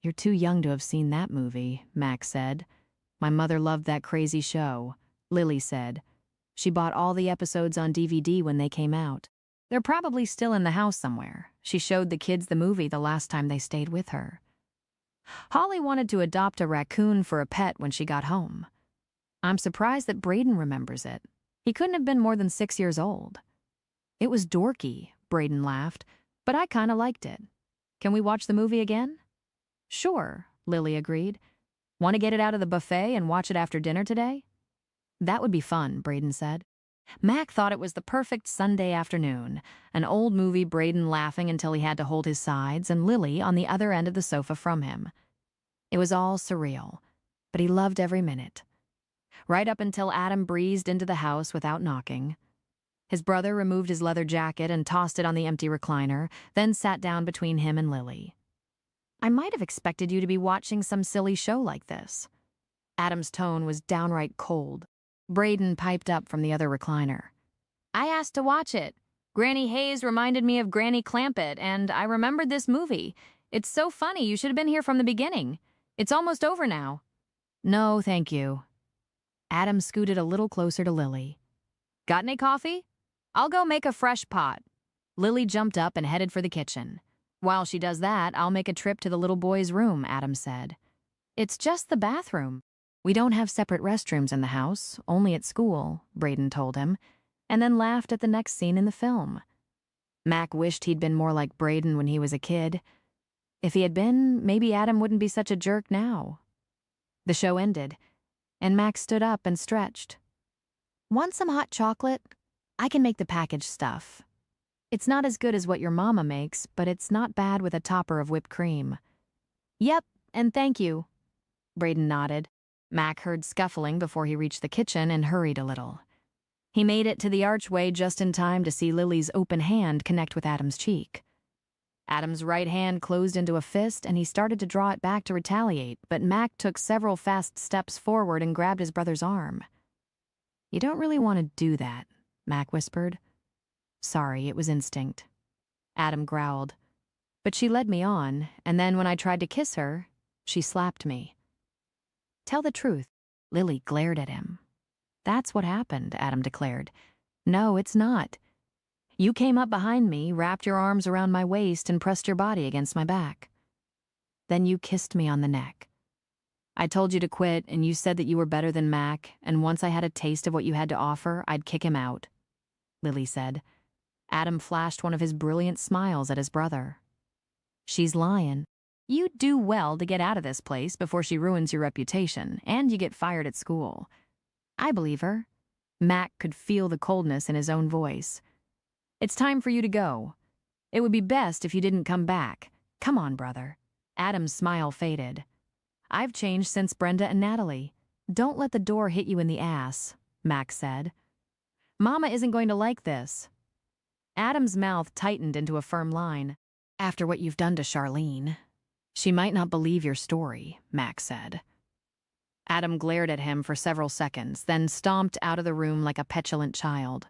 You're too young to have seen that movie, Mac said. My mother loved that crazy show, Lily said. She bought all the episodes on DVD when they came out. They're probably still in the house somewhere. She showed the kids the movie the last time they stayed with her. Holly wanted to adopt a raccoon for a pet when she got home. I'm surprised that Braden remembers it. He couldn't have been more than 6 years old. It was dorky, Braden laughed, but I kinda liked it. Can we watch the movie again? Sure, Lily agreed. Want to get it out of the buffet and watch it after dinner today? That would be fun, Braden said. Mac thought it was the perfect Sunday afternoon, an old movie, Braden laughing until he had to hold his sides and Lily on the other end of the sofa from him. It was all surreal, but he loved every minute. Right up until Adam breezed into the house without knocking. His brother removed his leather jacket and tossed it on the empty recliner, then sat down between him and Lily. I might have expected you to be watching some silly show like this. Adam's tone was downright cold. Braden piped up from the other recliner. I asked to watch it. Granny Hayes reminded me of Granny Clampett, and I remembered this movie. It's so funny, you should have been here from the beginning. It's almost over now. No, thank you. Adam scooted a little closer to Lily. Got any coffee? I'll go make a fresh pot. Lily jumped up and headed for the kitchen. While she does that, I'll make a trip to the little boy's room, Adam said. It's just the bathroom. We don't have separate restrooms in the house, only at school, Braden told him, and then laughed at the next scene in the film. Mac wished he'd been more like Braden when he was a kid. If he had been, maybe Adam wouldn't be such a jerk now. The show ended, and Mac stood up and stretched. Want some hot chocolate? I can make the packaged stuff. It's not as good as what your mama makes, but it's not bad with a topper of whipped cream. Yep, and thank you. Braden nodded. Mac heard scuffling before he reached the kitchen and hurried a little. He made it to the archway just in time to see Lily's open hand connect with Adam's cheek. Adam's right hand closed into a fist and he started to draw it back to retaliate, but Mac took several fast steps forward and grabbed his brother's arm. You don't really want to do that, Mac whispered. Sorry, it was instinct. Adam growled. But she led me on, and then when I tried to kiss her, she slapped me. Tell the truth. Lily glared at him. That's what happened, Adam declared. No, it's not. You came up behind me, wrapped your arms around my waist, and pressed your body against my back. Then you kissed me on the neck. I told you to quit, and you said that you were better than Mac, and once I had a taste of what you had to offer, I'd kick him out, Lily said. Adam flashed one of his brilliant smiles at his brother. She's lying. You'd do well to get out of this place before she ruins your reputation, and you get fired at school. I believe her. Mac could feel the coldness in his own voice. It's time for you to go. It would be best if you didn't come back. Come on, brother. Adam's smile faded. I've changed since Brenda and Natalie. Don't let the door hit you in the ass, Mac said. Mama isn't going to like this. Adam's mouth tightened into a firm line. After what you've done to Charlene. She might not believe your story, Mac said. Adam glared at him for several seconds, then stomped out of the room like a petulant child.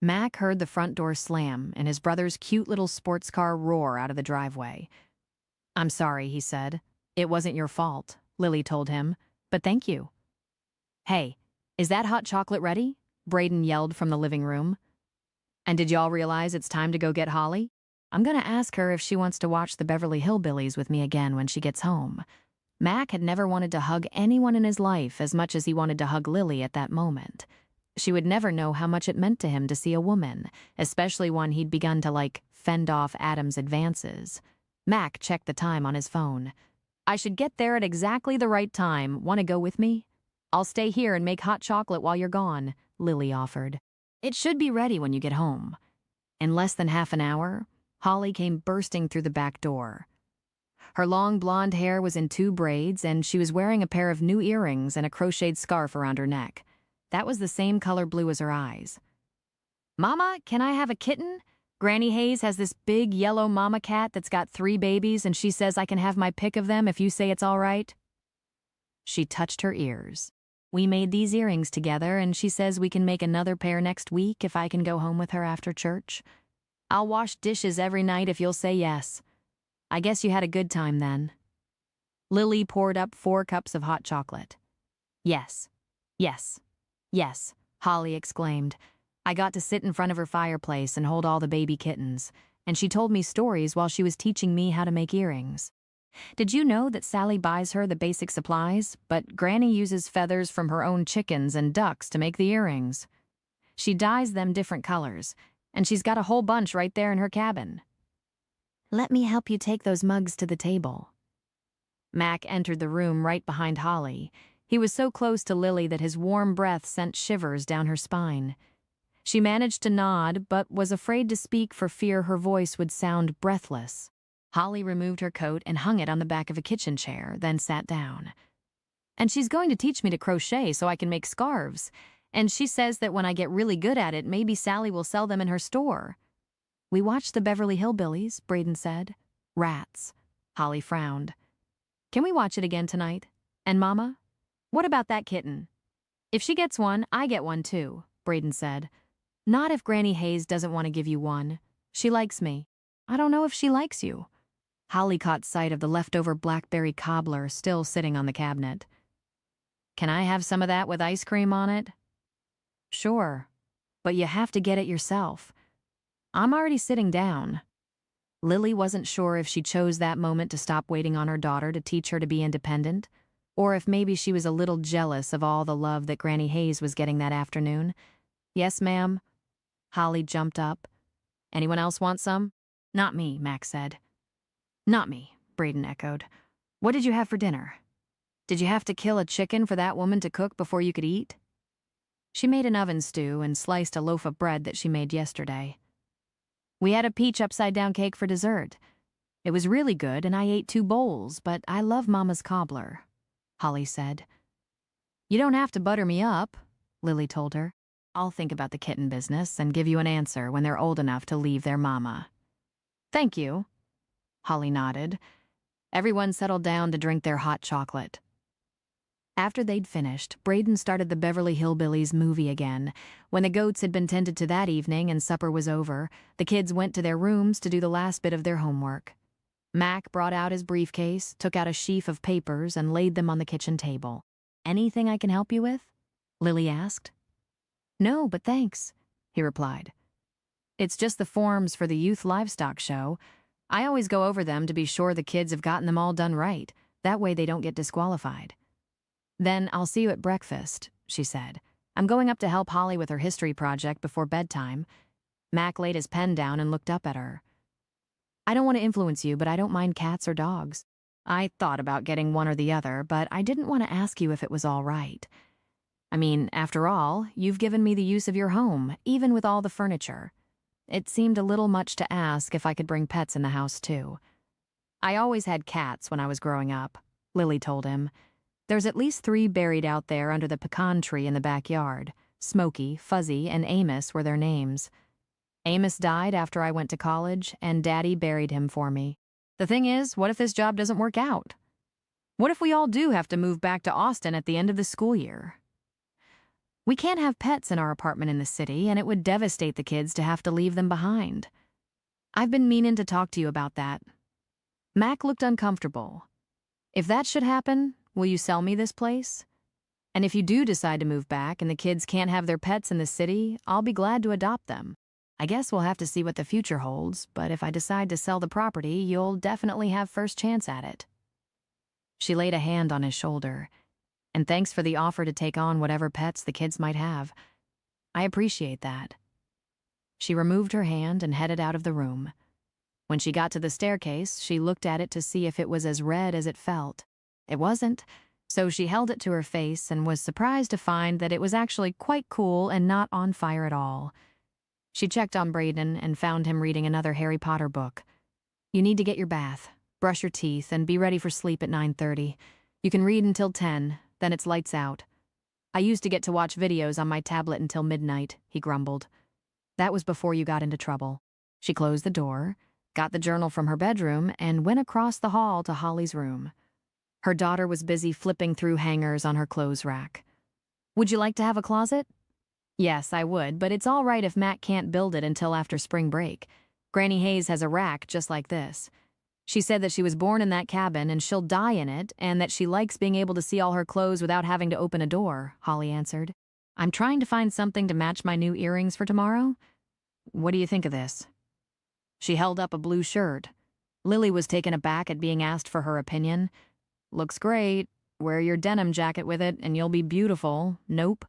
Mac heard the front door slam and his brother's cute little sports car roar out of the driveway. I'm sorry, he said. It wasn't your fault, Lily told him, but thank you. Hey, is that hot chocolate ready? Braden yelled from the living room. And did y'all realize it's time to go get Holly? I'm gonna ask her if she wants to watch the Beverly Hillbillies with me again when she gets home. Mac had never wanted to hug anyone in his life as much as he wanted to hug Lily at that moment. She would never know how much it meant to him to see a woman, especially one he'd begun to, fend off Adam's advances. Mac checked the time on his phone. I should get there at exactly the right time. Want to go with me? I'll stay here and make hot chocolate while you're gone, Lily offered. It should be ready when you get home. In less than half an hour, Holly came bursting through the back door. Her long blonde hair was in 2 braids, and she was wearing a pair of new earrings and a crocheted scarf around her neck. That was the same color blue as her eyes. "Mama, can I have a kitten? Granny Hayes has this big yellow mama cat that's got 3 babies, and she says I can have my pick of them if you say it's all right." She touched her ears. "We made these earrings together, and she says we can make another pair next week if I can go home with her after church. I'll wash dishes every night if you'll say yes. I guess you had a good time then." Lily poured up 4 cups of hot chocolate. "Yes, yes, yes," Holly exclaimed. "I got to sit in front of her fireplace and hold all the baby kittens, and she told me stories while she was teaching me how to make earrings. Did you know that Sally buys her the basic supplies, but Granny uses feathers from her own chickens and ducks to make the earrings? She dyes them different colors, and she's got a whole bunch right there in her cabin. Let me help you take those mugs to the table." Mac entered the room right behind Holly. He was so close to Lily that his warm breath sent shivers down her spine. She managed to nod, but was afraid to speak for fear her voice would sound breathless. Holly removed her coat and hung it on the back of a kitchen chair, then sat down. "And she's going to teach me to crochet so I can make scarves. And she says that when I get really good at it, maybe Sally will sell them in her store." "We watched the Beverly Hillbillies," Braden said. "Rats." Holly frowned. "Can we watch it again tonight? And Mama? What about that kitten?" "If she gets one, I get one too," Braden said. "Not if Granny Hayes doesn't want to give you one. She likes me." "I don't know if she likes you." Holly caught sight of the leftover blackberry cobbler still sitting on the cabinet. "Can I have some of that with ice cream on it?" "Sure, but you have to get it yourself. I'm already sitting down." Lily wasn't sure if she chose that moment to stop waiting on her daughter to teach her to be independent, or if maybe she was a little jealous of all the love that Granny Hayes was getting that afternoon. "Yes, ma'am." Holly jumped up. "Anyone else want some?" "Not me," Max said. "Not me," Braden echoed. "What did you have for dinner? Did you have to kill a chicken for that woman to cook before you could eat?" "She made an oven stew and sliced a loaf of bread that she made yesterday. We had a peach upside-down cake for dessert. It was really good, and I ate 2 bowls, but I love Mama's cobbler," Holly said. "You don't have to butter me up," Lily told her. "I'll think about the kitten business and give you an answer when they're old enough to leave their mama." "Thank you," Holly nodded. Everyone settled down to drink their hot chocolate. After they'd finished, Braden started the Beverly Hillbillies movie again. When the goats had been tended to that evening and supper was over, the kids went to their rooms to do the last bit of their homework. Mac brought out his briefcase, took out a sheaf of papers, and laid them on the kitchen table. "Anything I can help you with?" Lily asked. "No, but thanks," he replied. "It's just the forms for the youth livestock show. I always go over them to be sure the kids have gotten them all done right. That way they don't get disqualified." "Then I'll see you at breakfast," she said. "I'm going up to help Holly with her history project before bedtime." Mac laid his pen down and looked up at her. "I don't want to influence you, but I don't mind cats or dogs. I thought about getting one or the other, but I didn't want to ask you if it was all right. I mean, after all, you've given me the use of your home, even with all the furniture. It seemed a little much to ask if I could bring pets in the house, too." "I always had cats when I was growing up," Lily told him. "There's at least 3 buried out there under the pecan tree in the backyard. Smokey, Fuzzy, and Amos were their names. Amos died after I went to college, and Daddy buried him for me. The thing is, what if this job doesn't work out? What if we all do have to move back to Austin at the end of the school year? We can't have pets in our apartment in the city, and it would devastate the kids to have to leave them behind. I've been meaning to talk to you about that." Mac looked uncomfortable. "If that should happen, will you sell me this place? And if you do decide to move back and the kids can't have their pets in the city, I'll be glad to adopt them. I guess we'll have to see what the future holds, but if I decide to sell the property, you'll definitely have first chance at it." She laid a hand on his shoulder. "And thanks for the offer to take on whatever pets the kids might have. I appreciate that." She removed her hand and headed out of the room. When she got to the staircase, she looked at it to see if it was as red as it felt. It wasn't, so she held it to her face and was surprised to find that it was actually quite cool and not on fire at all. She checked on Braden and found him reading another Harry Potter book. "You need to get your bath. brush your teeth, and be ready for sleep at 9:30. You can read until 10, then it's lights out. I used to get to watch videos on my tablet until midnight, he grumbled. That was before you got into trouble. She closed the door, got the journal from her bedroom, and went across the hall to Holly's room. Her daughter was busy flipping through hangers on her clothes rack. Would you like to have a closet? Yes, I would, but it's all right if Matt can't build it until after spring break. Granny Hayes has a rack just like this. She said that she was born in that cabin and she'll die in it, and that she likes being able to see all her clothes without having to open a door, Holly answered. I'm trying to find something to match my new earrings for tomorrow. What do you think of this? She held up a blue shirt. Lily was taken aback at being asked for her opinion. Looks great. Wear your denim jacket with it and you'll be beautiful. Nope.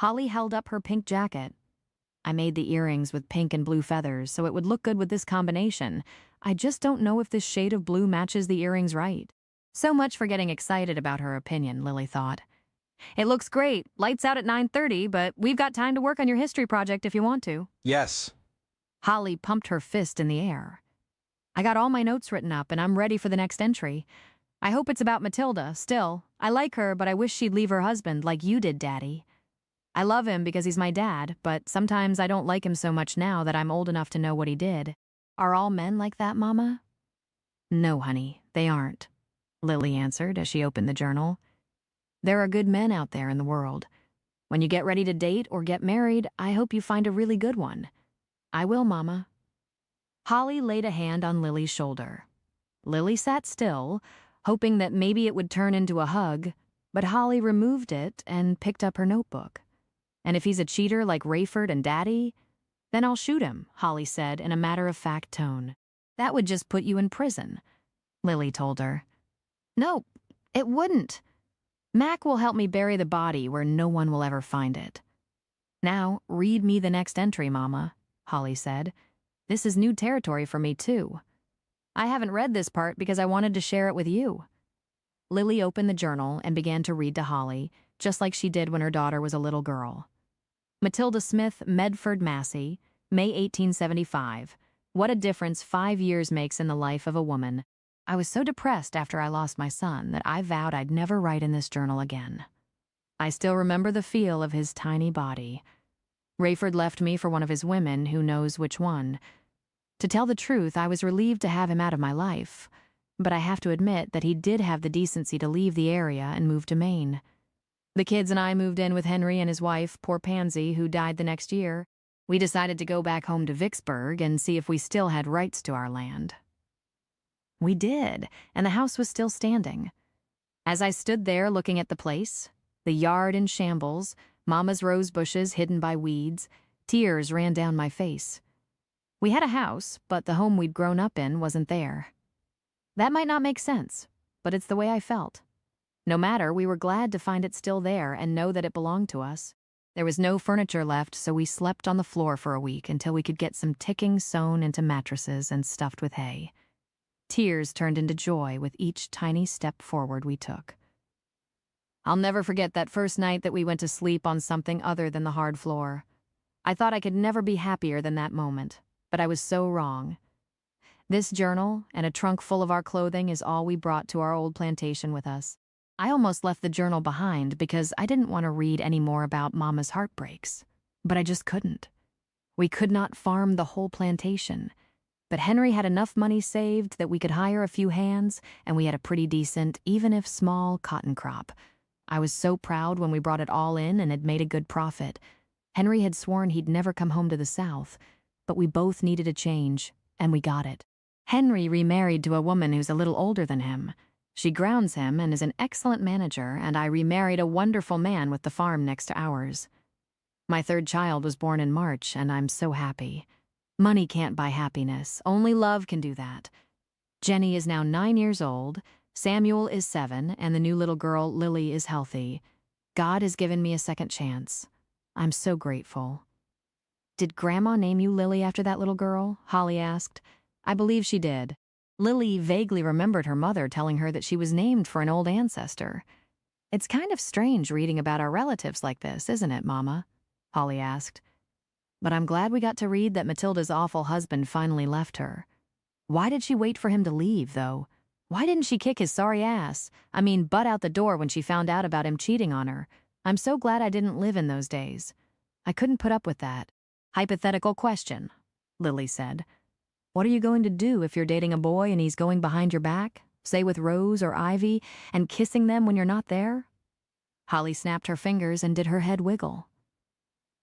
Holly held up her pink jacket. I made the earrings with pink and blue feathers, so it would look good with this combination. I just don't know if this shade of blue matches the earrings right. So much for getting excited about her opinion, Lily thought. It looks great. Lights out at 9:30, but we've got time to work on your history project if you want to. Yes. Holly pumped her fist in the air. I got all my notes written up and I'm ready for the next entry. I hope it's about Matilda, still. I like her, but I wish she'd leave her husband like you did, Daddy. I love him because he's my dad, but sometimes I don't like him so much now that I'm old enough to know what he did. Are all men like that, Mama? No, honey, they aren't, Lily answered as she opened the journal. There are good men out there in the world. When you get ready to date or get married, I hope you find a really good one. I will, Mama. Holly laid a hand on Lily's shoulder. Lily sat still, hoping that maybe it would turn into a hug, but Holly removed it and picked up her notebook. And if he's a cheater like Rayford and Daddy, then I'll shoot him, Holly said in a matter-of-fact tone. That would just put you in prison, Lily told her. No, it wouldn't. Mac will help me bury the body where no one will ever find it. Now, read me the next entry, Mama, Holly said. This is new territory for me, too. I haven't read this part because I wanted to share it with you. Lily opened the journal and began to read to Holly, just like she did when her daughter was a little girl. Matilda Smith, Medford, Massey, May 1875. What a difference 5 years makes in the life of a woman. I was so depressed after I lost my son that I vowed I'd never write in this journal again. I still remember the feel of his tiny body. Rayford left me for one of his women, who knows which one. To tell the truth, I was relieved to have him out of my life, but I have to admit that he did have the decency to leave the area and move to Maine. The kids and I moved in with Henry and his wife, poor Pansy, who died the next year. We decided to go back home to Vicksburg and see if we still had rights to our land. We did, and the house was still standing. As I stood there looking at the place, the yard in shambles, Mama's rose bushes hidden by weeds, tears ran down my face. We had a house, but the home we'd grown up in wasn't there. That might not make sense, but it's the way I felt. No matter, we were glad to find it still there and know that it belonged to us. There was no furniture left, so we slept on the floor for a week until we could get some ticking sewn into mattresses and stuffed with hay. Tears turned into joy with each tiny step forward we took. I'll never forget that first night that we went to sleep on something other than the hard floor. I thought I could never be happier than that moment, but I was so wrong. This journal and a trunk full of our clothing is all we brought to our old plantation with us. I almost left the journal behind because I didn't want to read any more about Mama's heartbreaks, but I just couldn't. We could not farm the whole plantation, but Henry had enough money saved that we could hire a few hands, and we had a pretty decent, even if small, cotton crop. I was so proud when we brought it all in and had made a good profit. Henry had sworn he'd never come home to the South, but we both needed a change, and we got it. Henry remarried to a woman who's a little older than him. She grounds him and is an excellent manager, and I remarried a wonderful man with the farm next to ours. My third child was born in March, and I'm so happy. Money can't buy happiness. Only love can do that. Jenny is now 9 years old, Samuel is 7, and the new little girl, Lily, is healthy. God has given me a second chance. I'm so grateful. Did Grandma name you Lily after that little girl? Holly asked. I believe she did. Lily vaguely remembered her mother telling her that she was named for an old ancestor. It's kind of strange reading about our relatives like this, isn't it, Mama? Holly asked. But I'm glad we got to read that Matilda's awful husband finally left her. Why did she wait for him to leave, though? Why didn't she kick his sorry ass? I mean, butt out the door when she found out about him cheating on her. I'm so glad I didn't live in those days. I couldn't put up with that. Hypothetical question, Lily said. What are you going to do if you're dating a boy and he's going behind your back, say with Rose or Ivy, and kissing them when you're not there? Holly snapped her fingers and did her head wiggle.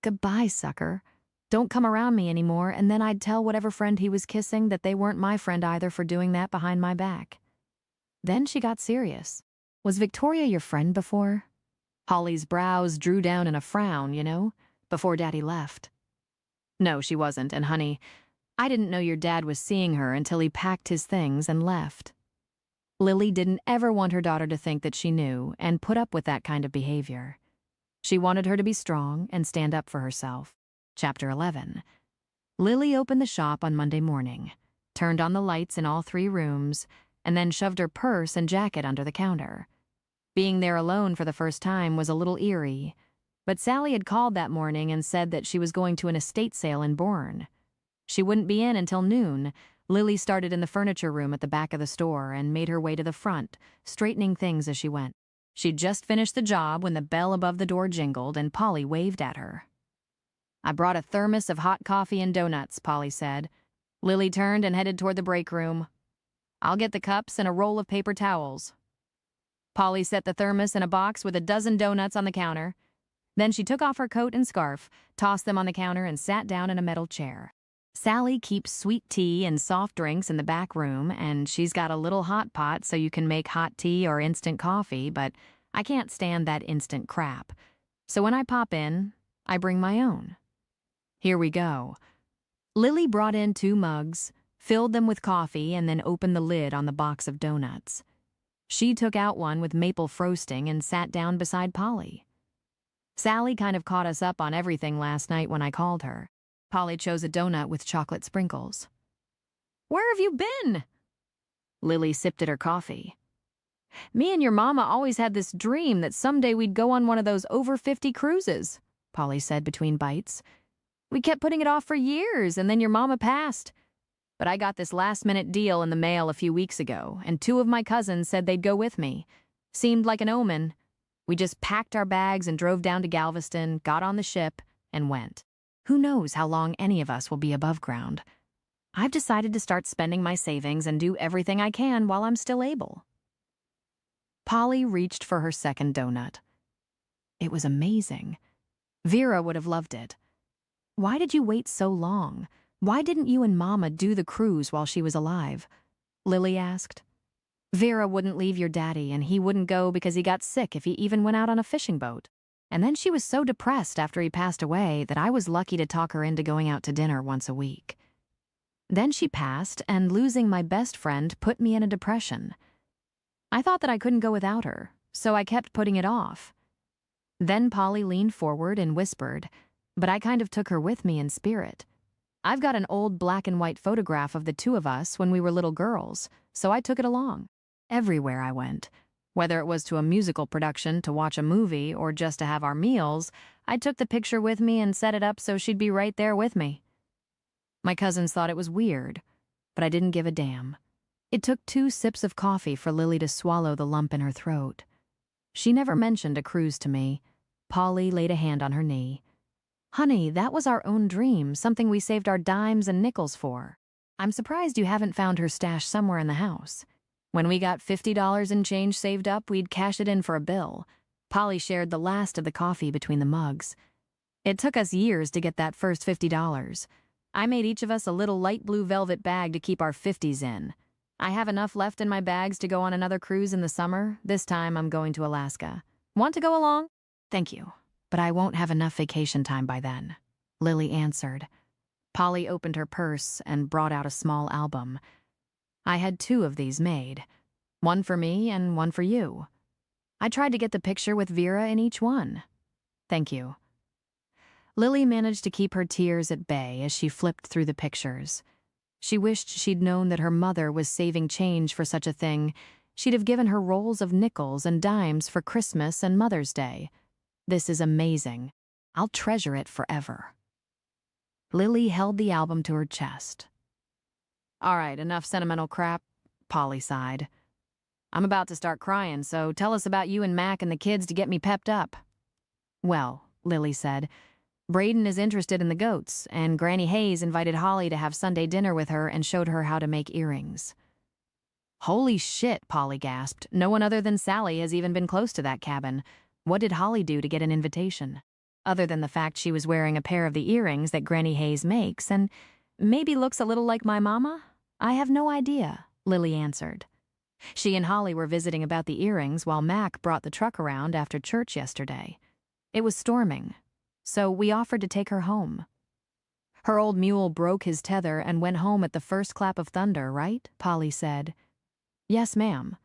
Goodbye, sucker. Don't come around me anymore, and then I'd tell whatever friend he was kissing that they weren't my friend either for doing that behind my back. Then she got serious. Was Victoria your friend before? Holly's brows drew down in a frown, before Daddy left. No, she wasn't, and honey, I didn't know your dad was seeing her until he packed his things and left. Lily didn't ever want her daughter to think that she knew and put up with that kind of behavior. She wanted her to be strong and stand up for herself. Chapter 11. Lily opened the shop on Monday morning, turned on the lights in all 3 rooms, and then shoved her purse and jacket under the counter. Being there alone for the first time was a little eerie, but Sally had called that morning and said that she was going to an estate sale in Bourne. She wouldn't be in until noon. Lily started in the furniture room at the back of the store and made her way to the front, straightening things as she went. She'd just finished the job when the bell above the door jingled and Polly waved at her. I brought a thermos of hot coffee and donuts, Polly said. Lily turned and headed toward the break room. I'll get the cups and a roll of paper towels. Polly set the thermos in a box with a dozen donuts on the counter. Then she took off her coat and scarf, tossed them on the counter, and sat down in a metal chair. Sally keeps sweet tea and soft drinks in the back room, and she's got a little hot pot so you can make hot tea or instant coffee, but I can't stand that instant crap. So when I pop in, I bring my own. Here we go. Lily brought in 2 mugs, filled them with coffee, and then opened the lid on the box of donuts. She took out one with maple frosting and sat down beside Polly. Sally kind of caught us up on everything last night when I called her. Polly chose a donut with chocolate sprinkles. Where have you been? Lily sipped at her coffee. Me and your mama always had this dream that someday we'd go on one of those over 50 cruises, Polly said between bites. We kept putting it off for years, and then your mama passed. But I got this last-minute deal in the mail a few weeks ago, and 2 of my cousins said they'd go with me. Seemed like an omen. We just packed our bags and drove down to Galveston, got on the ship, and went. Who knows how long any of us will be above ground. I've decided to start spending my savings and do everything I can while I'm still able. Polly reached for her second donut. It was amazing. Vera would have loved it. Why did you wait so long? Why didn't you and Mama do the cruise while she was alive? Lily asked. Vera wouldn't leave your daddy, and he wouldn't go because he got sick if he even went out on a fishing boat. And then she was so depressed after he passed away that I was lucky to talk her into going out to dinner once a week. Then she passed, and losing my best friend put me in a depression. I thought that I couldn't go without her, so I kept putting it off. Then Polly leaned forward and whispered, but I kind of took her with me in spirit. I've got an old black and white photograph of the 2 of us when we were little girls, so I took it along. Everywhere I went. Whether it was to a musical production, to watch a movie, or just to have our meals, I took the picture with me and set it up so she'd be right there with me. My cousins thought it was weird, but I didn't give a damn. It took 2 sips of coffee for Lily to swallow the lump in her throat. She never mentioned a cruise to me. Polly laid a hand on her knee. Honey, that was our own dream, something we saved our dimes and nickels for. I'm surprised you haven't found her stash somewhere in the house. When we got $50 in change saved up, we'd cash it in for a bill. Polly shared the last of the coffee between the mugs. It took us years to get that first $50. I made each of us a little light blue velvet bag to keep our 50s in. I have enough left in my bags to go on another cruise in the summer. This time I'm going to Alaska. Want to go along? Thank you, but I won't have enough vacation time by then, Lily answered. Polly opened her purse and brought out a small album. I had 2 of these made, one for me and one for you. I tried to get the picture with Vera in each one. Thank you. Lily managed to keep her tears at bay as she flipped through the pictures. She wished she'd known that her mother was saving change for such a thing. She'd have given her rolls of nickels and dimes for Christmas and Mother's Day. This is amazing. I'll treasure it forever. Lily held the album to her chest. All right, enough sentimental crap, Polly sighed. I'm about to start crying, so tell us about you and Mac and the kids to get me pepped up. Well, Lily said, Braden is interested in the goats, and Granny Hayes invited Holly to have Sunday dinner with her and showed her how to make earrings. Holy shit, Polly gasped. No one other than Sally has even been close to that cabin. What did Holly do to get an invitation? Other than the fact she was wearing a pair of the earrings that Granny Hayes makes and maybe looks a little like my mama? I have no idea, Lily answered. She and Holly were visiting about the earrings while Mac brought the truck around after church yesterday. It was storming, so we offered to take her home. Her old mule broke his tether and went home at the first clap of thunder, right? Polly said. Yes, ma'am.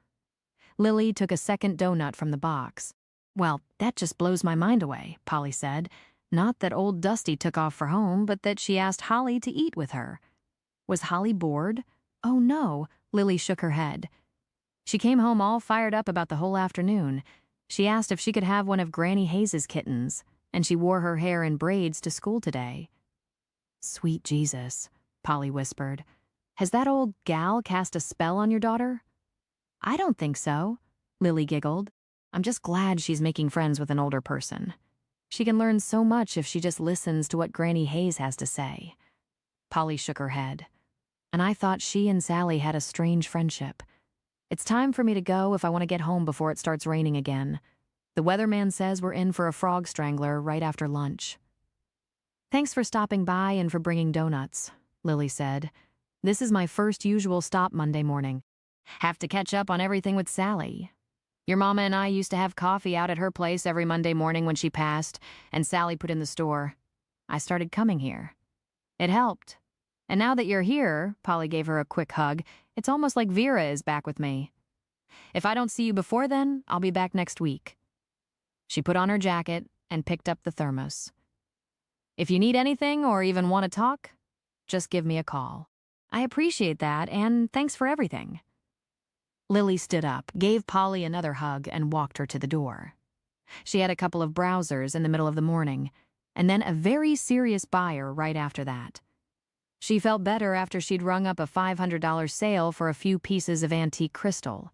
Lily took a second donut from the box. Well, that just blows my mind away, Polly said. Not that old Dusty took off for home, but that she asked Holly to eat with her. Was Holly bored? Oh, no, Lily shook her head. She came home all fired up about the whole afternoon. She asked if she could have one of Granny Hayes's kittens, and she wore her hair in braids to school today. Sweet Jesus, Polly whispered. Has that old gal cast a spell on your daughter? I don't think so, Lily giggled. I'm just glad she's making friends with an older person. She can learn so much if she just listens to what Granny Hayes has to say. Polly shook her head. And I thought she and Sally had a strange friendship. It's time for me to go if I want to get home before it starts raining again. The weatherman says we're in for a frog strangler right after lunch. Thanks for stopping by and for bringing donuts, Lily said. This is my first usual stop Monday morning. Have to catch up on everything with Sally. Your mama and I used to have coffee out at her place every Monday morning when she passed, and Sally put in the store. I started coming here. It helped. And now that you're here, Polly gave her a quick hug, it's almost like Vera is back with me. If I don't see you before then, I'll be back next week. She put on her jacket and picked up the thermos. If you need anything or even want to talk, just give me a call. I appreciate that, and thanks for everything. Lily stood up, gave Polly another hug, and walked her to the door. She had a couple of browsers in the middle of the morning, and then a very serious buyer right after that. She felt better after she'd rung up a $500 sale for a few pieces of antique crystal.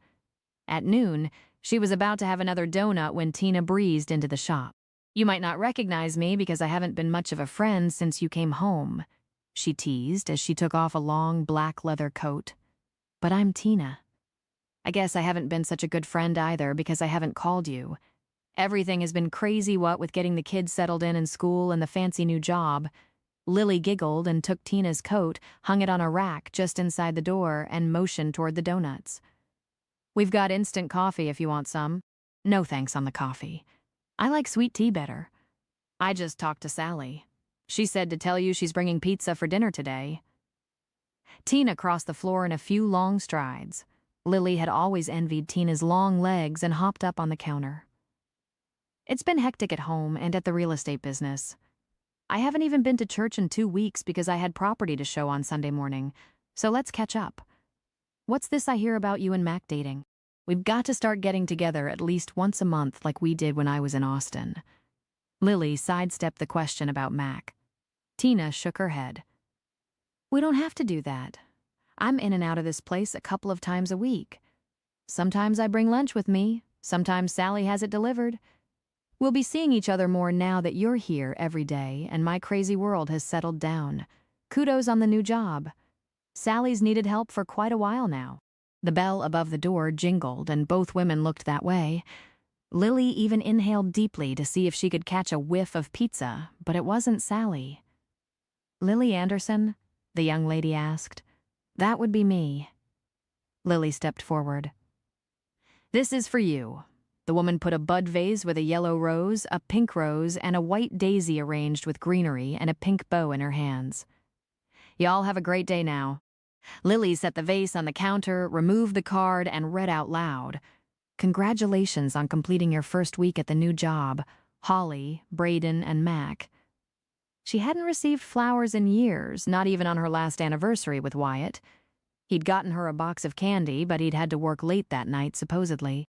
At noon, she was about to have another donut when Tina breezed into the shop. You might not recognize me because I haven't been much of a friend since you came home, she teased as she took off a long black leather coat. But I'm Tina. I guess I haven't been such a good friend either because I haven't called you. Everything has been crazy, what with getting the kids settled in school and the fancy new job. Lily giggled and took Tina's coat, hung it on a rack just inside the door, and motioned toward the donuts. We've got instant coffee if you want some. No thanks on the coffee. I like sweet tea better. I just talked to Sally. She said to tell you she's bringing pizza for dinner today. Tina crossed the floor in a few long strides. Lily had always envied Tina's long legs and hopped up on the counter. It's been hectic at home and at the real estate business. I haven't even been to church in 2 weeks because I had property to show on Sunday morning, so let's catch up. What's this I hear about you and Mac dating? We've got to start getting together at least once a month like we did when I was in Austin. Lily sidestepped the question about Mac. Tina shook her head. We don't have to do that. I'm in and out of this place a couple of times a week. Sometimes I bring lunch with me, sometimes Sally has it delivered. We'll be seeing each other more now that you're here every day and my crazy world has settled down. Kudos on the new job. Sally's needed help for quite a while now. The bell above the door jingled and both women looked that way. Lily even inhaled deeply to see if she could catch a whiff of pizza, but it wasn't Sally. Lily Anderson? The young lady asked. That would be me. Lily stepped forward. This is for you. The woman put a bud vase with a yellow rose, a pink rose, and a white daisy arranged with greenery and a pink bow in her hands. Y'all have a great day now. Lily set the vase on the counter, removed the card, and read out loud. Congratulations on completing your first week at the new job, Holly, Braden, and Mac. She hadn't received flowers in years, not even on her last anniversary with Wyatt. He'd gotten her a box of candy, but he'd had to work late that night, supposedly.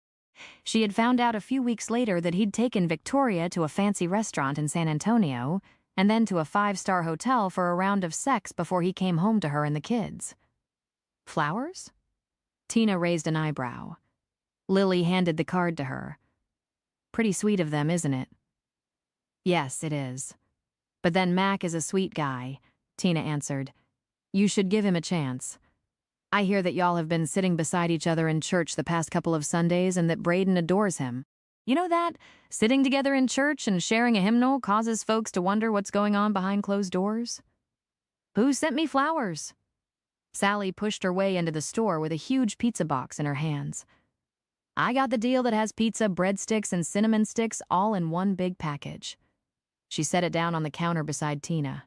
She had found out a few weeks later that he'd taken Victoria to a fancy restaurant in San Antonio, and then to a 5-star hotel for a round of sex before he came home to her and the kids. Flowers? Tina raised an eyebrow. Lily handed the card to her. Pretty sweet of them, isn't it? Yes, it is. But then Mac is a sweet guy, Tina answered. You should give him a chance. I hear that y'all have been sitting beside each other in church the past couple of Sundays and that Braden adores him. You know that? Sitting together in church and sharing a hymnal causes folks to wonder what's going on behind closed doors. Who sent me flowers? Sally pushed her way into the store with a huge pizza box in her hands. I got the deal that has pizza, breadsticks, and cinnamon sticks all in one big package. She set it down on the counter beside Tina.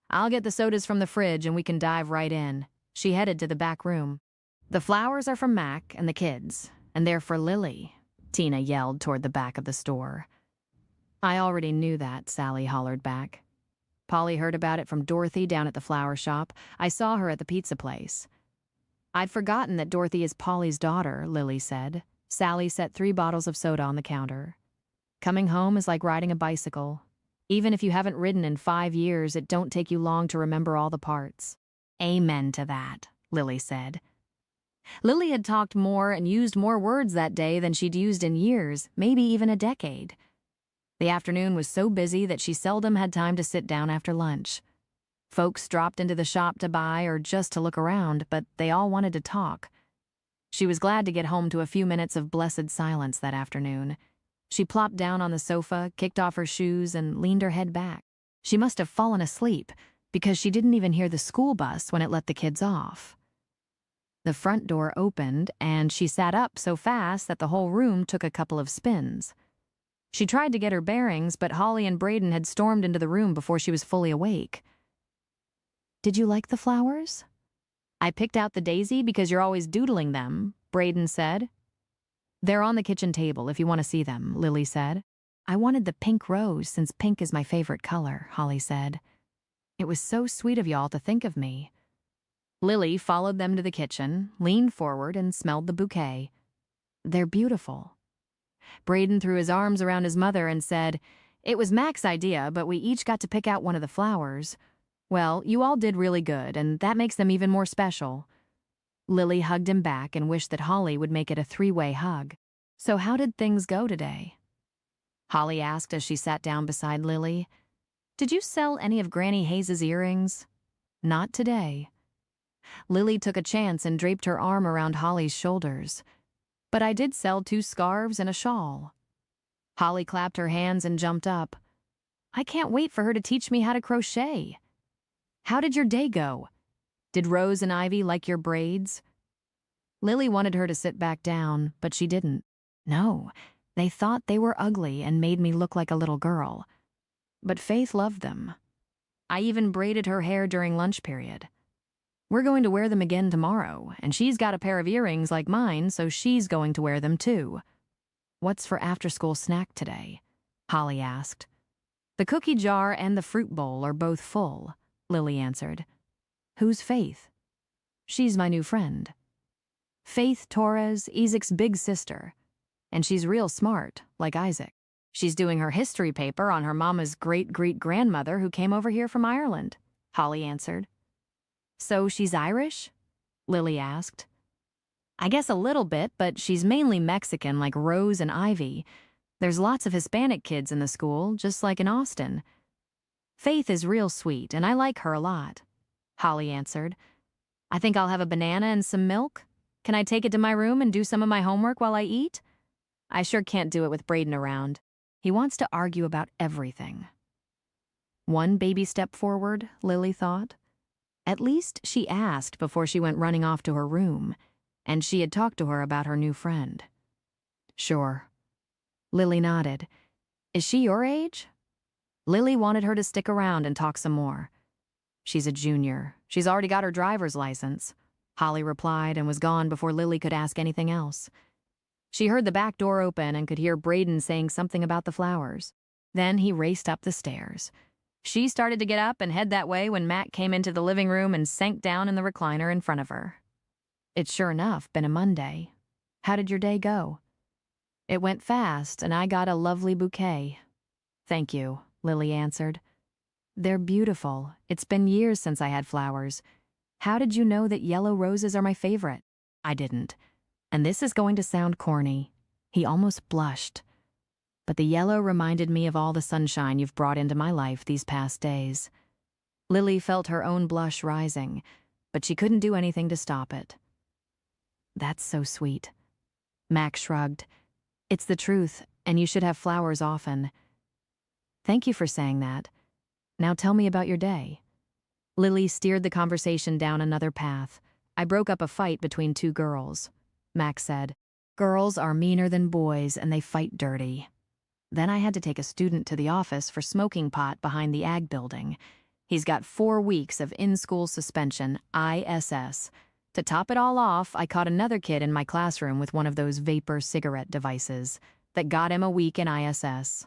I'll get the sodas from the fridge and we can dive right in. She headed to the back room. The flowers are from Mac and the kids, and they're for Lily, Tina yelled toward the back of the store. I already knew that, Sally hollered back. Polly heard about it from Dorothy down at the flower shop. I saw her at the pizza place. I'd forgotten that Dorothy is Polly's daughter, Lily said. Sally set 3 bottles of soda on the counter. Coming home is like riding a bicycle. Even if you haven't ridden in 5 years, it don't take you long to remember all the parts. Amen to that, Lily said. Lily had talked more and used more words that day than she'd used in years, maybe even a decade. The afternoon was so busy that she seldom had time to sit down after lunch. Folks dropped into the shop to buy or just to look around, but they all wanted to talk. She was glad to get home to a few minutes of blessed silence that afternoon. She plopped down on the sofa, kicked off her shoes, and leaned her head back. She must have fallen asleep, because she didn't even hear the school bus when it let the kids off. The front door opened, and she sat up so fast that the whole room took a couple of spins. She tried to get her bearings, but Holly and Braden had stormed into the room before she was fully awake. Did you like the flowers? I picked out the daisy because you're always doodling them, Braden said. They're on the kitchen table if you want to see them, Lily said. I wanted the pink rose since pink is my favorite color, Holly said. It was so sweet of y'all to think of me. Lily followed them to the kitchen, leaned forward, and smelled the bouquet. They're beautiful. Braden threw his arms around his mother and said, It was Mac's idea, but we each got to pick out one of the flowers. Well, you all did really good, and that makes them even more special. Lily hugged him back and wished that Holly would make it a 3-way hug. So how did things go today? Holly asked as she sat down beside Lily. Did you sell any of Granny Hayes's earrings? Not today. Lily took a chance and draped her arm around Holly's shoulders. But I did sell 2 scarves and a shawl. Holly clapped her hands and jumped up. I can't wait for her to teach me how to crochet. How did your day go? Did Rose and Ivy like your braids? Lily wanted her to sit back down, but she didn't. No, they thought they were ugly and made me look like a little girl. But Faith loved them. I even braided her hair during lunch period. We're going to wear them again tomorrow, and she's got a pair of earrings like mine, so she's going to wear them too. What's for after-school snack today? Holly asked. The cookie jar and the fruit bowl are both full, Lily answered. Who's Faith? She's my new friend. Faith Torres, Isaac's big sister. And she's real smart, like Isaac. She's doing her history paper on her mama's great-great-grandmother who came over here from Ireland, Holly answered. So she's Irish? Lily asked. I guess a little bit, but she's mainly Mexican like Rose and Ivy. There's lots of Hispanic kids in the school, just like in Austin. Faith is real sweet, and I like her a lot, Holly answered. I think I'll have a banana and some milk. Can I take it to my room and do some of my homework while I eat? I sure can't do it with Braden around. He wants to argue about everything. One baby step forward, Lily thought. At least she asked before she went running off to her room, and she had talked to her about her new friend. Sure. Lily nodded. Is she your age? Lily wanted her to stick around and talk some more. She's a junior. She's already got her driver's license, Holly replied and was gone before Lily could ask anything else. She heard the back door open and could hear Braden saying something about the flowers. Then he raced up the stairs. She started to get up and head that way when Matt came into the living room and sank down in the recliner in front of her. It's sure enough been a Monday. How did your day go? It went fast, and I got a lovely bouquet. Thank you, Lily answered. They're beautiful. It's been years since I had flowers. How did you know that yellow roses are my favorite? I didn't. And this is going to sound corny. He almost blushed. But the yellow reminded me of all the sunshine you've brought into my life these past days. Lily felt her own blush rising, but she couldn't do anything to stop it. That's so sweet. Mac shrugged. It's the truth, and you should have flowers often. Thank you for saying that. Now tell me about your day. Lily steered the conversation down another path. I broke up a fight between two girls. Mac said, girls are meaner than boys and they fight dirty. Then I had to take a student to the office for smoking pot behind the ag building. He's got 4 weeks of in-school suspension, ISS. To top it all off, I caught another kid in my classroom with one of those vapor cigarette devices that got him a week in ISS.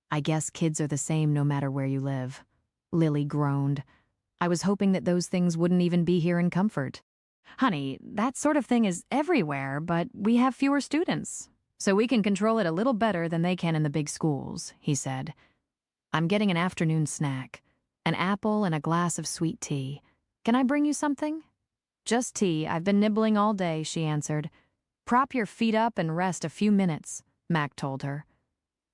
I guess kids are the same no matter where you live. Lily groaned. I was hoping that those things wouldn't even be here in Comfort. Honey, that sort of thing is everywhere, but we have fewer students, so we can control it a little better than they can in the big schools, he said. I'm getting an afternoon snack, an apple and a glass of sweet tea. Can I bring you something? Just tea. I've been nibbling all day, she answered. Prop your feet up and rest a few minutes, Mac told her.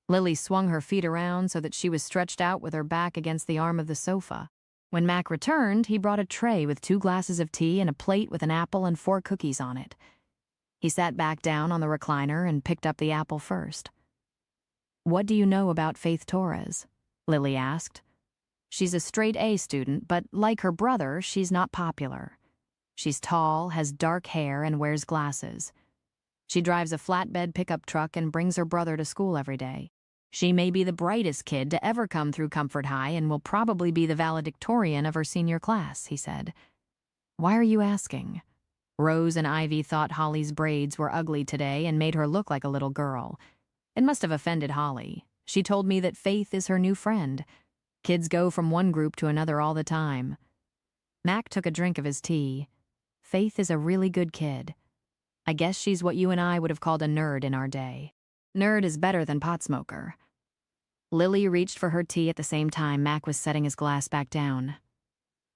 Lily swung her feet around so that she was stretched out with her back against the arm of the sofa. When Mac returned, he brought a tray with 2 glasses of tea and a plate with an apple and 4 cookies on it. He sat back down on the recliner and picked up the apple first. What do you know about Faith Torres? Lily asked. She's a straight-A student, but like her brother, she's not popular. She's tall, has dark hair, and wears glasses. She drives a flatbed pickup truck and brings her brother to school every day. She may be the brightest kid to ever come through Comfort High and will probably be the valedictorian of her senior class, he said. Why are you asking? Rose and Ivy thought Holly's braids were ugly today and made her look like a little girl. It must have offended Holly. She told me that Faith is her new friend. Kids go from one group to another all the time. Mac took a drink of his tea. Faith is a really good kid. I guess she's what you and I would have called a nerd in our day. Nerd is better than pot smoker. Lily reached for her tea at the same time Mac was setting his glass back down.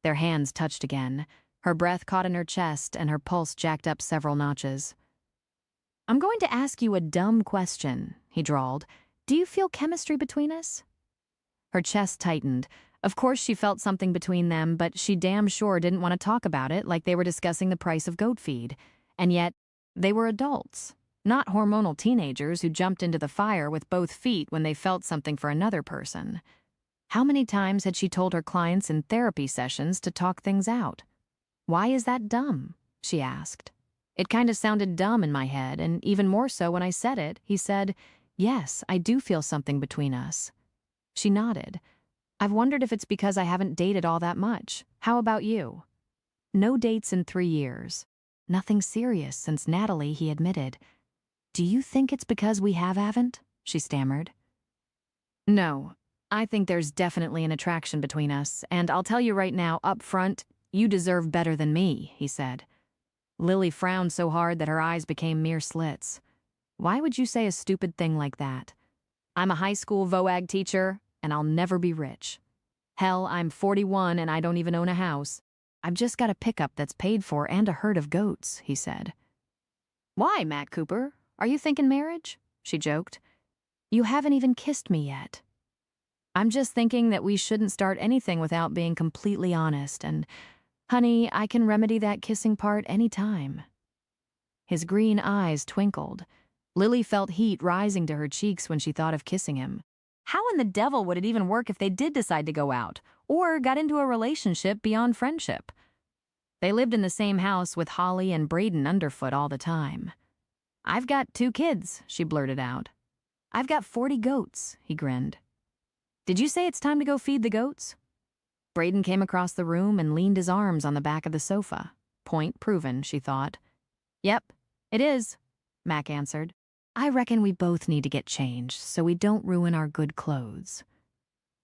Their hands touched again. Her breath caught in her chest and her pulse jacked up several notches. I'm going to ask you a dumb question, he drawled. Do you feel chemistry between us? Her chest tightened. Of course she felt something between them, but she damn sure didn't want to talk about it like they were discussing the price of goat feed. And yet, they were adults. Not hormonal teenagers who jumped into the fire with both feet when they felt something for another person. How many times had she told her clients in therapy sessions to talk things out? Why is that dumb? She asked. It kind of sounded dumb in my head, and even more so when I said it, he said, yes, I do feel something between us. She nodded. I've wondered if it's because I haven't dated all that much. How about you? No dates in 3 years. Nothing serious since Natalie, he admitted. Do you think it's because we haven't? She stammered. No, I think there's definitely an attraction between us, and I'll tell you right now, up front, you deserve better than me, he said. Lily frowned so hard that her eyes became mere slits. Why would you say a stupid thing like that? I'm a high school VOAG teacher, and I'll never be rich. Hell, I'm 41 and I don't even own a house. I've just got a pickup that's paid for and a herd of goats, he said. Why, Matt Cooper? Are you thinking marriage? She joked. You haven't even kissed me yet. I'm just thinking that we shouldn't start anything without being completely honest, and, honey, I can remedy that kissing part any time. His green eyes twinkled. Lily felt heat rising to her cheeks when she thought of kissing him. How in the devil would it even work if they did decide to go out, or got into a relationship beyond friendship? They lived in the same house with Holly and Braden underfoot all the time. I've got 2 kids, she blurted out. I've got 40 goats, he grinned. Did you say it's time to go feed the goats? Braden came across the room and leaned his arms on the back of the sofa. Point proven, she thought. Yep, it is, Mac answered. I reckon we both need to get changed so we don't ruin our good clothes.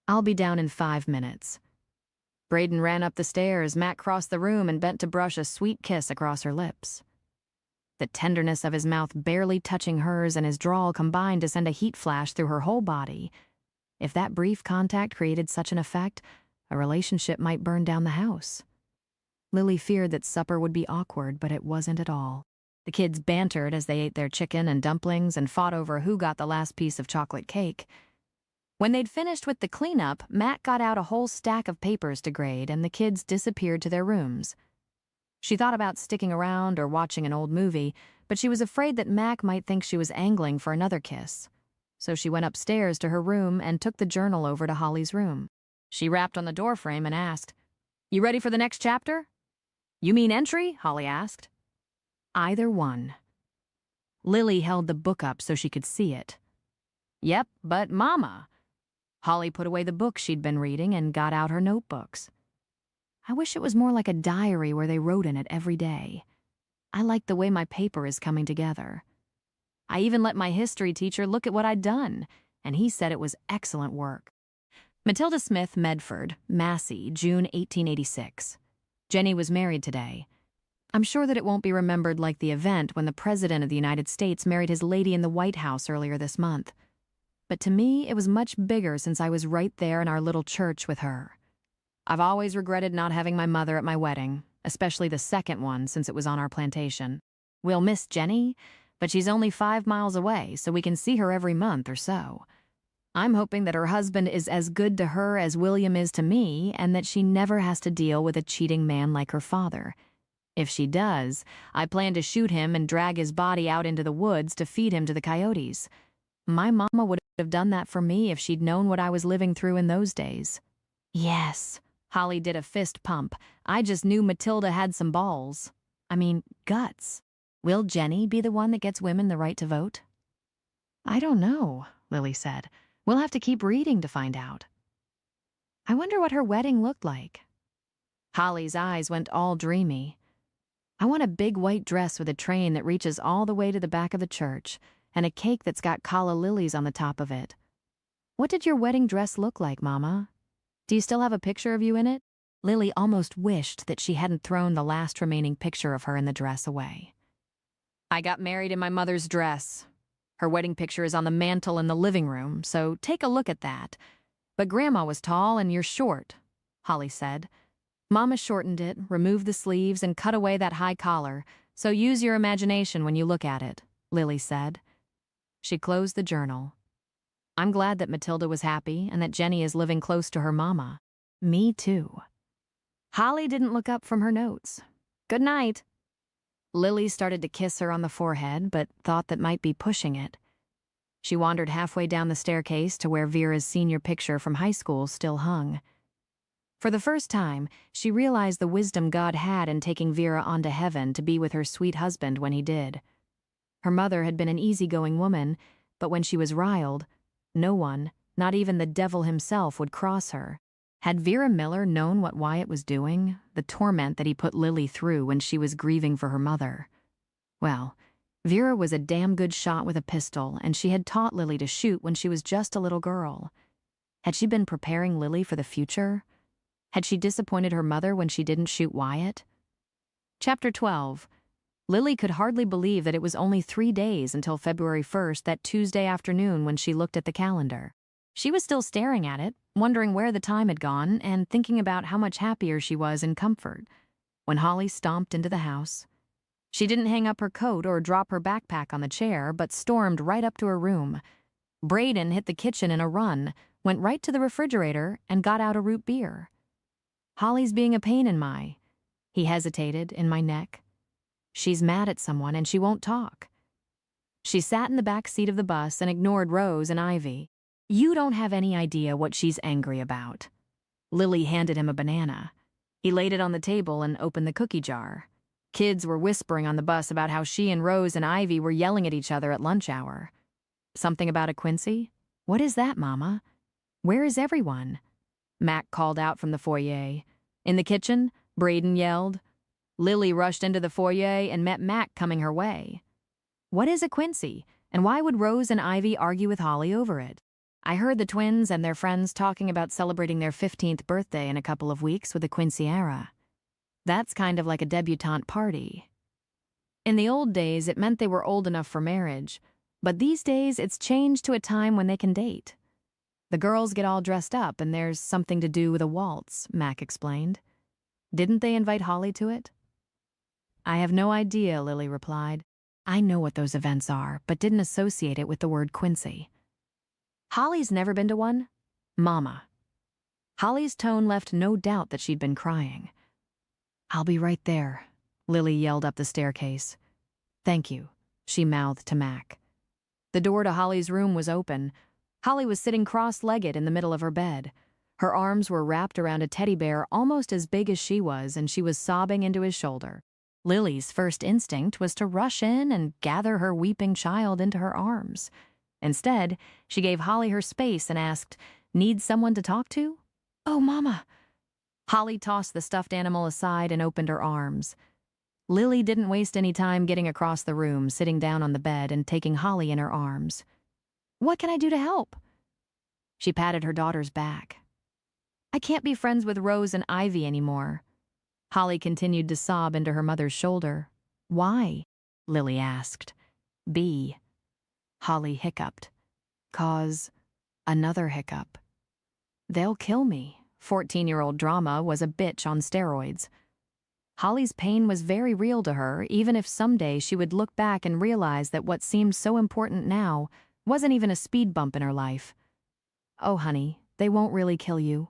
I'll be down in 5 minutes. Braden ran up the stairs. Mac crossed the room and bent to brush a sweet kiss across her lips. The tenderness of his mouth barely touching hers and his drawl combined to send a heat flash through her whole body. If that brief contact created such an effect, a relationship might burn down the house. Lily feared that supper would be awkward, but it wasn't at all. The kids bantered as they ate their chicken and dumplings and fought over who got the last piece of chocolate cake. When they'd finished with the cleanup, Matt got out a whole stack of papers to grade, and the kids disappeared to their rooms. She thought about sticking around or watching an old movie, but she was afraid that Mac might think she was angling for another kiss. So she went upstairs to her room and took the journal over to Holly's room. She rapped on the doorframe and asked, "You ready for the next chapter?" "You mean entry?" Holly asked. "Either one." Lily held the book up so she could see it. "Yep, but Mama." Holly put away the book she'd been reading and got out her notebooks. "I wish it was more like a diary where they wrote in it every day. I like the way my paper is coming together. I even let my history teacher look at what I'd done, and he said it was excellent work." Matilda Smith Medford, Massey, June 1886. Jenny was married today. I'm sure that it won't be remembered like the event when the President of the United States married his lady in the White House earlier this month. But to me, it was much bigger since I was right there in our little church with her. I've always regretted not having my mother at my wedding, especially the second one since it was on our plantation. We'll miss Jenny, but she's only 5 miles away, so we can see her every month or so. I'm hoping that her husband is as good to her as William is to me, and that she never has to deal with a cheating man like her father. If she does, I plan to shoot him and drag his body out into the woods to feed him to the coyotes. My mama would have done that for me if she'd known what I was living through in those days. Yes, Holly did a fist pump. I just knew Matilda had some balls. I mean, guts. Will Jenny be the one that gets women the right to vote? I don't know, Lily said. We'll have to keep reading to find out. I wonder what her wedding looked like. Holly's eyes went all dreamy. I want a big white dress with a train that reaches all the way to the back of the church, and a cake that's got calla lilies on the top of it. What did your wedding dress look like, Mama? Do you still have a picture of you in it? Lily almost wished that she hadn't thrown the last remaining picture of her in the dress away. I got married in my mother's dress. Her wedding picture is on the mantel in the living room, so take a look at that. But Grandma was tall and you're short, Holly said. Mama shortened it, removed the sleeves, and cut away that high collar, so use your imagination when you look at it, Lily said. She closed the journal. I'm glad that Matilda was happy and that Jenny is living close to her mama. Me too. Holly didn't look up from her notes. Good night. Lily started to kiss her on the forehead, but thought that might be pushing it. She wandered halfway down the staircase to where Vera's senior picture from high school still hung. For the first time, she realized the wisdom God had in taking Vera on to heaven to be with her sweet husband when he did. Her mother had been an easygoing woman, but when she was riled, no one, not even the devil himself, would cross her. Had Vera Miller known what Wyatt was doing, the torment that he put Lily through when she was grieving for her mother? Well, Vera was a damn good shot with a pistol, and she had taught Lily to shoot when she was just a little girl. Had she been preparing Lily for the future? Had she disappointed her mother when she didn't shoot Wyatt? Chapter 12. Lily could hardly believe that it was only 3 days until February 1st, that Tuesday afternoon when she looked at the calendar. She was still staring at it, wondering where the time had gone, and thinking about how much happier she was in comfort, when Holly stomped into the house. She didn't hang up her coat or drop her backpack on the chair, but stormed right up to her room. Braden hit the kitchen in a run, went right to the refrigerator, and got out a root beer. Holly's being a pain in my... He hesitated, in my neck. She's mad at someone and she won't talk. She sat in the back seat of the bus and ignored Rose and Ivy. You don't have any idea what she's angry about. Lily handed him a banana. He laid it on the table and opened the cookie jar. Kids were whispering on the bus about how she and Rose and Ivy were yelling at each other at lunch hour. Something about a Quincy? What is that, Mama? Where is everyone? Mac called out from the foyer. In the kitchen, Braden yelled. Lily rushed into the foyer and met Mac coming her way. What is a Quincy, and why would Rose and Ivy argue with Holly over it? I heard the twins and their friends talking about celebrating their 15th birthday in a couple of weeks with a quinceañera. That's kind of like a debutante party. In the old days, it meant they were old enough for marriage, but these days it's changed to a time when they can date. The girls get all dressed up and there's something to do with a waltz, Mac explained. Didn't they invite Holly to it? I have no idea, Lily replied. I know what those events are, but didn't associate it with the word Quincy. Holly's never been to one? Mama. Holly's tone left no doubt that she'd been crying. I'll be right there, Lily yelled up the staircase. Thank you, she mouthed to Mac. The door to Holly's room was open. Holly was sitting cross-legged in the middle of her bed. Her arms were wrapped around a teddy bear almost as big as she was, and she was sobbing into his shoulder. Lily's first instinct was to rush in and gather her weeping child into her arms. Instead, she gave Holly her space and asked, "Need someone to talk to?" "Oh, Mama." Holly tossed the stuffed animal aside and opened her arms. Lily didn't waste any time getting across the room, sitting down on the bed and taking Holly in her arms. "What can I do to help?" She patted her daughter's back. "I can't be friends with Rose and Ivy anymore." Holly continued to sob into her mother's shoulder. "Why?" Lily asked. "Be." Holly hiccuped. "'Cause..." Another hiccup. "They'll kill me." 14-year-old drama was a bitch on steroids. Holly's pain was very real to her, even if someday she would look back and realize that what seemed so important now wasn't even a speed bump in her life. "Oh, honey, they won't really kill you."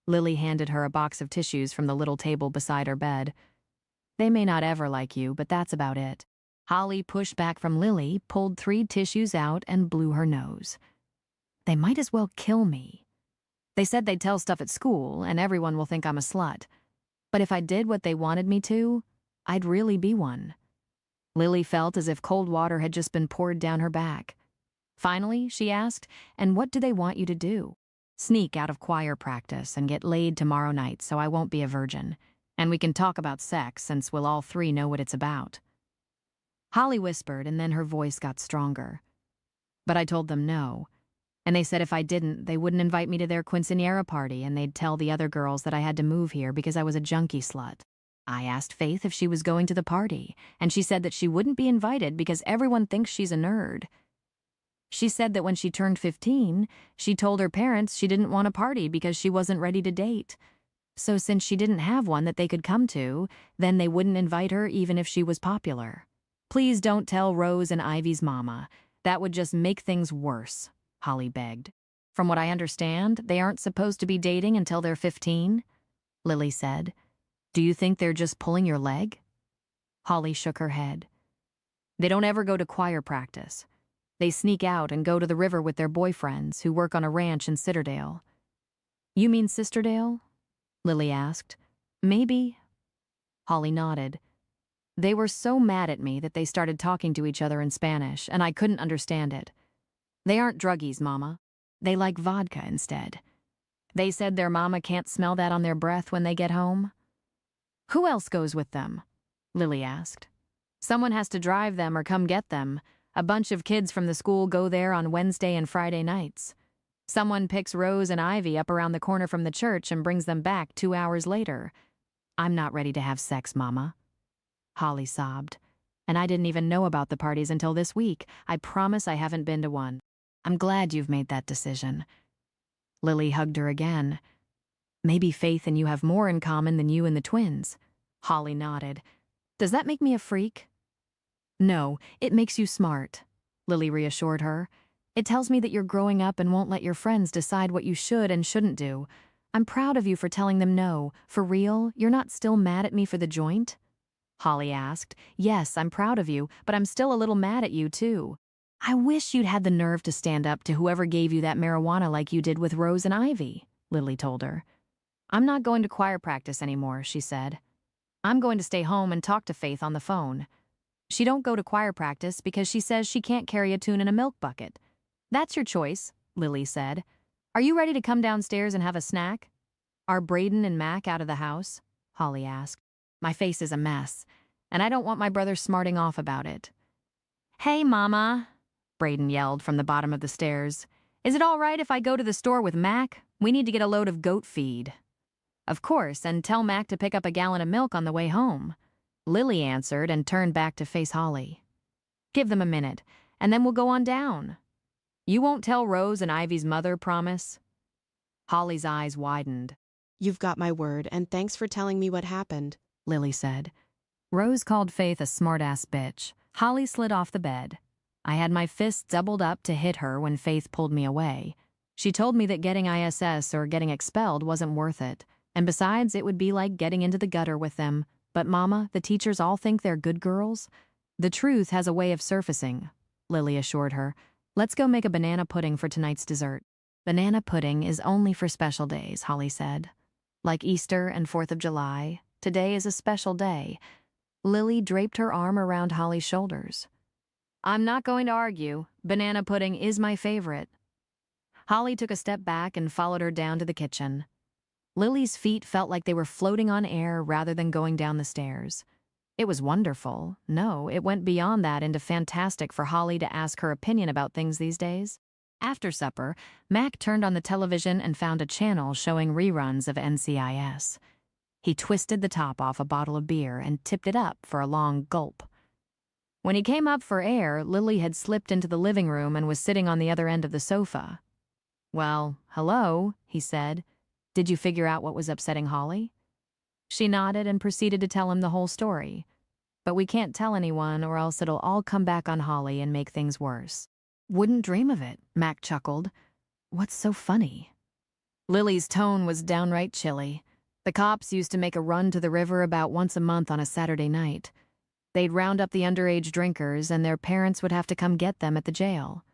Lily handed her a box of tissues from the little table beside her bed. "They may not ever like you, but that's about it." Holly pushed back from Lily, pulled 3 tissues out, and blew her nose. "They might as well kill me. They said they'd tell stuff at school, and everyone will think I'm a slut. But if I did what they wanted me to, I'd really be one." Lily felt as if cold water had just been poured down her back. Finally, she asked, "And what do they want you to do?" "Sneak out of choir practice and get laid tomorrow night so I won't be a virgin. And we can talk about sex since we'll all 3 know what it's about." Holly whispered, and then her voice got stronger. "But I told them no. And they said if I didn't, they wouldn't invite me to their quinceañera party, and they'd tell the other girls that I had to move here because I was a junkie slut. I asked Faith if she was going to the party, and she said that she wouldn't be invited because everyone thinks she's a nerd. She said that when she turned 15, she told her parents she didn't want a party because she wasn't ready to date. So since she didn't have one that they could come to, then they wouldn't invite her even if she was popular. Please don't tell Rose and Ivy's mama. That would just make things worse," Holly begged. "From what I understand, they aren't supposed to be dating until they're 15, Lily said. "Do you think they're just pulling your leg?" Holly shook her head. "They don't ever go to choir practice. They sneak out and go to the river with their boyfriends who work on a ranch in Citterdale." "You mean Sisterdale?" Lily asked. "Maybe." Holly nodded. "They were so mad at me that they started talking to each other in Spanish, and I couldn't understand it. They aren't druggies, Mama. They like vodka instead. They said their mama can't smell that on their breath when they get home." "Who else goes with them?" Lily asked. "Someone has to drive them or come get them. A bunch of kids from the school go there on Wednesday and Friday nights. Someone picks Rose and Ivy up around the corner from the church and brings them back 2 hours later. I'm not ready to have sex, Mama." Holly sobbed. "And I didn't even know about the parties until this week. I promise I haven't been to one. I'm glad you've made that decision." Lily hugged her again. "Maybe Faith and you have more in common than you and the twins." Holly nodded. "Does that make me a freak?" "No, it makes you smart," Lily reassured her. "It tells me that you're growing up and won't let your friends decide what you should and shouldn't do. I'm proud of you for telling them no. For real, you're not still mad at me for the joint?" Holly asked. "Yes, I'm proud of you, but I'm still a little mad at you, too. I wish you'd had the nerve to stand up to whoever gave you that marijuana like you did with Rose and Ivy," Lily told her. "I'm not going to choir practice anymore," she said. "I'm going to stay home and talk to Faith on the phone. She don't go to choir practice because she says she can't carry a tune in a milk bucket." "That's your choice," Lily said. "Are you ready to come downstairs and have a snack?" "Are Braden and Mac out of the house?" Holly asked. "My face is a mess, and I don't want my brother smarting off about it." "Hey, Mama," Braden yelled from the bottom of the stairs. "Is it all right if I go to the store with Mac? We need to get a load of goat feed." "Of course, and tell Mac to pick up a gallon of milk on the way home," Lily answered and turned back to face Holly. "Give them a minute, and then we'll go on down. You won't tell Rose and Ivy's mother, promise?" Holly's eyes widened. You've got my word, and thanks for telling me what happened. Lily said. Rose called Faith a smart-ass bitch. Holly slid off the bed. I had my fists doubled up to hit her when Faith pulled me away. She told me that getting ISS or getting expelled wasn't worth it, and besides, it would be like getting into the gutter with them. But Mama, the teachers all think they're good girls. The truth has a way of surfacing, Lily assured her. Let's go make a banana pudding for tonight's dessert. Banana pudding is only for special days, Holly said. Like Easter and 4th of July, today is a special day. Lily draped her arm around Holly's shoulders. I'm not going to argue. Banana pudding is my favorite. Holly took a step back and followed her down to the kitchen. Lily's feet felt like they were floating on air rather than going down the stairs. It was wonderful. No, it went beyond that into fantastic for Holly to ask her opinion about things these days. After supper, Mac turned on the television and found a channel showing reruns of NCIS. He twisted the top off a bottle of beer and tipped it up for a long gulp. When he came up for air, Lily had slipped into the living room and was sitting on the other end of the sofa. Well, hello, he said. Did you figure out what was upsetting Holly? She nodded and proceeded to tell him the whole story. But we can't tell anyone or else it'll all come back on Holly and make things worse. Wouldn't dream of it, Mac chuckled. What's so funny? Lily's tone was downright chilly. The cops used to make a run to the river about once a month on a Saturday night. They'd round up the underage drinkers and their parents would have to come get them at the jail.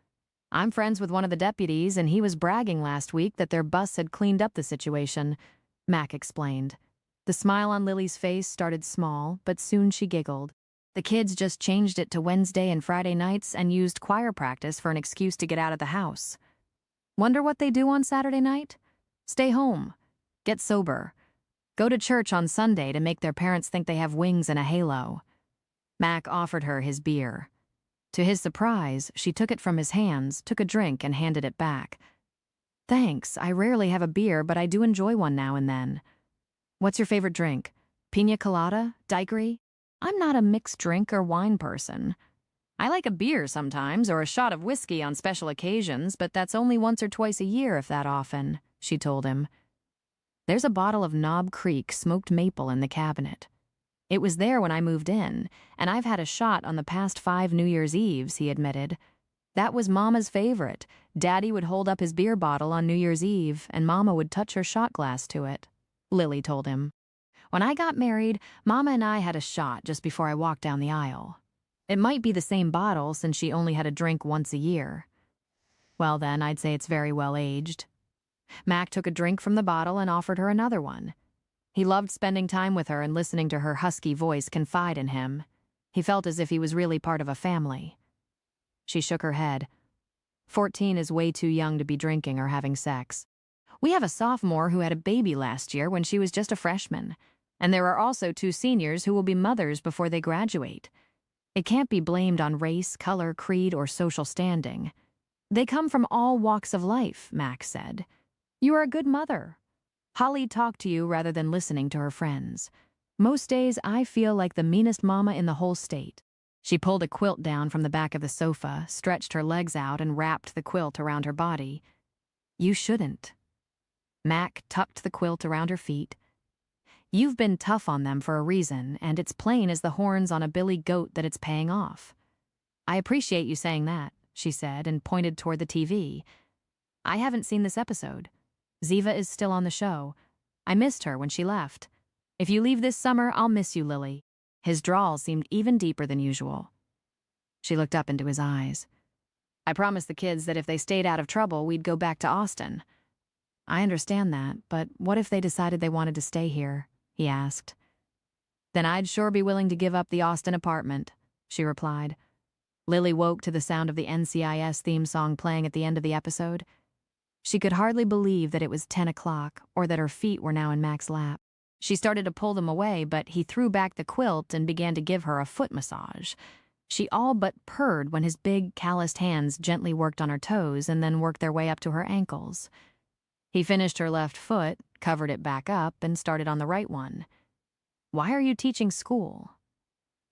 I'm friends with one of the deputies and he was bragging last week that their bus had cleaned up the situation, Mac explained. The smile on Lily's face started small, but soon she giggled. The kids just changed it to Wednesday and Friday nights and used choir practice for an excuse to get out of the house. Wonder what they do on Saturday night? Stay home. Get sober. Go to church on Sunday to make their parents think they have wings and a halo. Mac offered her his beer. To his surprise, she took it from his hands, took a drink, and handed it back. Thanks, I rarely have a beer, but I do enjoy one now and then. What's your favorite drink? Pina colada? Daiquiri? I'm not a mixed drink or wine person. I like a beer sometimes, or a shot of whiskey on special occasions, but that's only once or twice a year if that often, she told him. There's a bottle of Knob Creek smoked maple in the cabinet. It was there when I moved in, and I've had a shot on the past 5 New Year's Eves, he admitted. That was Mama's favorite. Daddy would hold up his beer bottle on New Year's Eve, and Mama would touch her shot glass to it, Lily told him. When I got married, Mama and I had a shot just before I walked down the aisle. It might be the same bottle since she only had a drink once a year. Well then, I'd say it's very well aged. Mac took a drink from the bottle and offered her another one. He loved spending time with her and listening to her husky voice confide in him. He felt as if he was really part of a family. She shook her head. 14 is way too young to be drinking or having sex. We have a sophomore who had a baby last year when she was just a freshman. And there are also 2 seniors who will be mothers before they graduate. It can't be blamed on race, color, creed, or social standing. They come from all walks of life, Max said. You are a good mother. Holly talked to you rather than listening to her friends. Most days I feel like the meanest mama in the whole state. She pulled a quilt down from the back of the sofa, stretched her legs out, and wrapped the quilt around her body. You shouldn't. Mac tucked the quilt around her feet. You've been tough on them for a reason, and it's plain as the horns on a billy goat that it's paying off. I appreciate you saying that, she said, and pointed toward the TV. I haven't seen this episode. Ziva is still on the show. I missed her when she left. If you leave this summer, I'll miss you, Lily. His drawl seemed even deeper than usual. She looked up into his eyes. I promised the kids that if they stayed out of trouble, we'd go back to Austin. I understand that, but what if they decided they wanted to stay here? He asked. Then I'd sure be willing to give up the Austin apartment, she replied. Lily woke to the sound of the NCIS theme song playing at the end of the episode. She could hardly believe that it was 10 o'clock or that her feet were now in Mac's lap. She started to pull them away, but he threw back the quilt and began to give her a foot massage. She all but purred when his big, calloused hands gently worked on her toes and then worked their way up to her ankles. He finished her left foot, covered it back up, and started on the right one. Why are you teaching school?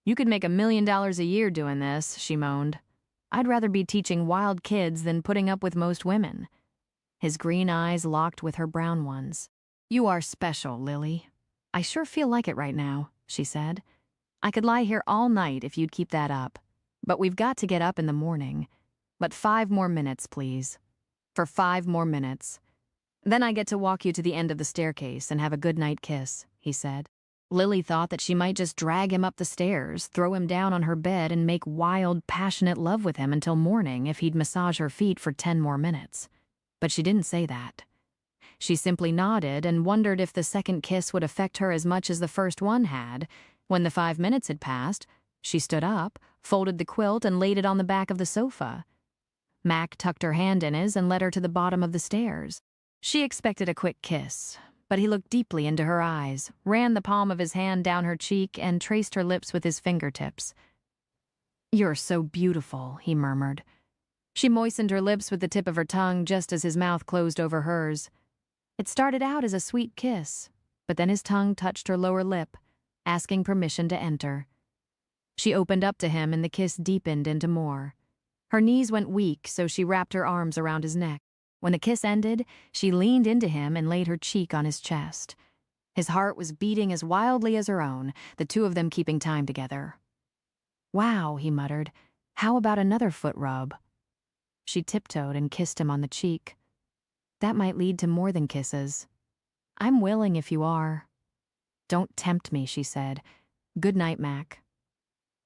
You could make $1 million a year doing this, she moaned. I'd rather be teaching wild kids than putting up with most women. His green eyes locked with her brown ones. "You are special, Lily. I sure feel like it right now," she said. "I could lie here all night if you'd keep that up. But we've got to get up in the morning. But 5 more minutes, please. For 5 more minutes. Then I get to walk you to the end of the staircase and have a goodnight kiss," he said. Lily thought that she might just drag him up the stairs, throw him down on her bed, and make wild, passionate love with him until morning if he'd massage her feet for 10 more minutes. But she didn't say that. She simply nodded and wondered if the second kiss would affect her as much as the first one had. When the 5 minutes had passed, she stood up, folded the quilt, and laid it on the back of the sofa. Mac tucked her hand in his and led her to the bottom of the stairs. She expected a quick kiss, but he looked deeply into her eyes, ran the palm of his hand down her cheek, and traced her lips with his fingertips. "You're so beautiful," he murmured. She moistened her lips with the tip of her tongue just as his mouth closed over hers. It started out as a sweet kiss, but then his tongue touched her lower lip, asking permission to enter. She opened up to him and the kiss deepened into more. Her knees went weak, so she wrapped her arms around his neck. When the kiss ended, she leaned into him and laid her cheek on his chest. His heart was beating as wildly as her own, the two of them keeping time together. "Wow," he muttered. "How about another foot rub?" She tiptoed and kissed him on the cheek. "That might lead to more than kisses." "I'm willing if you are." "Don't tempt me," she said. "Good night, Mac."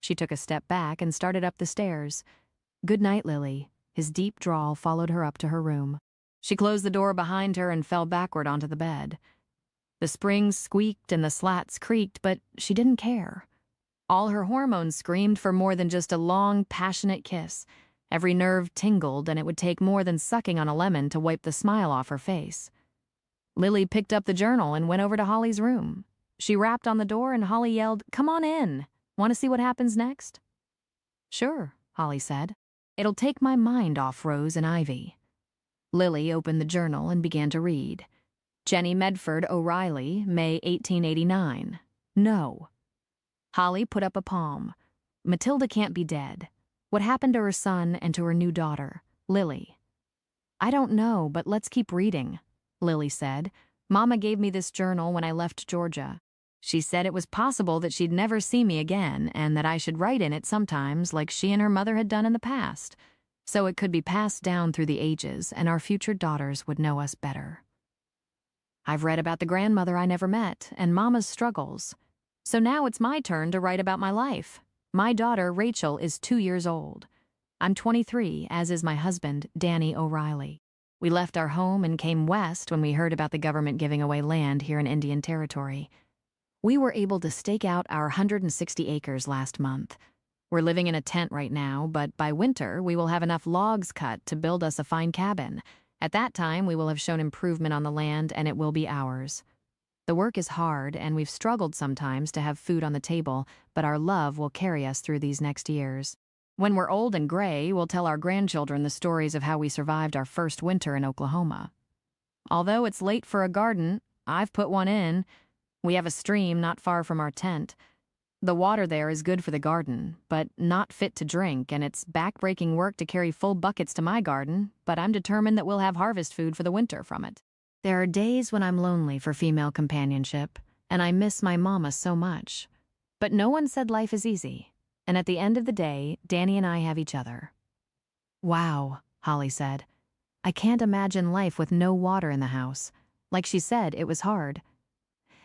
She took a step back and started up the stairs. "Good night, Lily." His deep drawl followed her up to her room. She closed the door behind her and fell backward onto the bed. The springs squeaked and the slats creaked, but she didn't care. All her hormones screamed for more than just a long, passionate kiss. Every nerve tingled, and it would take more than sucking on a lemon to wipe the smile off her face. Lily picked up the journal and went over to Holly's room. She rapped on the door and Holly yelled, "Come on in. Want to see what happens next?" "Sure," Holly said. "It'll take my mind off Rose and Ivy." Lily opened the journal and began to read. Jenny Medford O'Reilly, May 1889. No. Holly put up a palm. Matilda can't be dead. What happened to her son and to her new daughter, Lily? "I don't know, but let's keep reading," Lily said. "Mama gave me this journal when I left Georgia. She said it was possible that she'd never see me again and that I should write in it sometimes like she and her mother had done in the past, so it could be passed down through the ages and our future daughters would know us better. I've read about the grandmother I never met and Mama's struggles. So now it's my turn to write about my life. My daughter, Rachel, is 2 years old. I'm 23, as is my husband, Danny O'Reilly. We left our home and came west when we heard about the government giving away land here in Indian Territory. We were able to stake out our 160 acres last month. We're living in a tent right now, but by winter we will have enough logs cut to build us a fine cabin. At that time, we will have shown improvement on the land and it will be ours. The work is hard and we've struggled sometimes to have food on the table, but our love will carry us through these next years. When we're old and gray, we'll tell our grandchildren the stories of how we survived our first winter in Oklahoma. Although it's late for a garden, I've put one in. We have a stream not far from our tent. The water there is good for the garden, but not fit to drink, and it's back-breaking work to carry full buckets to my garden, but I'm determined that we'll have harvest food for the winter from it. There are days when I'm lonely for female companionship, and I miss my mama so much. But no one said life is easy, and at the end of the day, Danny and I have each other. Wow, Holly said. I can't imagine life with no water in the house. Like she said, it was hard.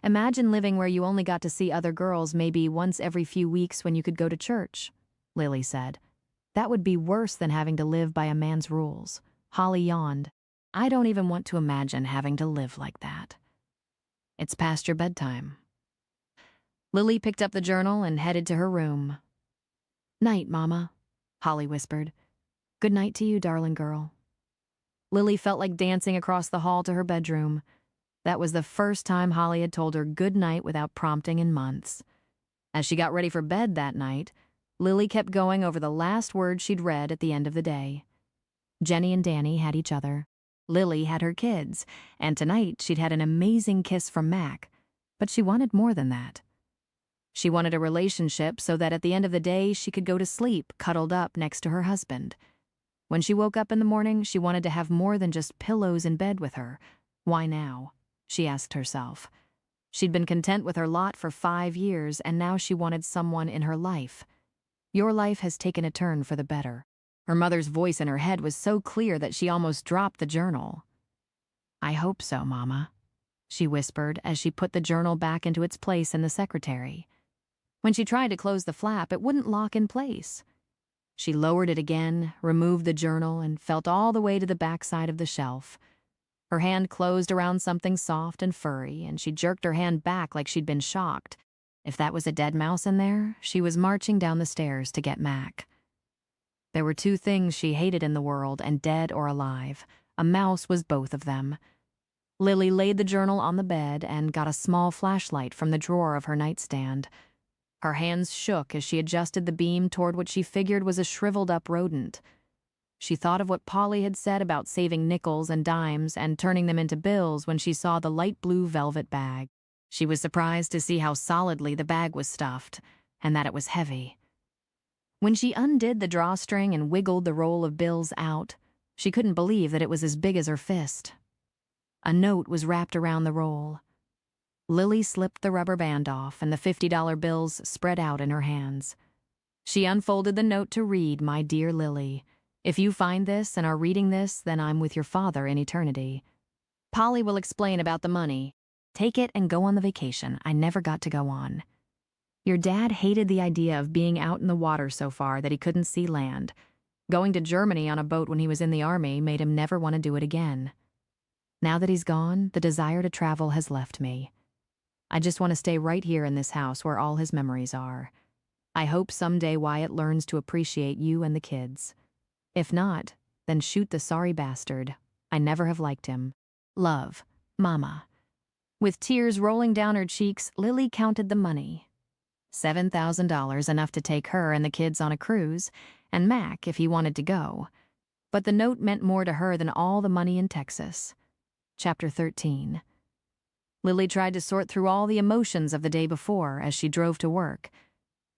Imagine living where you only got to see other girls maybe once every few weeks when you could go to church, Lily said. That would be worse than having to live by a man's rules. Holly yawned. I don't even want to imagine having to live like that. It's past your bedtime. Lily picked up the journal and headed to her room. Night, Mama, Holly whispered. Good night to you, darling girl. Lily felt like dancing across the hall to her bedroom. That was the first time Holly had told her good night without prompting in months. As she got ready for bed that night, Lily kept going over the last words she'd read at the end of the day. Jenny and Danny had each other. Lily had her kids, and tonight she'd had an amazing kiss from Mac, but she wanted more than that. She wanted a relationship so that at the end of the day she could go to sleep cuddled up next to her husband. When she woke up in the morning, she wanted to have more than just pillows in bed with her. Why now? she asked herself. She'd been content with her lot for 5 years, and now she wanted someone in her life. Your life has taken a turn for the better. Her mother's voice in her head was so clear that she almost dropped the journal. I hope so, Mama, she whispered as she put the journal back into its place in the secretary. When she tried to close the flap, it wouldn't lock in place. She lowered it again, removed the journal, and felt all the way to the backside of the shelf. Her hand closed around something soft and furry, and she jerked her hand back like she'd been shocked. If that was a dead mouse in there, she was marching down the stairs to get Mac. There were 2 things she hated in the world, and dead or alive. A mouse was both of them. Lily laid the journal on the bed and got a small flashlight from the drawer of her nightstand. Her hands shook as she adjusted the beam toward what she figured was a shriveled-up rodent. She thought of what Polly had said about saving nickels and dimes and turning them into bills when she saw the light blue velvet bag. She was surprised to see how solidly the bag was stuffed, and that it was heavy. When she undid the drawstring and wiggled the roll of bills out, she couldn't believe that it was as big as her fist. A note was wrapped around the roll. Lily slipped the rubber band off, and the $50 bills spread out in her hands. She unfolded the note to read, "My dear Lily, if you find this and are reading this, then I'm with your father in eternity. Polly will explain about the money. Take it and go on the vacation I never got to go on. Your dad hated the idea of being out in the water so far that he couldn't see land. Going to Germany on a boat when he was in the army made him never want to do it again. Now that he's gone, the desire to travel has left me. I just want to stay right here in this house where all his memories are. I hope someday Wyatt learns to appreciate you and the kids. If not, then shoot the sorry bastard. I never have liked him. Love, Mama." With tears rolling down her cheeks, Lily counted the money. $7,000, enough to take her and the kids on a cruise, and Mac if he wanted to go. But the note meant more to her than all the money in Texas. Chapter 13. Lily tried to sort through all the emotions of the day before as she drove to work,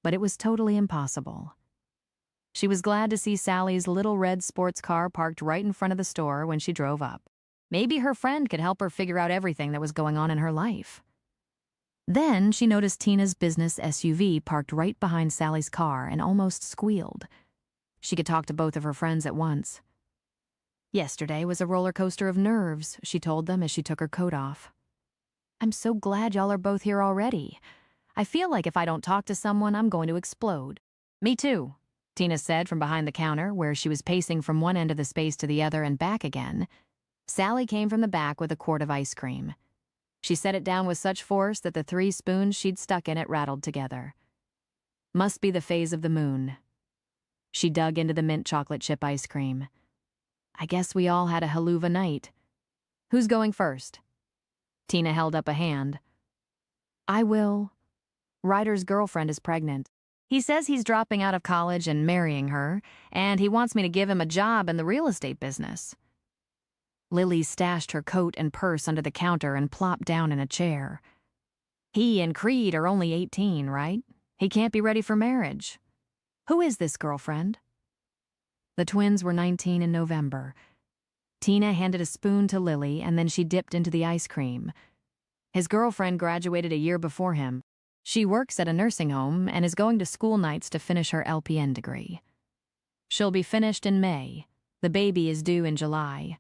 but it was totally impossible. She was glad to see Sally's little red sports car parked right in front of the store when she drove up. Maybe her friend could help her figure out everything that was going on in her life. Then she noticed Tina's business SUV parked right behind Sally's car and almost squealed. She could talk to both of her friends at once. Yesterday was a roller coaster of nerves, she told them as she took her coat off. I'm so glad y'all are both here already. I feel like if I don't talk to someone, I'm going to explode. Me too, Tina said from behind the counter, where she was pacing from one end of the space to the other and back again. Sally came from the back with a quart of ice cream. She set it down with such force that the 3 spoons she'd stuck in it rattled together. Must be the phase of the moon. She dug into the mint chocolate chip ice cream. I guess we all had a haluva night. Who's going first? Tina held up a hand. I will. Ryder's girlfriend is pregnant. He says he's dropping out of college and marrying her, and he wants me to give him a job in the real estate business. Lily stashed her coat and purse under the counter and plopped down in a chair. He and Creed are only 18, right? He can't be ready for marriage. Who is this girlfriend? The twins were 19 in November. Tina handed a spoon to Lily, and then she dipped into the ice cream. His girlfriend graduated a year before him. She works at a nursing home and is going to school nights to finish her LPN degree. She'll be finished in May. The baby is due in July.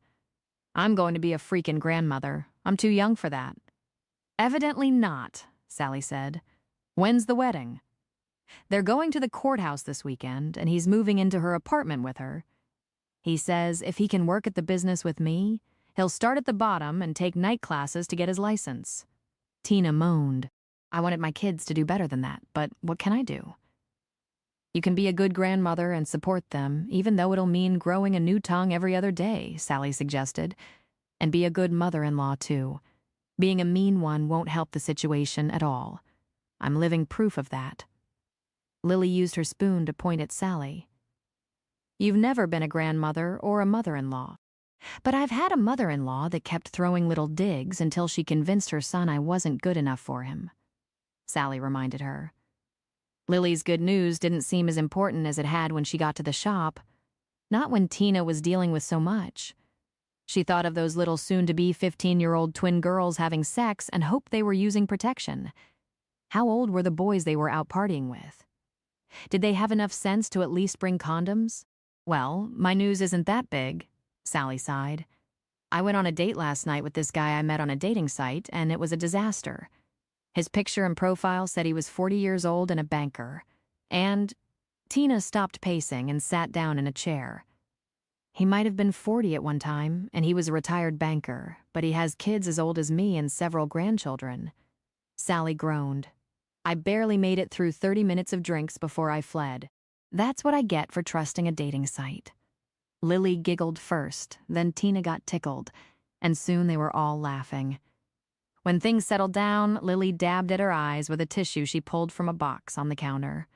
I'm going to be a freaking grandmother. I'm too young for that. Evidently not, Sally said. When's the wedding? They're going to the courthouse this weekend, and he's moving into her apartment with her. He says if he can work at the business with me, he'll start at the bottom and take night classes to get his license. Tina moaned. I wanted my kids to do better than that, but what can I do? You can be a good grandmother and support them, even though it'll mean growing a new tongue every other day, Sally suggested. And be a good mother-in-law, too. Being a mean one won't help the situation at all. I'm living proof of that. Lily used her spoon to point at Sally. You've never been a grandmother or a mother-in-law. But I've had a mother-in-law that kept throwing little digs until she convinced her son I wasn't good enough for him. Sally reminded her. Lily's good news didn't seem as important as it had when she got to the shop. Not when Tina was dealing with so much. She thought of those little soon-to-be 15-year-old twin girls having sex and hoped they were using protection. How old were the boys they were out partying with? Did they have enough sense to at least bring condoms? Well, my news isn't that big, Sally sighed. I went on a date last night with this guy I met on a dating site, and it was a disaster. His picture and profile said he was 40 years old and a banker. And Tina stopped pacing and sat down in a chair. He might have been 40 at one time, and he was a retired banker, but he has kids as old as me and several grandchildren. Sally groaned. I barely made it through 30 minutes of drinks before I fled. That's what I get for trusting a dating site. Lily giggled first, then Tina got tickled, and soon they were all laughing. When things settled down, Lily dabbed at her eyes with a tissue she pulled from a box on the counter.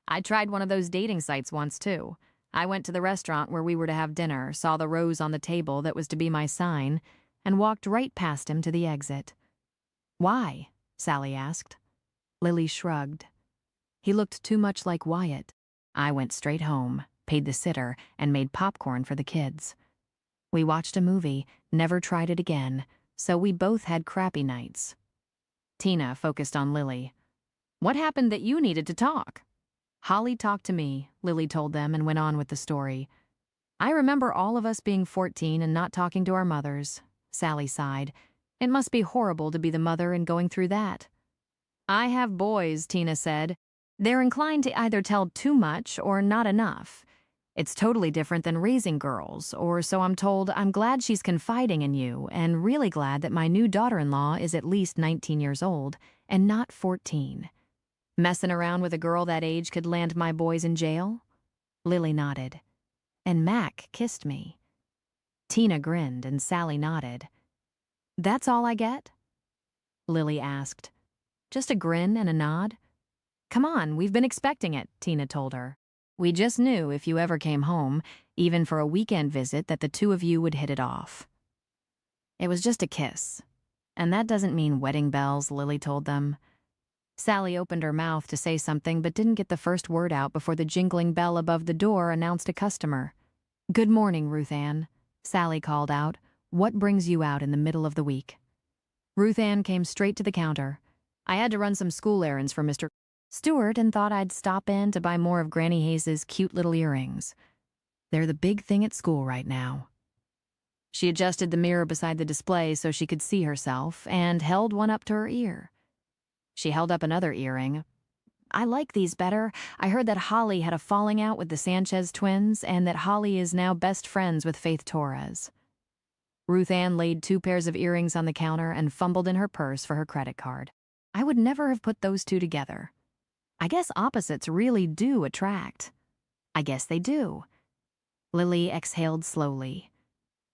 I tried one of those dating sites once, too. I went to the restaurant where we were to have dinner, saw the rose on the table that was to be my sign, and walked right past him to the exit. Why? Sally asked. Lily shrugged. He looked too much like Wyatt. I went straight home, paid the sitter, and made popcorn for the kids. We watched a movie, never tried it again, so we both had crappy nights. Tina focused on Lily. What happened that you needed to talk? Holly talked to me, Lily told them, and went on with the story. I remember all of us being 14 and not talking to our mothers, Sally sighed. It must be horrible to be the mother and going through that. I have boys, Tina said. They're inclined to either tell too much or not enough. It's totally different than raising girls, or so I'm told. I'm glad she's confiding in you, and really glad that my new daughter-in-law is at least 19 years old, and not 14. Messing around with a girl that age could land my boys in jail? Lily nodded. And Mac kissed me. Tina grinned, and Sally nodded. That's all I get? Lily asked. Just a grin and a nod? Come on, we've been expecting it, Tina told her. We just knew if you ever came home, even for a weekend visit, that the two of you would hit it off. It was just a kiss. And that doesn't mean wedding bells, Lily told them. Sally opened her mouth to say something but didn't get the first word out before the jingling bell above the door announced a customer. Good morning, Ruth Ann, Sally called out. What brings you out in the middle of the week? Ruth Ann came straight to the counter. I had to run some school errands for Mr. Stewart and thought I'd stop in to buy more of Granny Hayes's cute little earrings. They're the big thing at school right now. She adjusted the mirror beside the display so she could see herself and held one up to her ear. She held up another earring. I like these better. I heard that Holly had a falling out with the Sanchez twins and that Holly is now best friends with Faith Torres. Ruth Ann laid 2 pairs of earrings on the counter and fumbled in her purse for her credit card. I would never have put those two together. I guess opposites really do attract. I guess they do. Lily exhaled slowly.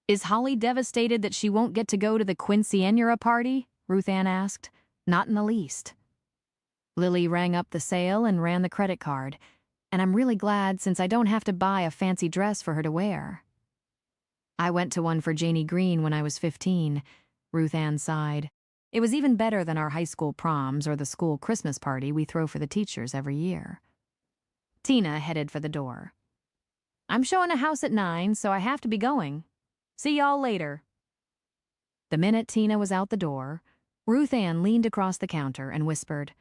Is Holly devastated that she won't get to go to the quinceañera party? Ruth Ann asked. Not in the least. Lily rang up the sale and ran the credit card, and I'm really glad since I don't have to buy a fancy dress for her to wear. I went to one for Janie Green when I was 15, Ruth Ann sighed. It was even better than our high school proms or the school Christmas party we throw for the teachers every year. Tina headed for the door. I'm showing a house at 9, so I have to be going. See y'all later. The minute Tina was out the door, Ruth Ann leaned across the counter and whispered,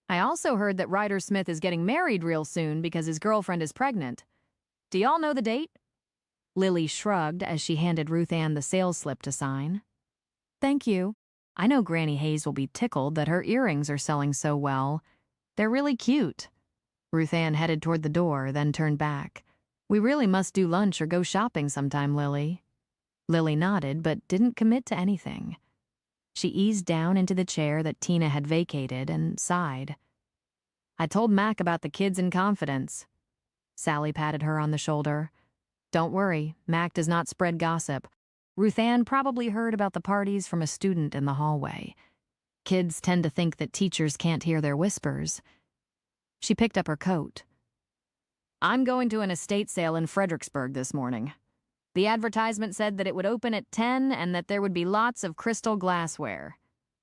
I also heard that Ryder Smith is getting married real soon because his girlfriend is pregnant. Do y'all know the date? Lily shrugged as she handed Ruth Ann the sales slip to sign. Thank you. I know Granny Hayes will be tickled that her earrings are selling so well. They're really cute. Ruth Ann headed toward the door, then turned back. We really must do lunch or go shopping sometime, Lily. Lily nodded, but didn't commit to anything. She eased down into the chair that Tina had vacated and sighed. I told Mac about the kids in confidence. Sally patted her on the shoulder. Don't worry, Mac does not spread gossip. Ruth Ann probably heard about the parties from a student in the hallway. Kids tend to think that teachers can't hear their whispers. She picked up her coat. I'm going to an estate sale in Fredericksburg this morning. The advertisement said that it would open at 10 and that there would be lots of crystal glassware.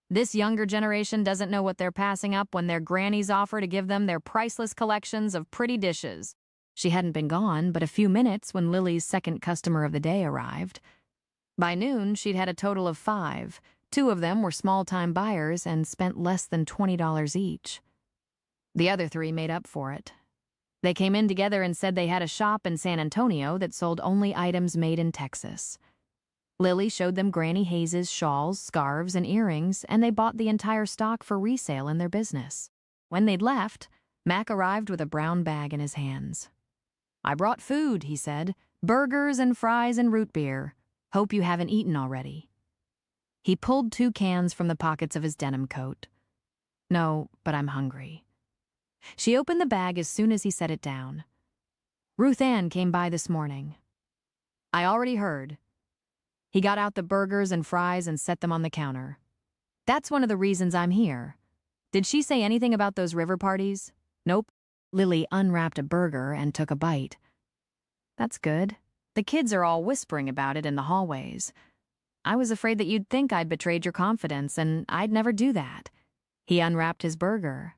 This younger generation doesn't know what they're passing up when their grannies offer to give them their priceless collections of pretty dishes. She hadn't been gone but a few minutes when Lily's second customer of the day arrived. By noon, she'd had a total of 5. 2 of them were small-time buyers and spent less than $20 each. The other 3 made up for it. They came in together and said they had a shop in San Antonio that sold only items made in Texas. Lily showed them Granny Hayes' shawls, scarves, and earrings, and they bought the entire stock for resale in their business. When they'd left, Mac arrived with a brown bag in his hands. "I brought food," he said. "Burgers and fries and root beer. Hope you haven't eaten already." He pulled 2 cans from the pockets of his denim coat. "No, but I'm hungry." She opened the bag as soon as he set it down. "Ruth Ann came by this morning." "I already heard." He got out the burgers and fries and set them on the counter. "That's one of the reasons I'm here. Did she say anything about those river parties?" "Nope." Lily unwrapped a burger and took a bite. "That's good. The kids are all whispering about it in the hallways. I was afraid that you'd think I'd betrayed your confidence, and I'd never do that." He unwrapped his burger.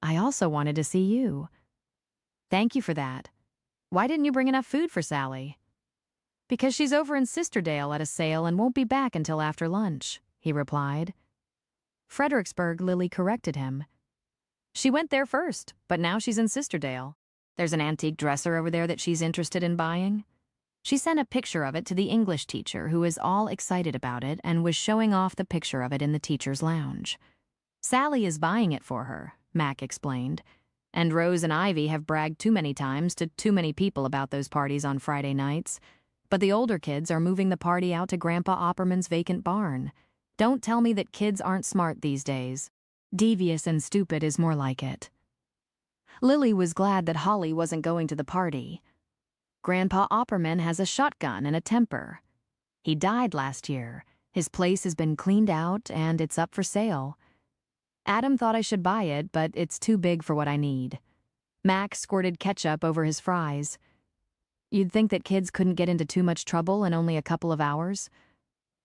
"I also wanted to see you." "Thank you for that. Why didn't you bring enough food for Sally?" "Because she's over in Sisterdale at a sale and won't be back until after lunch," he replied. "Fredericksburg," Lily corrected him. "She went there first, but now she's in Sisterdale. There's an antique dresser over there that she's interested in buying." She sent a picture of it to the English teacher, who was all excited about it and was showing off the picture of it in the teacher's lounge. "Sally is buying it for her," Mac explained, "and Rose and Ivy have bragged too many times to too many people about those parties on Friday nights. But the older kids are moving the party out to Grandpa Opperman's vacant barn. Don't tell me that kids aren't smart these days. Devious and stupid is more like it." Lily was glad that Holly wasn't going to the party. "Grandpa Opperman has a shotgun and a temper. He died last year. His place has been cleaned out and it's up for sale. Adam thought I should buy it, but it's too big for what I need." Mac squirted ketchup over his fries. "You'd think that kids couldn't get into too much trouble in only a couple of hours.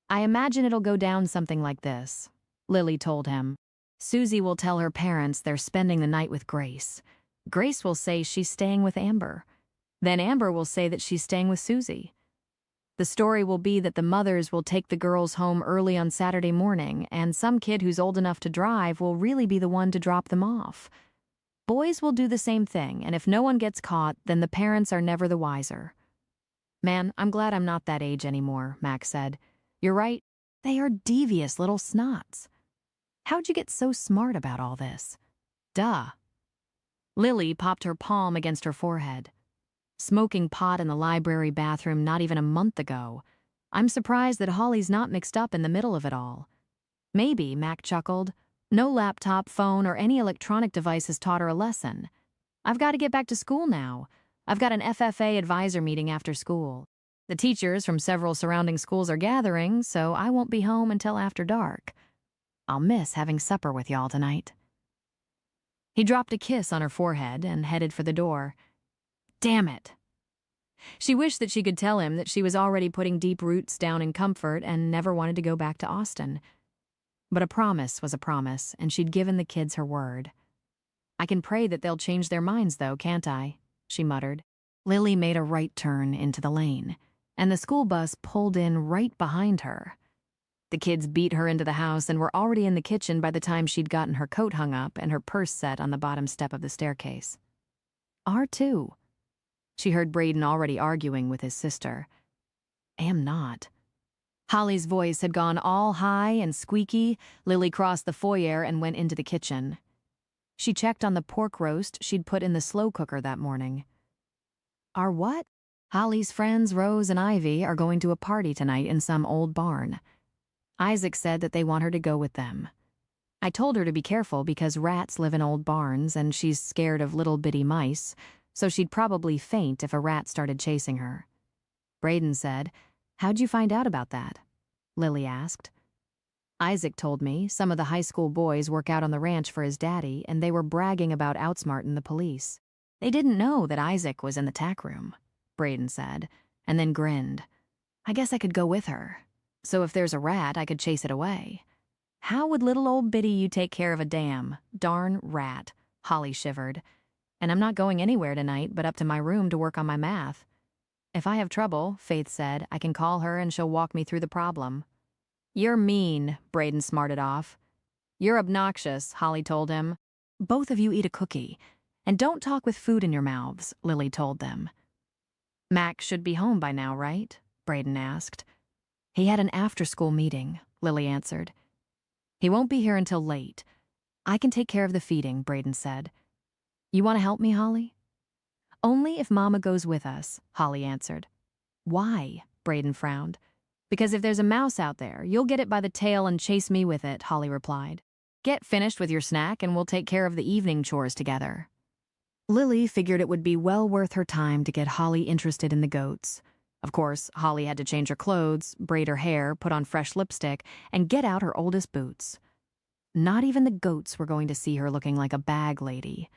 I imagine it'll go down something like this," Lily told him. "Susie will tell her parents they're spending the night with Grace. Grace will say she's staying with Amber. Then Amber will say that she's staying with Susie. The story will be that the mothers will take the girls home early on Saturday morning, and some kid who's old enough to drive will really be the one to drop them off. Boys will do the same thing, and if no one gets caught, then the parents are never the wiser." "Man, I'm glad I'm not that age anymore," Mac said. "You're right. They are devious little snots. How'd you get so smart about all this?" "Duh." Lily popped her palm against her forehead. "Smoking pot in the library bathroom not even a month ago. I'm surprised that Holly's not mixed up in the middle of it all." "Maybe," Mac chuckled. "No laptop, phone, or any electronic device has taught her a lesson. I've got to get back to school now. I've got an FFA advisor meeting after school. The teachers from several surrounding schools are gathering, so I won't be home until after dark. I'll miss having supper with y'all tonight." He dropped a kiss on her forehead and headed for the door. Damn it. She wished that she could tell him that she was already putting deep roots down in comfort and never wanted to go back to Austin. But a promise was a promise, and she'd given the kids her word. "I can pray that they'll change their minds, though, can't I?" she muttered. Lily made a right turn into the lane, and the school bus pulled in right behind her. The kids beat her into the house and were already in the kitchen by the time she'd gotten her coat hung up and her purse set on the bottom step of the staircase. "R2. She heard Braden already arguing with his sister. "Am not." Holly's voice had gone all high and squeaky. Lily crossed the foyer and went into the kitchen. She checked on the pork roast she'd put in the slow cooker that morning. "Are what?" "Holly's friends, Rose and Ivy, are going to a party tonight in some old barn. Isaac said that they want her to go with them. I told her to be careful because rats live in old barns and she's scared of little bitty mice, so she'd probably faint if a rat started chasing her." Braden said, "How'd you find out about that?" Lily asked. "Isaac told me some of the high school boys work out on the ranch for his daddy, and they were bragging about outsmarting the police. They didn't know that Isaac was in the tack room," Braden said, and then grinned. "I guess I could go with her. So if there's a rat, I could chase it away." "How would little old Biddy you take care of a damn darn rat?" Holly shivered. "And I'm not going anywhere tonight but up to my room to work on my math." If I have trouble, Faith said, I can call her and she'll walk me through the problem. You're mean, Braden smarted off. You're obnoxious, Holly told him. Both of you eat a cookie. And don't talk with food in your mouths, Lily told them. Max should be home by now, right? Braden asked. He had an after-school meeting, Lily answered. He won't be here until late. I can take care of the feeding, Braden said. You want to help me, Holly? Only if Mama goes with us, Holly answered. Why? Braden frowned. Because if there's a mouse out there, you'll get it by the tail and chase me with it, Holly replied. Get finished with your snack and we'll take care of the evening chores together. Lily figured it would be well worth her time to get Holly interested in the goats. Of course, Holly had to change her clothes, braid her hair, put on fresh lipstick, and get out her oldest boots. Not even the goats were going to see her looking like a bag lady.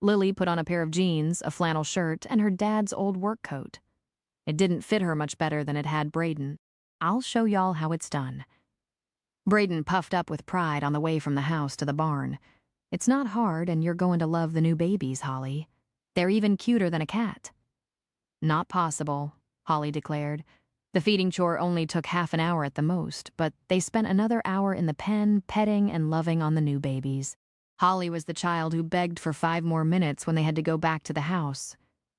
Lily put on a pair of jeans, a flannel shirt, and her dad's old work coat. It didn't fit her much better than it had Braden. I'll show y'all how it's done. Braden puffed up with pride on the way from the house to the barn. It's not hard, and you're going to love the new babies, Holly. They're even cuter than a cat. Not possible, Holly declared. The feeding chore only took half an hour at the most, but they spent another hour in the pen, petting and loving on the new babies. Holly was the child who begged for 5 more minutes when they had to go back to the house,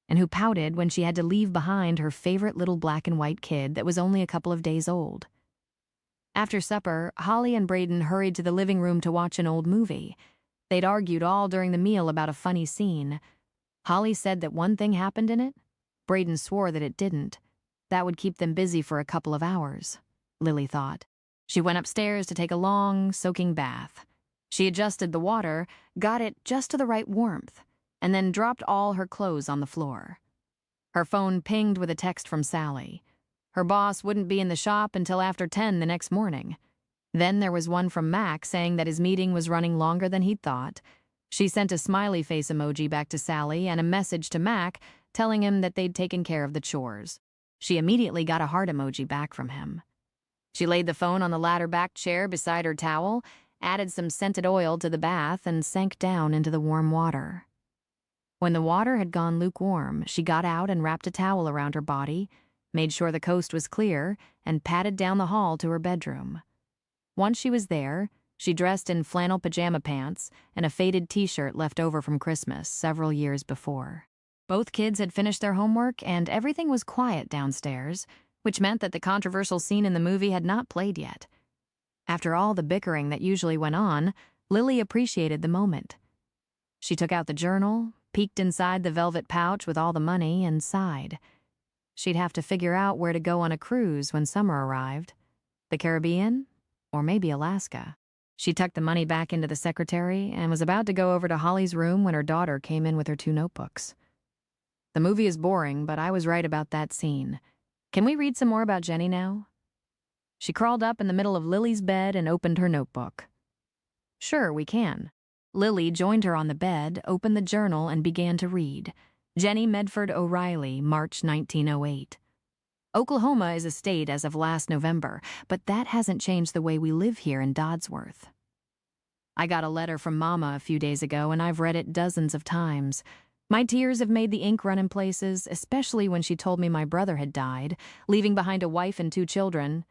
and who pouted when she had to leave behind her favorite little black and white kid that was only a couple of days old. After supper, Holly and Braden hurried to the living room to watch an old movie. They'd argued all during the meal about a funny scene. Holly said that one thing happened in it. Braden swore that it didn't. That would keep them busy for a couple of hours, Lily thought. She went upstairs to take a long, soaking bath. She adjusted the water, got it just to the right warmth, and then dropped all her clothes on the floor. Her phone pinged with a text from Sally. Her boss wouldn't be in the shop until after 10 the next morning. Then there was one from Mac saying that his meeting was running longer than he'd thought. She sent a smiley face emoji back to Sally and a message to Mac telling him that they'd taken care of the chores. She immediately got a heart emoji back from him. She laid the phone on the ladder-back chair beside her towel, added some scented oil to the bath, and sank down into the warm water. When the water had gone lukewarm, she got out and wrapped a towel around her body, made sure the coast was clear, and padded down the hall to her bedroom. Once she was there, she dressed in flannel pajama pants and a faded t-shirt left over from Christmas several years before. Both kids had finished their homework and everything was quiet downstairs, which meant that the controversial scene in the movie had not played yet. After all the bickering that usually went on, Lily appreciated the moment. She took out the journal, peeked inside the velvet pouch with all the money, and sighed. She'd have to figure out where to go on a cruise when summer arrived. The Caribbean? Or maybe Alaska. She tucked the money back into the secretary and was about to go over to Holly's room when her daughter came in with her 2 notebooks. The movie is boring, but I was right about that scene. Can we read some more about Jenny now? She crawled up in the middle of Lily's bed and opened her notebook. Sure, we can. Lily joined her on the bed, opened the journal, and began to read. Jenny Medford O'Reilly, March 1908. Oklahoma is a state as of last November, but that hasn't changed the way we live here in Dodsworth. I got a letter from Mama a few days ago, and I've read it dozens of times. My tears have made the ink run in places, especially when she told me my brother had died, leaving behind a wife and 2 children.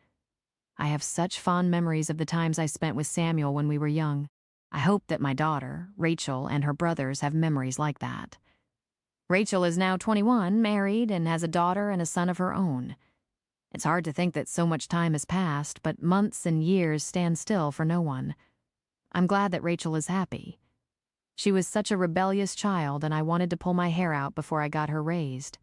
I have such fond memories of the times I spent with Samuel when we were young. I hope that my daughter, Rachel, and her brothers have memories like that. Rachel is now 21, married, and has a daughter and a son of her own. It's hard to think that so much time has passed, but months and years stand still for no one. I'm glad that Rachel is happy. She was such a rebellious child, and I wanted to pull my hair out before I got her raised.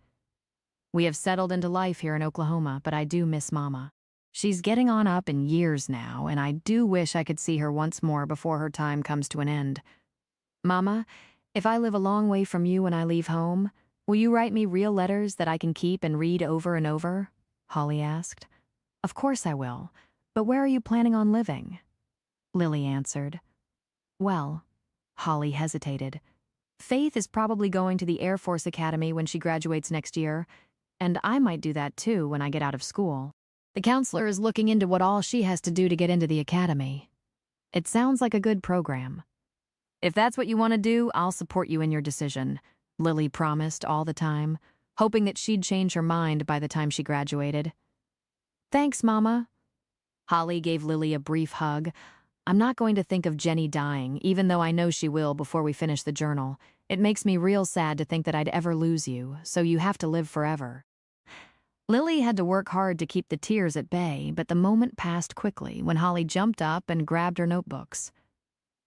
We have settled into life here in Oklahoma, but I do miss Mama. She's getting on up in years now, and I do wish I could see her once more before her time comes to an end. Mama, if I live a long way from you when I leave home, will you write me real letters that I can keep and read over and over? Holly asked. Of course I will, but where are you planning on living? Lily answered. Well, Holly hesitated. Faith is probably going to the Air Force Academy when she graduates next year, and I might do that too when I get out of school. The counselor is looking into what all she has to do to get into the academy. It sounds like a good program. If that's what you want to do, I'll support you in your decision, Lily promised all the time. hoping that she'd change her mind by the time she graduated. "Thanks, Mama." Holly gave Lily a brief hug. "I'm not going to think of Jenny dying, even though I know she will before we finish the journal. It makes me real sad to think that I'd ever lose you, so you have to live forever." Lily had to work hard to keep the tears at bay, but the moment passed quickly when Holly jumped up and grabbed her notebooks.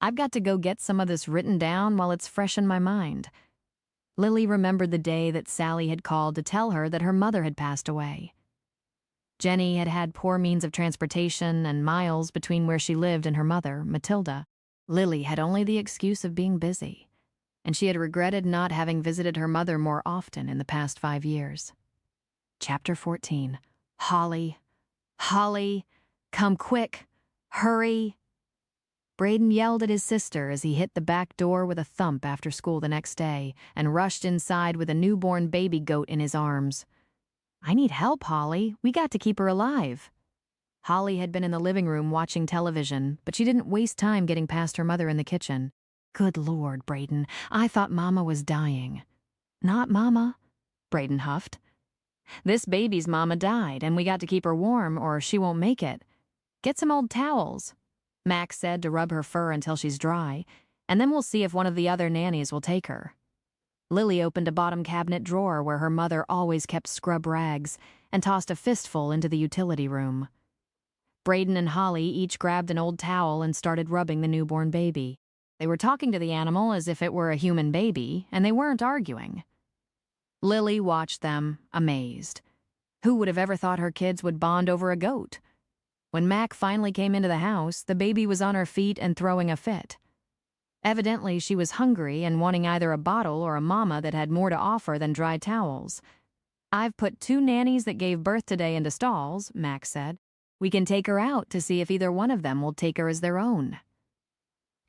"I've got to go get some of this written down while it's fresh in my mind." Lily remembered the day that Sally had called to tell her that her mother had passed away. Jenny had had poor means of transportation and miles between where she lived and her mother, Matilda. Lily had only the excuse of being busy, and she had regretted not having visited her mother more often in the past 5 years. Chapter 14. Holly. Holly, come quick. Hurry. Braden yelled at his sister as he hit the back door with a thump after school the next day and rushed inside with a newborn baby goat in his arms. "I need help, Holly. We got to keep her alive." Holly had been in the living room watching television, but she didn't waste time getting past her mother in the kitchen. "Good Lord, Braden, I thought Mama was dying." "Not Mama," Braden huffed. "This baby's Mama died, and we got to keep her warm or she won't make it. Get some old towels," Max said to rub her fur until she's dry, "and then we'll see if one of the other nannies will take her." Lily opened a bottom cabinet drawer where her mother always kept scrub rags and tossed a fistful into the utility room. Braden and Holly each grabbed an old towel and started rubbing the newborn baby. They were talking to the animal as if it were a human baby, and they weren't arguing. Lily watched them, amazed. Who would have ever thought her kids would bond over a goat? When Mac finally came into the house, the baby was on her feet and throwing a fit. Evidently, she was hungry and wanting either a bottle or a mama that had more to offer than dry towels. "I've put 2 nannies that gave birth today into stalls," Max said. "We can take her out to see if either one of them will take her as their own."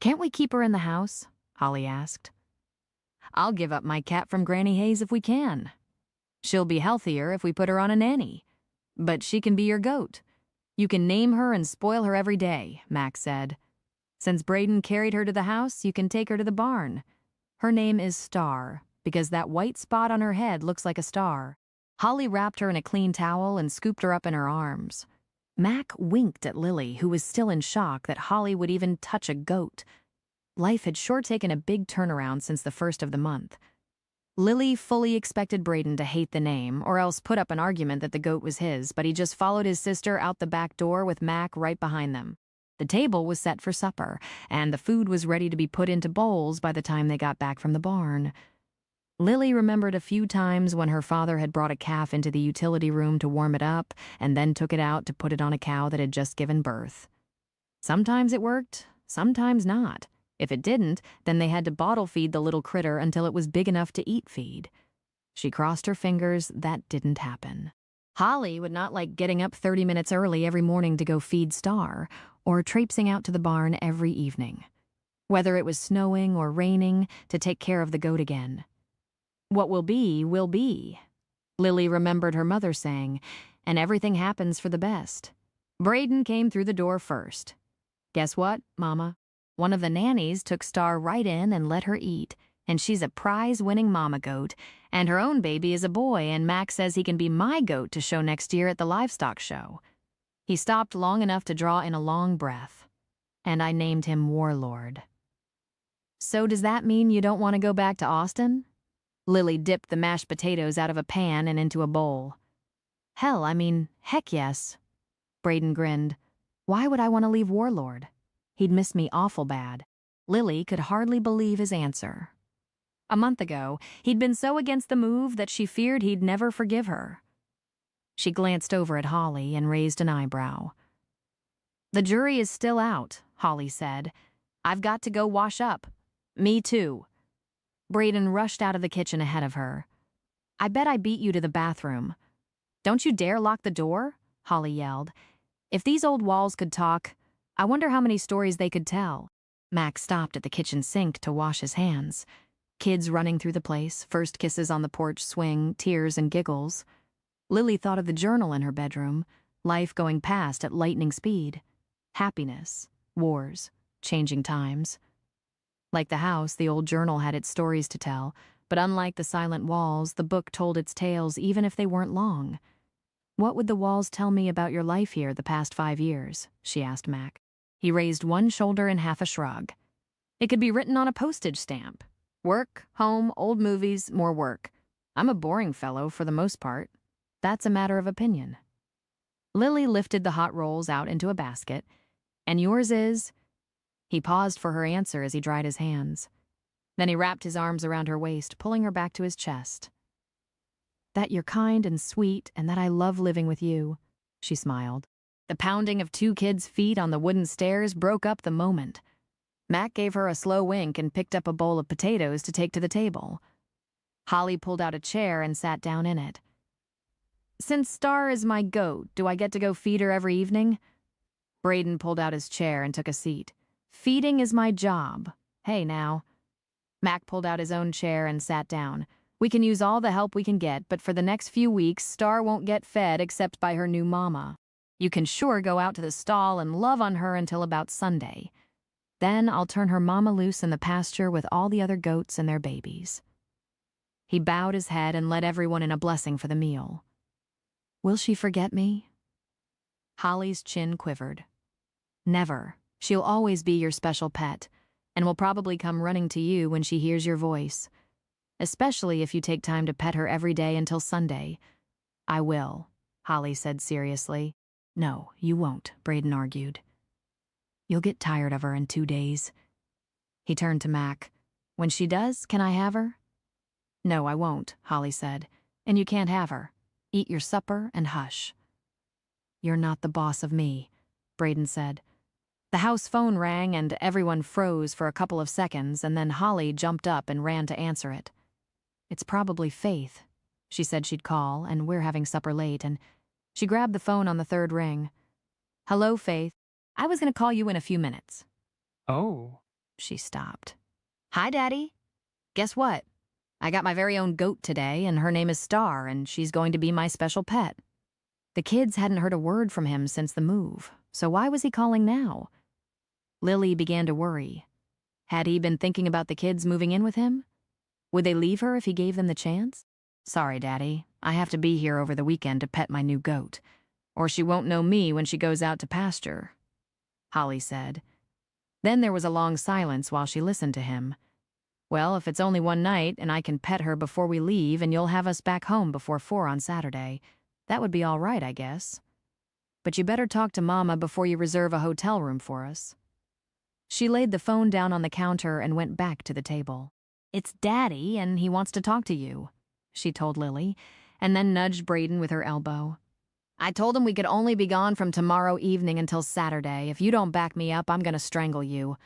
"Can't we keep her in the house?" Holly asked. "I'll give up my cat from Granny Hayes if we can. She'll be healthier if we put her on a nanny. But she can be your goat. You can name her and spoil her every day," Max said. "Since Braden carried her to the house, you can take her to the barn. Her name is Star, because that white spot on her head looks like a star." Holly wrapped her in a clean towel and scooped her up in her arms. Mac winked at Lily, who was still in shock that Holly would even touch a goat. Life had sure taken a big turnaround since the first of the month. Lily fully expected Braden to hate the name, or else put up an argument that the goat was his, but he just followed his sister out the back door with Mac right behind them. The table was set for supper, and the food was ready to be put into bowls by the time they got back from the barn. Lily remembered a few times when her father had brought a calf into the utility room to warm it up and then took it out to put it on a cow that had just given birth. Sometimes it worked, sometimes not. If it didn't, then they had to bottle feed the little critter until it was big enough to eat feed. She crossed her fingers that didn't happen. Holly would not like getting up 30 minutes early every morning to go feed Star, or traipsing out to the barn every evening. Whether it was snowing or raining, to take care of the goat again. "What will be, will be," Lily remembered her mother saying, and everything happens for the best. Braden came through the door first. "Guess what, Mama? One of the nannies took Star right in and let her eat, and she's a prize-winning mama goat, and her own baby is a boy, and Max says he can be my goat to show next year at the livestock show." He stopped long enough to draw in a long breath. "And I named him Warlord." "So does that mean you don't want to go back to Austin?" Lily dipped the mashed potatoes out of a pan and into a bowl. Heck yes. Braden grinned. "Why would I want to leave Warlord? He'd miss me awful bad." Lily could hardly believe his answer. A month ago, he'd been so against the move that she feared he'd never forgive her. She glanced over at Holly and raised an eyebrow. "The jury is still out," Holly said. "I've got to go wash up." "Me too." Braden rushed out of the kitchen ahead of her. "I bet I beat you to the bathroom." "Don't you dare lock the door," Holly yelled. "If these old walls could talk, I wonder how many stories they could tell." Max stopped at the kitchen sink to wash his hands. Kids running through the place, first kisses on the porch swing, tears and giggles. Lily thought of the journal in her bedroom, life going past at lightning speed. Happiness, wars, changing times. Like the house, the old journal had its stories to tell, But unlike the silent walls, the book told its tales even if they weren't long. "What would the walls tell me about your life here the past 5 years?" she asked Mac. He raised one shoulder in half a shrug. "It could be written on a postage stamp. Work, home, old movies, more work. I'm a boring fellow for the most part. That's a matter of opinion." Lily lifted the hot rolls out into a basket. "And yours is?" He paused for her answer as he dried his hands. Then he wrapped his arms around her waist, pulling her back to his chest. "That you're kind and sweet, and that I love living with you," she smiled. The pounding of 2 kids' feet on the wooden stairs broke up the moment. Mac gave her a slow wink and picked up a bowl of potatoes to take to the table. Holly pulled out a chair and sat down in it. "Since Star is my goat, do I get to go feed her every evening?" Braden pulled out his chair and took a seat. "Feeding is my job. Hey, now." Mac pulled out his own chair and sat down. "We can use all the help we can get, but for the next few weeks, Star won't get fed except by her new mama. You can sure go out to the stall and love on her until about Sunday. Then I'll turn her mama loose in the pasture with all the other goats and their babies." He bowed his head and led everyone in a blessing for the meal. "Will she forget me?" Holly's chin quivered. "Never. She'll always be your special pet, and will probably come running to you when she hears your voice. Especially if you take time to pet her every day until Sunday." "I will," Holly said seriously. "No, you won't," Braden argued. "You'll get tired of her in 2 days." He turned to Mac. "When she does, can I have her?" "No, I won't," Holly said. "And you can't have her. Eat your supper and hush." "You're not the boss of me," Braden said. The house phone rang and everyone froze for a couple of seconds, and then Holly jumped up and ran to answer it. "It's probably Faith. She said she'd call, and we're having supper late," and she grabbed the phone on the 3rd ring. "Hello, Faith. I was going to call you in a few minutes." Oh. She stopped. "Hi, Daddy. Guess what? I got my very own goat today, and her name is Star, and she's going to be my special pet." The kids hadn't heard a word from him since the move, so why was he calling now? Lily began to worry. Had he been thinking about the kids moving in with him? Would they leave her if he gave them the chance? "Sorry, Daddy. I have to be here over the weekend to pet my new goat, or she won't know me when she goes out to pasture," Holly said. Then there was a long silence while she listened to him. "Well, if it's only one night and I can pet her before we leave and you'll have us back home before 4 on Saturday, that would be all right, I guess. But you better talk to Mama before you reserve a hotel room for us." She laid the phone down on the counter and went back to the table. "It's Daddy, and he wants to talk to you," she told Lily, and then nudged Braden with her elbow. "I told him we could only be gone from tomorrow evening until Saturday. If you don't back me up, I'm going to strangle you."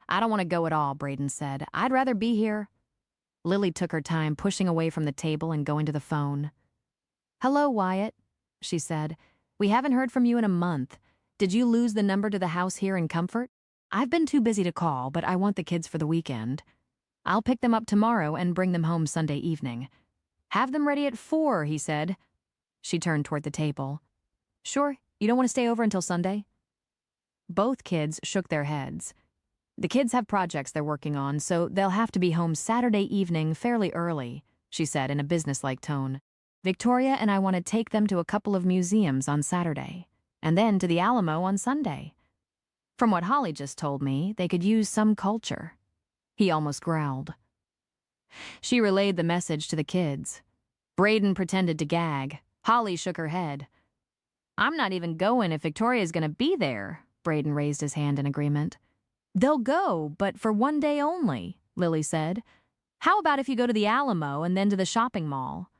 "I don't want to go at all," Braden said. "I'd rather be here." Lily took her time pushing away from the table and going to the phone. "Hello, Wyatt," she said. "We haven't heard from you in a month. Did you lose the number to the house here in Comfort? I've been too busy to call, but I want the kids for the weekend. I'll pick them up tomorrow and bring them home Sunday evening." "Have them ready at 4, he said. She turned toward the table. "Sure, you don't want to stay over until Sunday?" Both kids shook their heads. "The kids have projects they're working on, so they'll have to be home Saturday evening fairly early," she said in a businesslike tone. "Victoria and I want to take them to a couple of museums on Saturday, and then to the Alamo on Sunday. From what Holly just told me, they could use some culture." He almost growled. She relayed the message to the kids. Braden pretended to gag. Holly shook her head. "I'm not even going if Victoria's going to be there." Braden raised his hand in agreement. "They'll go, but for 1 day only," Lily said. "How about if you go to the Alamo and then to the shopping mall?"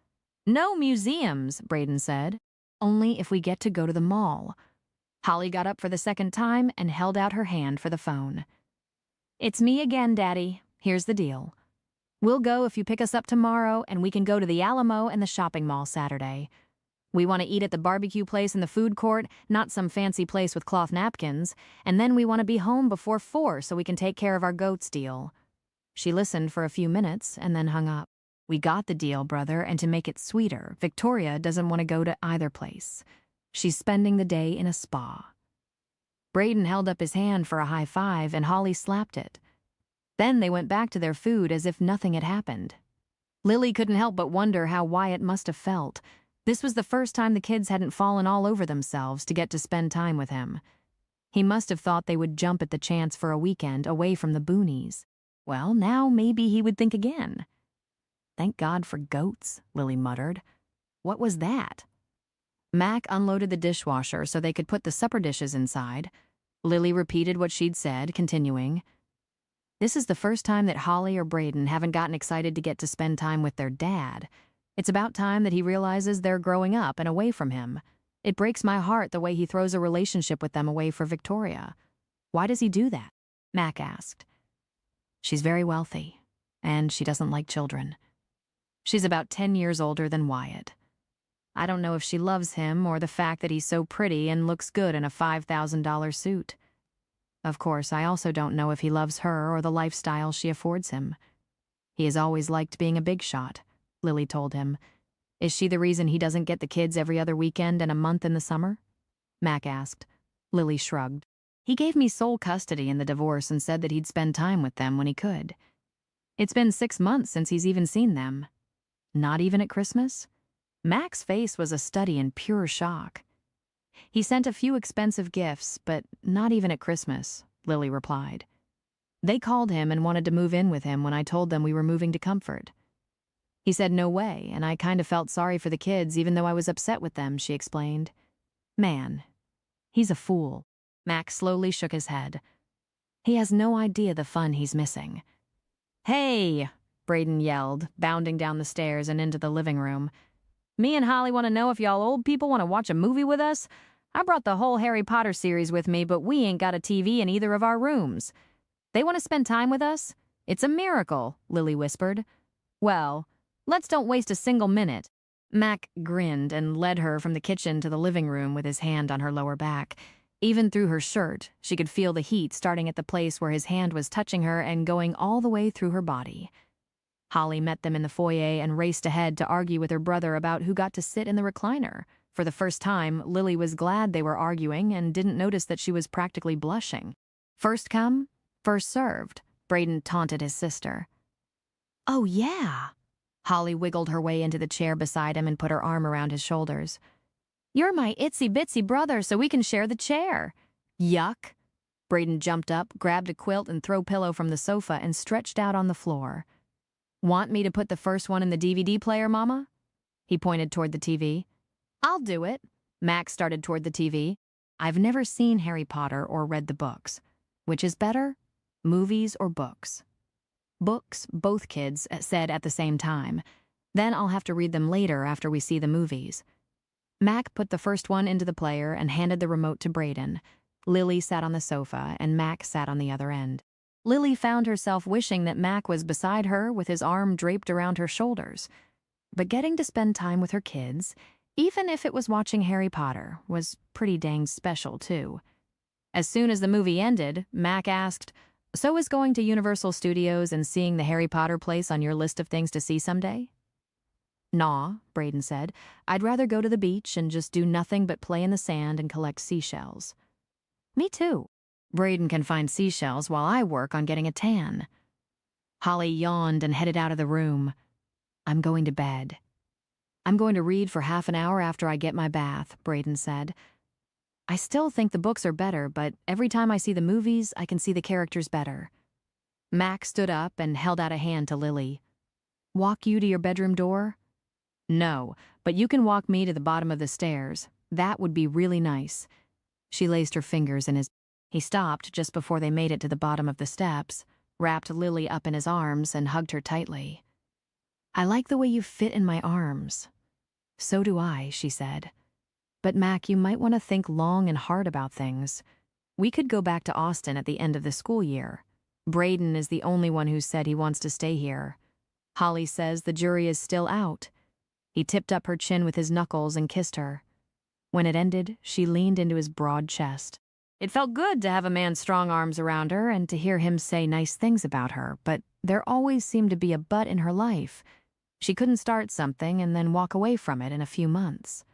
"No museums," Braden said. "Only if we get to go to the mall." Holly got up for the 2nd time and held out her hand for the phone. "It's me again, Daddy. Here's the deal. We'll go if you pick us up tomorrow, and we can go to the Alamo and the shopping mall Saturday. We want to eat at the barbecue place in the food court, not some fancy place with cloth napkins, and then we want to be home before 4 so we can take care of our goats deal." She listened for a few minutes and then hung up. "We got the deal, brother, and to make it sweeter, Victoria doesn't want to go to either place. She's spending the day in a spa." Braden held up his hand for a high five, and Holly slapped it. Then they went back to their food as if nothing had happened. Lily couldn't help but wonder how Wyatt must have felt. This was the first time the kids hadn't fallen all over themselves to get to spend time with him. He must have thought they would jump at the chance for a weekend away from the boonies. Well, now maybe he would think again. Thank God for goats, Lily muttered. What was that? Mac unloaded the dishwasher so they could put the supper dishes inside. Lily repeated what she'd said, continuing. This is the first time that Holly or Braden haven't gotten excited to get to spend time with their dad. It's about time that he realizes they're growing up and away from him. It breaks my heart the way he throws a relationship with them away for Victoria. Why does he do that? Mac asked. She's very wealthy, and she doesn't like children. She's about 10 years older than Wyatt. I don't know if she loves him or the fact that he's so pretty and looks good in a $5,000 suit. Of course, I also don't know if he loves her or the lifestyle she affords him. He has always liked being a big shot, Lily told him. Is she the reason he doesn't get the kids every other weekend and a month in the summer? Mac asked. Lily shrugged. He gave me sole custody in the divorce and said that he'd spend time with them when he could. It's been 6 months since he's even seen them. Not even at Christmas? Mac's face was a study in pure shock. He sent a few expensive gifts, but not even at Christmas, Lily replied. They called him and wanted to move in with him when I told them we were moving to Comfort. He said no way, and I kind of felt sorry for the kids even though I was upset with them, she explained. Man, he's a fool. Mac slowly shook his head. He has no idea the fun he's missing. Hey, Braden yelled, bounding down the stairs and into the living room. Me and Holly want to know if y'all old people want to watch a movie with us? I brought the whole Harry Potter series with me, but we ain't got a TV in either of our rooms. They want to spend time with us? It's a miracle, Lily whispered. Well, let's don't waste a single minute. Mac grinned and led her from the kitchen to the living room with his hand on her lower back. Even through her shirt, she could feel the heat starting at the place where his hand was touching her and going all the way through her body. Holly met them in the foyer and raced ahead to argue with her brother about who got to sit in the recliner. For the first time, Lily was glad they were arguing and didn't notice that she was practically blushing. First come, first served, Braden taunted his sister. Oh, yeah. Holly wiggled her way into the chair beside him and put her arm around his shoulders. You're my itsy-bitsy brother, so we can share the chair. Yuck. Braden jumped up, grabbed a quilt and throw pillow from the sofa and stretched out on the floor. Want me to put the first one in the DVD player, Mama? He pointed toward the TV. I'll do it. Max started toward the TV. I've never seen Harry Potter or read the books. Which is better, movies or books? Books, both kids said at the same time. Then I'll have to read them later after we see the movies. Mac put the first one into the player and handed the remote to Braden. Lily sat on the sofa and Mac sat on the other end. Lily found herself wishing that Mac was beside her with his arm draped around her shoulders. But getting to spend time with her kids, even if it was watching Harry Potter, was pretty dang special, too. As soon as the movie ended, Mac asked, So is going to Universal Studios and seeing the Harry Potter place on your list of things to see someday? Nah, Braden said. I'd rather go to the beach and just do nothing but play in the sand and collect seashells. Me too. Braden can find seashells while I work on getting a tan. Holly yawned and headed out of the room. I'm going to bed. I'm going to read for half an hour after I get my bath, Braden said. I still think the books are better, but every time I see the movies, I can see the characters better. Mac stood up and held out a hand to Lily. Walk you to your bedroom door? No, but you can walk me to the bottom of the stairs. That would be really nice. She laced her fingers in his. He stopped just before they made it to the bottom of the steps, wrapped Lily up in his arms and hugged her tightly. I like the way you fit in my arms. So do I, she said. But Mac, you might want to think long and hard about things. We could go back to Austin at the end of the school year. Braden is the only one who said he wants to stay here. Holly says the jury is still out. He tipped up her chin with his knuckles and kissed her. When it ended, she leaned into his broad chest. It felt good to have a man's strong arms around her and to hear him say nice things about her, but there always seemed to be a but in her life. She couldn't start something and then walk away from it in a few months.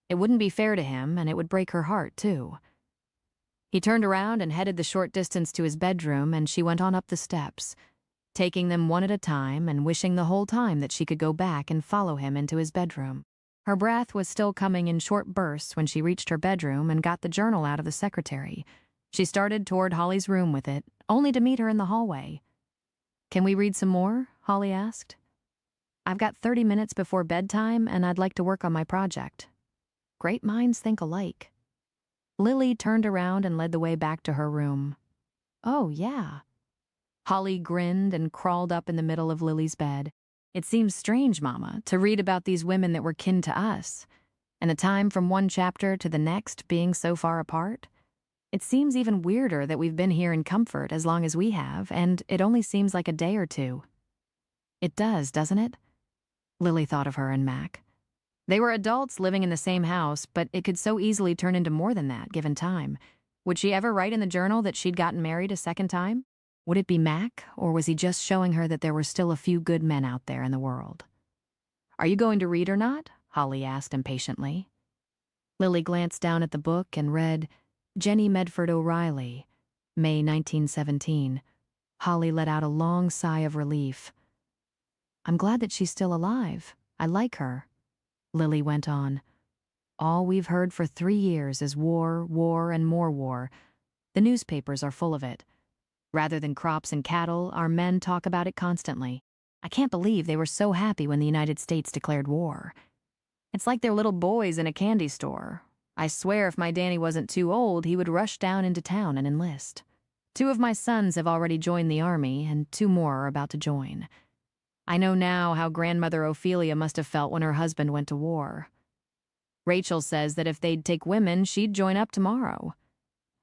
It wouldn't be fair to him, and it would break her heart, too. He turned around and headed the short distance to his bedroom, and she went on up the steps. taking them one at a time and wishing the whole time that she could go back and follow him into his bedroom. Her breath was still coming in short bursts when she reached her bedroom and got the journal out of the secretary. She started toward Holly's room with it, only to meet her in the hallway. "Can we read some more?" Holly asked. "I've got 30 minutes before bedtime, and I'd like to work on my project." Great minds think alike. Lily turned around and led the way back to her room. "Oh, yeah." Holly grinned and crawled up in the middle of Lily's bed. "It seems strange, Mama, to read about these women that were kin to us, and the time from one chapter to the next being so far apart. It seems even weirder that we've been here in comfort as long as we have, and it only seems like a day or two." "It does, doesn't it?" Lily thought of her and Mac. They were adults living in the same house, but it could so easily turn into more than that, given time. Would she ever write in the journal that she'd gotten married a second time? Would it be Mac, or was he just showing her that there were still a few good men out there in the world? "Are you going to read or not?" Holly asked impatiently. Lily glanced down at the book and read, "Jenny Medford O'Reilly, May 1917. Holly let out a long sigh of relief. "I'm glad that she's still alive. I like her." Lily went on. "All we've heard for 3 years is war, war, and more war. The newspapers are full of it. Rather than crops and cattle, our men talk about it constantly. I can't believe they were so happy when the United States declared war. It's like they're little boys in a candy store. I swear if my Danny wasn't too old, he would rush down into town and enlist. 2 of my sons have already joined the army, and 2 more are about to join. I know now how Grandmother Ophelia must have felt when her husband went to war. Rachel says that if they'd take women, she'd join up tomorrow.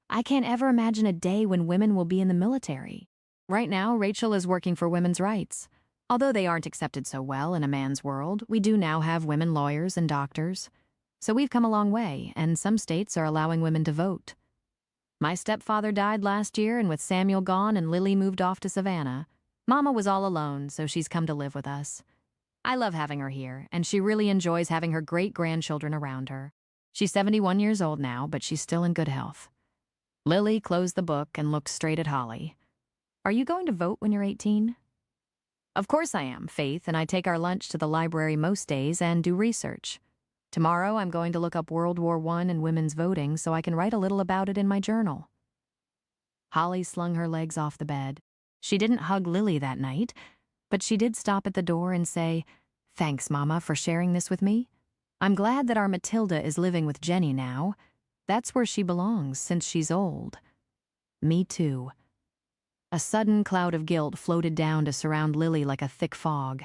I can't ever imagine a day when women will be in the military. Right now, Rachel is working for women's rights. Although they aren't accepted so well in a man's world, we do now have women lawyers and doctors. So we've come a long way, and some states are allowing women to vote. My stepfather died last year, and with Samuel gone and Lily moved off to Savannah, Mama was all alone, so she's come to live with us. I love having her here, and she really enjoys having her great-grandchildren around her. She's 71 years old now, but she's still in good health." Lily closed the book and looked straight at Holly. "Are you going to vote when you're 18? "Of course I am, Faith, and I take our lunch to the library most days and do research. Tomorrow I'm going to look up World War I and women's voting so I can write a little about it in my journal." Holly slung her legs off the bed. She didn't hug Lily that night, but she did stop at the door and say, "Thanks, Mama, for sharing this with me. I'm glad that our Matilda is living with Jenny now. That's where she belongs, since she's old." "Me too." A sudden cloud of guilt floated down to surround Lily like a thick fog.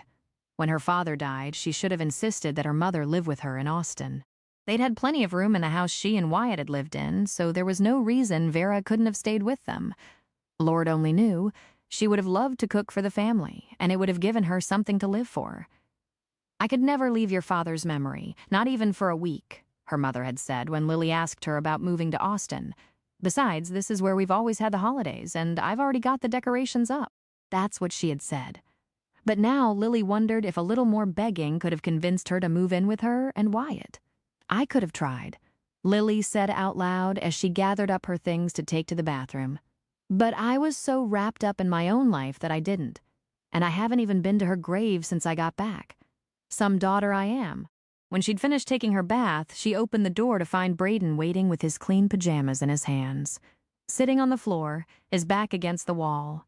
When her father died, she should have insisted that her mother live with her in Austin. They'd had plenty of room in the house she and Wyatt had lived in, so there was no reason Vera couldn't have stayed with them. Lord only knew, she would have loved to cook for the family, and it would have given her something to live for. "I could never leave your father's memory, not even for a week," her mother had said when Lily asked her about moving to Austin. "Besides, this is where we've always had the holidays, and I've already got the decorations up." That's what she had said. But now Lily wondered if a little more begging could have convinced her to move in with her and Wyatt. "I could have tried," Lily said out loud as she gathered up her things to take to the bathroom. "But I was so wrapped up in my own life that I didn't. And I haven't even been to her grave since I got back. Some daughter I am." When she'd finished taking her bath, she opened the door to find Braden waiting with his clean pajamas in his hands, sitting on the floor, his back against the wall.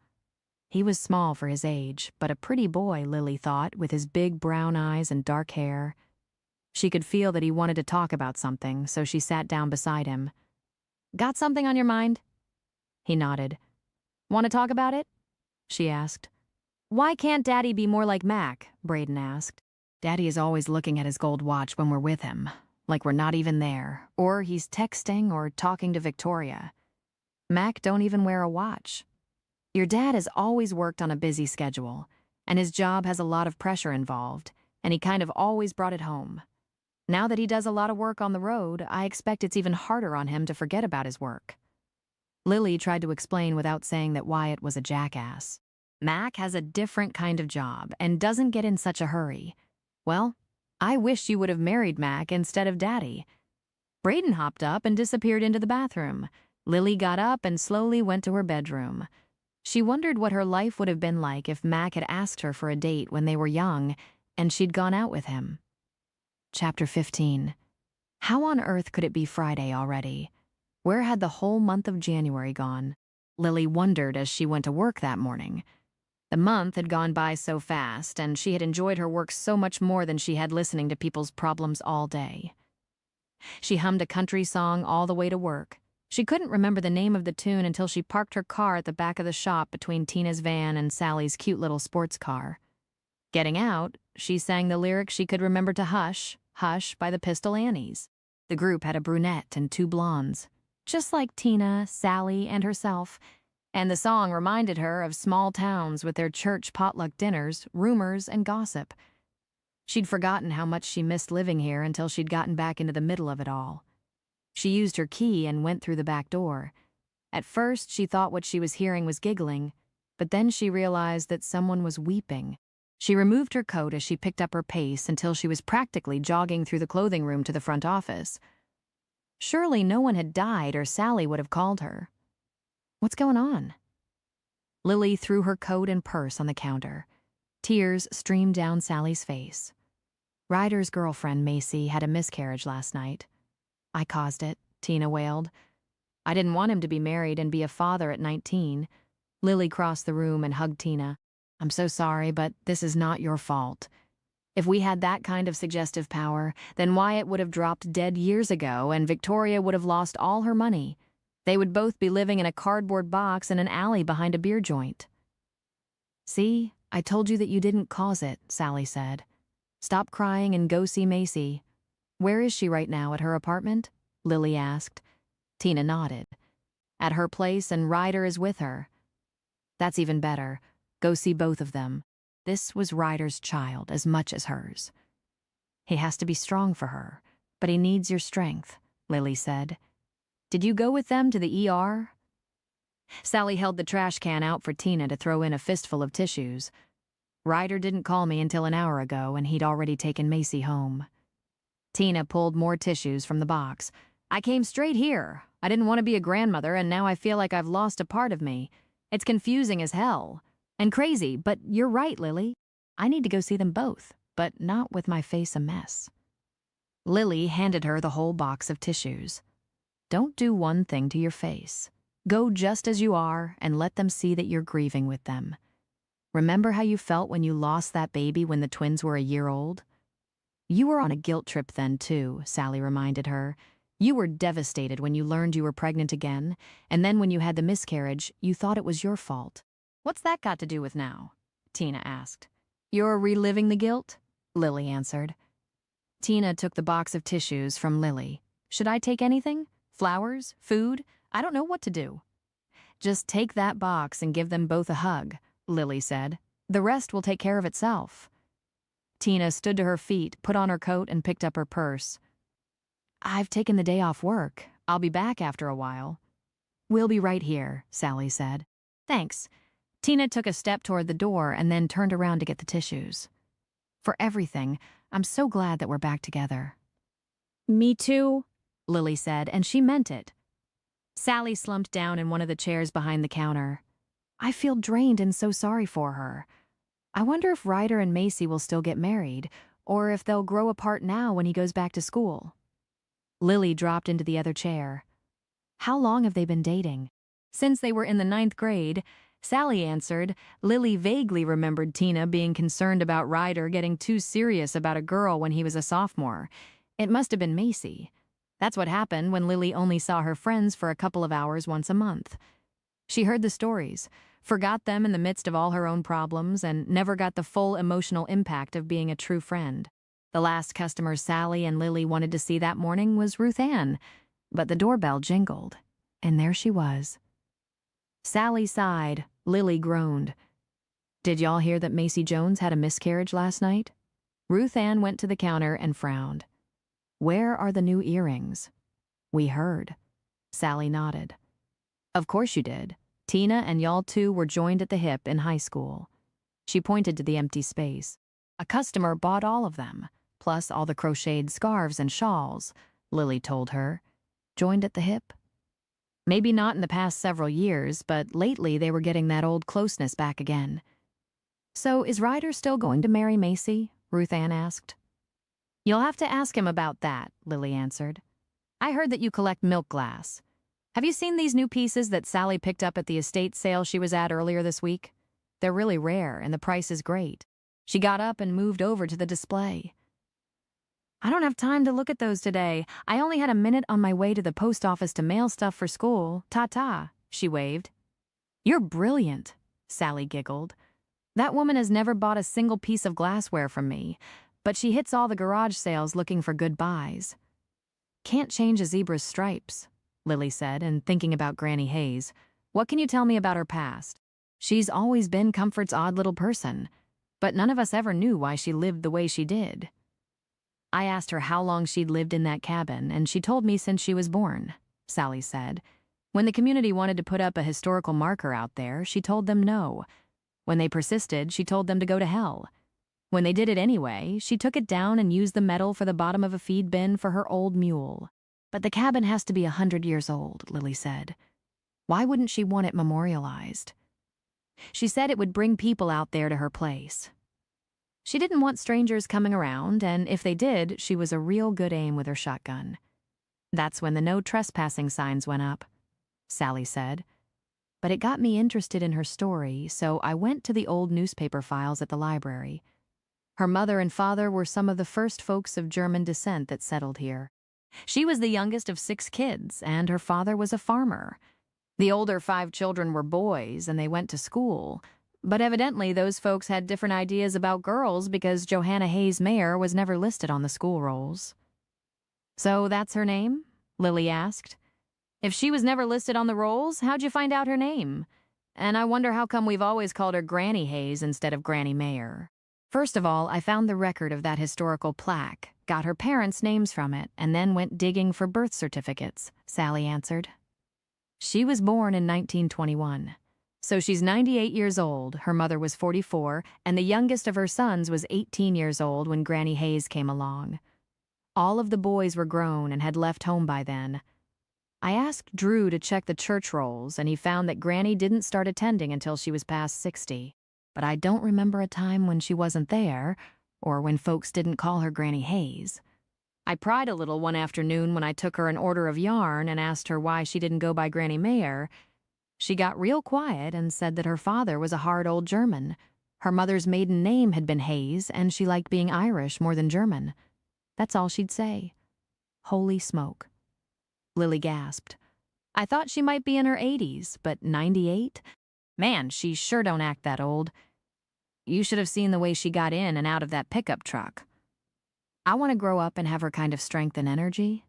He was small for his age, but a pretty boy, Lily thought, with his big brown eyes and dark hair. She could feel that he wanted to talk about something, so she sat down beside him. "Got something on your mind?" He nodded. "Want to talk about it?" she asked. "Why can't Daddy be more like Mac?" Braden asked. "Daddy is always looking at his gold watch when we're with him, like we're not even there, or he's texting or talking to Victoria. Mac don't even wear a watch. Your dad has always worked on a busy schedule, and his job has a lot of pressure involved, and he kind of always brought it home. Now that he does a lot of work on the road, I expect it's even harder on him to forget about his work." Lily tried to explain without saying that Wyatt was a jackass. "Mac has a different kind of job and doesn't get in such a hurry. Well, I wish you would have married Mac instead of Daddy." Braden hopped up and disappeared into the bathroom. Lily got up and slowly went to her bedroom. She wondered what her life would have been like if Mac had asked her for a date when they were young and she'd gone out with him. Chapter 15. How on earth could it be Friday already? Where had the whole month of January gone? Lily wondered as she went to work that morning. The month had gone by so fast, and she had enjoyed her work so much more than she had listening to people's problems all day. She hummed a country song all the way to work. She couldn't remember the name of the tune until she parked her car at the back of the shop between Tina's van and Sally's cute little sports car. Getting out, she sang the lyrics she could remember to Hush, Hush by the Pistol Annies. The group had a brunette and two blondes, just like Tina, Sally, and herself, and the song reminded her of small towns with their church potluck dinners, rumors, and gossip. She'd forgotten how much she missed living here until she'd gotten back into the middle of it all. She used her key and went through the back door. At first, she thought what she was hearing was giggling, but then she realized that someone was weeping. She removed her coat as she picked up her pace until she was practically jogging through the clothing room to the front office. Surely no one had died or Sally would have called her. What's going on? Lily threw her coat and purse on the counter. Tears streamed down Sally's face. Ryder's girlfriend, Macy, had a miscarriage last night. I caused it, Tina wailed. I didn't want him to be married and be a father at 19. Lily crossed the room and hugged Tina. I'm so sorry, but this is not your fault. If we had that kind of suggestive power, then Wyatt would have dropped dead years ago and Victoria would have lost all her money. They would both be living in a cardboard box in an alley behind a beer joint. See, I told you that you didn't cause it, Sally said. Stop crying and go see Macy. Where is she right now, at her apartment? Lily asked. Tina nodded. At her place, and Ryder is with her. That's even better. Go see both of them. This was Ryder's child as much as hers. He has to be strong for her, but he needs your strength, Lily said. Did you go with them to the ER? Sally held the trash can out for Tina to throw in a fistful of tissues. Ryder didn't call me until an hour ago, and he'd already taken Macy home. Tina pulled more tissues from the box. I came straight here. I didn't want to be a grandmother, and now I feel like I've lost a part of me. It's confusing as hell. And crazy, but you're right, Lily. I need to go see them both, but not with my face a mess. Lily handed her the whole box of tissues. Don't do one thing to your face. Go just as you are and let them see that you're grieving with them. Remember how you felt when you lost that baby when the twins were a year old? You were on a guilt trip then, too, Sally reminded her. You were devastated when you learned you were pregnant again, and then when you had the miscarriage, you thought it was your fault. What's that got to do with now? Tina asked. You're reliving the guilt? Lily answered. Tina took the box of tissues from Lily. Should I take anything? Flowers? Food? I don't know what to do. Just take that box and give them both a hug, Lily said. The rest will take care of itself. Tina stood to her feet, put on her coat, and picked up her purse. I've taken the day off work. I'll be back after a while. We'll be right here, Sally said. Thanks. Tina took a step toward the door and then turned around to get the tissues. For everything, I'm so glad that we're back together. Me too, Lily said, and she meant it. Sally slumped down in one of the chairs behind the counter. I feel drained and so sorry for her. I wonder if Ryder and Macy will still get married, or if they'll grow apart now when he goes back to school. Lily dropped into the other chair. How long have they been dating? Since they were in the 9th grade, Sally answered. Lily vaguely remembered Tina being concerned about Ryder getting too serious about a girl when he was a sophomore. It must have been Macy. That's what happened when Lily only saw her friends for a couple of hours once a month. She heard the stories, forgot them in the midst of all her own problems, and never got the full emotional impact of being a true friend. The last customer Sally and Lily wanted to see that morning was Ruth Ann, but the doorbell jingled, and there she was. Sally sighed. Lily groaned. Did y'all hear that Macy Jones had a miscarriage last night? Ruth Ann went to the counter and frowned. Where are the new earrings? We heard. Sally nodded. Of course you did. Tina and y'all two were joined at the hip in high school. She pointed to the empty space. A customer bought all of them, plus all the crocheted scarves and shawls, Lily told her. Joined at the hip? Maybe not in the past several years, but lately they were getting that old closeness back again. "So is Ryder still going to marry Macy?" Ruth Ann asked. "You'll have to ask him about that," Lily answered. "I heard that you collect milk glass. Have you seen these new pieces that Sally picked up at the estate sale she was at earlier this week? They're really rare, and the price is great." She got up and moved over to the display. "I don't have time to look at those today. I only had a minute on my way to the post office to mail stuff for school. Ta-ta," she waved. "You're brilliant," Sally giggled. "That woman has never bought a single piece of glassware from me, but she hits all the garage sales looking for good buys." "Can't change a zebra's stripes," Lily said, and thinking about Granny Hayes. "What can you tell me about her past?" "She's always been Comfort's odd little person, but none of us ever knew why she lived the way she did." "I asked her how long she'd lived in that cabin, and she told me since she was born," Sally said. "When the community wanted to put up a historical marker out there, she told them no. When they persisted, she told them to go to hell. When they did it anyway, she took it down and used the metal for the bottom of a feed bin for her old mule. But the cabin has to be 100 years old," Lily said. "Why wouldn't she want it memorialized?" "She said it would bring people out there to her place. She didn't want strangers coming around, and if they did, she was a real good aim with her shotgun." "That's when the no trespassing signs went up," Sally said. "But it got me interested in her story, so I went to the old newspaper files at the library. Her mother and father were some of the first folks of German descent that settled here. She was the youngest of 6 kids, and her father was a farmer. The older 5 children were boys, and they went to school. But evidently those folks had different ideas about girls because Johanna Hayes Mayer was never listed on the school rolls." "So that's her name?" Lily asked. "If she was never listed on the rolls, how'd you find out her name? And I wonder how come we've always called her Granny Hayes instead of Granny Mayer." "First of all, I found the record of that historical plaque, got her parents' names from it, and then went digging for birth certificates," Sally answered. "She was born in 1921. So she's 98 years old, her mother was 44, and the youngest of her sons was 18 years old when Granny Hayes came along. All of the boys were grown and had left home by then. I asked Drew to check the church rolls, and he found that Granny didn't start attending until she was past 60. But I don't remember a time when she wasn't there, or when folks didn't call her Granny Hayes. I pried a little one afternoon when I took her an order of yarn and asked her why she didn't go by Granny Mayer. She got real quiet and said that her father was a hard old German. Her mother's maiden name had been Hayes, and she liked being Irish more than German. That's all she'd say. Holy smoke." Lily gasped. "I thought she might be in her 80s, but 98? Man, she sure don't act that old. You should have seen the way she got in and out of that pickup truck. I want to grow up and have her kind of strength and energy."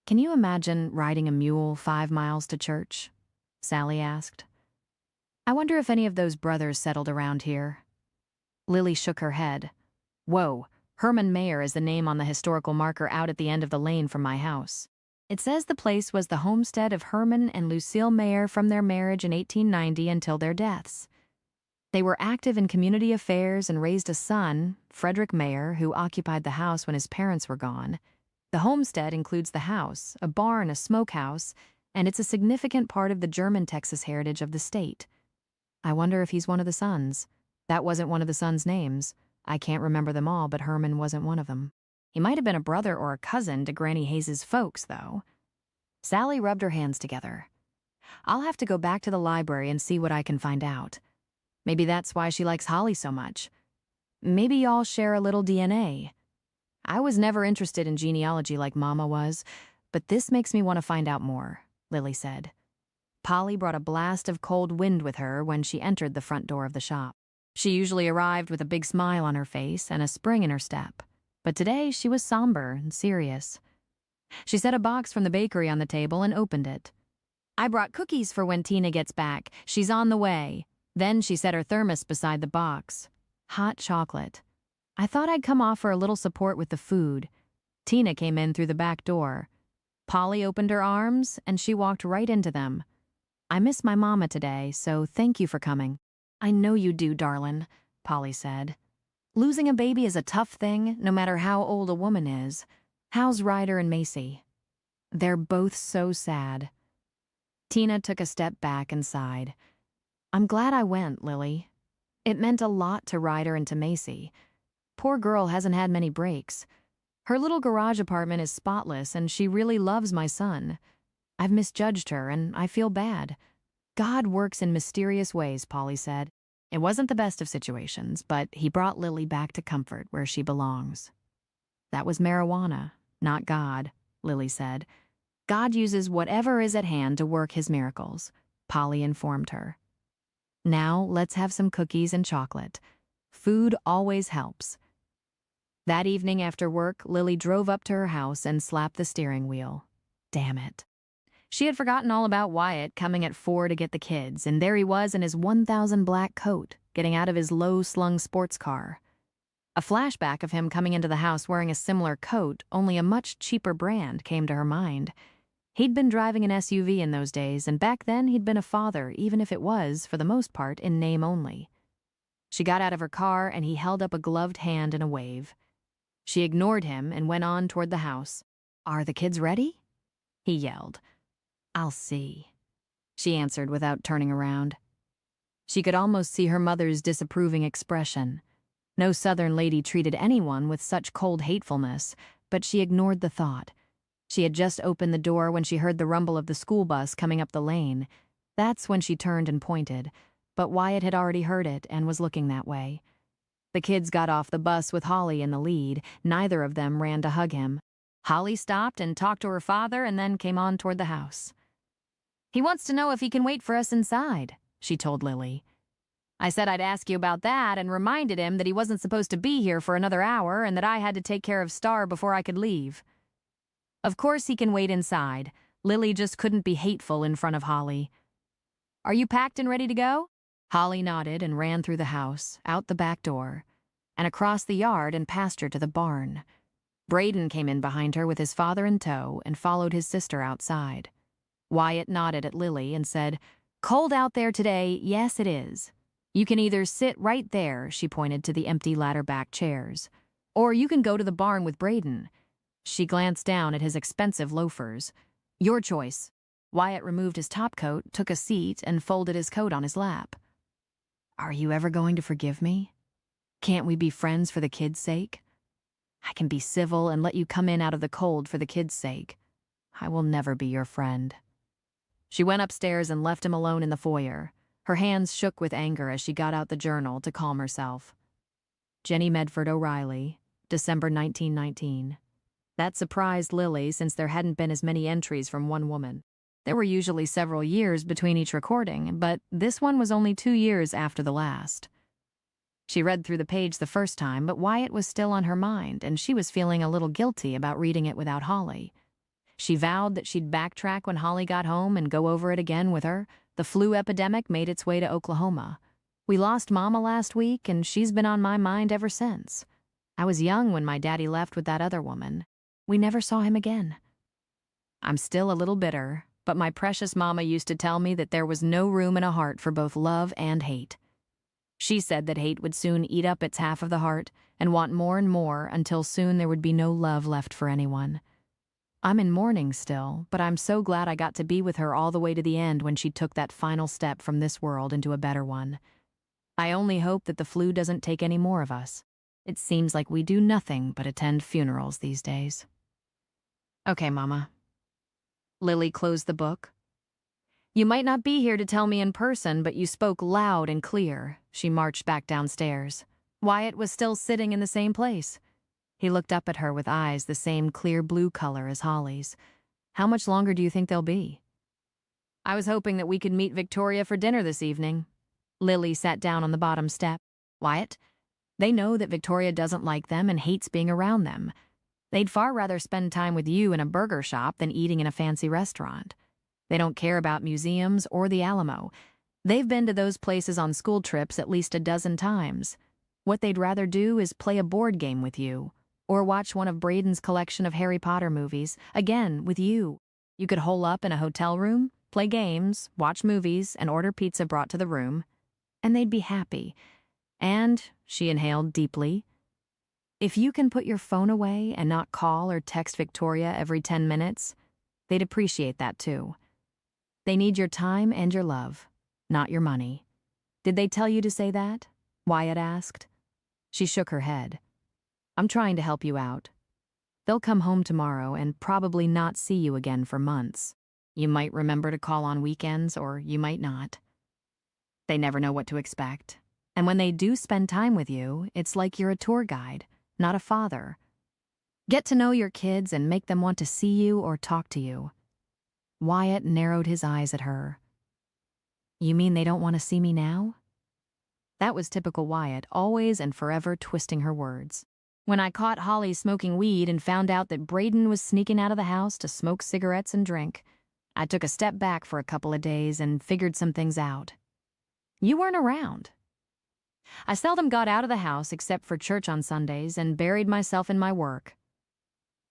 "Can you imagine riding a mule 5 miles to church?" Sally asked. "I wonder if any of those brothers settled around here." Lily shook her head. "Whoa, Herman Mayer is the name on the historical marker out at the end of the lane from my house. It says the place was the homestead of Herman and Lucille Mayer from their marriage in 1890 until their deaths. They were active in community affairs and raised a son, Frederick Mayer, who occupied the house when his parents were gone. The homestead includes the house, a barn, a smokehouse, and it's a significant part of the German Texas heritage of the state. I wonder if he's one of the sons. That wasn't one of the sons' names. I can't remember them all, but Herman wasn't one of them. He might have been a brother or a cousin to Granny Hayes' folks, though." Sally rubbed her hands together. "I'll have to go back to the library and see what I can find out. Maybe that's why she likes Holly so much. Maybe y'all share a little DNA. I was never interested in genealogy like Mama was, but this makes me want to find out more," Lily said. Polly brought a blast of cold wind with her when she entered the front door of the shop. She usually arrived with a big smile on her face and a spring in her step, but today she was somber and serious. She set a box from the bakery on the table and opened it. "I brought cookies for when Tina gets back. She's on the way." Then she set her thermos beside the box. "Hot chocolate. I thought I'd come offer a little support with the food." Tina came in through the back door. Polly opened her arms, and she walked right into them. "I miss my mama today, so thank you for coming." "I know you do, darlin'," Polly said. "Losing a baby is a tough thing, no matter how old a woman is. How's Ryder and Macy?" "They're both so sad." Tina took a step back and sighed. I'm glad I went, Lily. It meant a lot to Ryder and to Macy. Poor girl hasn't had many breaks. Her little garage apartment is spotless, and she really loves my son. I've misjudged her, and I feel bad. God works in mysterious ways, Polly said. It wasn't the best of situations, but he brought Lily back to comfort where she belongs. That was marijuana, not God, Lily said. God uses whatever is at hand to work his miracles, Polly informed her. Now let's have some cookies and chocolate. Food always helps. That evening after work, Lily drove up to her house and slapped the steering wheel. Damn it. She had forgotten all about Wyatt coming at 4 to get the kids, and there he was in his 1,000 black coat, getting out of his low-slung sports car. A flashback of him coming into the house wearing a similar coat, only a much cheaper brand, came to her mind. He'd been driving an SUV in those days, and back then he'd been a father, even if it was, for the most part, in name only. She got out of her car, and he held up a gloved hand in a wave. She ignored him and went on toward the house. Are the kids ready? He yelled. I'll see, she answered without turning around. She could almost see her mother's disapproving expression. No Southern lady treated anyone with such cold hatefulness, but she ignored the thought. She had just opened the door when she heard the rumble of the school bus coming up the lane. That's when she turned and pointed, but Wyatt had already heard it and was looking that way. The kids got off the bus with Holly in the lead. Neither of them ran to hug him. Holly stopped and talked to her father and then came on toward the house. He wants to know if he can wait for us inside, she told Lily. I said I'd ask you about that and reminded him that he wasn't supposed to be here for another hour and that I had to take care of Star before I could leave. Of course he can wait inside. Lily just couldn't be hateful in front of Holly. Are you packed and ready to go? Holly nodded and ran through the house, out the back door, and across the yard and past her to the barn. Braden came in behind her with his father in tow and followed his sister outside. Wyatt nodded at Lily and said, Cold out there today, yes it is. You can either sit right there, she pointed to the empty ladder-back chairs, or you can go to the barn with Braden. She glanced down at his expensive loafers. Your choice. Wyatt removed his topcoat, took a seat, and folded his coat on his lap. Are you ever going to forgive me? Can't we be friends for the kids' sake? I can be civil and let you come in out of the cold for the kids' sake. I will never be your friend. She went upstairs and left him alone in the foyer. Her hands shook with anger as she got out the journal to calm herself. Jenny Medford O'Reilly, December 1919. That surprised Lily since there hadn't been as many entries from one woman. There were usually several years between each recording, but this one was only 2 years after the last. She read through the page the first time, but Wyatt was still on her mind, and she was feeling a little guilty about reading it without Holly. She vowed that she'd backtrack when Holly got home and go over it again with her. The flu epidemic made its way to Oklahoma. We lost Mama last week, and she's been on my mind ever since. I was young when my daddy left with that other woman. We never saw him again. I'm still a little bitter, but my precious Mama used to tell me that there was no room in a heart for both love and hate. She said that hate would soon eat up its half of the heart and want more and more until soon there would be no love left for anyone. I'm in mourning still, but I'm so glad I got to be with her all the way to the end when she took that final step from this world into a better one. I only hope that the flu doesn't take any more of us. It seems like we do nothing but attend funerals these days. Okay, Mama. Lily closed the book. You might not be here to tell me in person, but you spoke loud and clear. She marched back downstairs. Wyatt was still sitting in the same place. He looked up at her with eyes the same clear blue color as Holly's. How much longer do you think they'll be? I was hoping that we could meet Victoria for dinner this evening. Lily sat down on the bottom step. Wyatt, they know that Victoria doesn't like them and hates being around them. They'd far rather spend time with you in a burger shop than eating in a fancy restaurant. They don't care about museums or the Alamo. They've been to those places on school trips at least a dozen times. What they'd rather do is play a board game with you, or watch one of Braden's collection of Harry Potter movies, again, with you. You could hole up in a hotel room, play games, watch movies, and order pizza brought to the room, and they'd be happy. And, she inhaled deeply, if you can put your phone away and not call or text Victoria every 10 minutes, they'd appreciate that too. They need your time and your love, not your money. Did they tell you to say that? Wyatt asked. She shook her head. I'm trying to help you out. They'll come home tomorrow and probably not see you again for months. You might remember to call on weekends, or you might not. They never know what to expect. And when they do spend time with you, it's like you're a tour guide, not a father. Get to know your kids and make them want to see you or talk to you. Wyatt narrowed his eyes at her. You mean they don't want to see me now? That was typical Wyatt, always and forever twisting her words. When I caught Holly smoking weed and found out that Braden was sneaking out of the house to smoke cigarettes and drink, I took a step back for a couple of days and figured some things out. You weren't around. I seldom got out of the house except for church on Sundays and buried myself in my work.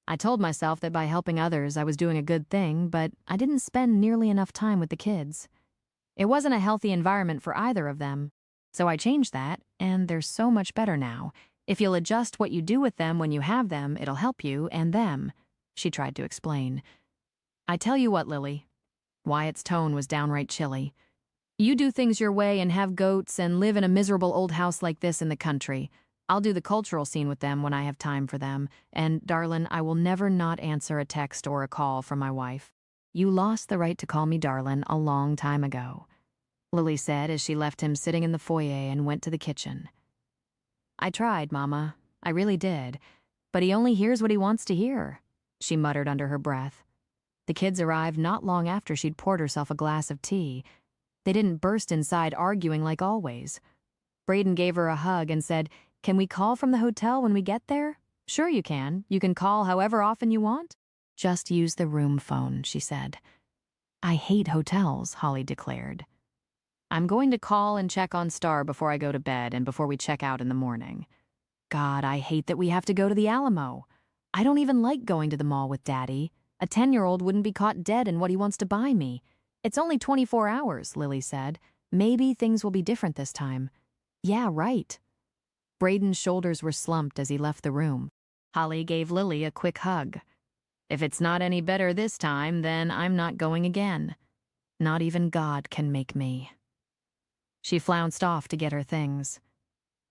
I told myself that by helping others I was doing a good thing, but I didn't spend nearly enough time with the kids. It wasn't a healthy environment for either of them, so I changed that, and they're so much better now. If you'll adjust what you do with them when you have them, it'll help you and them, she tried to explain. I tell you what, Lily. Wyatt's tone was downright chilly. You do things your way and have goats and live in a miserable old house like this in the country. I'll do the cultural scene with them when I have time for them, and, darlin', I will never not answer a text or a call from my wife. You lost the right to call me darlin' a long time ago, Lily said as she left him sitting in the foyer and went to the kitchen. I tried, Mama. I really did. But he only hears what he wants to hear, she muttered under her breath. The kids arrived not long after she'd poured herself a glass of tea. They didn't burst inside arguing like always. Braden gave her a hug and said, Can we call from the hotel when we get there? Sure you can. You can call however often you want. Just use the room phone, she said. I hate hotels, Holly declared. I'm going to call and check on Star before I go to bed and before we check out in the morning. God, I hate that we have to go to the Alamo. I don't even like going to the mall with Daddy. A 10-year-old wouldn't be caught dead in what he wants to buy me. It's only 24 hours, Lily said. Maybe things will be different this time. Yeah, right. Braden's shoulders were slumped as he left the room. Holly gave Lily a quick hug. If it's not any better this time, then I'm not going again. Not even God can make me. She flounced off to get her things.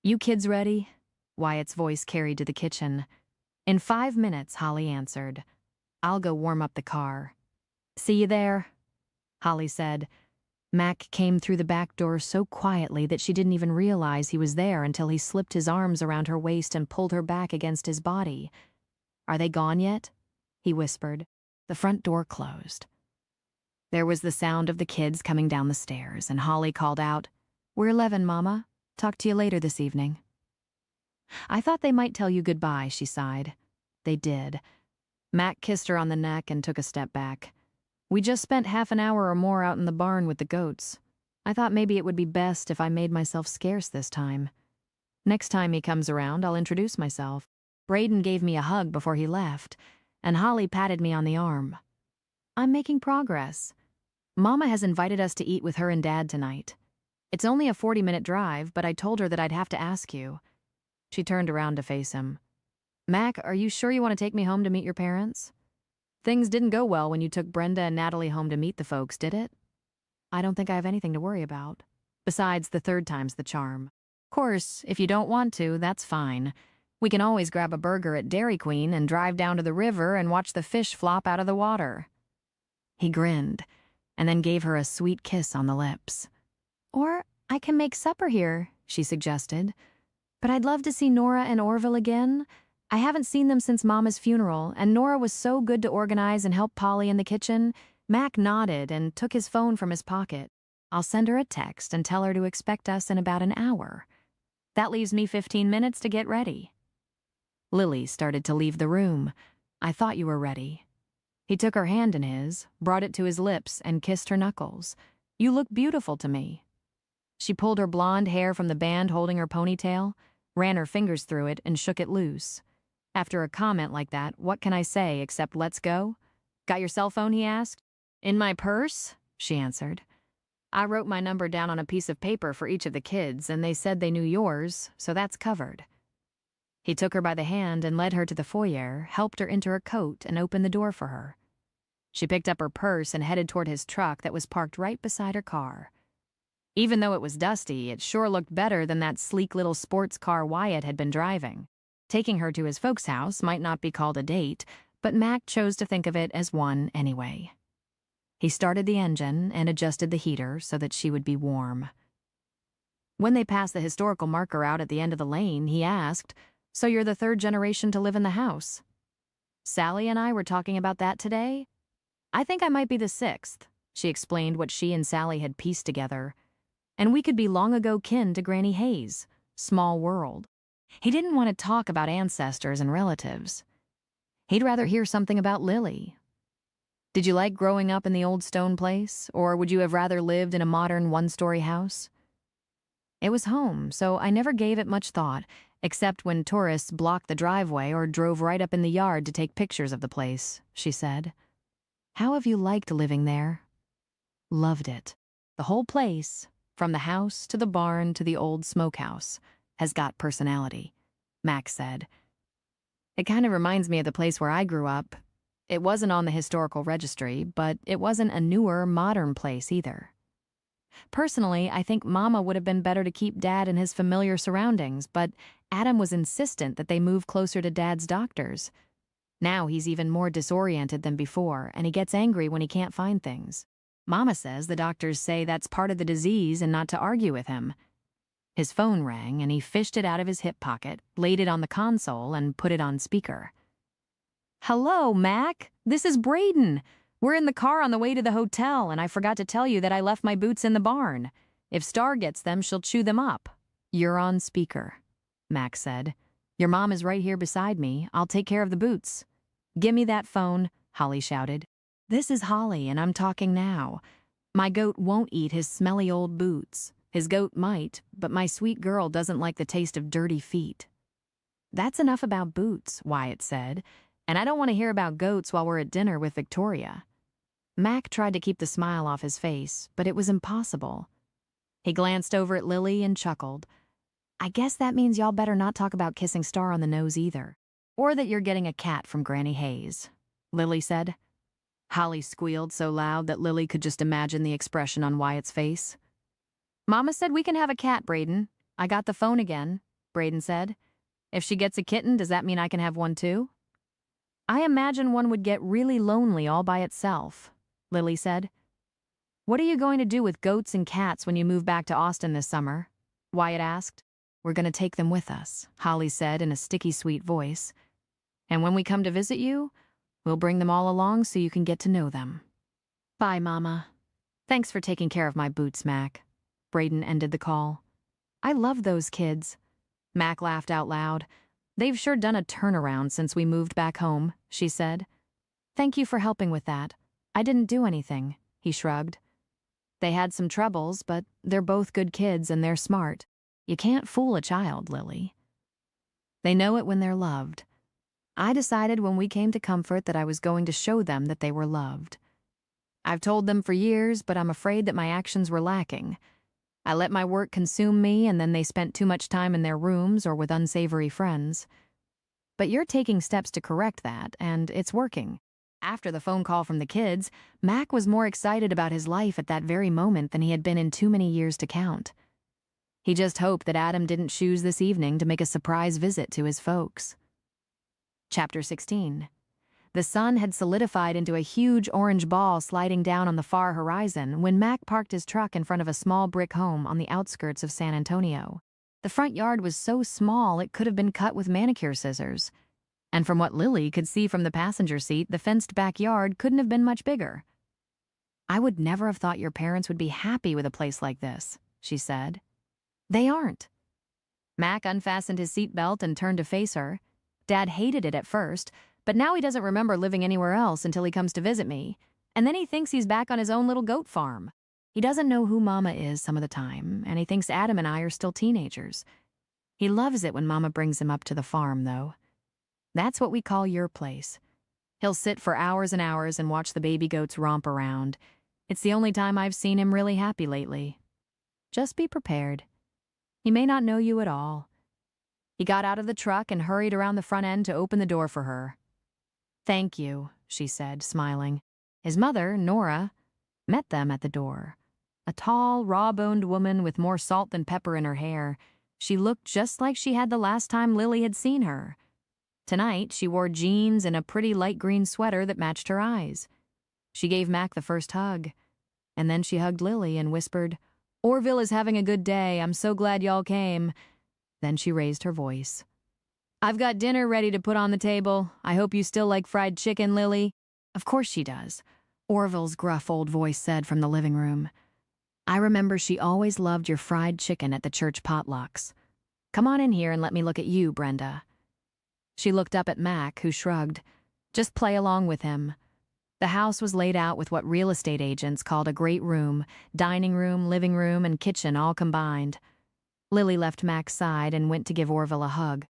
You kids ready? Wyatt's voice carried to the kitchen. In 5 minutes, Holly answered. I'll go warm up the car. See you there, Holly said. Mac came through the back door so quietly that she didn't even realize he was there until he slipped his arms around her waist and pulled her back against his body. Are they gone yet? He whispered. The front door closed. There was the sound of the kids coming down the stairs, and Holly called out, We're 11, Mama. Talk to you later this evening. I thought they might tell you goodbye, she sighed. They did. Mac kissed her on the neck and took a step back. We just spent half an hour or more out in the barn with the goats. I thought maybe it would be best if I made myself scarce this time. Next time he comes around, I'll introduce myself. Braden gave me a hug before he left, and Holly patted me on the arm. I'm making progress. Mama has invited us to eat with her and Dad tonight. It's only a 40-minute drive, but I told her that I'd have to ask you. She turned around to face him. Mac, are you sure you want to take me home to meet your parents? Things didn't go well when you took Brenda and Natalie home to meet the folks, did it? I don't think I have anything to worry about. Besides, the third time's the charm. Of course, if you don't want to, that's fine. We can always grab a burger at Dairy Queen and drive down to the river and watch the fish flop out of the water. He grinned, and then gave her a sweet kiss on the lips. Or I can make supper here, she suggested. But I'd love to see Nora and Orville again. I haven't seen them since Mama's funeral, and Nora was so good to organize and help Polly in the kitchen. Mac nodded and took his phone from his pocket. I'll send her a text and tell her to expect us in about an hour. That leaves me 15 minutes to get ready. Lily started to leave the room. I thought you were ready. He took her hand in his, brought it to his lips, and kissed her knuckles. You look beautiful to me. She pulled her blonde hair from the band holding her ponytail, ran her fingers through it, and shook it loose. After a comment like that, what can I say except let's go? Got your cell phone, he asked. In my purse, she answered. I wrote my number down on a piece of paper for each of the kids, and they said they knew yours, so that's covered. He took her by the hand and led her to the foyer, helped her into her coat, and opened the door for her. She picked up her purse and headed toward his truck that was parked right beside her car. Even though it was dusty, it sure looked better than that sleek little sports car Wyatt had been driving. Taking her to his folks' house might not be called a date, but Mac chose to think of it as one anyway. He started the engine and adjusted the heater so that she would be warm. When they passed the historical marker out at the end of the lane, he asked, "So you're the third generation to live in the house?" "Sally and I were talking about that today. I think I might be the sixth," she explained what she and Sally had pieced together. "And we could be long ago kin to Granny Hayes. Small world." He didn't want to talk about ancestors and relatives. He'd rather hear something about Lily. "Did you like growing up in the old stone place, or would you have rather lived in a modern one-story house?" "It was home, so I never gave it much thought, except when tourists blocked the driveway or drove right up in the yard to take pictures of the place," she said. "How have you liked living there?" "Loved it. The whole place, from the house to the barn to the old smokehouse, has got personality," Max said. "It kind of reminds me of the place where I grew up. It wasn't on the historical registry, but it wasn't a newer, modern place either. Personally, I think Mama would have been better to keep Dad in his familiar surroundings, but Adam was insistent that they move closer to Dad's doctors. Now he's even more disoriented than before, and he gets angry when he can't find things. Mama says the doctors say that's part of the disease and not to argue with him." His phone rang, and he fished it out of his hip pocket, laid it on the console, and put it on speaker. "Hello, Mac. This is Braden. We're in the car on the way to the hotel, and I forgot to tell you that I left my boots in the barn. If Star gets them, she'll chew them up." "You're on speaker," Mac said. "Your mom is right here beside me. I'll take care of the boots." "Gimme that phone," Holly shouted. "This is Holly, and I'm talking now. My goat won't eat his smelly old boots. His goat might, but my sweet girl doesn't like the taste of dirty feet." "That's enough about boots," Wyatt said, "and I don't want to hear about goats while we're at dinner with Victoria." Mac tried to keep the smile off his face, but it was impossible. He glanced over at Lily and chuckled. "I guess that means y'all better not talk about kissing Star on the nose either. Or that you're getting a cat from Granny Hayes," Lily said. Holly squealed so loud that Lily could just imagine the expression on Wyatt's face. "Mama said we can have a cat, Braden. I got the phone again," Braden said. "If she gets a kitten, does that mean I can have one too?" "I imagine one would get really lonely all by itself," Lily said. "What are you going to do with goats and cats when you move back to Austin this summer?" Wyatt asked. "We're going to take them with us," Holly said in a sticky sweet voice. "And when we come to visit you, we'll bring them all along so you can get to know them." "Bye, Mama. Thanks for taking care of my boots, Mac." Braden ended the call. "I love those kids." Mac laughed out loud. "They've sure done a turnaround since we moved back home," she said. "Thank you for helping with that. I didn't do anything," he shrugged. "They had some troubles, but they're both good kids and they're smart. You can't fool a child, Lily. They know it when they're loved. I decided when we came to Comfort that I was going to show them that they were loved. I've told them for years, but I'm afraid that my actions were lacking. I let my work consume me, and then they spent too much time in their rooms or with unsavory friends. But you're taking steps to correct that, and it's working." After the phone call from the kids, Mac was more excited about his life at that very moment than he had been in too many years to count. He just hoped that Adam didn't choose this evening to make a surprise visit to his folks. Chapter 16. The sun had solidified into a huge orange ball sliding down on the far horizon when Mac parked his truck in front of a small brick home on the outskirts of San Antonio. The front yard was so small it could have been cut with manicure scissors. And from what Lily could see from the passenger seat, the fenced backyard couldn't have been much bigger. "I would never have thought your parents would be happy with a place like this," she said. "They aren't." Mac unfastened his seatbelt and turned to face her. "Dad hated it at first, but now he doesn't remember living anywhere else until he comes to visit me, and then he thinks he's back on his own little goat farm. He doesn't know who Mama is some of the time, and he thinks Adam and I are still teenagers. He loves it when Mama brings him up to the farm, though. That's what we call your place. He'll sit for hours and hours and watch the baby goats romp around. It's the only time I've seen him really happy lately. Just be prepared. He may not know you at all." He got out of the truck and hurried around the front end to open the door for her. "Thank you," she said, smiling. His mother, Nora, met them at the door. A tall, raw-boned woman with more salt than pepper in her hair. She looked just like she had the last time Lily had seen her. Tonight, she wore jeans and a pretty light green sweater that matched her eyes. She gave Mac the first hug, and then she hugged Lily and whispered, "Orville is having a good day. I'm so glad y'all came." Then she raised her voice. "I've got dinner ready to put on the table. I hope you still like fried chicken, Lily." "Of course she does," Orville's gruff old voice said from the living room. "I remember she always loved your fried chicken at the church potlucks. Come on in here and let me look at you, Brenda." She looked up at Mac, who shrugged. Just play along with him. The house was laid out with what real estate agents called a great room, dining room, living room, and kitchen all combined. Lily left Mac's side and went to give Orville a hug.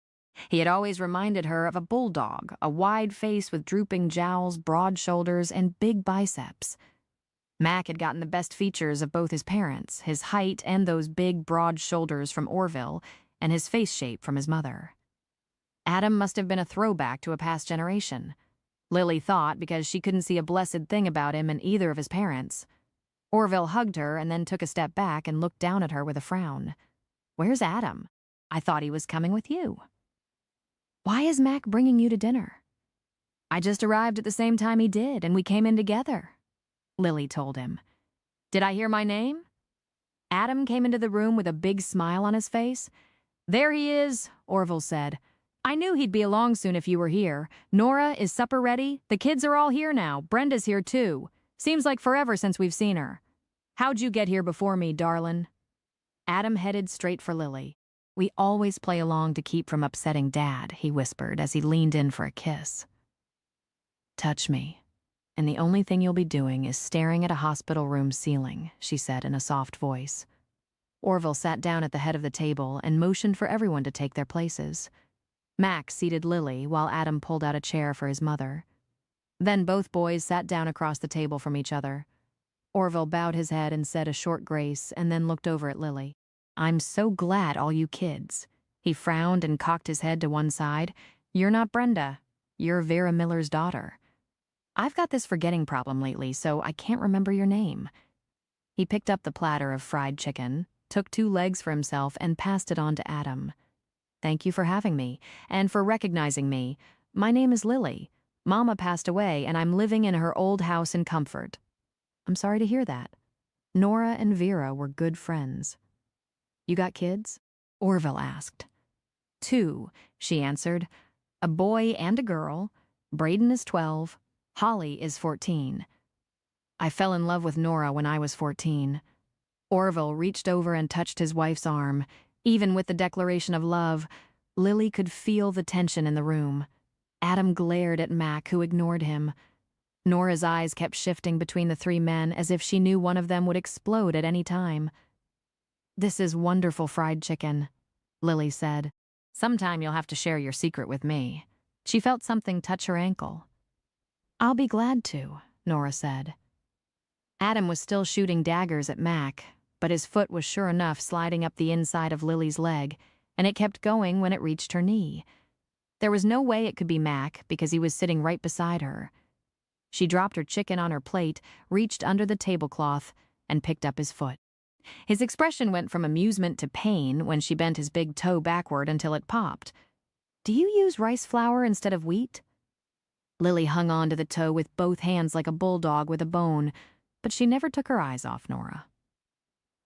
He had always reminded her of a bulldog, a wide face with drooping jowls, broad shoulders, and big biceps. Mac had gotten the best features of both his parents, his height and those big, broad shoulders from Orville, and his face shape from his mother. Adam must have been a throwback to a past generation. Lily thought, because she couldn't see a blessed thing about him in either of his parents. Orville hugged her and then took a step back and looked down at her with a frown. "Where's Adam? I thought he was coming with you." "Why is Mac bringing you to dinner?" "I just arrived at the same time he did, and we came in together," Lily told him. "Did I hear my name?" Adam came into the room with a big smile on his face. "There he is," Orville said. "I knew he'd be along soon if you were here. Nora, is supper ready? The kids are all here now. Brenda's here too. Seems like forever since we've seen her. How'd you get here before me, darlin'?" Adam headed straight for Lily. "We always play along to keep from upsetting Dad," he whispered as he leaned in for a kiss. "Touch me, and the only thing you'll be doing is staring at a hospital room ceiling," she said in a soft voice. Orville sat down at the head of the table and motioned for everyone to take their places. Mac seated Lily while Adam pulled out a chair for his mother. Then both boys sat down across the table from each other. Orville bowed his head and said a short grace and then looked over at Lily. "I'm so glad all you kids." He frowned and cocked his head to one side. "You're not Brenda. You're Vera Miller's daughter. I've got this forgetting problem lately, so I can't remember your name." He picked up the platter of fried chicken, took 2 legs for himself, and passed it on to Adam. "Thank you for having me, and for recognizing me. My name is Lily. Mama passed away, and I'm living in her old house in comfort." "I'm sorry to hear that." Nora and Vera were good friends. "You got kids?" Orville asked. "2, she answered. "A boy and a girl. Braden is 12. Holly is 14. I fell in love with Nora when I was 14. Orville reached over and touched his wife's arm. Even with the declaration of love, Lily could feel the tension in the room. Adam glared at Mac, who ignored him. Nora's eyes kept shifting between the 3 men as if she knew one of them would explode at any time. "This is wonderful fried chicken," Lily said. "Sometime you'll have to share your secret with me." She felt something touch her ankle. "I'll be glad to," Nora said. Adam was still shooting daggers at Mac, but his foot was sure enough sliding up the inside of Lily's leg, and it kept going when it reached her knee. There was no way it could be Mac because he was sitting right beside her. She dropped her chicken on her plate, reached under the tablecloth, and picked up his foot. His expression went from amusement to pain when she bent his big toe backward until it popped. "Do you use rice flour instead of wheat?" Lily hung on to the toe with both hands like a bulldog with a bone, but she never took her eyes off Nora.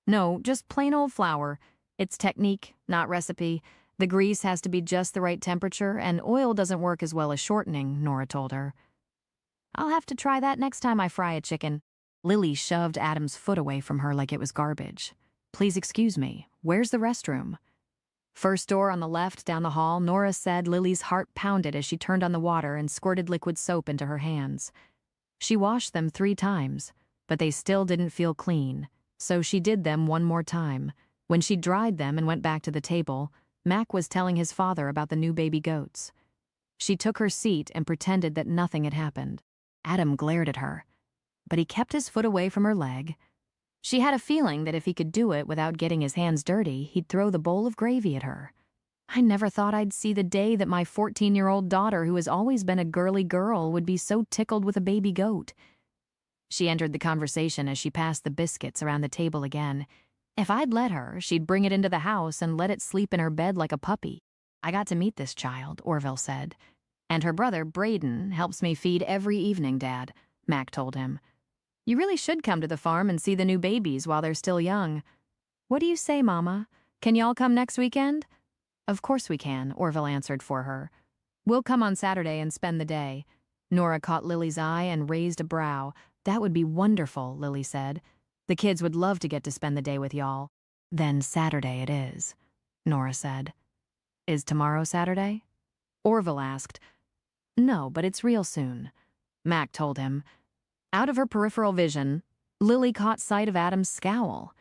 "No, just plain old flour. It's technique, not recipe. The grease has to be just the right temperature, and oil doesn't work as well as shortening," Nora told her. "I'll have to try that next time I fry a chicken." Lily shoved Adam's foot away from her like it was garbage. "Please excuse me, where's the restroom?" "First door on the left down the hall," Nora said. Lily's heart pounded as she turned on the water and squirted liquid soap into her hands. She washed them 3 times, but they still didn't feel clean, so she did them one more time. When she dried them and went back to the table, Mac was telling his father about the new baby goats. She took her seat and pretended that nothing had happened. Adam glared at her, but he kept his foot away from her leg. She had a feeling that if he could do it without getting his hands dirty, he'd throw the bowl of gravy at her. "I never thought I'd see the day that my 14-year-old daughter, who has always been a girly girl, would be so tickled with a baby goat." She entered the conversation as she passed the biscuits around the table again. If I'd let her, she'd bring it into the house and let it sleep in her bed like a puppy. I got to meet this child, Orville said. And her brother, Braden, helps me feed every evening, Dad, Mac told him. You really should come to the farm and see the new babies while they're still young. What do you say, Mama? Can y'all come next weekend? Of course we can, Orville answered for her. We'll come on Saturday and spend the day. Nora caught Lily's eye and raised a brow. That would be wonderful, Lily said. The kids would love to get to spend the day with y'all. Then Saturday it is, Nora said. Is tomorrow Saturday? Orville asked. No, but it's real soon, Mac told him. Out of her peripheral vision, Lily caught sight of Adam's scowl.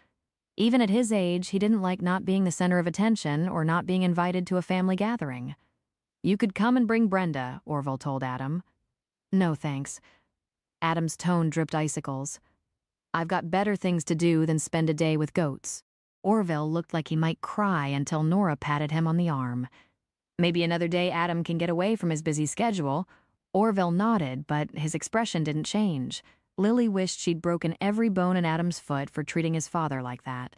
Even at his age, he didn't like not being the center of attention or not being invited to a family gathering. You could come and bring Brenda, Orville told Adam. No, thanks. Adam's tone dripped icicles. I've got better things to do than spend a day with goats. Orville looked like he might cry until Nora patted him on the arm. Maybe another day Adam can get away from his busy schedule. Orville nodded, but his expression didn't change. Lily wished she'd broken every bone in Adam's foot for treating his father like that.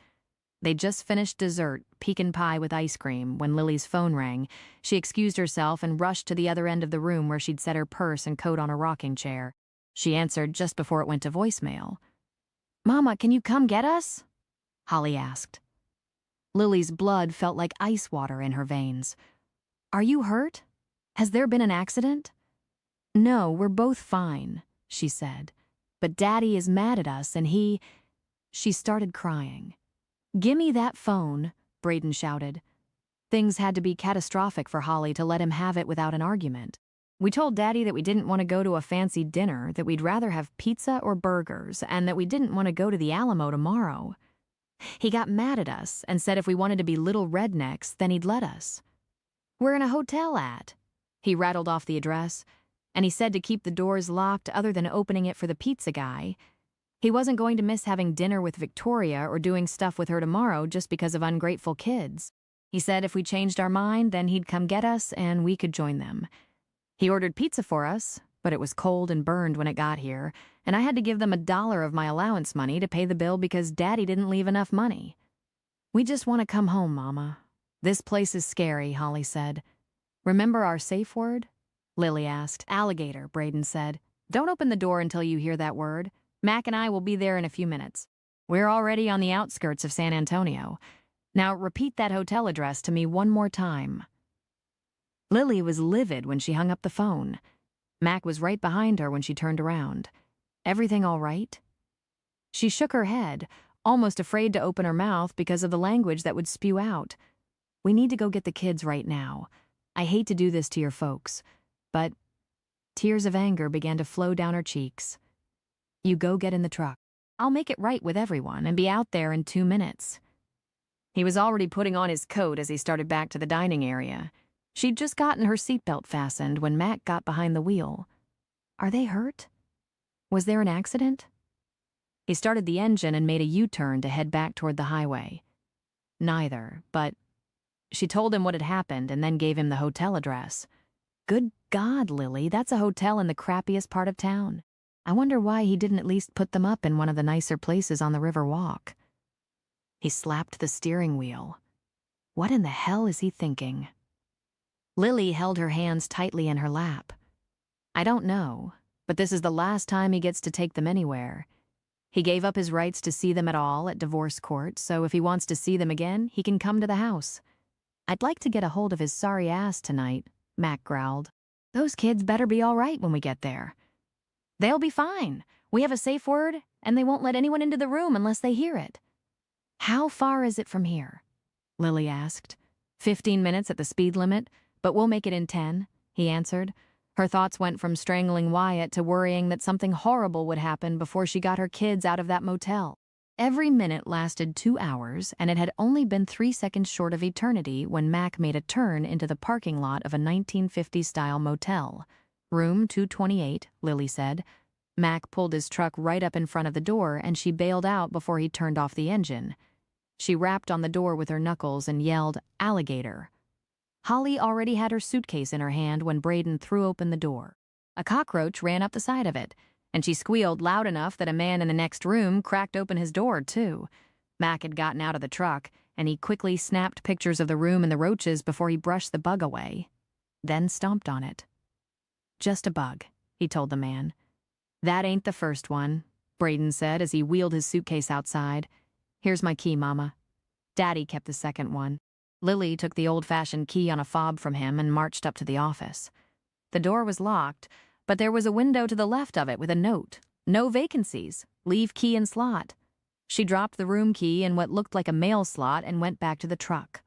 They'd just finished dessert, pecan pie with ice cream, when Lily's phone rang. She excused herself and rushed to the other end of the room where she'd set her purse and coat on a rocking chair. She answered just before it went to voicemail. Mama, can you come get us? Holly asked. Lily's blood felt like ice water in her veins. Are you hurt? Has there been an accident? No, we're both fine, she said. But Daddy is mad at us and he... She started crying. Gimme that phone, Braden shouted. Things had to be catastrophic for Holly to let him have it without an argument. We told Daddy that we didn't want to go to a fancy dinner, that we'd rather have pizza or burgers, and that we didn't want to go to the Alamo tomorrow. He got mad at us and said if we wanted to be little rednecks, then he'd let us. We're in a hotel at. He rattled off the address, and he said to keep the doors locked other than opening it for the pizza guy. He wasn't going to miss having dinner with Victoria or doing stuff with her tomorrow just because of ungrateful kids. He said if we changed our mind, then he'd come get us and we could join them. He ordered pizza for us, but it was cold and burned when it got here, and I had to give them $1 of my allowance money to pay the bill because Daddy didn't leave enough money. We just want to come home, Mama. This place is scary, Holly said. Remember our safe word? Lily asked. Alligator, Braden said. Don't open the door until you hear that word. Mac and I will be there in a few minutes. We're already on the outskirts of San Antonio. Now repeat that hotel address to me one more time. Lily was livid when she hung up the phone. Mac was right behind her when she turned around. Everything all right? She shook her head, almost afraid to open her mouth because of the language that would spew out. We need to go get the kids right now. I hate to do this to your folks, but... Tears of anger began to flow down her cheeks. You go get in the truck. I'll make it right with everyone and be out there in 2 minutes. He was already putting on his coat as he started back to the dining area. She'd just gotten her seatbelt fastened when Mac got behind the wheel. Are they hurt? Was there an accident? He started the engine and made a U-turn to head back toward the highway. Neither, but... She told him what had happened and then gave him the hotel address. Good God, Lily, that's a hotel in the crappiest part of town. I wonder why he didn't at least put them up in one of the nicer places on the River Walk. He slapped the steering wheel. What in the hell is he thinking? Lily held her hands tightly in her lap. I don't know, but this is the last time he gets to take them anywhere. He gave up his rights to see them at all at divorce court, so if he wants to see them again, he can come to the house. I'd like to get a hold of his sorry ass tonight, Mac growled. Those kids better be all right when we get there. They'll be fine. We have a safe word, and they won't let anyone into the room unless they hear it. How far is it from here? Lily asked. 15 minutes at the speed limit, but we'll make it in 10, he answered. Her thoughts went from strangling Wyatt to worrying that something horrible would happen before she got her kids out of that motel. Every minute lasted 2 hours, and it had only been 3 seconds short of eternity when Mac made a turn into the parking lot of a 1950s-style motel. Room 228, Lily said. Mac pulled his truck right up in front of the door, and she bailed out before he turned off the engine. She rapped on the door with her knuckles and yelled, "Alligator." Holly already had her suitcase in her hand when Braden threw open the door. A cockroach ran up the side of it, And she squealed loud enough that a man in the next room cracked open his door, too. Mac had gotten out of the truck, and he quickly snapped pictures of the room and the roaches before he brushed the bug away, then stomped on it. "Just a bug," he told the man. "That ain't the first one," Braden said as he wheeled his suitcase outside. "Here's my key, Mama." Daddy kept the second one. Lily took the old-fashioned key on a fob from him and marched up to the office. The door was locked, but there was a window to the left of it with a note. "No vacancies. Leave key in slot." She dropped the room key in what looked like a mail slot and went back to the truck.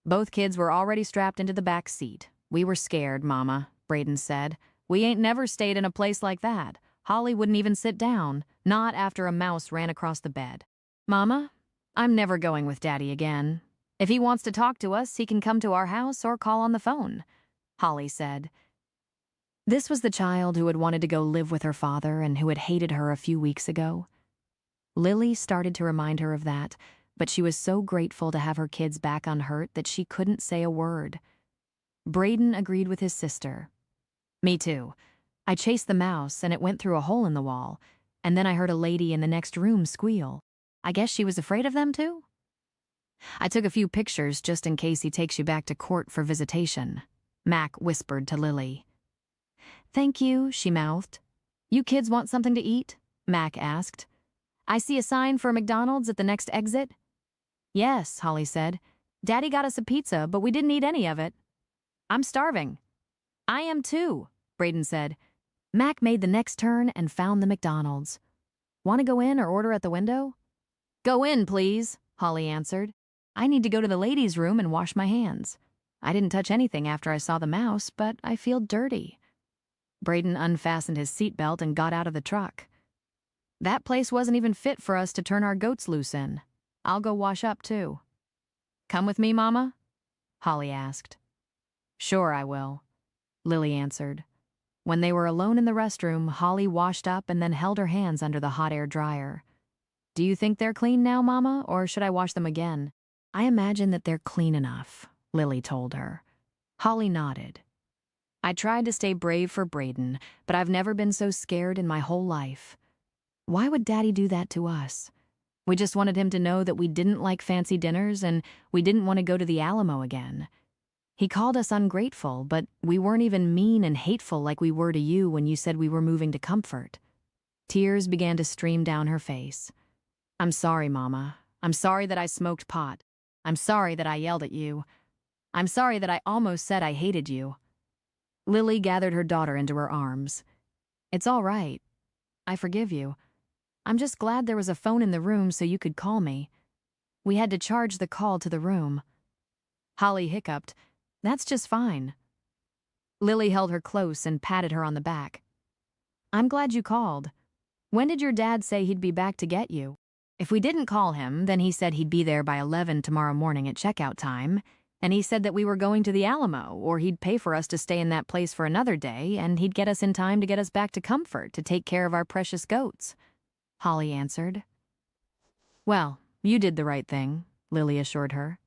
Both kids were already strapped into the back seat. "We were scared, Mama," Braden said. "We ain't never stayed in a place like that. Holly wouldn't even sit down, not after a mouse ran across the bed." "Mama, I'm never going with Daddy again. If he wants to talk to us, he can come to our house or call on the phone," Holly said. This was the child who had wanted to go live with her father and who had hated her a few weeks ago. Lily started to remind her of that, but she was so grateful to have her kids back unhurt that she couldn't say a word. Braden agreed with his sister. "Me too. I chased the mouse and it went through a hole in the wall, and then I heard a lady in the next room squeal. I guess she was afraid of them too?" "I took a few pictures just in case he takes you back to court for visitation," Mac whispered to Lily. "Thank you," she mouthed. "You kids want something to eat?" Mac asked. "I see a sign for a McDonald's at the next exit." "Yes," Holly said. "Daddy got us a pizza, but we didn't eat any of it." "I'm starving." "I am too," Braden said. Mac made the next turn and found the McDonald's. "Want to go in or order at the window?" "Go in, please," Holly answered. "I need to go to the ladies' room and wash my hands. I didn't touch anything after I saw the mouse, but I feel dirty." Braden unfastened his seatbelt and got out of the truck. "That place wasn't even fit for us to turn our goats loose in. I'll go wash up, too." "Come with me, Mama?" Holly asked. "Sure I will," Lily answered. When they were alone in the restroom, Holly washed up and then held her hands under the hot air dryer. "Do you think they're clean now, Mama, or should I wash them again?" "I imagine that they're clean enough," Lily told her. Holly nodded. "I tried to stay brave for Braden, but I've never been so scared in my whole life. Why would Daddy do that to us? We just wanted him to know that we didn't like fancy dinners and we didn't want to go to the Alamo again. He called us ungrateful, but we weren't even mean and hateful like we were to you when you said we were moving to comfort." Tears began to stream down her face. "I'm sorry, Mama. I'm sorry that I smoked pot. I'm sorry that I yelled at you. I'm sorry that I almost said I hated you." Lily gathered her daughter into her arms. "It's all right. I forgive you. I'm just glad there was a phone in the room so you could call me. We had to charge the call to the room." Holly hiccuped. "That's just fine." Lily held her close and patted her on the back. "I'm glad you called. When did your dad say he'd be back to get you?" "If we didn't call him, then he said he'd be there by 11 tomorrow morning at checkout time, and he said that we were going to the Alamo, or he'd pay for us to stay in that place for another day, and he'd get us in time to get us back to comfort to take care of our precious goats," Holly answered. "Well, you did the right thing," Lily assured her.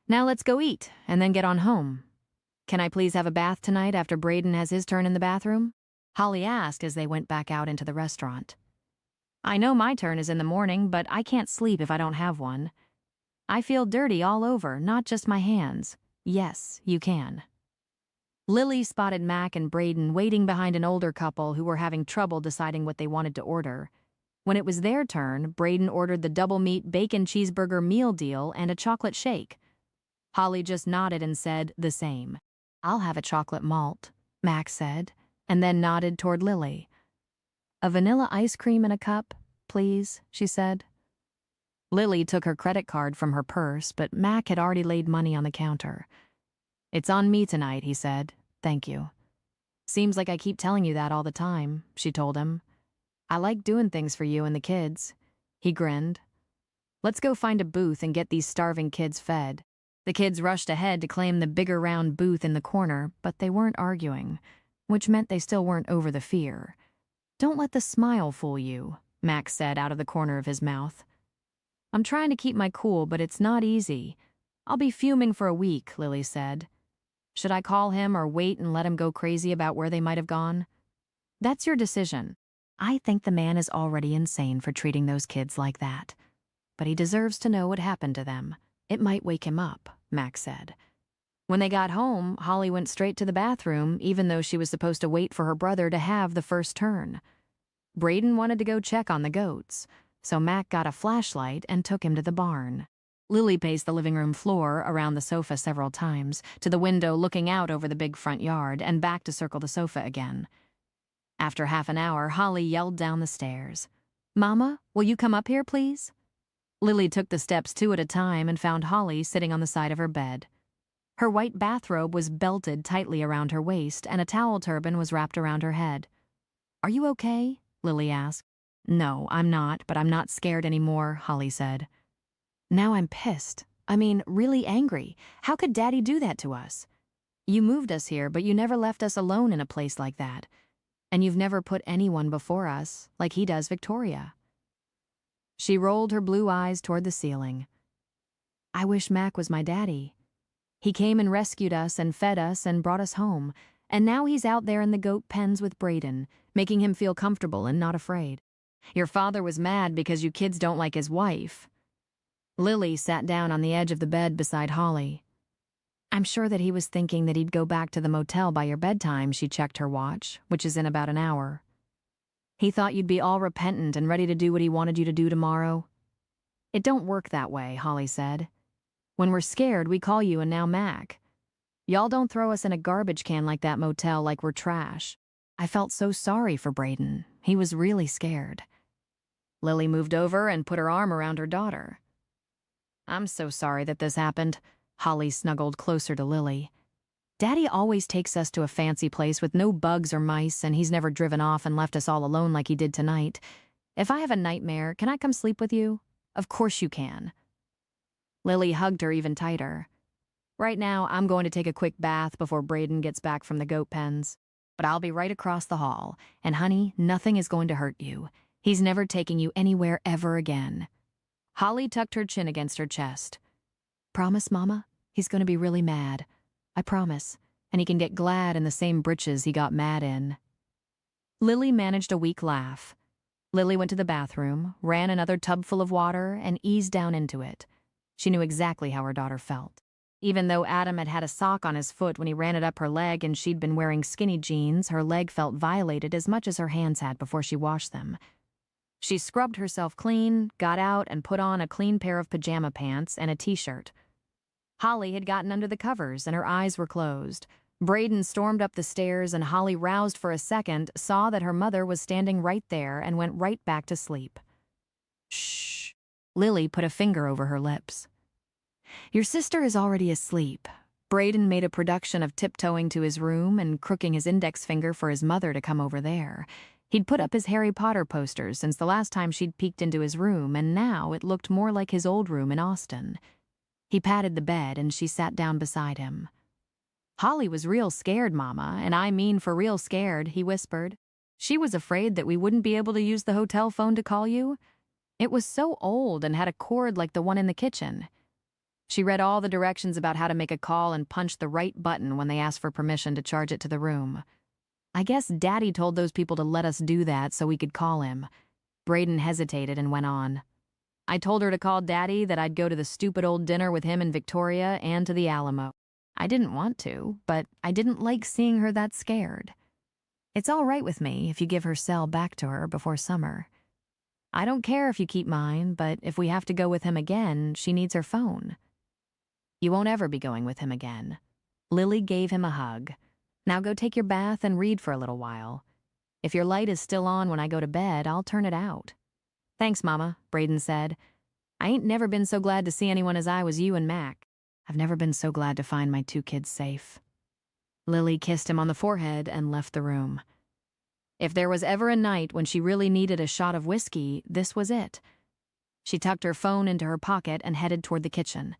"Now let's go eat, and then get on home. Can I please have a bath tonight after Braden has his turn in the bathroom?" Holly asked as they went back out into the restaurant. "I know my turn is in the morning, but I can't sleep if I don't have one. I feel dirty all over, not just my hands. Yes, you can." Lily spotted Mac and Braden waiting behind an older couple who were having trouble deciding what they wanted to order. When it was their turn, Braden ordered the double meat bacon cheeseburger meal deal and a chocolate shake. Holly just nodded and said the same. "I'll have a chocolate malt," Mac said, and then nodded toward Lily. "A vanilla ice cream in a cup, please," she said. Lily took her credit card from her purse, but Mac had already laid money on the counter. "It's on me tonight," he said. "Thank you." "Seems like I keep telling you that all the time," she told him. "I like doing things for you and the kids." He grinned. "Let's go find a booth and get these starving kids fed." The kids rushed ahead to claim the bigger round booth in the corner, but they weren't arguing, which meant they still weren't over the fear. "Don't let the smile fool you," Max said out of the corner of his mouth. "I'm trying to keep my cool, but it's not easy. I'll be fuming for a week," Lily said. "Should I call him or wait and let him go crazy about where they might have gone?" "That's your decision. I think the man is already insane for treating those kids like that. But he deserves to know what happened to them. It might wake him up, Max said. When they got home, Holly went straight to the bathroom, even though she was supposed to wait for her brother to have the first turn. Braden wanted to go check on the goats, so Mac got a flashlight and took him to the barn. Lily paced the living room floor, around the sofa several times, to the window looking out over the big front yard, and back to circle the sofa again. After half an hour, Holly yelled down the stairs. "Mama, will you come up here, please?" Lily took the steps 2 at a time and found Holly sitting on the side of her bed. Her white bathrobe was belted tightly around her waist, and a towel turban was wrapped around her head. "Are you okay?" Lily asked. "No, I'm not, but I'm not scared anymore," Holly said. "Now I'm pissed. I mean, really angry. How could Daddy do that to us? You moved us here, but you never left us alone in a place like that. And you've never put anyone before us, like he does Victoria." She rolled her blue eyes toward the ceiling. "I wish Mac was my daddy. He came and rescued us and fed us and brought us home, and now he's out there in the goat pens with Braden, making him feel comfortable and not afraid. Your father was mad because you kids don't like his wife." Lily sat down on the edge of the bed beside Holly. "I'm sure that he was thinking that he'd go back to the motel by your bedtime," she checked her watch, which is in about an hour. "He thought you'd be all repentant and ready to do what he wanted you to do tomorrow." "It don't work that way," Holly said. "When we're scared, we call you and now Mac. Y'all don't throw us in a garbage can like that motel like we're trash. I felt so sorry for Braden. He was really scared." Lily moved over and put her arm around her daughter. "I'm so sorry that this happened." Holly snuggled closer to Lily. "Daddy always takes us to a fancy place with no bugs or mice, and he's never driven off and left us all alone like he did tonight. If I have a nightmare, can I come sleep with you? Of course you can." Lily hugged her even tighter. "Right now, I'm going to take a quick bath before Braden gets back from the goat pens. But I'll be right across the hall, and honey, nothing is going to hurt you. He's never taking you anywhere ever again." Holly tucked her chin against her chest. "Promise, Mama? He's going to be really mad. I promise. And he can get glad in the same britches he got mad in." Lily managed a weak laugh. Lily went to the bathroom, ran another tub full of water, and eased down into it. She knew exactly how her daughter felt. Even though Adam had had a sock on his foot when he ran it up her leg and she'd been wearing skinny jeans, her leg felt violated as much as her hands had before she washed them. She scrubbed herself clean, got out, and put on a clean pair of pajama pants and a t-shirt. Holly had gotten under the covers and her eyes were closed. Braden stormed up the stairs and Holly, roused for a second, saw that her mother was standing right there and went right back to sleep. "Shh." Lily put a finger over her lips. "Your sister is already asleep." Braden made a production of tiptoeing to his room and crooking his index finger for his mother to come over there. He'd put up his Harry Potter posters since the last time she'd peeked into his room, and now it looked more like his old room in Austin. He patted the bed and she sat down beside him. "Holly was real scared, Mama, and I mean for real scared," he whispered. "She was afraid that we wouldn't be able to use the hotel phone to call you. It was so old and had a cord like the one in the kitchen." She read all the directions about how to make a call and punched the right button when they asked for permission to charge it to the room. "I guess Daddy told those people to let us do that so we could call him." Braden hesitated and went on. "I told her to call Daddy that I'd go to the stupid old dinner with him and Victoria and to the Alamo. I didn't want to, but I didn't like seeing her that scared. It's all right with me if you give her cell back to her before summer. I don't care if you keep mine, but if we have to go with him again, she needs her phone." "You won't ever be going with him again." Lily gave him a hug. "Now go take your bath and read for a little while. If your light is still on when I go to bed, I'll turn it out." "Thanks, Mama," Braden said. "I ain't never been so glad to see anyone as I was you and Mac. I've never been so glad to find my 2 kids safe." Lily kissed him on the forehead and left the room. If there was ever a night when she really needed a shot of whiskey, this was it. She tucked her phone into her pocket and headed toward the kitchen.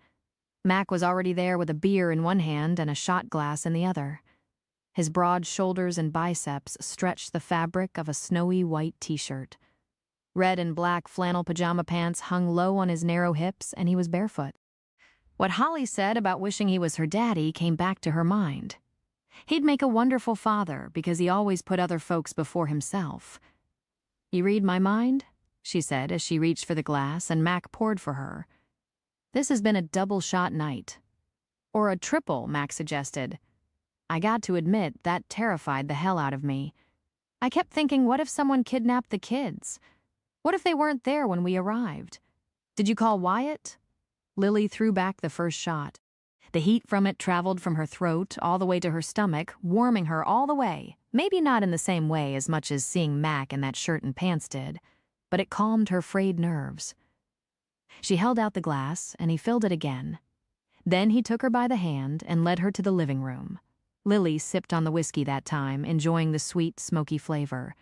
Mac was already there with a beer in one hand and a shot glass in the other. His broad shoulders and biceps stretched the fabric of a snowy white t-shirt. Red and black flannel pajama pants hung low on his narrow hips, and he was barefoot. What Holly said about wishing he was her daddy came back to her mind. He'd make a wonderful father because he always put other folks before himself. You read my mind? She said as she reached for the glass and Mac poured for her. This has been a double-shot night. Or a triple, Mac suggested. I got to admit, that terrified the hell out of me. I kept thinking, what if someone kidnapped the kids? What if they weren't there when we arrived? Did you call Wyatt? Lily threw back the first shot. The heat from it traveled from her throat all the way to her stomach, warming her all the way. Maybe not in the same way as much as seeing Mac in that shirt and pants did, but it calmed her frayed nerves. She held out the glass, and he filled it again. Then he took her by the hand and led her to the living room. Lily sipped on the whiskey that time, enjoying the sweet, smoky flavor.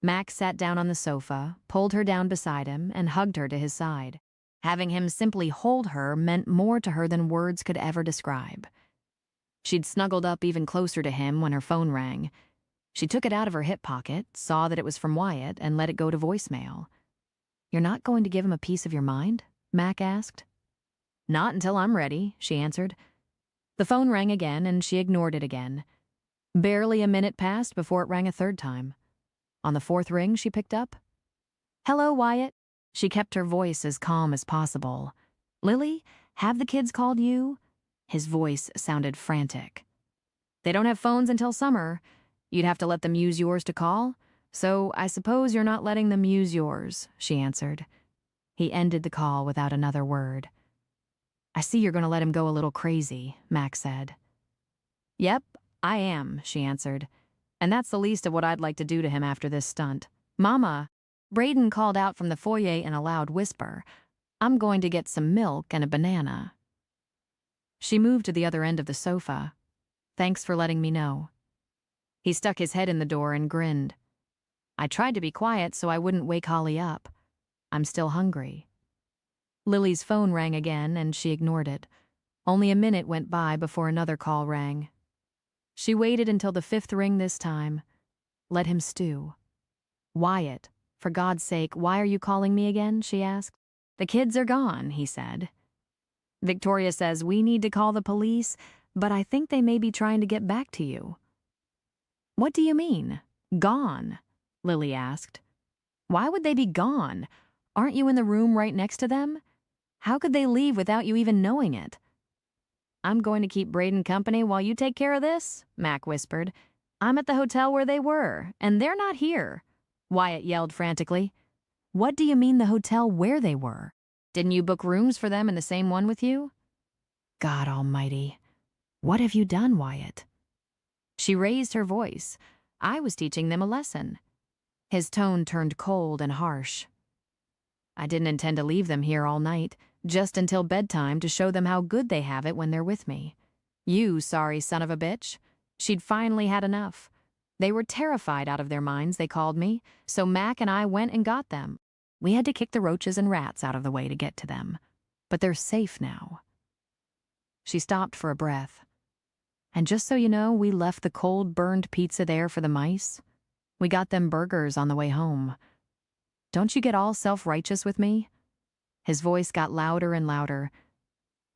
Mac sat down on the sofa, pulled her down beside him, and hugged her to his side. Having him simply hold her meant more to her than words could ever describe. She'd snuggled up even closer to him when her phone rang. She took it out of her hip pocket, saw that it was from Wyatt, and let it go to voicemail. You're not going to give him a piece of your mind? Mac asked. Not until I'm ready, she answered. The phone rang again, and she ignored it again. Barely a minute passed before it rang a third time. On the fourth ring, she picked up. Hello, Wyatt. She kept her voice as calm as possible. Lily, have the kids called you? His voice sounded frantic. They don't have phones until summer. You'd have to let them use yours to call. So I suppose you're not letting them use yours, she answered. He ended the call without another word. I see you're going to let him go a little crazy, Mac said. Yep, I am, she answered. And that's the least of what I'd like to do to him after this stunt. Mama, Braden called out from the foyer in a loud whisper. I'm going to get some milk and a banana. She moved to the other end of the sofa. Thanks for letting me know. He stuck his head in the door and grinned. I tried to be quiet so I wouldn't wake Holly up. I'm still hungry. Lily's phone rang again, and she ignored it. Only a minute went by before another call rang. She waited until the fifth ring this time. Let him stew. Wyatt, for God's sake, why are you calling me again? She asked. The kids are gone, he said. Victoria says we need to call the police, but I think they may be trying to get back to you. What do you mean? Gone? Lily asked. Why would they be gone? Aren't you in the room right next to them? How could they leave without you even knowing it? I'm going to keep Braden company while you take care of this, Mac whispered. I'm at the hotel where they were, and they're not here. Wyatt yelled frantically. What do you mean the hotel where they were? Didn't you book rooms for them in the same one with you? God almighty. What have you done, Wyatt? She raised her voice. I was teaching them a lesson. His tone turned cold and harsh. I didn't intend to leave them here all night, just until bedtime to show them how good they have it when they're with me. You sorry son of a bitch. She'd finally had enough. They were terrified out of their minds, they called me, so Mac and I went and got them. We had to kick the roaches and rats out of the way to get to them. But they're safe now. She stopped for a breath. And just so you know, we left the cold, burned pizza there for the mice. We got them burgers on the way home. Don't you get all self-righteous with me? His voice got louder and louder.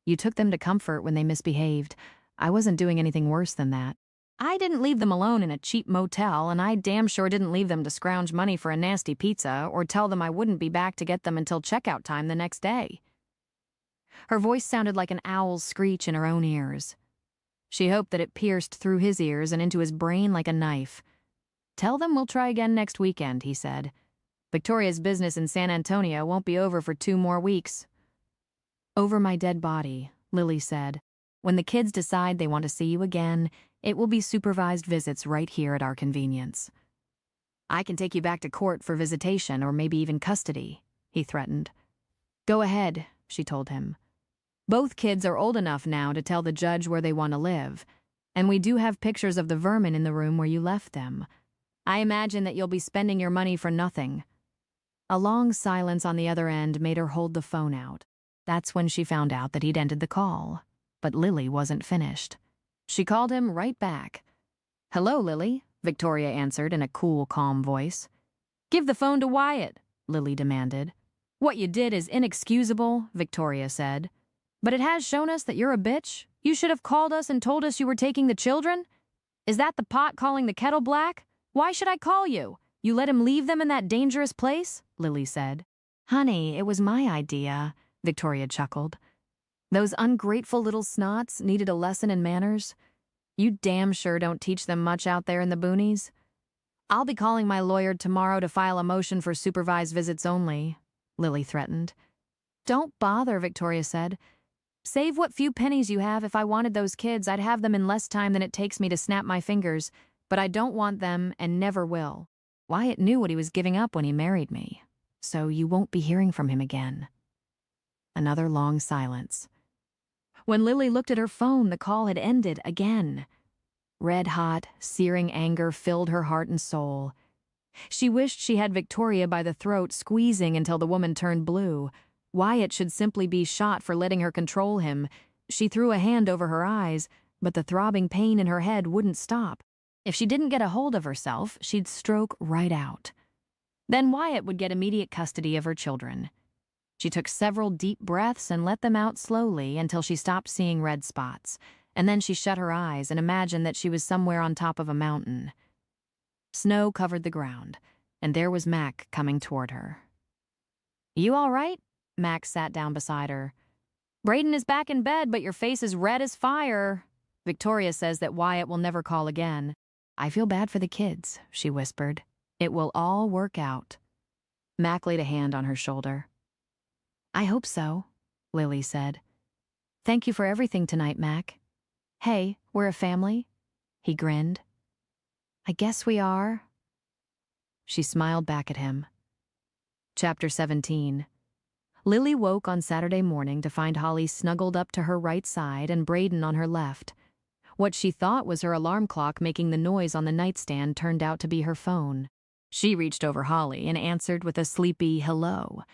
You took them to comfort when they misbehaved. I wasn't doing anything worse than that. I didn't leave them alone in a cheap motel, and I damn sure didn't leave them to scrounge money for a nasty pizza or tell them I wouldn't be back to get them until checkout time the next day. Her voice sounded like an owl's screech in her own ears. She hoped that it pierced through his ears and into his brain like a knife. Tell them we'll try again next weekend, he said. Victoria's business in San Antonio won't be over for 2 more weeks. Over my dead body, Lily said. When the kids decide they want to see you again, it will be supervised visits right here at our convenience. I can take you back to court for visitation or maybe even custody, he threatened. Go ahead, she told him. Both kids are old enough now to tell the judge where they want to live, and we do have pictures of the vermin in the room where you left them. I imagine that you'll be spending your money for nothing. A long silence on the other end made her hold the phone out. That's when she found out that he'd ended the call. But Lily wasn't finished. She called him right back. Hello, Lily, Victoria answered in a cool, calm voice. Give the phone to Wyatt, Lily demanded. What you did is inexcusable, Victoria said. But it has shown us that you're a bitch. You should have called us and told us you were taking the children. Is that the pot calling the kettle black? Why should I call you? You let him leave them in that dangerous place? Lily said. Honey, it was my idea, Victoria chuckled. Those ungrateful little snots needed a lesson in manners. You damn sure don't teach them much out there in the boonies. I'll be calling my lawyer tomorrow to file a motion for supervised visits only, Lily threatened. Don't bother, Victoria said. Save what few pennies you have. If I wanted those kids, I'd have them in less time than it takes me to snap my fingers, but I don't want them and never will. Wyatt knew what he was giving up when he married me, so you won't be hearing from him again. Another long silence. When Lily looked at her phone, the call had ended again. Red-hot, searing anger filled her heart and soul. She wished she had Victoria by the throat, squeezing until the woman turned blue. Wyatt should simply be shot for letting her control him. She threw a hand over her eyes, but the throbbing pain in her head wouldn't stop. If she didn't get a hold of herself, she'd stroke right out. Then Wyatt would get immediate custody of her children. She took several deep breaths and let them out slowly until she stopped seeing red spots, and then she shut her eyes and imagined that she was somewhere on top of a mountain. Snow covered the ground, and there was Mac coming toward her. You all right? Mac sat down beside her. Braden is back in bed, but your face is red as fire. Victoria says that Wyatt will never call again. I feel bad for the kids, she whispered. It will all work out. Mac laid a hand on her shoulder. I hope so, Lily said. Thank you for everything tonight, Mac. Hey, we're a family? He grinned. I guess we are. She smiled back at him. Chapter 17. Lily woke on Saturday morning to find Holly snuggled up to her right side and Braden on her left. What she thought was her alarm clock making the noise on the nightstand turned out to be her phone. She reached over Holly and answered with a sleepy hello.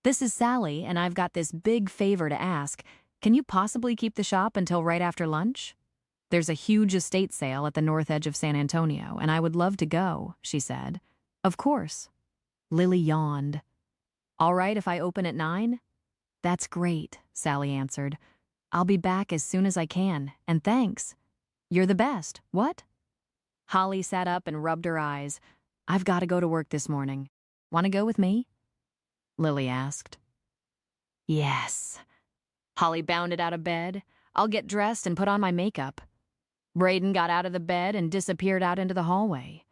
This is Sally, and I've got this big favor to ask. Can you possibly keep the shop until right after lunch? There's a huge estate sale at the north edge of San Antonio, and I would love to go, she said. Of course. Lily yawned. All right if I open at 9? That's great, Sally answered. I'll be back as soon as I can, and thanks. You're the best. What? Holly sat up and rubbed her eyes. I've got to go to work this morning. Want to go with me? Lily asked. Yes. Holly bounded out of bed. I'll get dressed and put on my makeup. Braden got out of the bed and disappeared out into the hallway.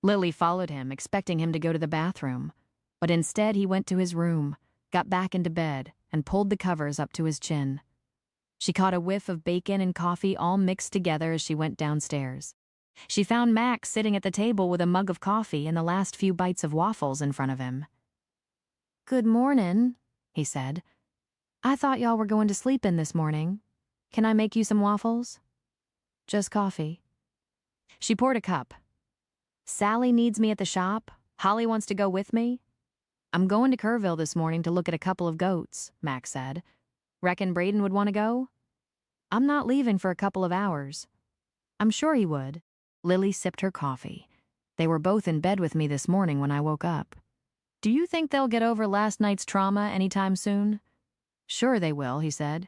Lily followed him, expecting him to go to the bathroom. But instead he went to his room, got back into bed, and pulled the covers up to his chin. She caught a whiff of bacon and coffee all mixed together as she went downstairs. She found Max sitting at the table with a mug of coffee and the last few bites of waffles in front of him. Good mornin', he said. I thought y'all were going to sleep in this morning. Can I make you some waffles? Just coffee. She poured a cup. Sally needs me at the shop. Holly wants to go with me. I'm going to Kerrville this morning to look at a couple of goats, Max said. Reckon Braden would want to go? I'm not leaving for a couple of hours. I'm sure he would. Lily sipped her coffee. They were both in bed with me this morning when I woke up. Do you think they'll get over last night's trauma anytime soon? Sure they will, he said.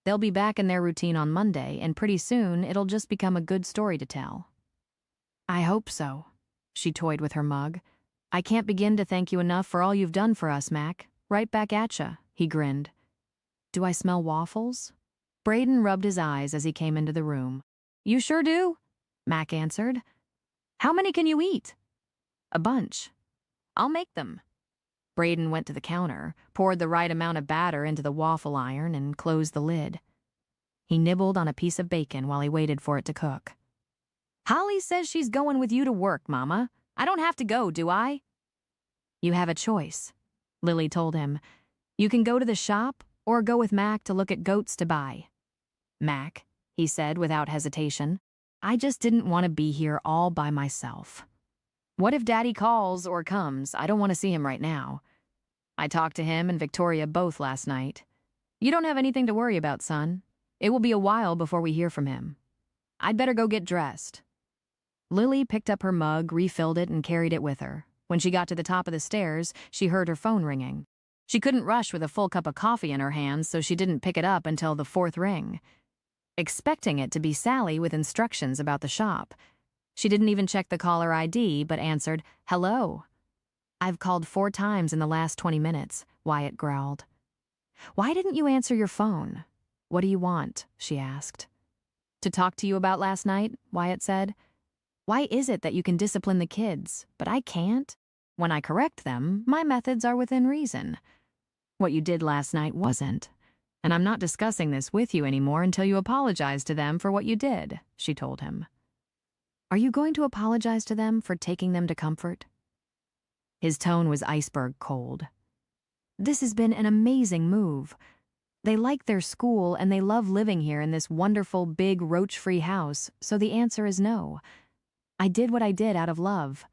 They'll be back in their routine on Monday, and pretty soon it'll just become a good story to tell. I hope so. She toyed with her mug. I can't begin to thank you enough for all you've done for us, Mac. Right back at ya, he grinned. Do I smell waffles? Braden rubbed his eyes as he came into the room. You sure do, Mac answered. How many can you eat? A bunch. I'll make them. Braden went to the counter, poured the right amount of batter into the waffle iron, and closed the lid. He nibbled on a piece of bacon while he waited for it to cook. Holly says she's going with you to work, Mama. I don't have to go, do I? You have a choice, Lily told him. You can go to the shop or go with Mac to look at goats to buy. Mac, he said without hesitation. I just didn't want to be here all by myself. What if Daddy calls or comes? I don't want to see him right now. I talked to him and Victoria both last night. You don't have anything to worry about, son. It will be a while before we hear from him. I'd better go get dressed. Lily picked up her mug, refilled it, and carried it with her. When she got to the top of the stairs, she heard her phone ringing. She couldn't rush with a full cup of coffee in her hands, so she didn't pick it up until the fourth ring. Expecting it to be Sally with instructions about the shop, She didn't even check the caller ID, but answered, "Hello." "I've called 4 times in the last 20 minutes, Wyatt growled. "Why didn't you answer your phone?" "What do you want?" she asked. "To talk to you about last night," Wyatt said. "Why is it that you can discipline the kids, but I can't? When I correct them, my methods are within reason. What you did last night wasn't. And I'm not discussing this with you anymore until you apologize to them for what you did," she told him. "Are you going to apologize to them for taking them to Comfort?" His tone was iceberg cold. "This has been an amazing move. They like their school and they love living here in this wonderful, big, roach-free house, so the answer is no. I did what I did out of love.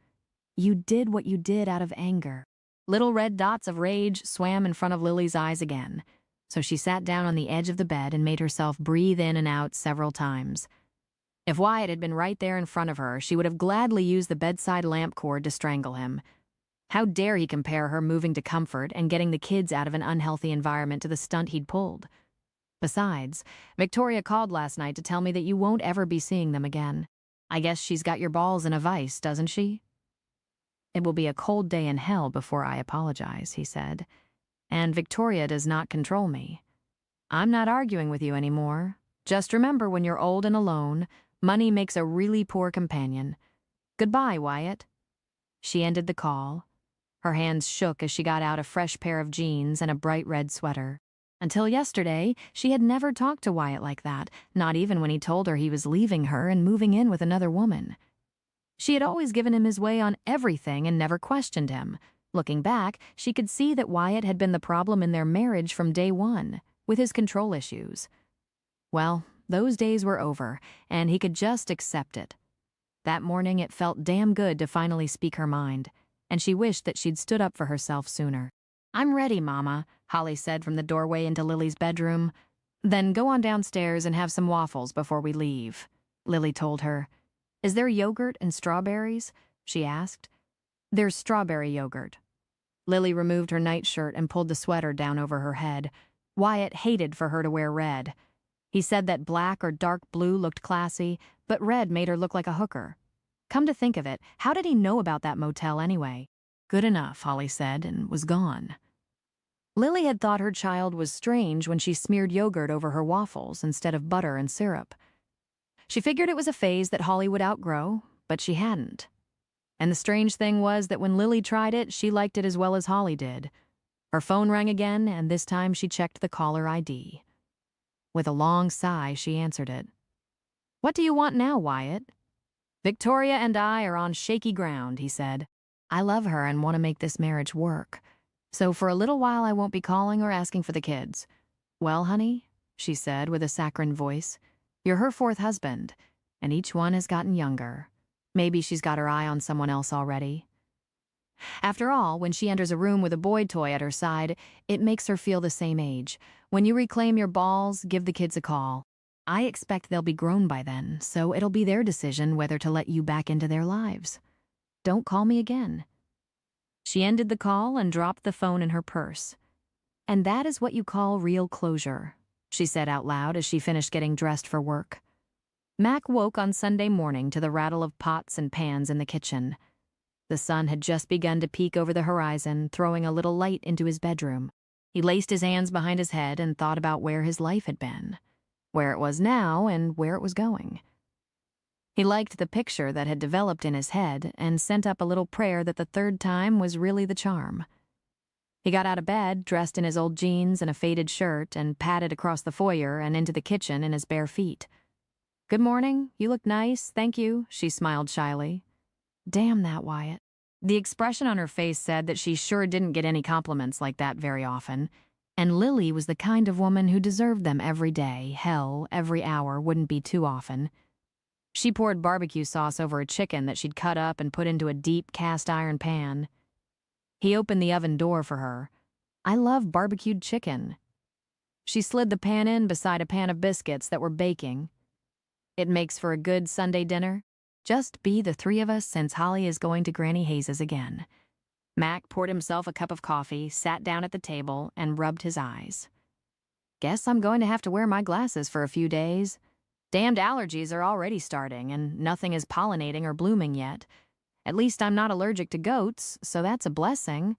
You did what you did out of anger." Little red dots of rage swam in front of Lily's eyes again, so she sat down on the edge of the bed and made herself breathe in and out several times. If Wyatt had been right there in front of her, she would have gladly used the bedside lamp cord to strangle him. How dare he compare her moving to Comfort and getting the kids out of an unhealthy environment to the stunt he'd pulled? Besides, Victoria called last night to tell me that you won't ever be seeing them again. I guess she's got your balls in a vice, doesn't she? "It will be a cold day in hell before I apologize," he said. "And Victoria does not control me. I'm not arguing with you anymore. Just remember, when you're old and alone, money makes a really poor companion. Goodbye, Wyatt." She ended the call. Her hands shook as she got out a fresh pair of jeans and a bright red sweater. Until yesterday, she had never talked to Wyatt like that, not even when he told her he was leaving her and moving in with another woman. She had always given him his way on everything and never questioned him. Looking back, she could see that Wyatt had been the problem in their marriage from day one, with his control issues. Well, those days were over, and he could just accept it. That morning, it felt damn good to finally speak her mind, and she wished that she'd stood up for herself sooner. "I'm ready, Mama," Holly said from the doorway into Lily's bedroom. "Then go on downstairs and have some waffles before we leave," Lily told her. "Is there yogurt and strawberries?" she asked. "There's strawberry yogurt." Lily removed her nightshirt and pulled the sweater down over her head. Wyatt hated for her to wear red. He said that black or dark blue looked classy, but red made her look like a hooker. Come to think of it, how did he know about that motel anyway? "Good enough," Holly said, and was gone. Lily had thought her child was strange when she smeared yogurt over her waffles instead of butter and syrup. She figured it was a phase that Holly would outgrow, but she hadn't. And the strange thing was that when Lily tried it, she liked it as well as Holly did. Her phone rang again, and this time she checked the caller ID. With a long sigh, she answered it. "What do you want now, Wyatt?" "Victoria and I are on shaky ground," he said. "I love her and want to make this marriage work. So for a little while I won't be calling or asking for the kids." "Well, honey," she said with a saccharine voice, "you're her 4th husband, and each one has gotten younger. Maybe she's got her eye on someone else already." After all, when she enters a room with a boy toy at her side, it makes her feel the same age. When you reclaim your balls, give the kids a call. I expect they'll be grown by then, so it'll be their decision whether to let you back into their lives. Don't call me again. She ended the call and dropped the phone in her purse. "And that is what you call real closure," she said out loud as she finished getting dressed for work. Mac woke on Sunday morning to the rattle of pots and pans in the kitchen. The sun had just begun to peek over the horizon, throwing a little light into his bedroom. He laced his hands behind his head and thought about where his life had been, where it was now, and where it was going. He liked the picture that had developed in his head and sent up a little prayer that the 3rd time was really the charm. He got out of bed, dressed in his old jeans and a faded shirt, and padded across the foyer and into the kitchen in his bare feet. "Good morning. You look nice, thank you," she smiled shyly. Damn that Wyatt. The expression on her face said that she sure didn't get any compliments like that very often, and Lily was the kind of woman who deserved them every day. Hell, every hour wouldn't be too often. She poured barbecue sauce over a chicken that she'd cut up and put into a deep cast-iron pan. He opened the oven door for her. "I love barbecued chicken." She slid the pan in beside a pan of biscuits that were baking. "It makes for a good Sunday dinner. Just be the 3 of us since Holly is going to Granny Hayes's again." Mac poured himself a cup of coffee, sat down at the table, and rubbed his eyes. "Guess I'm going to have to wear my glasses for a few days." Damned allergies are already starting, and nothing is pollinating or blooming yet. At least I'm not allergic to goats, so that's a blessing.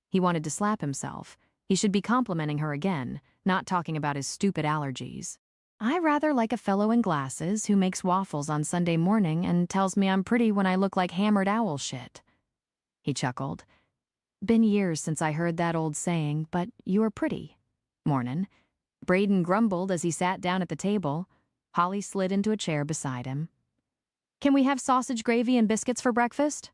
He wanted to slap himself. He should be complimenting her again, not talking about his stupid allergies. I rather like a fellow in glasses who makes waffles on Sunday morning and tells me I'm pretty when I look like hammered owl shit. He chuckled. Been years since I heard that old saying, but you are pretty. Mornin'. Braden grumbled as he sat down at the table. Holly slid into a chair beside him. Can we have sausage gravy and biscuits for breakfast?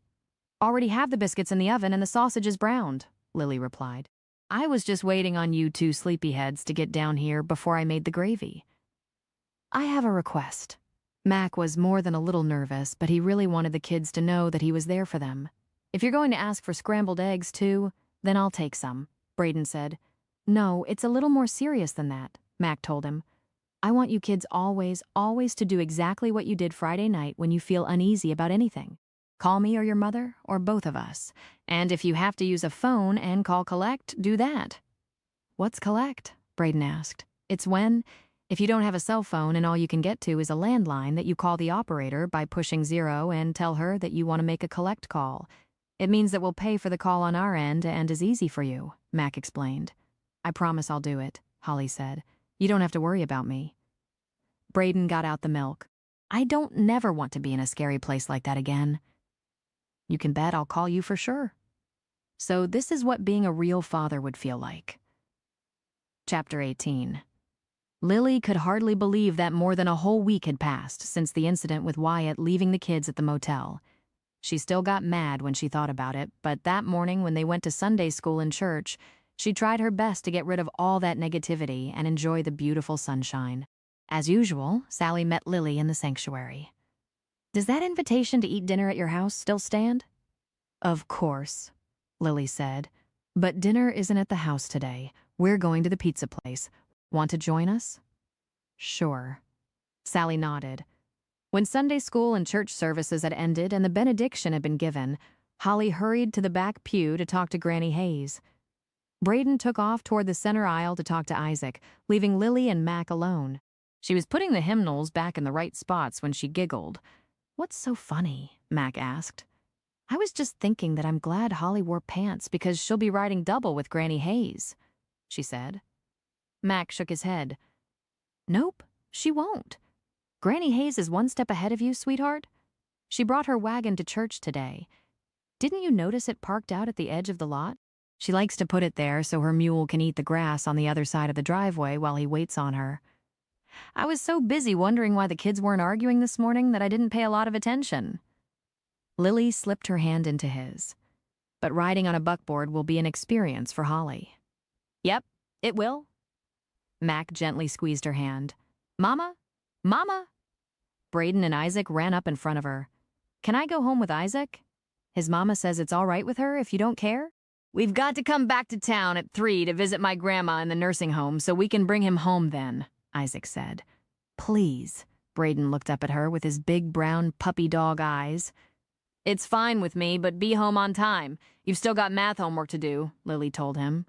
Already have the biscuits in the oven and the sausage is browned, Lily replied. I was just waiting on you two sleepyheads to get down here before I made the gravy. I have a request. Mac was more than a little nervous, but he really wanted the kids to know that he was there for them. If you're going to ask for scrambled eggs too, then I'll take some, Braden said. No, it's a little more serious than that, Mac told him. I want you kids always to do exactly what you did Friday night when you feel uneasy about anything. Call me or your mother, or both of us. And if you have to use a phone and call collect, do that. What's collect? Braden asked. It's when, if you don't have a cell phone and all you can get to is a landline, that you call the operator by pushing 0 and tell her that you want to make a collect call. It means that we'll pay for the call on our end and is easy for you, Mac explained. I promise I'll do it, Holly said. You don't have to worry about me. Braden got out the milk. I don't never want to be in a scary place like that again. You can bet I'll call you for sure. So this is what being a real father would feel like. Chapter 18. Lily could hardly believe that more than a whole week had passed since the incident with Wyatt leaving the kids at the motel. She still got mad when she thought about it, but that morning when they went to Sunday school and church, she tried her best to get rid of all that negativity and enjoy the beautiful sunshine. As usual, Sally met Lily in the sanctuary. Does that invitation to eat dinner at your house still stand? Of course, Lily said. But dinner isn't at the house today. We're going to the pizza place. Want to join us? Sure. Sally nodded. When Sunday school and church services had ended and the benediction had been given, Holly hurried to the back pew to talk to Granny Hayes. Braden took off toward the center aisle to talk to Isaac, leaving Lily and Mac alone. She was putting the hymnals back in the right spots when she giggled. What's so funny? Mac asked. I was just thinking that I'm glad Holly wore pants because she'll be riding double with Granny Hayes, she said. Mac shook his head. Nope, she won't. Granny Hayes is one step ahead of you, sweetheart. She brought her wagon to church today. Didn't you notice it parked out at the edge of the lot? She likes to put it there so her mule can eat the grass on the other side of the driveway while he waits on her. I was so busy wondering why the kids weren't arguing this morning that I didn't pay a lot of attention. Lily slipped her hand into his. But riding on a buckboard will be an experience for Holly. Yep, it will. Mac gently squeezed her hand. Mama? Mama? Braden and Isaac ran up in front of her. Can I go home with Isaac? His mama says it's all right with her if you don't care. We've got to come back to town at 3 to visit my grandma in the nursing home so we can bring him home then, Isaac said. Please. Braden looked up at her with his big brown puppy dog eyes. It's fine with me, but be home on time. You've still got math homework to do, Lily told him.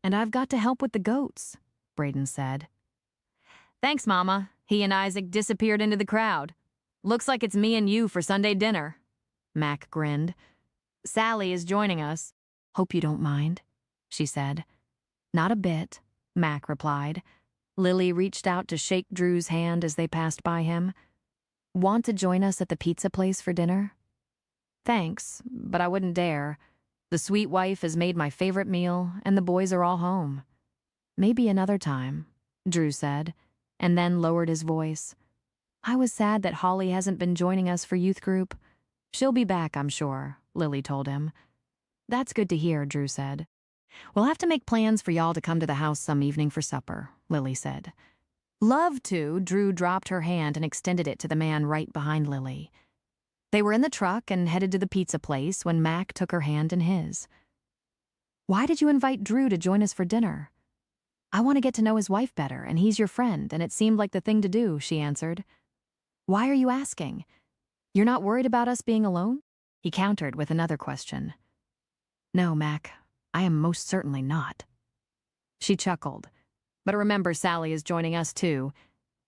And I've got to help with the goats, Braden said. Thanks, Mama. He and Isaac disappeared into the crowd. Looks like it's me and you for Sunday dinner. Mac grinned. Sally is joining us. Hope you don't mind, she said. Not a bit, Mac replied. Lily reached out to shake Drew's hand as they passed by him. Want to join us at the pizza place for dinner? Thanks, but I wouldn't dare. The sweet wife has made my favorite meal, and the boys are all home. Maybe another time, Drew said, and then lowered his voice. I was sad that Holly hasn't been joining us for youth group. She'll be back, I'm sure, Lily told him. That's good to hear, Drew said. We'll have to make plans for y'all to come to the house some evening for supper, Lily said. Love to, Drew dropped her hand and extended it to the man right behind Lily. They were in the truck and headed to the pizza place when Mac took her hand in his. Why did you invite Drew to join us for dinner? I want to get to know his wife better, and he's your friend, and it seemed like the thing to do, she answered. Why are you asking? You're not worried about us being alone? He countered with another question. No, Mac, I am most certainly not. She chuckled. But remember, Sally is joining us too.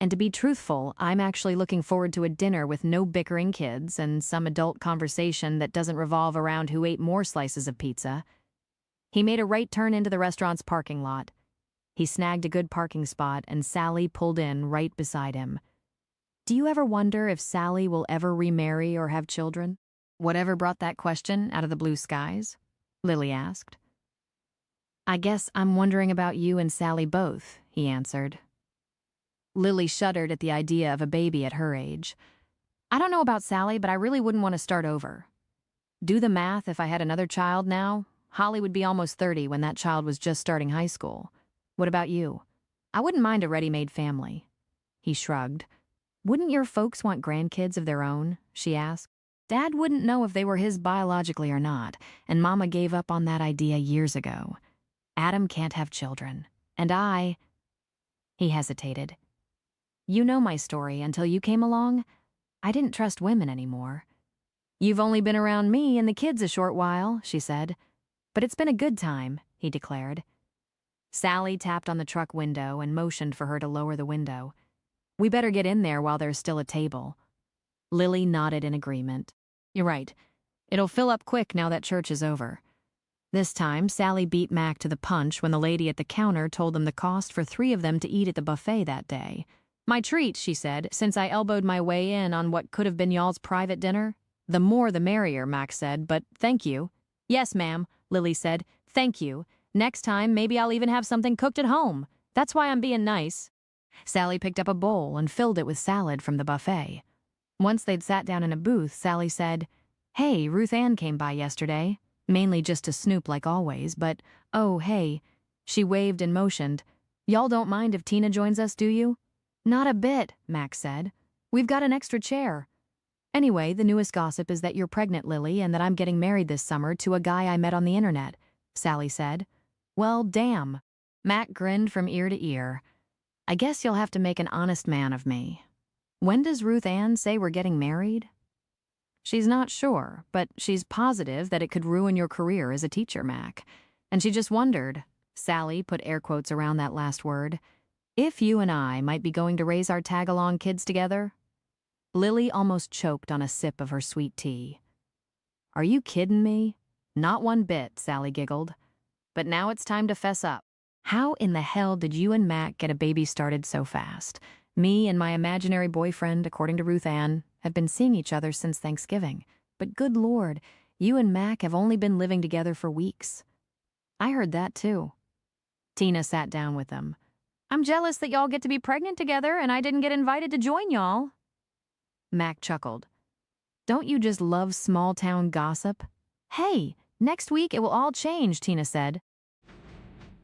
And to be truthful, I'm actually looking forward to a dinner with no bickering kids and some adult conversation that doesn't revolve around who ate more slices of pizza. He made a right turn into the restaurant's parking lot. He snagged a good parking spot and Sally pulled in right beside him. Do you ever wonder if Sally will ever remarry or have children? Whatever brought that question out of the blue skies? Lily asked. I guess I'm wondering about you and Sally both, he answered. Lily shuddered at the idea of a baby at her age. I don't know about Sally, but I really wouldn't want to start over. Do the math, if I had another child now, Holly would be almost 30 when that child was just starting high school. What about you? I wouldn't mind a ready-made family. He shrugged. Wouldn't your folks want grandkids of their own? She asked. Dad wouldn't know if they were his biologically or not, and Mama gave up on that idea years ago. Adam can't have children, and I... He hesitated. You know my story. Until you came along, I didn't trust women anymore. You've only been around me and the kids a short while, she said. But it's been a good time, he declared. Sally tapped on the truck window and motioned for her to lower the window. We better get in there while there's still a table. Lily nodded in agreement. You're right. It'll fill up quick now that church is over. This time, Sally beat Mac to the punch when the lady at the counter told them the cost for 3 of them to eat at the buffet that day. My treat, she said, since I elbowed my way in on what could have been y'all's private dinner. The more the merrier, Mac said, but thank you. Yes, ma'am, Lily said, thank you. Next time, maybe I'll even have something cooked at home. That's why I'm being nice. Sally picked up a bowl and filled it with salad from the buffet. Once they'd sat down in a booth, Sally said, Hey, Ruth Ann came by yesterday. Mainly just to snoop like always, but, oh, hey. She waved and motioned. Y'all don't mind if Tina joins us, do you? Not a bit, Max said. We've got an extra chair. Anyway, the newest gossip is that you're pregnant, Lily, and that I'm getting married this summer to a guy I met on the internet, Sally said. Well, damn. Mac grinned from ear to ear. I guess you'll have to make an honest man of me. When does Ruth Ann say we're getting married? She's not sure, but she's positive that it could ruin your career as a teacher, Mac. And she just wondered, Sally put air quotes around that last word, if you and I might be going to raise our tag-along kids together. Lily almost choked on a sip of her sweet tea. Are you kidding me? Not one bit, Sally giggled. But now it's time to fess up. How in the hell did you and Mac get a baby started so fast? Me and my imaginary boyfriend, according to Ruth Ann, have been seeing each other since Thanksgiving. But good Lord, you and Mac have only been living together for weeks. I heard that too. Tina sat down with them. I'm jealous that y'all get to be pregnant together and I didn't get invited to join y'all. Mac chuckled. Don't you just love small-town gossip? Hey, next week it will all change, Tina said.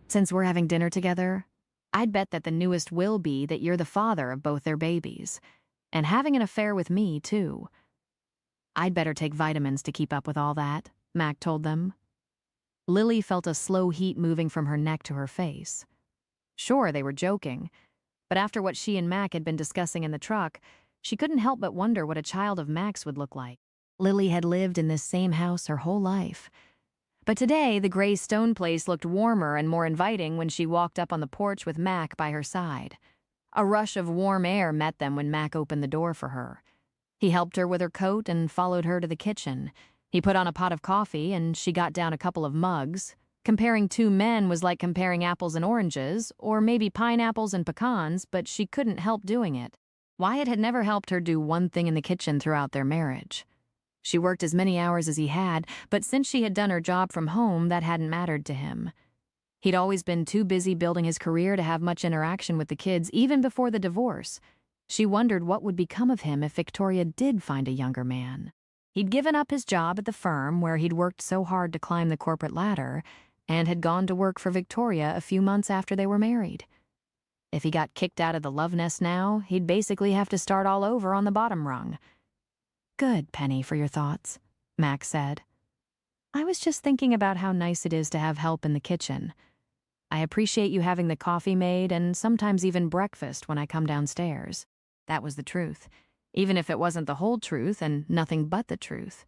Since we're having dinner together, I'd bet that the newest will be that you're the father of both their babies. And having an affair with me, too. I'd better take vitamins to keep up with all that, Mac told them. Lily felt a slow heat moving from her neck to her face. Sure, they were joking, but after what she and Mac had been discussing in the truck, she couldn't help but wonder what a child of Mac's would look like. Lily had lived in this same house her whole life. But today, the gray stone place looked warmer and more inviting when she walked up on the porch with Mac by her side. A rush of warm air met them when Mac opened the door for her. He helped her with her coat and followed her to the kitchen. He put on a pot of coffee and she got down a couple of mugs. Comparing 2 men was like comparing apples and oranges, or maybe pineapples and pecans, but she couldn't help doing it. Wyatt had never helped her do one thing in the kitchen throughout their marriage. She worked as many hours as he had, but since she had done her job from home, that hadn't mattered to him. He'd always been too busy building his career to have much interaction with the kids, even before the divorce. She wondered what would become of him if Victoria did find a younger man. He'd given up his job at the firm where he'd worked so hard to climb the corporate ladder, and had gone to work for Victoria a few months after they were married. If he got kicked out of the love nest now, he'd basically have to start all over on the bottom rung. Good, Penny, for your thoughts, Max said. I was just thinking about how nice it is to have help in the kitchen. I appreciate you having the coffee made and sometimes even breakfast when I come downstairs. That was the truth, even if it wasn't the whole truth and nothing but the truth.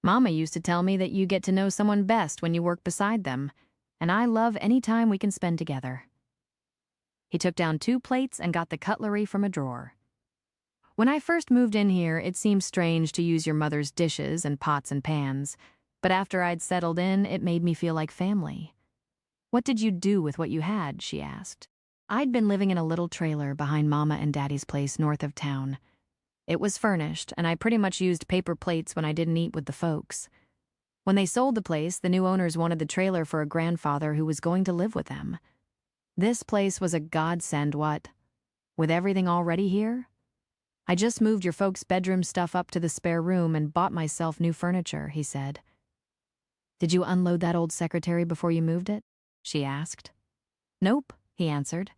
Mama used to tell me that you get to know someone best when you work beside them, and I love any time we can spend together. He took down 2 plates and got the cutlery from a drawer. When I first moved in here, it seemed strange to use your mother's dishes and pots and pans, but after I'd settled in, it made me feel like family. What did you do with what you had? She asked. I'd been living in a little trailer behind Mama and Daddy's place north of town. It was furnished, and I pretty much used paper plates when I didn't eat with the folks. When they sold the place, the new owners wanted the trailer for a grandfather who was going to live with them. This place was a godsend, what? With everything already here? I just moved your folks' bedroom stuff up to the spare room and bought myself new furniture, he said. Did you unload that old secretary before you moved it? She asked. Nope, he answered.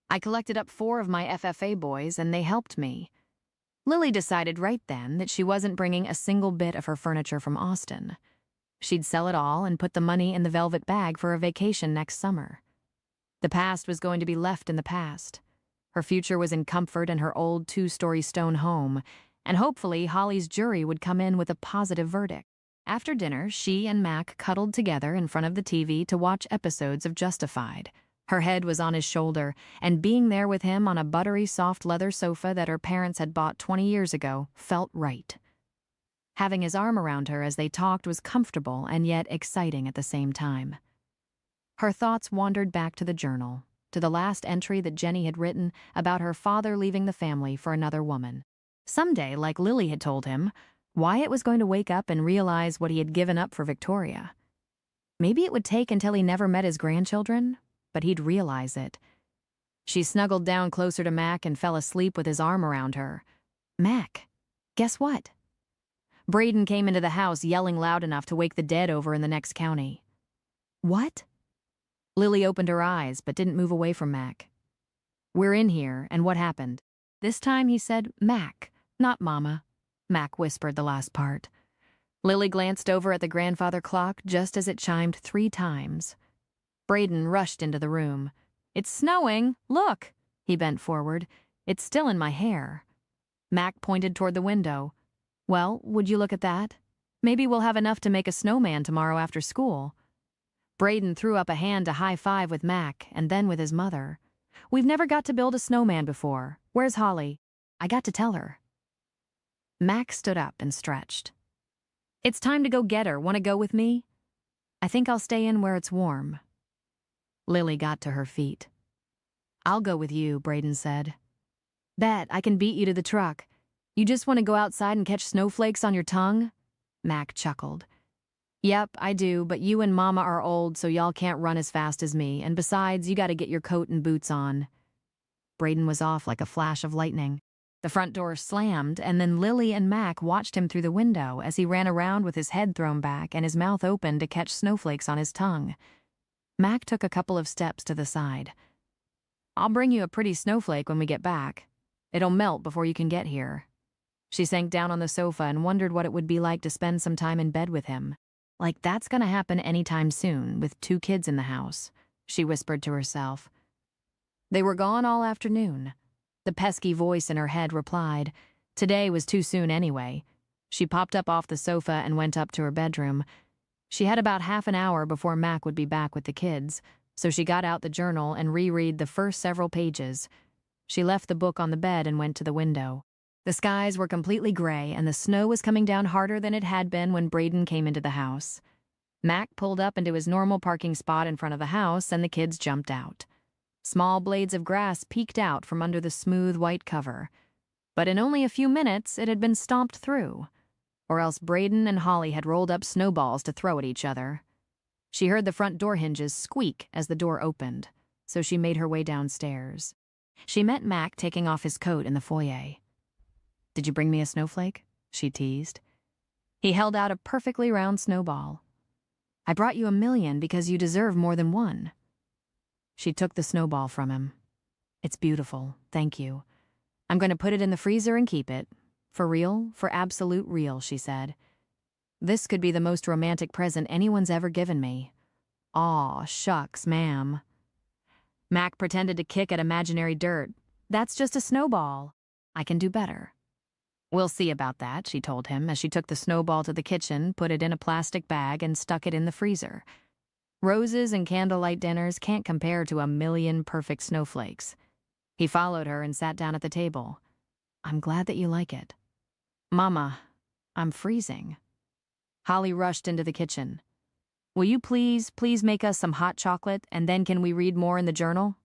I collected up 4 of my FFA boys and they helped me. Lily decided right then that she wasn't bringing a single bit of her furniture from Austin. She'd sell it all and put the money in the velvet bag for a vacation next summer. The past was going to be left in the past. Her future was in comfort in her old 2-story stone home, and hopefully Holly's jury would come in with a positive verdict. After dinner, she and Mac cuddled together in front of the TV to watch episodes of Justified. Her head was on his shoulder, and being there with him on a buttery soft leather sofa that her parents had bought 20 years ago felt right. Having his arm around her as they talked was comfortable and yet exciting at the same time. Her thoughts wandered back to the journal, to the last entry that Jenny had written about her father leaving the family for another woman. Someday, like Lily had told him, Wyatt was going to wake up and realize what he had given up for Victoria. Maybe it would take until he never met his grandchildren, but he'd realize it. She snuggled down closer to Mac and fell asleep with his arm around her. Mac, guess what? Braden came into the house yelling loud enough to wake the dead over in the next county. What? Lily opened her eyes but didn't move away from Mac. We're in here, and what happened? This time he said, Mac, not Mama. Mac whispered the last part. Lily glanced over at the grandfather clock just as it chimed 3 times. Braden rushed into the room. It's snowing, look! He bent forward. It's still in my hair. Mac pointed toward the window. Well, would you look at that? Maybe we'll have enough to make a snowman tomorrow after school. Braden threw up a hand to high-five with Mac and then with his mother. We've never got to build a snowman before. Where's Holly? I got to tell her. Mac stood up and stretched. It's time to go get her. Want to go with me? I think I'll stay in where it's warm. Lily got to her feet. I'll go with you, Braden said. Bet I can beat you to the truck. You just want to go outside and catch snowflakes on your tongue? Mac chuckled. Yep, I do, but you and Mama are old, so y'all can't run as fast as me, and besides, you gotta get your coat and boots on. Braden was off like a flash of lightning. The front door slammed, and then Lily and Mac watched him through the window as he ran around with his head thrown back and his mouth open to catch snowflakes on his tongue. Mac took a couple of steps to the side. I'll bring you a pretty snowflake when we get back. It'll melt before you can get here. She sank down on the sofa and wondered what it would be like to spend some time in bed with him. Like that's gonna happen anytime soon, with 2 kids in the house, she whispered to herself. They were gone all afternoon. The pesky voice in her head replied, today was too soon anyway. She popped up off the sofa and went up to her bedroom. She had about half an hour before Mac would be back with the kids, so she got out the journal and reread the first several pages. She left the book on the bed and went to the window. The skies were completely gray, and the snow was coming down harder than it had been when Braden came into the house. Mac pulled up into his normal parking spot in front of the house, and the kids jumped out. Small blades of grass peeked out from under the smooth white cover. But in only a few minutes, it had been stomped through. Or else Braden and Holly had rolled up snowballs to throw at each other. She heard the front door hinges squeak as the door opened, so she made her way downstairs. She met Mac taking off his coat in the foyer. Did you bring me a snowflake? She teased. He held out a perfectly round snowball. I brought you 1,000,000 because you deserve more than one. She took the snowball from him. It's beautiful, thank you. I'm going to put it in the freezer and keep it. For real, for absolute real, she said. This could be the most romantic present anyone's ever given me. Aw, shucks, ma'am. Mac pretended to kick at imaginary dirt. That's just a snowball. I can do better. We'll see about that, she told him as she took the snowball to the kitchen, put it in a plastic bag, and stuck it in the freezer. Roses and candlelight dinners can't compare to a million perfect snowflakes. He followed her and sat down at the table. I'm glad that you like it. Mama, I'm freezing. Holly rushed into the kitchen. Will you please make us some hot chocolate, and then can we read more in the journal?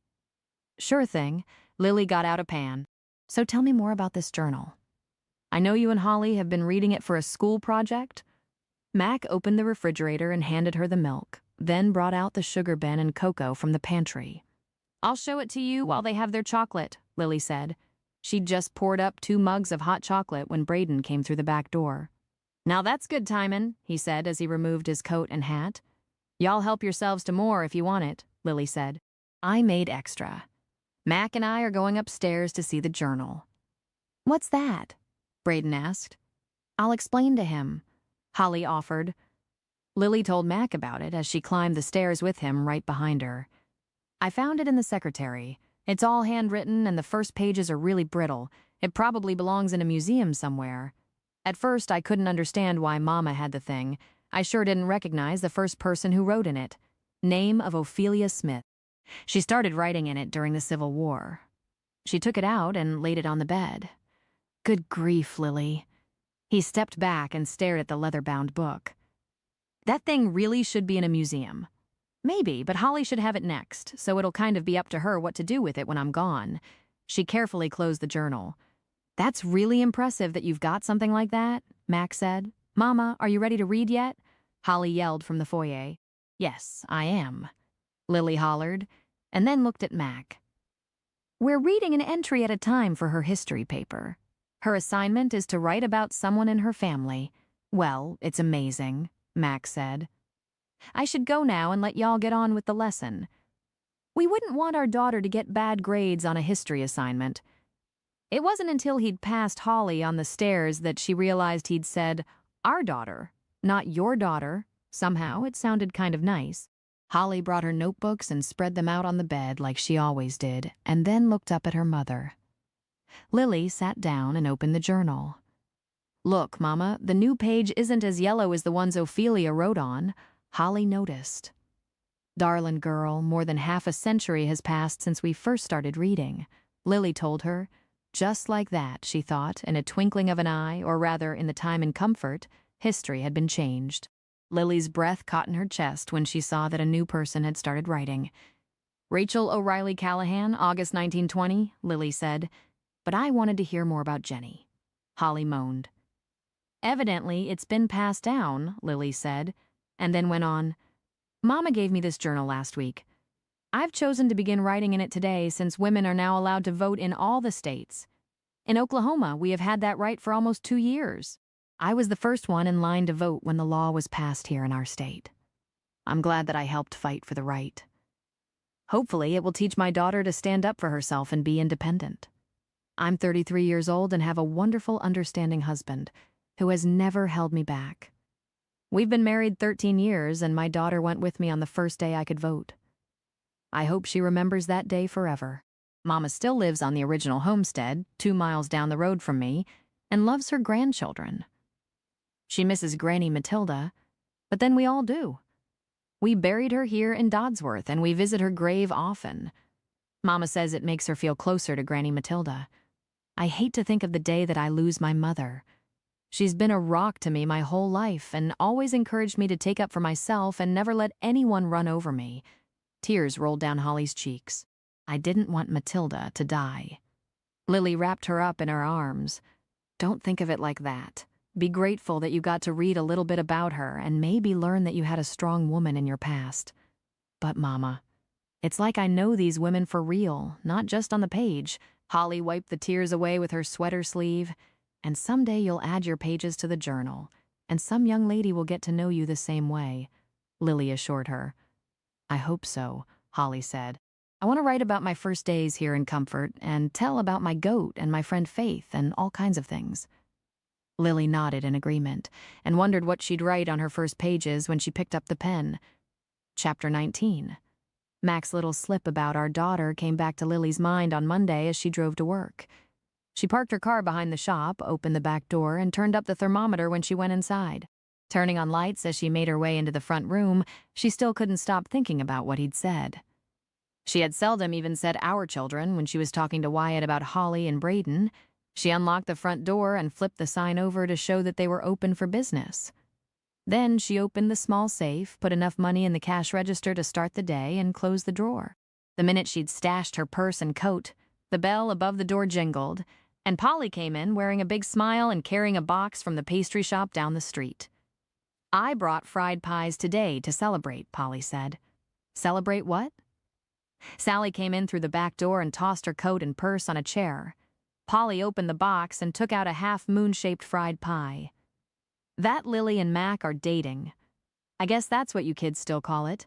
Sure thing. Lily got out a pan. So tell me more about this journal. I know you and Holly have been reading it for a school project. Mac opened the refrigerator and handed her the milk, then brought out the sugar bin and cocoa from the pantry. I'll show it to you while they have their chocolate, Lily said. She'd just poured up 2 mugs of hot chocolate when Braden came through the back door. Now that's good timin', he said as he removed his coat and hat. Y'all help yourselves to more if you want it, Lily said. I made extra. Mac and I are going upstairs to see the journal. What's that? Braden asked. I'll explain to him, Holly offered. Lily told Mac about it as she climbed the stairs with him right behind her. I found it in the secretary. It's all handwritten and the first pages are really brittle. It probably belongs in a museum somewhere. At first, I couldn't understand why Mama had the thing. I sure didn't recognize the first person who wrote in it. Name of Ophelia Smith. She started writing in it during the Civil War. She took it out and laid it on the bed. Good grief, Lily. He stepped back and stared at the leather-bound book. That thing really should be in a museum. Maybe, but Holly should have it next, so it'll kind of be up to her what to do with it when I'm gone. She carefully closed the journal. That's really impressive that you've got something like that, Mac said. Mama, are you ready to read yet? Holly yelled from the foyer. Yes, I am, Lily hollered, and then looked at Mac. We're reading an entry at a time for her history paper. Her assignment is to write about someone in her family. Well, it's amazing, Mac said. I should go now and let y'all get on with the lesson. We wouldn't want our daughter to get bad grades on a history assignment. It wasn't until he'd passed Holly on the stairs that she realized he'd said, our daughter, not your daughter. Somehow it sounded kind of nice. Holly brought her notebooks and spread them out on the bed like she always did, and then looked up at her mother. Lily sat down and opened the journal. Look, Mama, the new page isn't as yellow as the ones Ophelia wrote on, Holly noticed. Darlin' girl, more than half a century has passed since we first started reading, Lily told her. Just like that, she thought, in a twinkling of an eye, or rather in the time and comfort, history had been changed. Lily's breath caught in her chest when she saw that a new person had started writing. Rachel O'Reilly Callahan, August 1920, Lily said. But I wanted to hear more about Jenny. Holly moaned. Evidently, it's been passed down, Lily said, and then went on. Mama gave me this journal last week. I've chosen to begin writing in it today since women are now allowed to vote in all the states. In Oklahoma, we have had that right for almost 2 years. I was the first one in line to vote when the law was passed here in our state. I'm glad that I helped fight for the right. Hopefully, it will teach my daughter to stand up for herself and be independent. I'm 33 years old and have a wonderful, understanding husband who has never held me back. We've been married 13 years, and my daughter went with me on the first day I could vote. I hope she remembers that day forever. Mama still lives on the original homestead, 2 miles down the road from me, and loves her grandchildren. She misses Granny Matilda, but then we all do. We buried her here in Dodsworth, and we visit her grave often. Mama says it makes her feel closer to Granny Matilda. I hate to think of the day that I lose my mother. She's been a rock to me my whole life and always encouraged me to take up for myself and never let anyone run over me. Tears rolled down Holly's cheeks. I didn't want Matilda to die. Lily wrapped her up in her arms. Don't think of it like that. Be grateful that you got to read a little bit about her and maybe learn that you had a strong woman in your past. But, Mama, it's like I know these women for real, not just on the page. Holly wiped the tears away with her sweater sleeve. And someday you'll add your pages to the journal, and some young lady will get to know you the same way, Lily assured her. I hope so, Holly said. I want to write about my first days here in Comfort and tell about my goat and my friend Faith and all kinds of things. Lily nodded in agreement and wondered what she'd write on her first pages when she picked up the pen. Chapter 19. Mac's little slip about our daughter came back to Lily's mind on Monday as she drove to work. She parked her car behind the shop, opened the back door, and turned up the thermometer when she went inside. Turning on lights as she made her way into the front room, she still couldn't stop thinking about what he'd said. She had seldom even said "our children" when she was talking to Wyatt about Holly and Braden. She unlocked the front door and flipped the sign over to show that they were open for business. Then she opened the small safe, put enough money in the cash register to start the day, and closed the drawer. The minute she'd stashed her purse and coat, the bell above the door jingled, and Polly came in wearing a big smile and carrying a box from the pastry shop down the street. "I brought fried pies today to celebrate," Polly said. "Celebrate what?" Sally came in through the back door and tossed her coat and purse on a chair. Polly opened the box and took out a half-moon-shaped fried pie. "That Lily and Mac are dating. I guess that's what you kids still call it.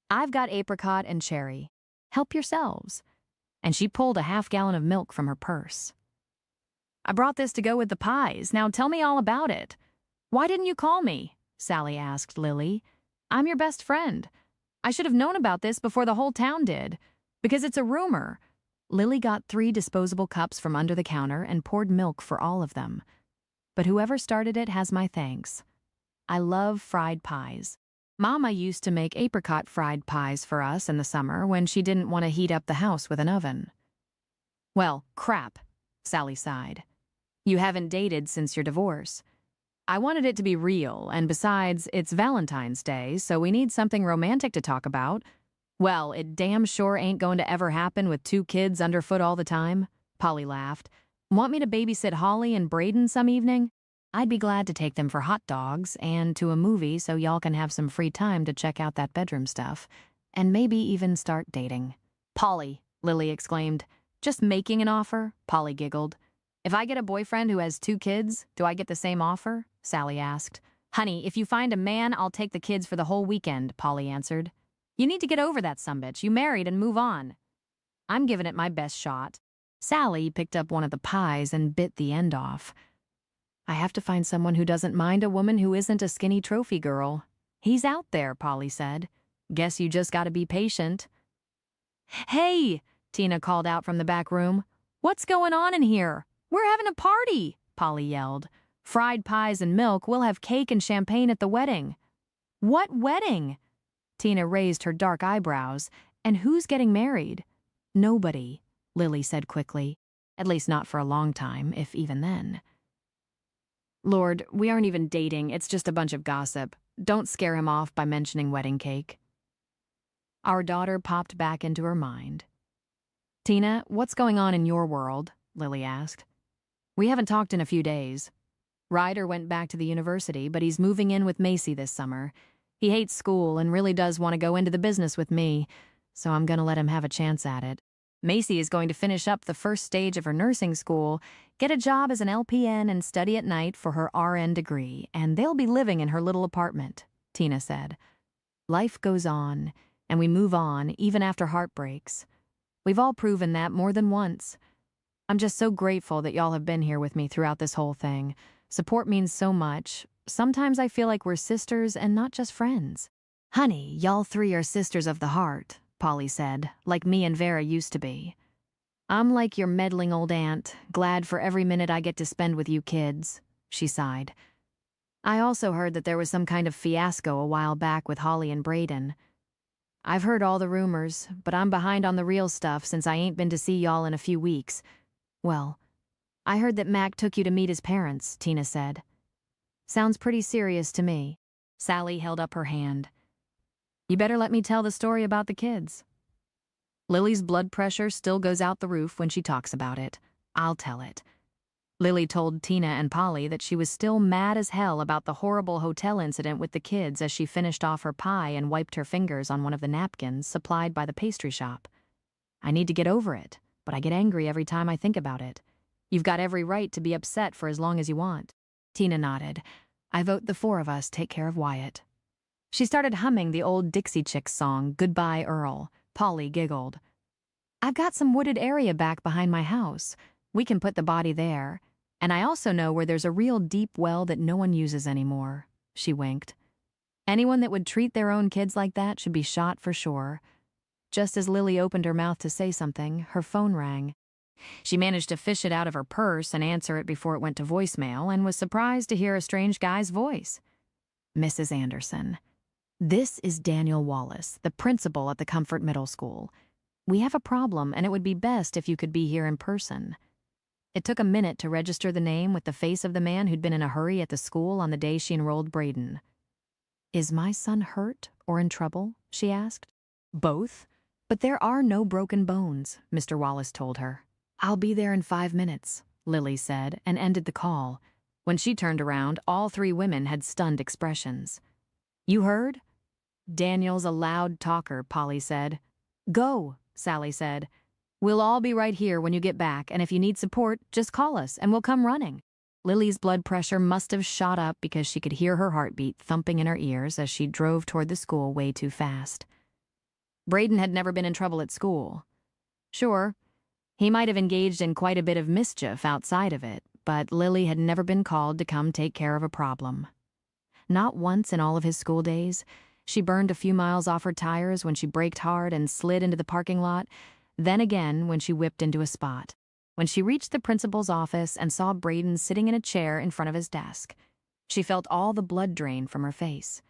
I've got apricot and cherry. Help yourselves." And she pulled a half-gallon of milk from her purse. "I brought this to go with the pies. Now tell me all about it." "Why didn't you call me?" Sally asked Lily. "I'm your best friend. I should have known about this before the whole town did. Because it's a rumor." Lily got 3 disposable cups from under the counter and poured milk for all of them. "But whoever started it has my thanks. I love fried pies. Mama used to make apricot fried pies for us in the summer when she didn't want to heat up the house with an oven." "Well, crap," Sally sighed. "You haven't dated since your divorce. I wanted it to be real, and besides, it's Valentine's Day, so we need something romantic to talk about." "Well, it damn sure ain't going to ever happen with 2 kids underfoot all the time," Polly laughed. "Want me to babysit Holly and Braden some evening? I'd be glad to take them for hot dogs and to a movie so y'all can have some free time to check out that bedroom stuff, and maybe even start dating." "Polly," Lily exclaimed. "Just making an offer?" Polly giggled. "If I get a boyfriend who has 2 kids, do I get the same offer?" Sally asked. "Honey, if you find a man, I'll take the kids for the whole weekend," Polly answered. "You need to get over that sumbitch. You married and move on." "I'm giving it my best shot." Sally picked up one of the pies and bit the end off. "I have to find someone who doesn't mind a woman who isn't a skinny trophy girl. He's out there," Polly said. "Guess you just gotta be patient." "Hey!" Tina called out from the back room. "What's going on in here? We're having a party!" Polly yelled. "Fried pies and milk. We'll have cake and champagne at the wedding." "What wedding?" Tina raised her dark eyebrows. "And who's getting married?" "Nobody," Lily said quickly. "At least not for a long time, if even then." "Lord, we aren't even dating. It's just a bunch of gossip. Don't scare him off by mentioning wedding cake." Our daughter popped back into her mind. "Tina, what's going on in your world?" Lily asked. "We haven't talked in a few days. Ryder went back to the university, but he's moving in with Macy this summer. He hates school and really does want to go into the business with me, so I'm going to let him have a chance at it. Macy is going to finish up the first stage of her nursing school, get a job as an LPN, and study at night for her RN degree, and they'll be living in her little apartment," Tina said. "Life goes on, and we move on, even after heartbreaks. We've all proven that more than once. I'm just so grateful that y'all have been here with me throughout this whole thing. Support means so much. Sometimes I feel like we're sisters and not just friends." "Honey, y'all 3 are sisters of the heart," Polly said, "like me and Vera used to be. I'm like your meddling old aunt, glad for every minute I get to spend with you kids," she sighed. "I also heard that there was some kind of fiasco a while back with Holly and Braden. I've heard all the rumors, but I'm behind on the real stuff since I ain't been to see y'all in a few weeks. Well, I heard that Mac took you to meet his parents," Tina said. "Sounds pretty serious to me." Sally held up her hand. "You better let me tell the story about the kids. Lily's blood pressure still goes out the roof when she talks about it. I'll tell it." Lily told Tina and Polly that she was still mad as hell about the horrible hotel incident with the kids as she finished off her pie and wiped her fingers on one of the napkins supplied by the pastry shop. "I need to get over it, but I get angry every time I think about it. You've got every right to be upset for as long as you want." Tina nodded. "I vote the 4 of us take care of Wyatt." She started humming the old Dixie Chicks song, "Goodbye, Earl." Polly giggled. "I've got some wooded area back behind my house. We can put the body there. And I also know where there's a real deep well that no one uses anymore." She winked. "Anyone that would treat their own kids like that should be shot for sure." Just as Lily opened her mouth to say something, her phone rang. She managed to fish it out of her purse and answer it before it went to voicemail, and was surprised to hear a strange guy's voice. Mrs. Anderson. This is Daniel Wallace, the principal at the Comfort Middle School. We have a problem, and it would be best if you could be here in person. It took a minute to register the name with the face of the man who'd been in a hurry at the school on the day she enrolled Braden. Is my son hurt or in trouble? She asked. Both. But there are no broken bones, Mr. Wallace told her. I'll be there in 5 minutes, Lily said, and ended the call. When she turned around, all 3 women had stunned expressions. You heard? Daniel's a loud talker, Polly said. Go, Sally said. We'll all be right here when you get back, and if you need support, just call us and we'll come running. Lily's blood pressure must have shot up because she could hear her heartbeat thumping in her ears as she drove toward the school way too fast. Braden had never been in trouble at school. Sure, he might have engaged in quite a bit of mischief outside of it, but Lily had never been called to come take care of a problem. Not once in all of his school days. She burned a few miles off her tires when she braked hard and slid into the parking lot, then again when she whipped into a spot. When she reached the principal's office and saw Braden sitting in a chair in front of his desk, she felt all the blood drain from her face.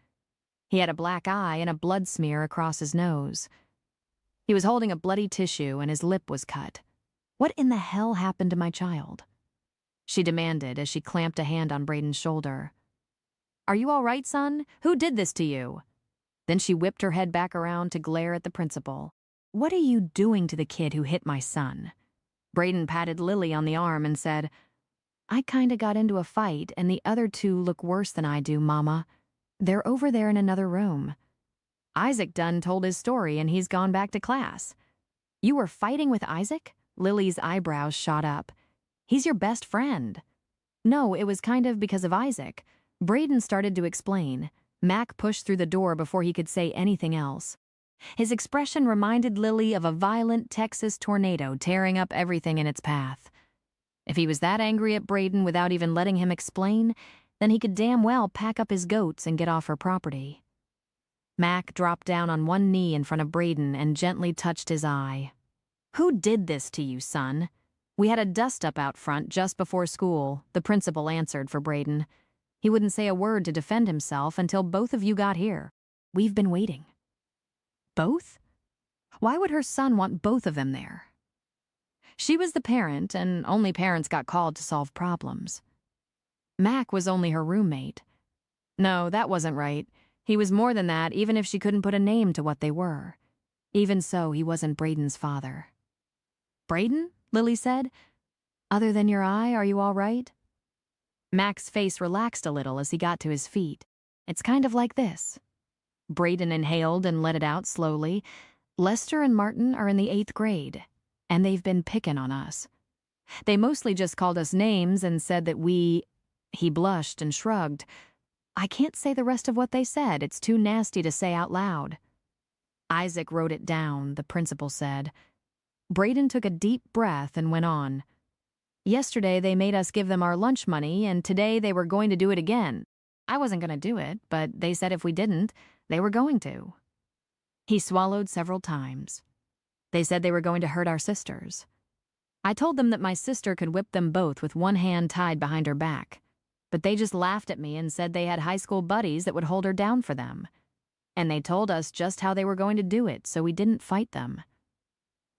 He had a black eye and a blood smear across his nose. He was holding a bloody tissue and his lip was cut. What in the hell happened to my child? She demanded as she clamped a hand on Braden's shoulder. Are you all right, son? Who did this to you? Then she whipped her head back around to glare at the principal. What are you doing to the kid who hit my son? Braden patted Lily on the arm and said, I kinda got into a fight and the other 2 look worse than I do, Mama. They're over there in another room. Isaac Dunn told his story and he's gone back to class. You were fighting with Isaac? Lily's eyebrows shot up. He's your best friend. No, it was kind of because of Isaac. Braden started to explain. Mac pushed through the door before he could say anything else. His expression reminded Lily of a violent Texas tornado tearing up everything in its path. If he was that angry at Braden without even letting him explain, then he could damn well pack up his goats and get off her property. Mac dropped down on one knee in front of Braden and gently touched his eye. Who did this to you, son? We had a dust-up out front just before school, the principal answered for Braden. He wouldn't say a word to defend himself until both of you got here. We've been waiting. Both? Why would her son want both of them there? She was the parent, and only parents got called to solve problems. Mac was only her roommate. No, that wasn't right. He was more than that, even if she couldn't put a name to what they were. Even so, he wasn't Braden's father. Braden? Lily said. Other than your eye, are you all right? Mac's face relaxed a little as he got to his feet. It's kind of like this. Braden inhaled and let it out slowly. Lester and Martin are in the 8th grade, and they've been picking on us. They mostly just called us names and said that He blushed and shrugged. I can't say the rest of what they said. It's too nasty to say out loud. Isaac wrote it down, the principal said. Braden took a deep breath and went on. Yesterday they made us give them our lunch money, and today they were going to do it again. I wasn't going to do it, but they said if we didn't, they were going to. He swallowed several times. They said they were going to hurt our sisters. I told them that my sister could whip them both with one hand tied behind her back, but they just laughed at me and said they had high school buddies that would hold her down for them. And they told us just how they were going to do it, so we didn't fight them.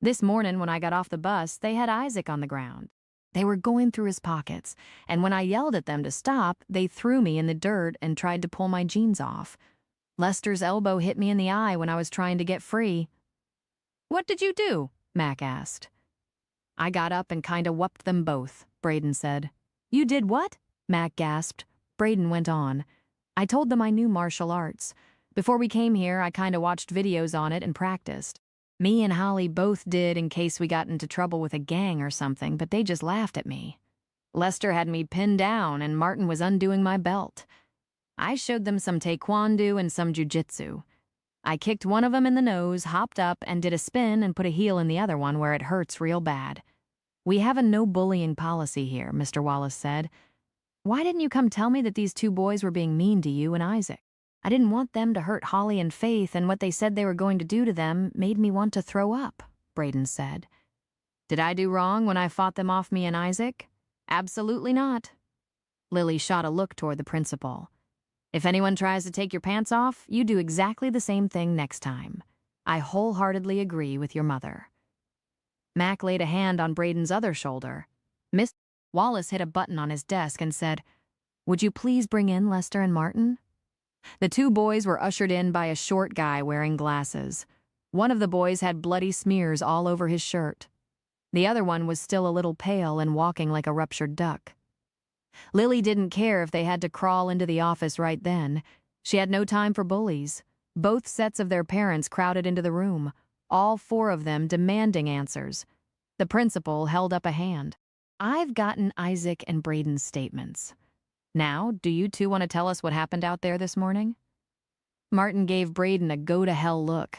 This morning when I got off the bus, they had Isaac on the ground. They were going through his pockets, and when I yelled at them to stop, they threw me in the dirt and tried to pull my jeans off. Lester's elbow hit me in the eye when I was trying to get free. What did you do? Mac asked. I got up and kinda whupped them both, Braden said. You did what? Mac gasped. Braden went on. I told them I knew martial arts. Before we came here, I kinda watched videos on it and practiced. Me and Holly both did in case we got into trouble with a gang or something, but they just laughed at me. Lester had me pinned down and Martin was undoing my belt. I showed them some taekwondo and some jujitsu. I kicked one of them in the nose, hopped up, and did a spin and put a heel in the other one where it hurts real bad. We have a no bullying policy here, Mr. Wallace said. Why didn't you come tell me that these 2 boys were being mean to you and Isaac? I didn't want them to hurt Holly and Faith, and what they said they were going to do to them made me want to throw up, Braden said. Did I do wrong when I fought them off me and Isaac? Absolutely not. Lily shot a look toward the principal. If anyone tries to take your pants off, you do exactly the same thing next time. I wholeheartedly agree with your mother." Mac laid a hand on Braden's other shoulder. Miss Wallace hit a button on his desk and said, "Would you please bring in Lester and Martin?" The two boys were ushered in by a short guy wearing glasses. One of the boys had bloody smears all over his shirt. The other one was still a little pale and walking like a ruptured duck. Lily didn't care if they had to crawl into the office right then. She had no time for bullies. Both sets of their parents crowded into the room, all four of them demanding answers. The principal held up a hand. "I've gotten Isaac and Braden's statements. Now, do you two want to tell us what happened out there this morning?" Martin gave Braden a go-to-hell look.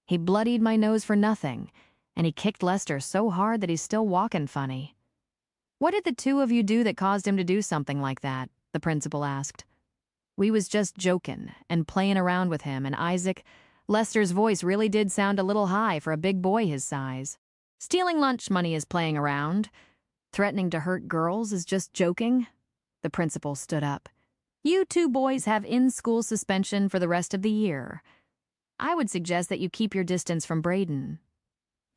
"He bloodied my nose for nothing, and he kicked Lester so hard that he's still walking funny." "What did the two of you do that caused him to do something like that?" the principal asked. "We was just joking and playing around with him, and Lester's voice really did sound a little high for a big boy his size. Stealing lunch money is playing around. Threatening to hurt girls is just joking." The principal stood up. "You two boys have in-school suspension for the rest of the year. I would suggest that you keep your distance from Braden."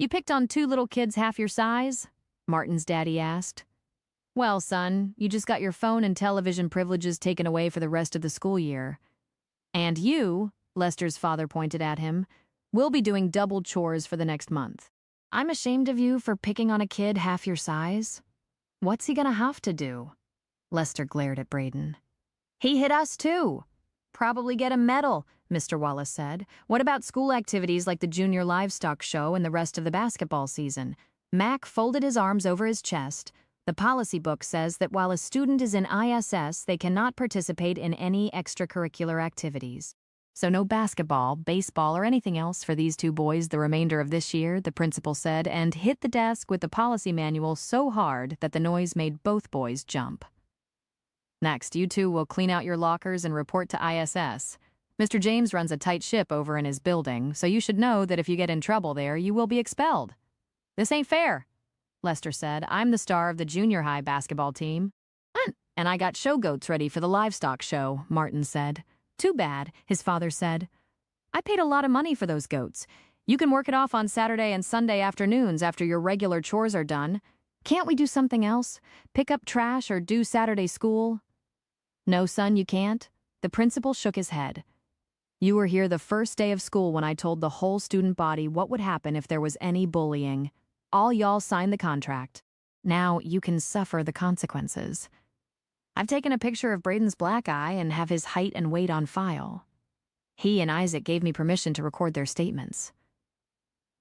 "You picked on two little kids half your size?" Martin's daddy asked. "Well, son, you just got your phone and television privileges taken away for the rest of the school year. And you," Lester's father pointed at him, "will be doing double chores for the next month. I'm ashamed of you for picking on a kid half your size. What's he gonna have to do?" Lester glared at Braden. "He hit us too. Probably get a medal," Mr. Wallace said. "What about school activities like the junior livestock show and the rest of the basketball season?" Mac folded his arms over his chest. "The policy book says that while a student is in ISS, they cannot participate in any extracurricular activities. So no basketball, baseball, or anything else for these two boys the remainder of this year," the principal said, and hit the desk with the policy manual so hard that the noise made both boys jump. "Next, you two will clean out your lockers and report to ISS. Mr. James runs a tight ship over in his building, so you should know that if you get in trouble there, you will be expelled." "This ain't fair," Lester said. "I'm the star of the junior high basketball team." "And I got show goats ready for the livestock show," Martin said. "Too bad," his father said. "I paid a lot of money for those goats. You can work it off on Saturday and Sunday afternoons after your regular chores are done. Can't we do something else? Pick up trash or do Saturday school?" "No, son, you can't." The principal shook his head. "You were here the first day of school when I told the whole student body what would happen if there was any bullying. All y'all signed the contract. Now you can suffer the consequences. I've taken a picture of Braden's black eye and have his height and weight on file. He and Isaac gave me permission to record their statements.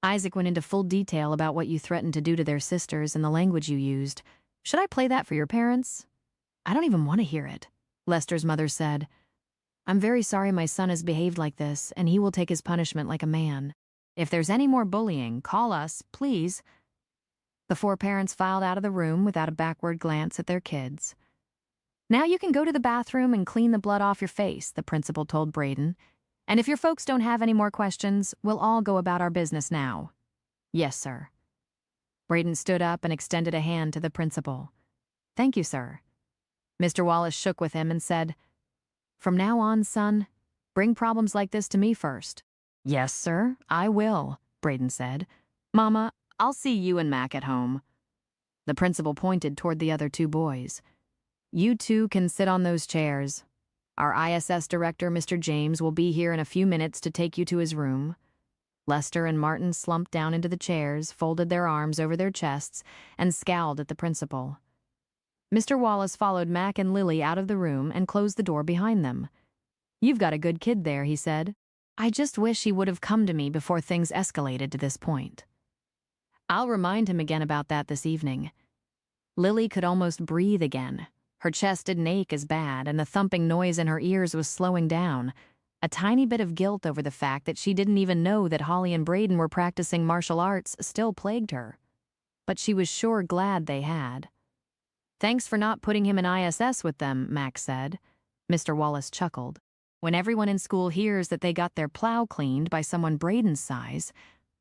Isaac went into full detail about what you threatened to do to their sisters and the language you used. Should I play that for your parents?" "I don't even want to hear it," Lester's mother said. "I'm very sorry my son has behaved like this, and he will take his punishment like a man. If there's any more bullying, call us, please." The four parents filed out of the room without a backward glance at their kids. "Now you can go to the bathroom and clean the blood off your face," the principal told Braden. "And if your folks don't have any more questions, we'll all go about our business now." "Yes, sir." Braden stood up and extended a hand to the principal. "Thank you, sir." Mr. Wallace shook with him and said, "From now on, son, bring problems like this to me first." "Yes, sir, I will," Braden said. "Mama, I'll see you and Mac at home." The principal pointed toward the other two boys. "You two can sit on those chairs. Our ISS director, Mr. James, will be here in a few minutes to take you to his room." Lester and Martin slumped down into the chairs, folded their arms over their chests, and scowled at the principal. Mr. Wallace followed Mac and Lily out of the room and closed the door behind them. "You've got a good kid there," he said. "I just wish he would have come to me before things escalated to this point." "I'll remind him again about that this evening." Lily could almost breathe again. Her chest didn't ache as bad, and the thumping noise in her ears was slowing down. A tiny bit of guilt over the fact that she didn't even know that Holly and Braden were practicing martial arts still plagued her. But she was sure glad they had. "Thanks for not putting him in ISS with them," Max said. Mr. Wallace chuckled. "When everyone in school hears that they got their plow cleaned by someone Braden's size,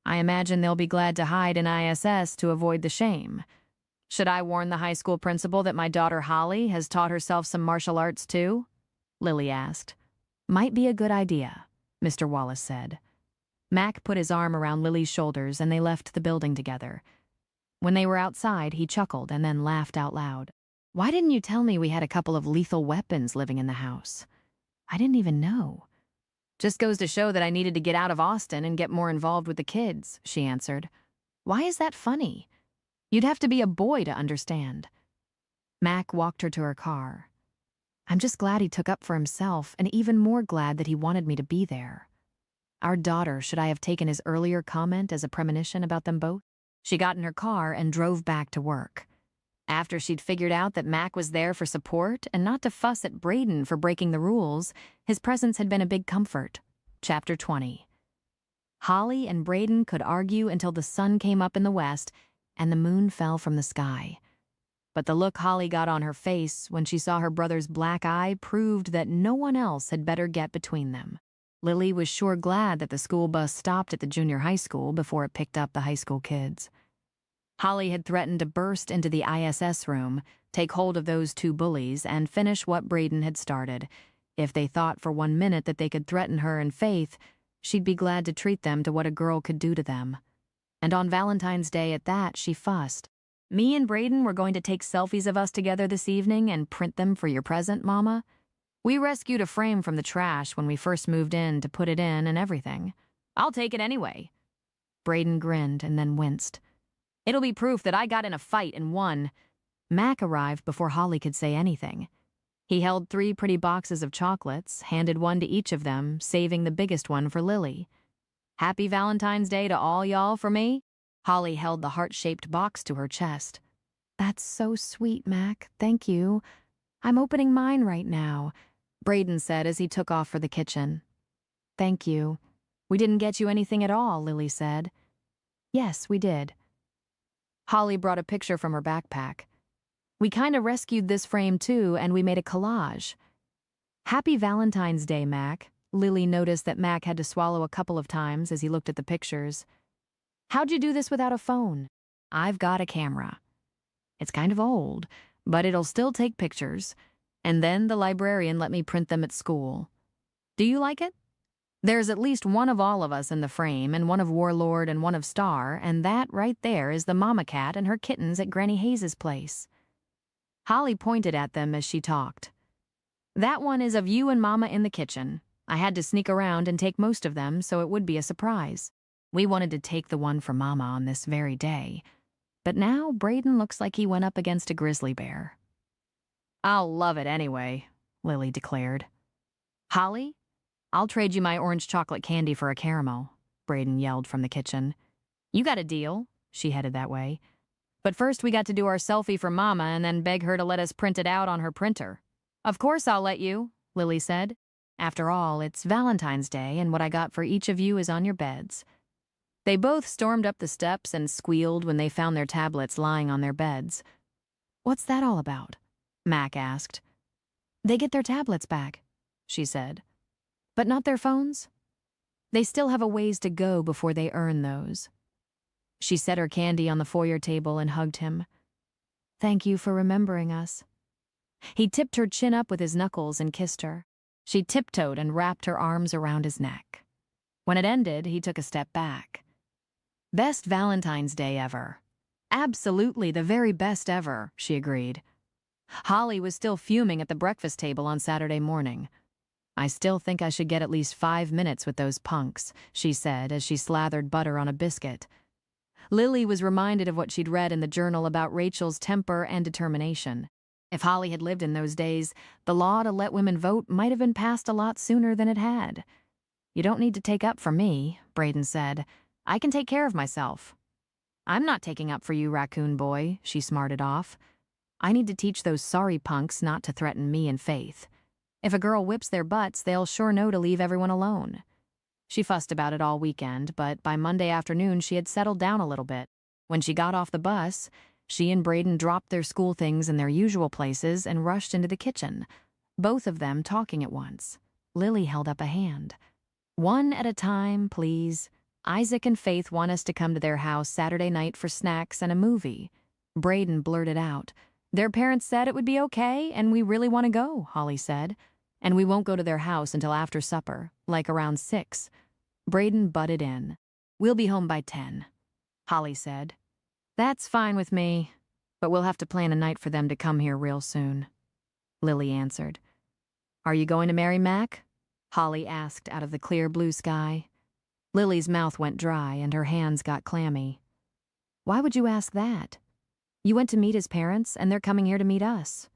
I imagine they'll be glad to hide in ISS to avoid the shame. Should I warn the high school principal that my daughter Holly has taught herself some martial arts too?" Lily asked. Might be a good idea, Mr. Wallace said. Mac put his arm around Lily's shoulders and they left the building together. When they were outside, he chuckled and then laughed out loud. Why didn't you tell me we had a couple of lethal weapons living in the house? I didn't even know. Just goes to show that I needed to get out of Austin and get more involved with the kids, she answered. Why is that funny? You'd have to be a boy to understand. Mac walked her to her car. I'm just glad he took up for himself and even more glad that he wanted me to be there. Our daughter, should I have taken his earlier comment as a premonition about them both? She got in her car and drove back to work. After she'd figured out that Mac was there for support and not to fuss at Braden for breaking the rules, his presence had been a big comfort. Chapter 20. Holly and Braden could argue until the sun came up in the west and the moon fell from the sky. But the look Holly got on her face when she saw her brother's black eye proved that no one else had better get between them. Lily was sure glad that the school bus stopped at the junior high school before it picked up the high school kids. Holly had threatened to burst into the ISS room, take hold of those two bullies, and finish what Braden had started. If they thought for 1 minute that they could threaten her and Faith, she'd be glad to treat them to what a girl could do to them. And on Valentine's Day at that, she fussed. Me and Braden were going to take selfies of us together this evening and print them for your present, Mama. We rescued a frame from the trash when we first moved in to put it in and everything. I'll take it anyway. Braden grinned and then winced. It'll be proof that I got in a fight and won. Mac arrived before Holly could say anything. He held 3 pretty boxes of chocolates, handed one to each of them, saving the biggest one for Lily. Happy Valentine's Day to all y'all for me? Holly held the heart-shaped box to her chest. That's so sweet, Mac. Thank you. I'm opening mine right now, Braden said as he took off for the kitchen. Thank you. We didn't get you anything at all, Lily said. Yes, we did. Holly brought a picture from her backpack. We kind of rescued this frame too, and we made a collage. Happy Valentine's Day, Mac. Lily noticed that Mac had to swallow a couple of times as he looked at the pictures. How'd you do this without a phone? I've got a camera. It's kind of old, but it'll still take pictures. And then the librarian let me print them at school. Do you like it? There's at least one of all of us in the frame, and one of Warlord and one of Star, and that right there is the mama cat and her kittens at Granny Hayes's place. Holly pointed at them as she talked. That one is of you and Mama in the kitchen. I had to sneak around and take most of them, so it would be a surprise. We wanted to take the one for Mama on this very day. But now Braden looks like he went up against a grizzly bear. I'll love it anyway, Lily declared. Holly? I'll trade you my orange chocolate candy for a caramel, Braden yelled from the kitchen. You got a deal, she headed that way. But first we got to do our selfie for Mama and then beg her to let us print it out on her printer. Of course I'll let you, Lily said. After all, it's Valentine's Day and what I got for each of you is on your beds. They both stormed up the steps and squealed when they found their tablets lying on their beds. What's that all about? Mac asked. They get their tablets back, she said. But not their phones? They still have a ways to go before they earn those. She set her candy on the foyer table and hugged him. Thank you for remembering us. He tipped her chin up with his knuckles and kissed her. She tiptoed and wrapped her arms around his neck. When it ended, he took a step back. Best Valentine's Day ever. Absolutely the very best ever, she agreed. Holly was still fuming at the breakfast table on Saturday morning. I still think I should get at least 5 minutes with those punks, she said as she slathered butter on a biscuit. Lily was reminded of what she'd read in the journal about Rachel's temper and determination. If Holly had lived in those days, the law to let women vote might have been passed a lot sooner than it had. You don't need to take up for me, Braden said. I can take care of myself. I'm not taking up for you, raccoon boy, she smarted off. I need to teach those sorry punks not to threaten me and Faith. If a girl whips their butts, they'll sure know to leave everyone alone. She fussed about it all weekend, but by Monday afternoon she had settled down a little bit. When she got off the bus, she and Braden dropped their school things in their usual places and rushed into the kitchen, both of them talking at once. Lily held up a hand. One at a time, please. Isaac and Faith want us to come to their house Saturday night for snacks and a movie. Braden blurted out. Their parents said it would be okay, and we really want to go, Holly said. and we won't go to their house until after supper, like around 6. Braden butted in. We'll be home by 10, Holly said. That's fine with me, but we'll have to plan a night for them to come here real soon, Lily answered. Are you going to marry Mac? Holly asked out of the clear blue sky. Lily's mouth went dry and her hands got clammy. Why would you ask that? You went to meet his parents and they're coming here to meet us,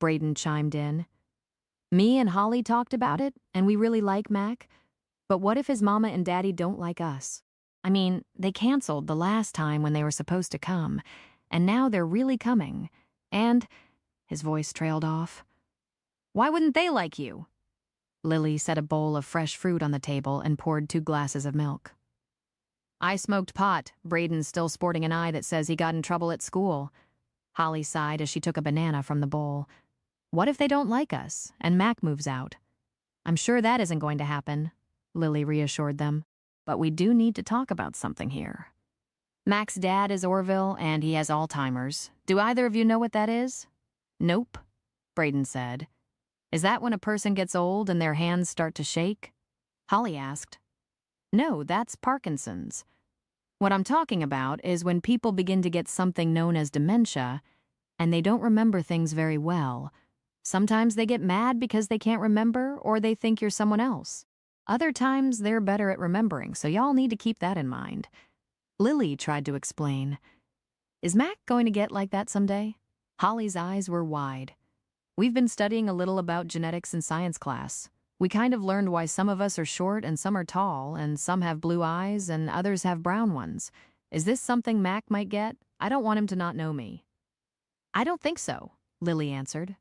Braden chimed in. Me and Holly talked about it and we really like Mac, but what if his mama and daddy don't like us? I mean, they canceled the last time when they were supposed to come, and now they're really coming, and, his voice trailed off. Why wouldn't they like you? Lily set a bowl of fresh fruit on the table and poured 2 glasses of milk. I smoked pot, Braden's still sporting an eye that says he got in trouble at school. Holly sighed as she took a banana from the bowl. What if they don't like us, and Mac moves out? I'm sure that isn't going to happen, Lily reassured them. But we do need to talk about something here. Mac's dad is Orville, and he has Alzheimer's. Do either of you know what that is? Nope, Braden said. Is that when a person gets old and their hands start to shake? Holly asked. No, that's Parkinson's. What I'm talking about is when people begin to get something known as dementia, and they don't remember things very well. Sometimes they get mad because they can't remember, or they think you're someone else. Other times, they're better at remembering, so y'all need to keep that in mind. Lily tried to explain. Is Mac going to get like that someday? Holly's eyes were wide. We've been studying a little about genetics in science class. We kind of learned why some of us are short and some are tall, and some have blue eyes and others have brown ones. Is this something Mac might get? I don't want him to not know me. I don't think so, Lily answered.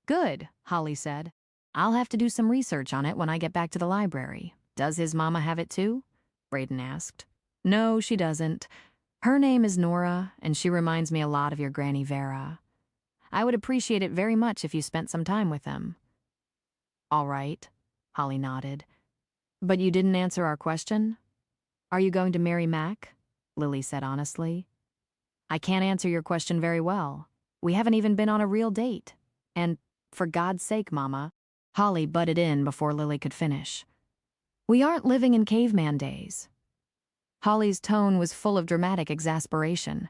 Good, Holly said. I'll have to do some research on it when I get back to the library. Does his mama have it too? Braden asked. No, she doesn't. Her name is Nora, and she reminds me a lot of your Granny Vera. I would appreciate it very much if you spent some time with them. All right, Holly nodded. But you didn't answer our question? Are you going to marry Mac? Lily said honestly. I can't answer your question very well. We haven't even been on a real date. And, for God's sake, Mama, Holly butted in before Lily could finish. We aren't living in caveman days. Holly's tone was full of dramatic exasperation.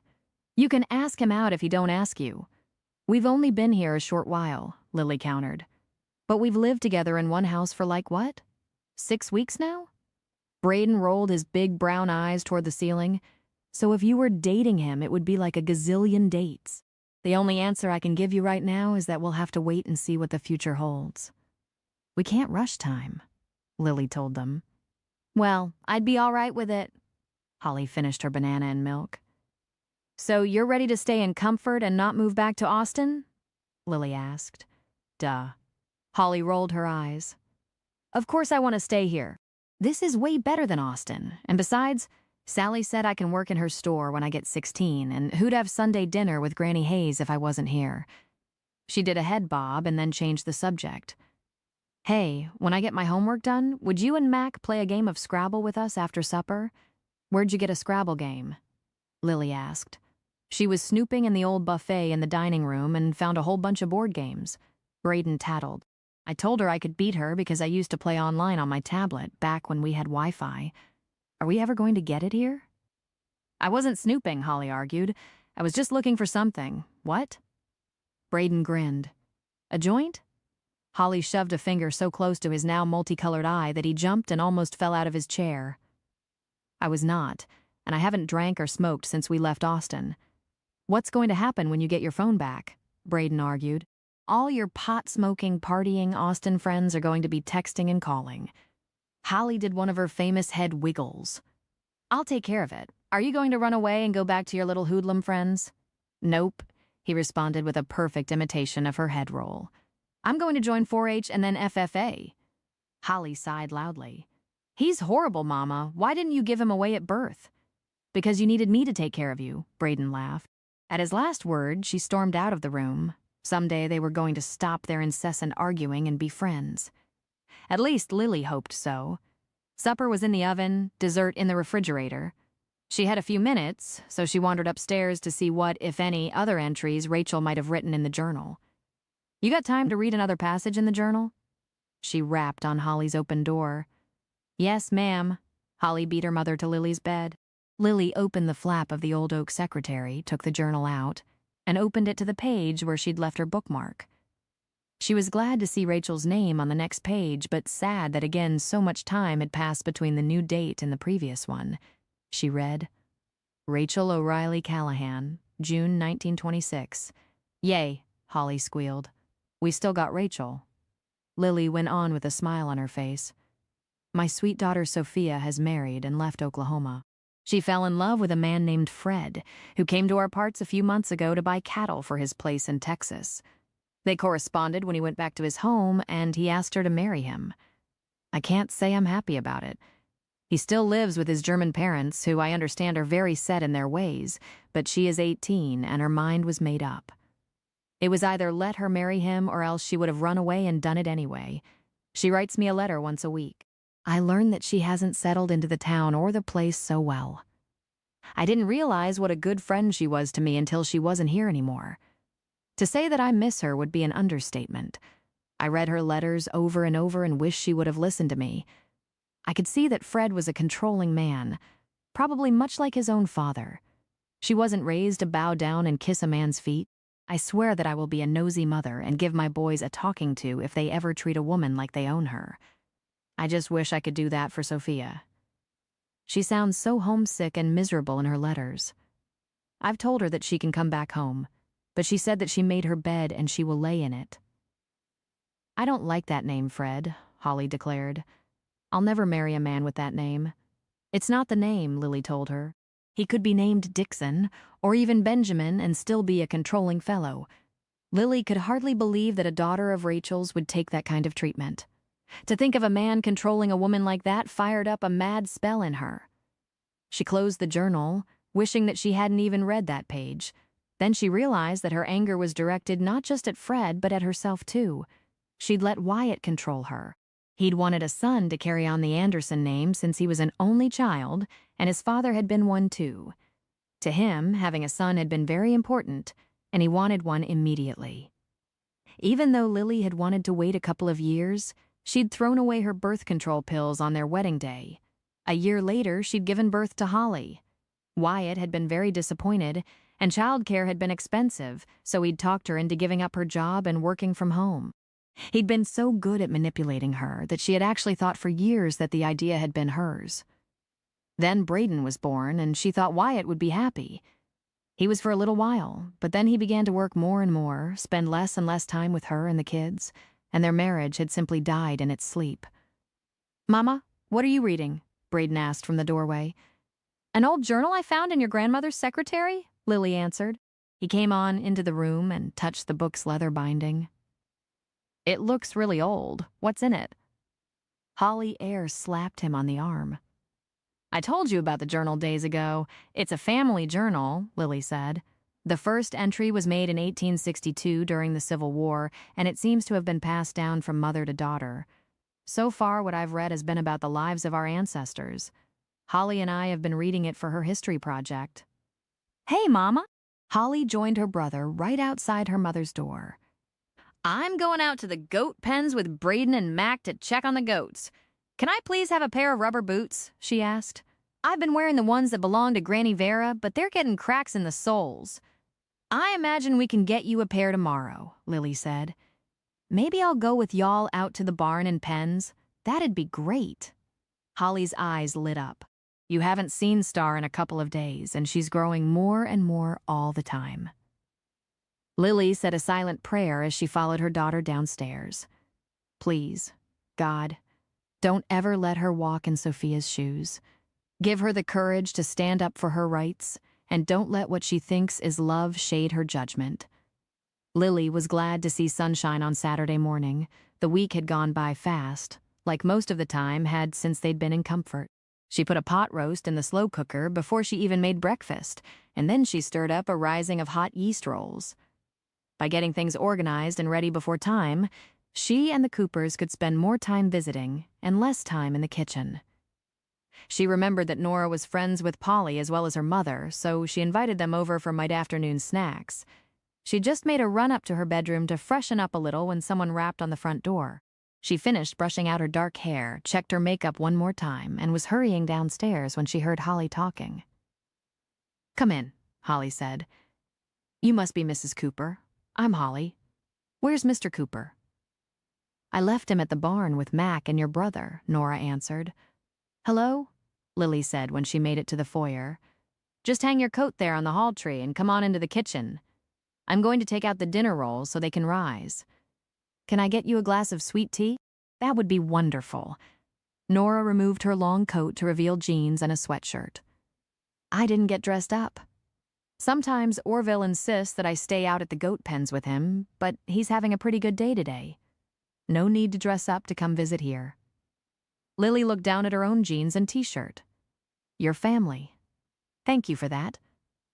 You can ask him out if he don't ask you. We've only been here a short while, Lily countered. But we've lived together in one house for like what? 6 weeks now? Braden rolled his big brown eyes toward the ceiling. So if you were dating him, it would be like a gazillion dates. The only answer I can give you right now is that we'll have to wait and see what the future holds. We can't rush time, Lily told them. Well, I'd be all right with it. Holly finished her banana and milk. So you're ready to stay in comfort and not move back to Austin? Lily asked. Duh. Holly rolled her eyes. Of course I want to stay here. This is way better than Austin, and besides, Sally said I can work in her store when I get 16, and who'd have Sunday dinner with Granny Hayes if I wasn't here? She did a head bob and then changed the subject. Hey, when I get my homework done, would you and Mac play a game of Scrabble with us after supper? Where'd you get a Scrabble game? Lily asked. She was snooping in the old buffet in the dining room and found a whole bunch of board games. Braden tattled. I told her I could beat her because I used to play online on my tablet back when we had Wi-Fi. Are we ever going to get it here? I wasn't snooping, Holly argued. I was just looking for something. What? Braden grinned. A joint? Holly shoved a finger so close to his now multicolored eye that he jumped and almost fell out of his chair. I was not, and I haven't drank or smoked since we left Austin. What's going to happen when you get your phone back? Braden argued. All your pot-smoking, partying Austin friends are going to be texting and calling. Holly did one of her famous head wiggles. I'll take care of it. Are you going to run away and go back to your little hoodlum friends? Nope, he responded with a perfect imitation of her head roll. I'm going to join 4-H and then FFA. Holly sighed loudly. He's horrible, Mama. Why didn't you give him away at birth? Because you needed me to take care of you, Braden laughed. At his last word, she stormed out of the room. Someday they were going to stop their incessant arguing and be friends. At least Lily hoped so. Supper was in the oven, dessert in the refrigerator. She had a few minutes, so she wandered upstairs to see what, if any, other entries Rachel might have written in the journal. You got time to read another passage in the journal? She rapped on Holly's open door. "Yes, ma'am." Holly beat her mother to Lily's bed. Lily opened the flap of the old oak secretary, took the journal out, and opened it to the page where she'd left her bookmark. She was glad to see Rachel's name on the next page, but sad that again so much time had passed between the new date and the previous one. She read, "Rachel O'Reilly Callahan, June 1926. Yay," Holly squealed. "We still got Rachel." Lily went on with a smile on her face. "My sweet daughter Sophia has married and left Oklahoma. She fell in love with a man named Fred, who came to our parts a few months ago to buy cattle for his place in Texas. They corresponded when he went back to his home, and he asked her to marry him. I can't say I'm happy about it. He still lives with his German parents, who I understand are very set in their ways, but she is 18 and her mind was made up. It was either let her marry him or else she would have run away and done it anyway. She writes me a letter once a week. I learned that she hasn't settled into the town or the place so well. I didn't realize what a good friend she was to me until she wasn't here anymore. To say that I miss her would be an understatement. I read her letters over and over and wished she would have listened to me. I could see that Fred was a controlling man, probably much like his own father. She wasn't raised to bow down and kiss a man's feet. I swear that I will be a nosy mother and give my boys a talking to if they ever treat a woman like they own her. I just wish I could do that for Sophia. She sounds so homesick and miserable in her letters. I've told her that she can come back home, but she said that she made her bed and she will lay in it." "I don't like that name, Fred," Holly declared. "I'll never marry a man with that name." "It's not the name," Lily told her. "He could be named Dixon, or even Benjamin, and still be a controlling fellow." Lily could hardly believe that a daughter of Rachel's would take that kind of treatment. To think of a man controlling a woman like that fired up a mad spell in her. She closed the journal, wishing that she hadn't even read that page. Then she realized that her anger was directed not just at Fred, but at herself too. She'd let Wyatt control her. He'd wanted a son to carry on the Anderson name since he was an only child, and his father had been one too. To him, having a son had been very important, and he wanted one immediately. Even though Lily had wanted to wait a couple of years, she'd thrown away her birth control pills on their wedding day. A year later, she'd given birth to Holly. Wyatt had been very disappointed, and childcare had been expensive, so he'd talked her into giving up her job and working from home. He'd been so good at manipulating her that she had actually thought for years that the idea had been hers. Then Braden was born, and she thought Wyatt would be happy. He was for a little while, but then he began to work more and more, spend less and less time with her and the kids, and their marriage had simply died in its sleep. "Mama, what are you reading?" Braden asked from the doorway. "An old journal I found in your grandmother's secretary," Lily answered. He came on into the room and touched the book's leather binding. "It looks really old. What's in it?" Holly Ayre slapped him on the arm. "I told you about the journal days ago. It's a family journal," Lily said. "The first entry was made in 1862 during the Civil War, and it seems to have been passed down from mother to daughter. So far, what I've read has been about the lives of our ancestors. Holly and I have been reading it for her history project." "Hey, Mama!" Holly joined her brother right outside her mother's door. "I'm going out to the goat pens with Braden and Mac to check on the goats. Can I please have a pair of rubber boots?" she asked. "I've been wearing the ones that belong to Granny Vera, but they're getting cracks in the soles." "I imagine we can get you a pair tomorrow," Lily said. "Maybe I'll go with y'all out to the barn and pens. That'd be great." Holly's eyes lit up. You haven't seen Star in a couple of days, and she's growing more and more all the time. Lily said a silent prayer as she followed her daughter downstairs. "Please, God, don't ever let her walk in Sophia's shoes. Give her the courage to stand up for her rights, and don't let what she thinks is love shade her judgment." Lily was glad to see sunshine on Saturday morning. The week had gone by fast, like most of the time had since they'd been in comfort. She put a pot roast in the slow cooker before she even made breakfast, and then she stirred up a rising of hot yeast rolls. By getting things organized and ready before time, she and the Coopers could spend more time visiting and less time in the kitchen. She remembered that Nora was friends with Polly as well as her mother, so she invited them over for mid-afternoon snacks. She just made a run up to her bedroom to freshen up a little when someone rapped on the front door. She finished brushing out her dark hair, checked her makeup one more time, and was hurrying downstairs when she heard Holly talking. "Come in," Holly said. "You must be Mrs. Cooper. I'm Holly. Where's Mr. Cooper?" "I left him at the barn with Mac and your brother," Nora answered. "Hello?" Lily said when she made it to the foyer. "Just hang your coat there on the hall tree and come on into the kitchen. I'm going to take out the dinner rolls so they can rise. Can I get you a glass of sweet tea? That would be wonderful." Nora removed her long coat to reveal jeans and a sweatshirt. "I didn't get dressed up. Sometimes Orville insists that I stay out at the goat pens with him, but he's having a pretty good day today. No need to dress up to come visit here." Lily looked down at her own jeans and t-shirt. "Your family. Thank you for that."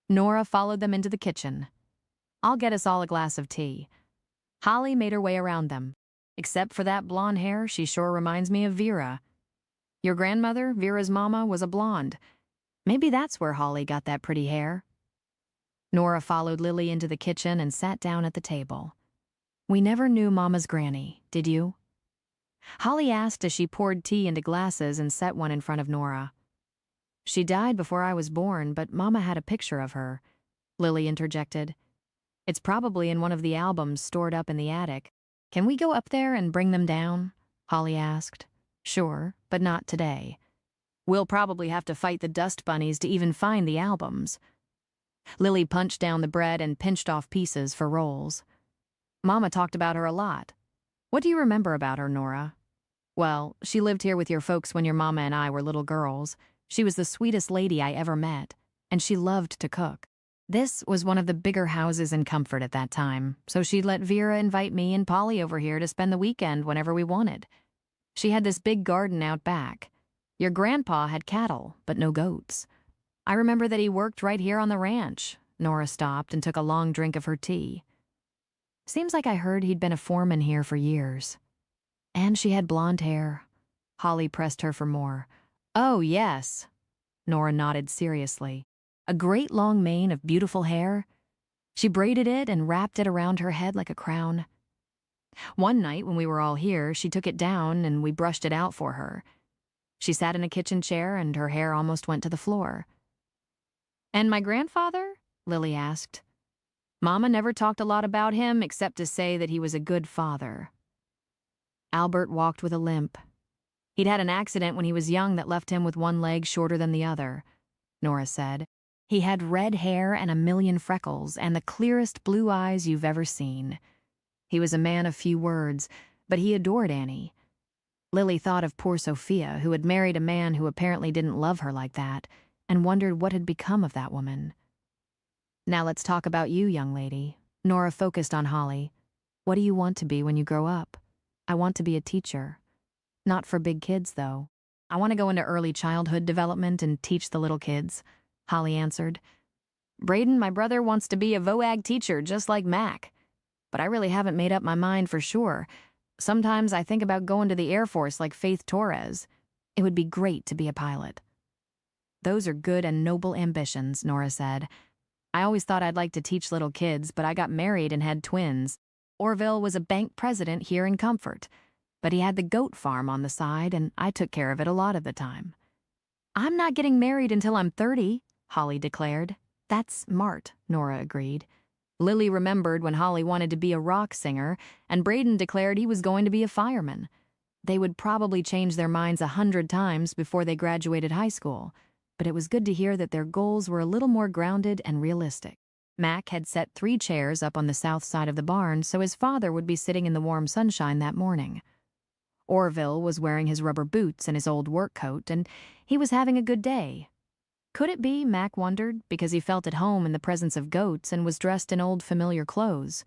Nora followed them into the kitchen. "I'll get us all a glass of tea." Holly made her way around them. "Except for that blonde hair, she sure reminds me of Vera. Your grandmother, Vera's mama, was a blonde. Maybe that's where Holly got that pretty hair." Nora followed Lily into the kitchen and sat down at the table. "We never knew Mama's granny, did you?" Holly asked as she poured tea into glasses and set one in front of Nora. "She died before I was born, but Mama had a picture of her," Lily interjected. "It's probably in one of the albums stored up in the attic. Can we go up there and bring them down?" Holly asked. "Sure, but not today. We'll probably have to fight the dust bunnies to even find the albums." Lily punched down the bread and pinched off pieces for rolls. "Mama talked about her a lot. What do you remember about her, Nora?" "Well, she lived here with your folks when your mama and I were little girls. She was the sweetest lady I ever met, and she loved to cook. This was one of the bigger houses in Comfort at that time, so she'd let Vera invite me and Polly over here to spend the weekend whenever we wanted. She had this big garden out back. Your grandpa had cattle, but no goats. I remember that he worked right here on the ranch." Nora stopped and took a long drink of her tea. "Seems like I heard he'd been a foreman here for years. And she had blonde hair." Holly pressed her for more. "Oh, yes." Nora nodded seriously. "A great long mane of beautiful hair. She braided it and wrapped it around her head like a crown. One night when we were all here, she took it down and we brushed it out for her. She sat in a kitchen chair and her hair almost went to the floor." "And my grandfather?" Lily asked. "Mama never talked a lot about him except to say that he was a good father." "Albert walked with a limp. He'd had an accident when he was young that left him with one leg shorter than the other," Nora said. "He had red hair and a million freckles and the clearest blue eyes you've ever seen. He was a man of few words, but he adored Annie." Lily thought of poor Sophia, who had married a man who apparently didn't love her like that, and wondered what had become of that woman. "Now let's talk about you, young lady." Nora focused on Holly. "What do you want to be when you grow up?" "I want to be a teacher. Not for big kids, though. I want to go into early childhood development and teach the little kids," Holly answered. "Braden, my brother, wants to be a VOAG teacher just like Mac. But I really haven't made up my mind for sure. Sometimes I think about going to the Air Force like Faith Torres. It would be great to be a pilot." "Those are good and noble ambitions," Nora said. "I always thought I'd like to teach little kids, but I got married and had twins. Orville was a bank president here in Comfort, but he had the goat farm on the side, and I took care of it a lot of the time." "I'm not getting married until I'm 30, Holly declared. "That's smart," Nora agreed. Lily remembered when Holly wanted to be a rock singer, and Braden declared he was going to be a fireman. They would probably change their minds 100 times before they graduated high school, but it was good to hear that their goals were a little more grounded and realistic. Mac had set 3 chairs up on the south side of the barn so his father would be sitting in the warm sunshine that morning. Orville was wearing his rubber boots and his old work coat, and he was having a good day. Could it be, Mac wondered, because he felt at home in the presence of goats and was dressed in old familiar clothes?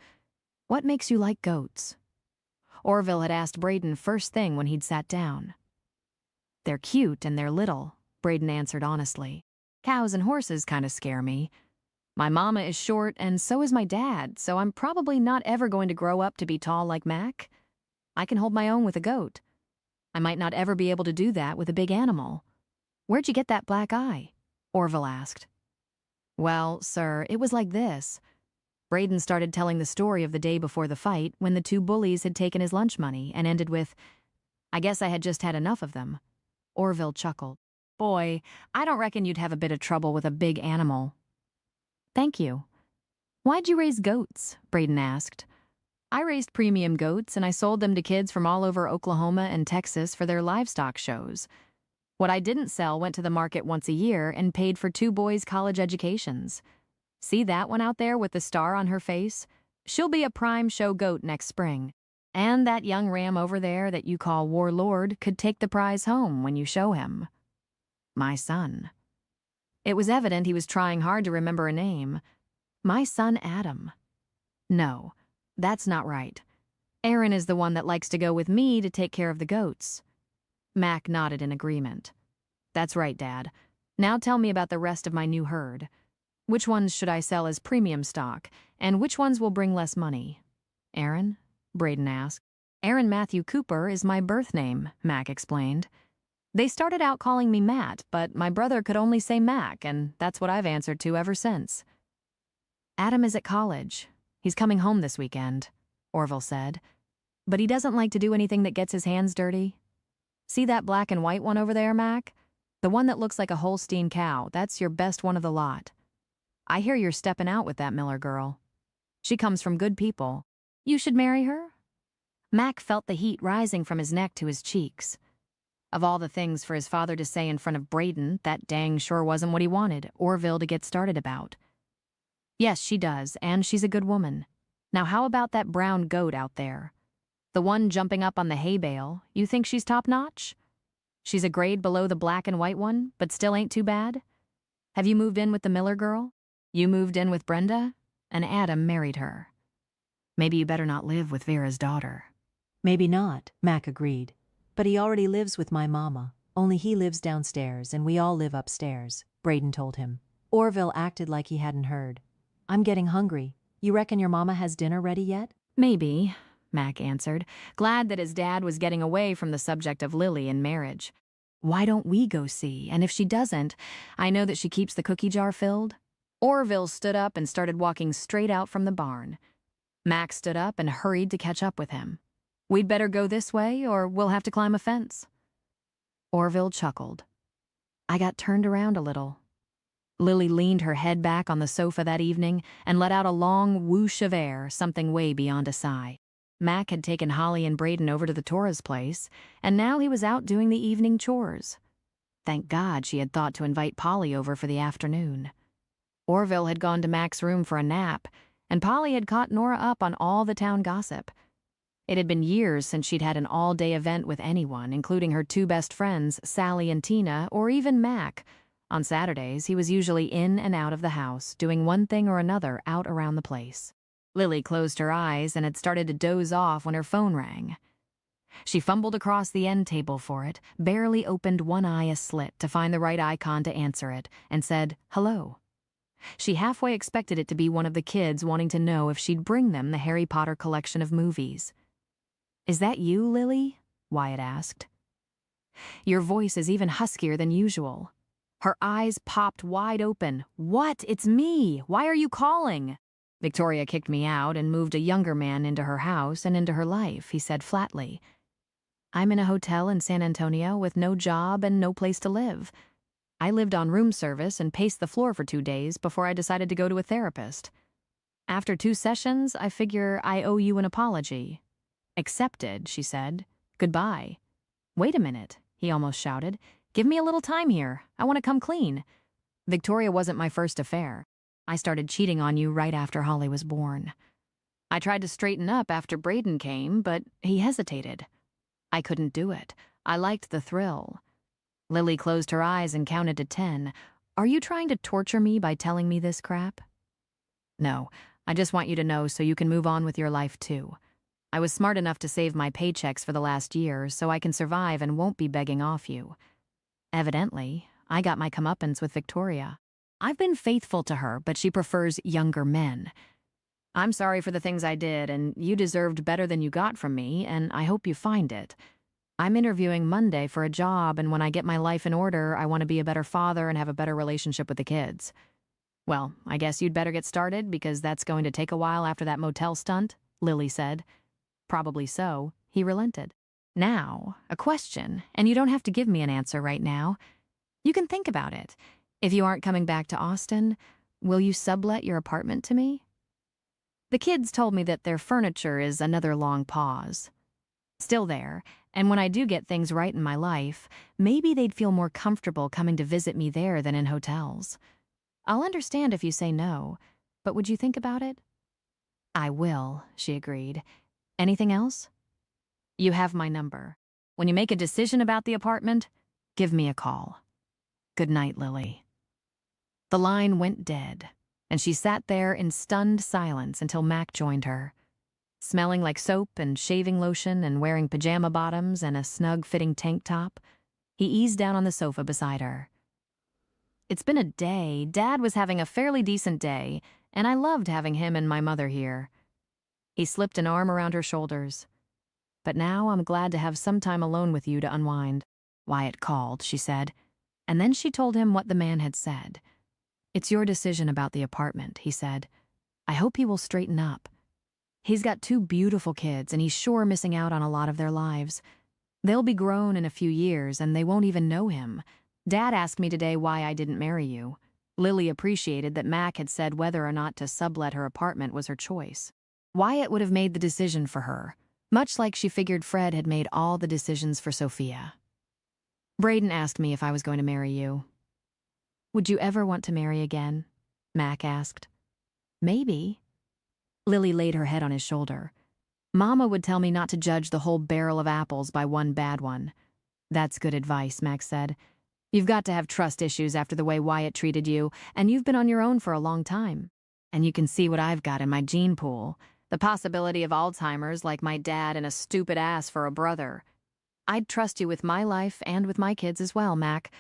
"What makes you like goats?" Orville had asked Braden first thing when he'd sat down. "They're cute and they're little," Braden answered honestly. "Cows and horses kind of scare me. My mama is short and so is my dad, so I'm probably not ever going to grow up to be tall like Mac. I can hold my own with a goat. I might not ever be able to do that with a big animal." "Where'd you get that black eye?" Orville asked. "Well, sir, it was like this. Braden started telling the story of the day before the fight when the two bullies had taken his lunch money and ended with, "I guess I had just had enough of them." Orville chuckled. "Boy, I don't reckon you'd have a bit of trouble with a big animal." "Thank you." "Why'd you raise goats?" Braden asked. "I raised premium goats and I sold them to kids from all over Oklahoma and Texas for their livestock shows. What I didn't sell went to the market once a year and paid for two boys' college educations. See that one out there with the star on her face? She'll be a prime show goat next spring. And that young ram over there that you call Warlord could take the prize home when you show him." "My son." It was evident he was trying hard to remember a name. "My son Adam." "No, that's not right. Aaron is the one that likes to go with me to take care of the goats." Mac nodded in agreement. "That's right, Dad. Now tell me about the rest of my new herd. Which ones should I sell as premium stock, and which ones will bring less money?" "Aaron?" Braden asked. "Aaron Matthew Cooper is my birth name," Mac explained. "They started out calling me Matt, but my brother could only say Mac, and that's what I've answered to ever since." "Adam is at college. He's coming home this weekend," Orville said. "But he doesn't like to do anything that gets his hands dirty. See that black and white one over there, Mac? The one that looks like a Holstein cow, that's your best one of the lot. I hear you're stepping out with that Miller girl. She comes from good people. You should marry her?" Mac felt the heat rising from his neck to his cheeks. Of all the things for his father to say in front of Braden, that dang sure wasn't what he wanted Orville to get started about. "Yes, she does, and she's a good woman. Now how about that brown goat out there? The one jumping up on the hay bale, you think she's top-notch? She's a grade below the black and white one, but still ain't too bad? Have you moved in with the Miller girl? You moved in with Brenda, and Adam married her. Maybe you better not live with Vera's daughter." "Maybe not," Mac agreed. "But he already lives with my mama. Only he lives downstairs and we all live upstairs," Braden told him. Orville acted like he hadn't heard. "I'm getting hungry. You reckon your mama has dinner ready yet?" "Maybe," Mac answered, glad that his dad was getting away from the subject of Lily and marriage. "Why don't we go see? And if she doesn't, I know that she keeps the cookie jar filled." Orville stood up and started walking straight out from the barn. Mac stood up and hurried to catch up with him. "We'd better go this way, or we'll have to climb a fence." Orville chuckled. "I got turned around a little." Lily leaned her head back on the sofa that evening and let out a long whoosh of air, something way beyond a sigh. Mac had taken Holly and Braden over to the Torres place, and now he was out doing the evening chores. Thank God she had thought to invite Polly over for the afternoon. Orville had gone to Mac's room for a nap, and Polly had caught Nora up on all the town gossip. It had been years since she'd had an all-day event with anyone, including her two best friends, Sally and Tina, or even Mac. On Saturdays, he was usually in and out of the house, doing one thing or another out around the place. Lily closed her eyes and had started to doze off when her phone rang. She fumbled across the end table for it, barely opened one eye a slit to find the right icon to answer it, and said, "Hello." She halfway expected it to be one of the kids wanting to know if she'd bring them the Harry Potter collection of movies. "Is that you, Lily?" Wyatt asked. "Your voice is even huskier than usual." Her eyes popped wide open. "What? It's me! Why are you calling?" "Victoria kicked me out and moved a younger man into her house and into her life," he said flatly. "I'm in a hotel in San Antonio with no job and no place to live. I lived on room service and paced the floor for 2 days before I decided to go to a therapist. After 2 sessions, I figure I owe you an apology." "Accepted," she said. "Goodbye." "Wait a minute," he almost shouted. "Give me a little time here. I want to come clean. Victoria wasn't my first affair. I started cheating on you right after Holly was born. I tried to straighten up after Braden came, but he hesitated. I couldn't do it. I liked the thrill." Lily closed her eyes and counted to 10. "Are you trying to torture me by telling me this crap?" "No, I just want you to know so you can move on with your life too. I was smart enough to save my paychecks for the last year so I can survive and won't be begging off you. Evidently, I got my comeuppance with Victoria. I've been faithful to her, but she prefers younger men. I'm sorry for the things I did, and you deserved better than you got from me, and I hope you find it. I'm interviewing Monday for a job, and when I get my life in order, I want to be a better father and have a better relationship with the kids." Well, I guess you'd better get started because that's going to take a while after that motel stunt, Lily said. Probably so, he relented. Now, a question, and you don't have to give me an answer right now. You can think about it. If you aren't coming back to Austin, will you sublet your apartment to me? The kids told me that their furniture is another long pause. Still there, and when I do get things right in my life, maybe they'd feel more comfortable coming to visit me there than in hotels. I'll understand if you say no, but would you think about it? I will, she agreed. Anything else? You have my number. When you make a decision about the apartment, give me a call. Good night, Lily. The line went dead, and she sat there in stunned silence until Mac joined her. Smelling like soap and shaving lotion and wearing pajama bottoms and a snug-fitting tank top, he eased down on the sofa beside her. It's been a day. Dad was having a fairly decent day, and I loved having him and my mother here. He slipped an arm around her shoulders. But now I'm glad to have some time alone with you to unwind. Wyatt called, she said, and then she told him what the man had said. It's your decision about the apartment, he said. I hope he will straighten up. He's got 2 beautiful kids, and he's sure missing out on a lot of their lives. They'll be grown in a few years, and they won't even know him. Dad asked me today why I didn't marry you. Lily appreciated that Mac had said whether or not to sublet her apartment was her choice. Wyatt would have made the decision for her, much like she figured Fred had made all the decisions for Sophia. Braden asked me if I was going to marry you. Would you ever want to marry again? Mac asked. Maybe. Lily laid her head on his shoulder. Mama would tell me not to judge the whole barrel of apples by one bad one. That's good advice, Mac said. You've got to have trust issues after the way Wyatt treated you, and you've been on your own for a long time. And you can see what I've got in my gene pool. The possibility of Alzheimer's like my dad and a stupid ass for a brother. I'd trust you with my life and with my kids as well, Mac.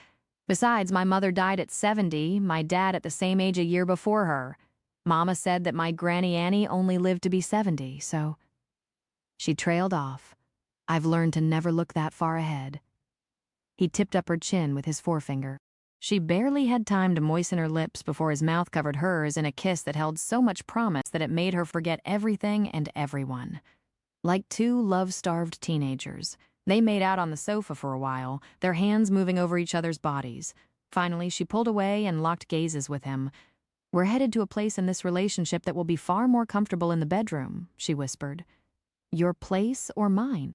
Besides, my mother died at 70, my dad at the same age a year before her. Mama said that my Granny Annie only lived to be 70, so... She trailed off. I've learned to never look that far ahead. He tipped up her chin with his forefinger. She barely had time to moisten her lips before his mouth covered hers in a kiss that held so much promise that it made her forget everything and everyone. Like 2 love-starved teenagers, they made out on the sofa for a while, their hands moving over each other's bodies. Finally, she pulled away and locked gazes with him. We're headed to a place in this relationship that will be far more comfortable in the bedroom, she whispered. Your place or mine?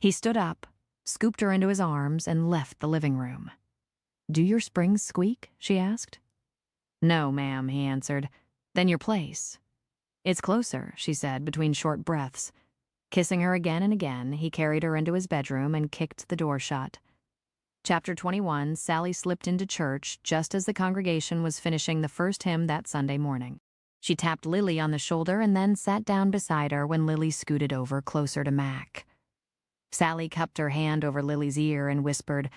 He stood up, scooped her into his arms, and left the living room. Do your springs squeak? She asked. No, ma'am, he answered. Then your place. It's closer, she said between short breaths. Kissing her again and again, he carried her into his bedroom and kicked the door shut. Chapter 21, Sally slipped into church just as the congregation was finishing the first hymn that Sunday morning. She tapped Lily on the shoulder and then sat down beside her when Lily scooted over closer to Mac. Sally cupped her hand over Lily's ear and whispered,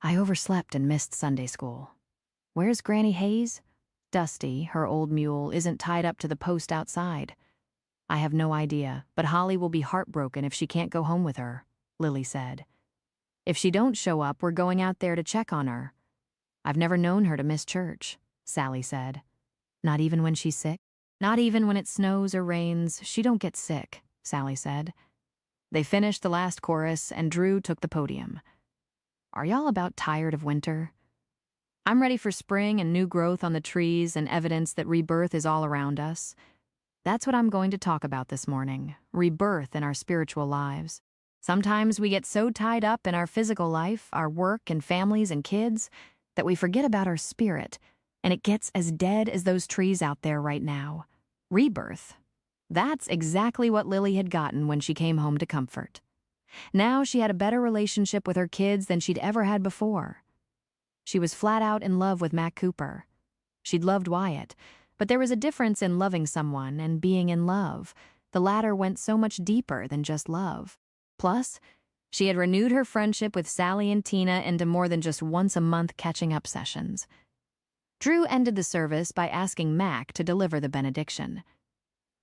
I overslept and missed Sunday school. Where's Granny Hayes? Dusty, her old mule, isn't tied up to the post outside. I have no idea, but Holly will be heartbroken if she can't go home with her, Lily said. If she don't show up, we're going out there to check on her. I've never known her to miss church, Sally said. Not even when she's sick? Not even when it snows or rains. She don't get sick, Sally said. They finished the last chorus, and Drew took the podium. Are y'all about tired of winter? I'm ready for spring and new growth on the trees and evidence that rebirth is all around us. That's what I'm going to talk about this morning, rebirth in our spiritual lives. Sometimes we get so tied up in our physical life, our work and families and kids, that we forget about our spirit, and it gets as dead as those trees out there right now. Rebirth. That's exactly what Lily had gotten when she came home to Comfort. Now she had a better relationship with her kids than she'd ever had before. She was flat out in love with Mac Cooper. She'd loved Wyatt, but there was a difference in loving someone and being in love. The latter went so much deeper than just love. Plus, she had renewed her friendship with Sally and Tina into more than just once-a-month catching-up sessions. Drew ended the service by asking Mac to deliver the benediction.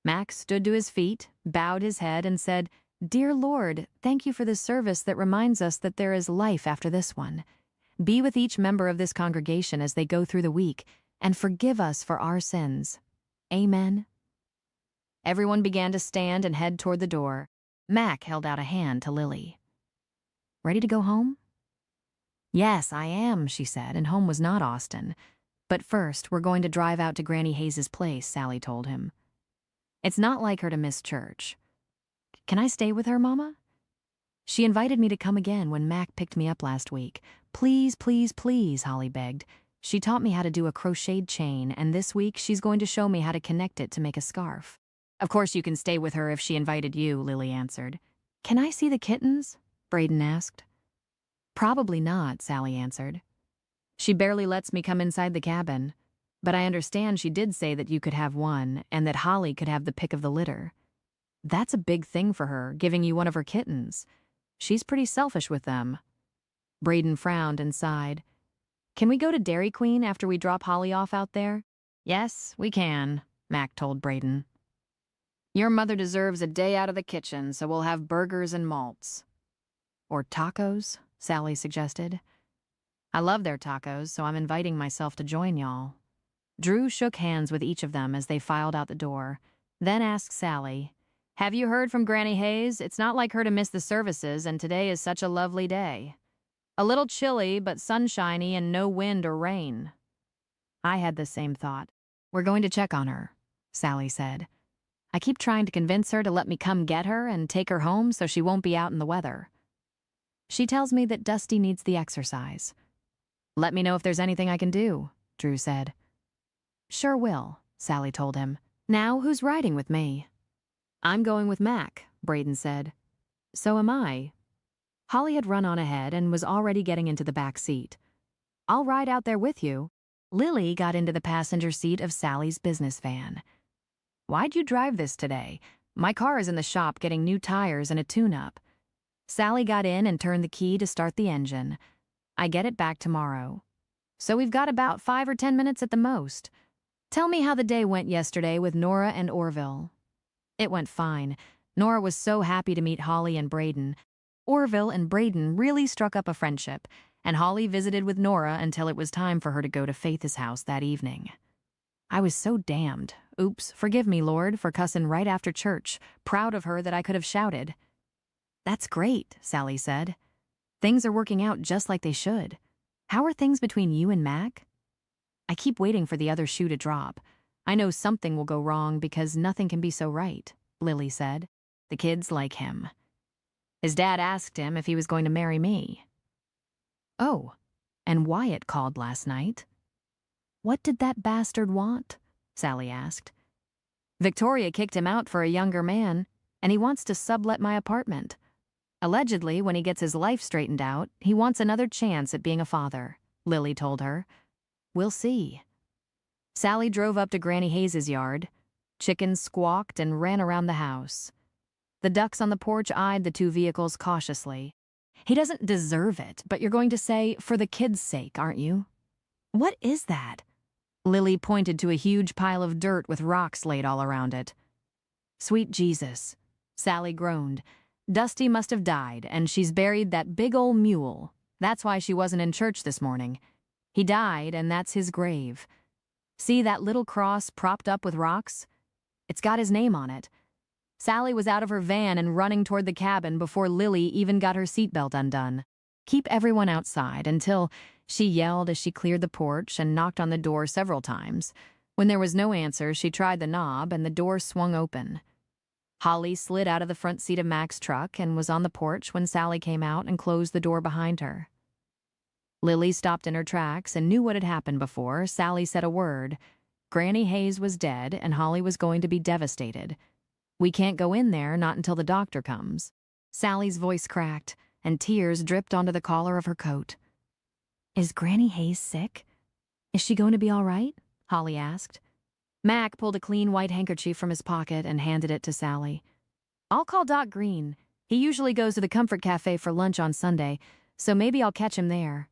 Mac stood to his feet, bowed his head, and said, Dear Lord, thank you for this service that reminds us that there is life after this one. Be with each member of this congregation as they go through the week. and forgive us for our sins. Amen." Everyone began to stand and head toward the door. Mac held out a hand to Lily. "Ready to go home?" "Yes, I am," she said, and home was not Austin. "But first, we're going to drive out to Granny Hayes' place," Sally told him. "It's not like her to miss church." "Can I stay with her, Mama?" "She invited me to come again when Mac picked me up last week. Please, please, please," Holly begged. "She taught me how to do a crocheted chain, and this week she's going to show me how to connect it to make a scarf." "Of course you can stay with her if she invited you," Lily answered. "Can I see the kittens?" Braden asked. "Probably not," Sally answered. "She barely lets me come inside the cabin. But I understand she did say that you could have one, and that Holly could have the pick of the litter. That's a big thing for her, giving you one of her kittens. She's pretty selfish with them." Braden frowned and sighed. "Can we go to Dairy Queen after we drop Holly off out there?" "Yes, we can," Mac told Braden. "Your mother deserves a day out of the kitchen, so we'll have burgers and malts." "Or tacos," Sally suggested. "I love their tacos, so I'm inviting myself to join y'all." Drew shook hands with each of them as they filed out the door, then asked Sally, "Have you heard from Granny Hayes? It's not like her to miss the services, and today is such a lovely day. A little chilly, but sunshiny and no wind or rain." I had the same thought. "We're going to check on her," Sally said. "I keep trying to convince her to let me come get her and take her home so she won't be out in the weather. She tells me that Dusty needs the exercise." "Let me know if there's anything I can do," Drew said. "Sure will," Sally told him. "Now who's riding with me?" "I'm going with Mac," Braden said. "So am I." Holly had run on ahead and was already getting into the back seat. "I'll ride out there with you." Lily got into the passenger seat of Sally's business van. "Why'd you drive this today? My car is in the shop getting new tires and a tune-up." Sally got in and turned the key to start the engine. "I get it back tomorrow. So we've got about 5 or 10 minutes at the most. Tell me how the day went yesterday with Nora and Orville." It went fine. Nora was so happy to meet Holly and Braden. Orville and Braden really struck up a friendship, and Holly visited with Nora until it was time for her to go to Faith's house that evening. I was so damned. Oops, forgive me, Lord, for cussin' right after church, proud of her that I could have shouted. "That's great," Sally said. "Things are working out just like they should. How are things between you and Mac?" "I keep waiting for the other shoe to drop. I know something will go wrong because nothing can be so right," Lily said. "The kids like him. His dad asked him if he was going to marry me." "Oh, and Wyatt called last night." "What did that bastard want?" Sally asked. "Victoria kicked him out for a younger man, and he wants to sublet my apartment. Allegedly, when he gets his life straightened out, he wants another chance at being a father," Lily told her. "We'll see." Sally drove up to Granny Hayes' yard. Chickens squawked and ran around the house. The ducks on the porch eyed the two vehicles cautiously. "He doesn't deserve it, but you're going to say, for the kids' sake, aren't you?" "What is that?" Lily pointed to a huge pile of dirt with rocks laid all around it. "Sweet Jesus," Sally groaned. "Dusty must have died, and she's buried that big ol' mule. That's why she wasn't in church this morning. He died, and that's his grave. See that little cross propped up with rocks? It's got his name on it." Sally was out of her van and running toward the cabin before Lily even got her seatbelt undone. "Keep everyone outside until," she yelled as she cleared the porch and knocked on the door several times. When there was no answer, she tried the knob and the door swung open. Holly slid out of the front seat of Mac's truck and was on the porch when Sally came out and closed the door behind her. Lily stopped in her tracks and knew what had happened before Sally said a word. Granny Hayes was dead and Holly was going to be devastated. "We can't go in there, not until the doctor comes." Sally's voice cracked, and tears dripped onto the collar of her coat. "Is Granny Hayes sick? Is she going to be all right?" Holly asked. Mac pulled a clean white handkerchief from his pocket and handed it to Sally. "I'll call Doc Green. He usually goes to the Comfort Cafe for lunch on Sunday, so maybe I'll catch him there.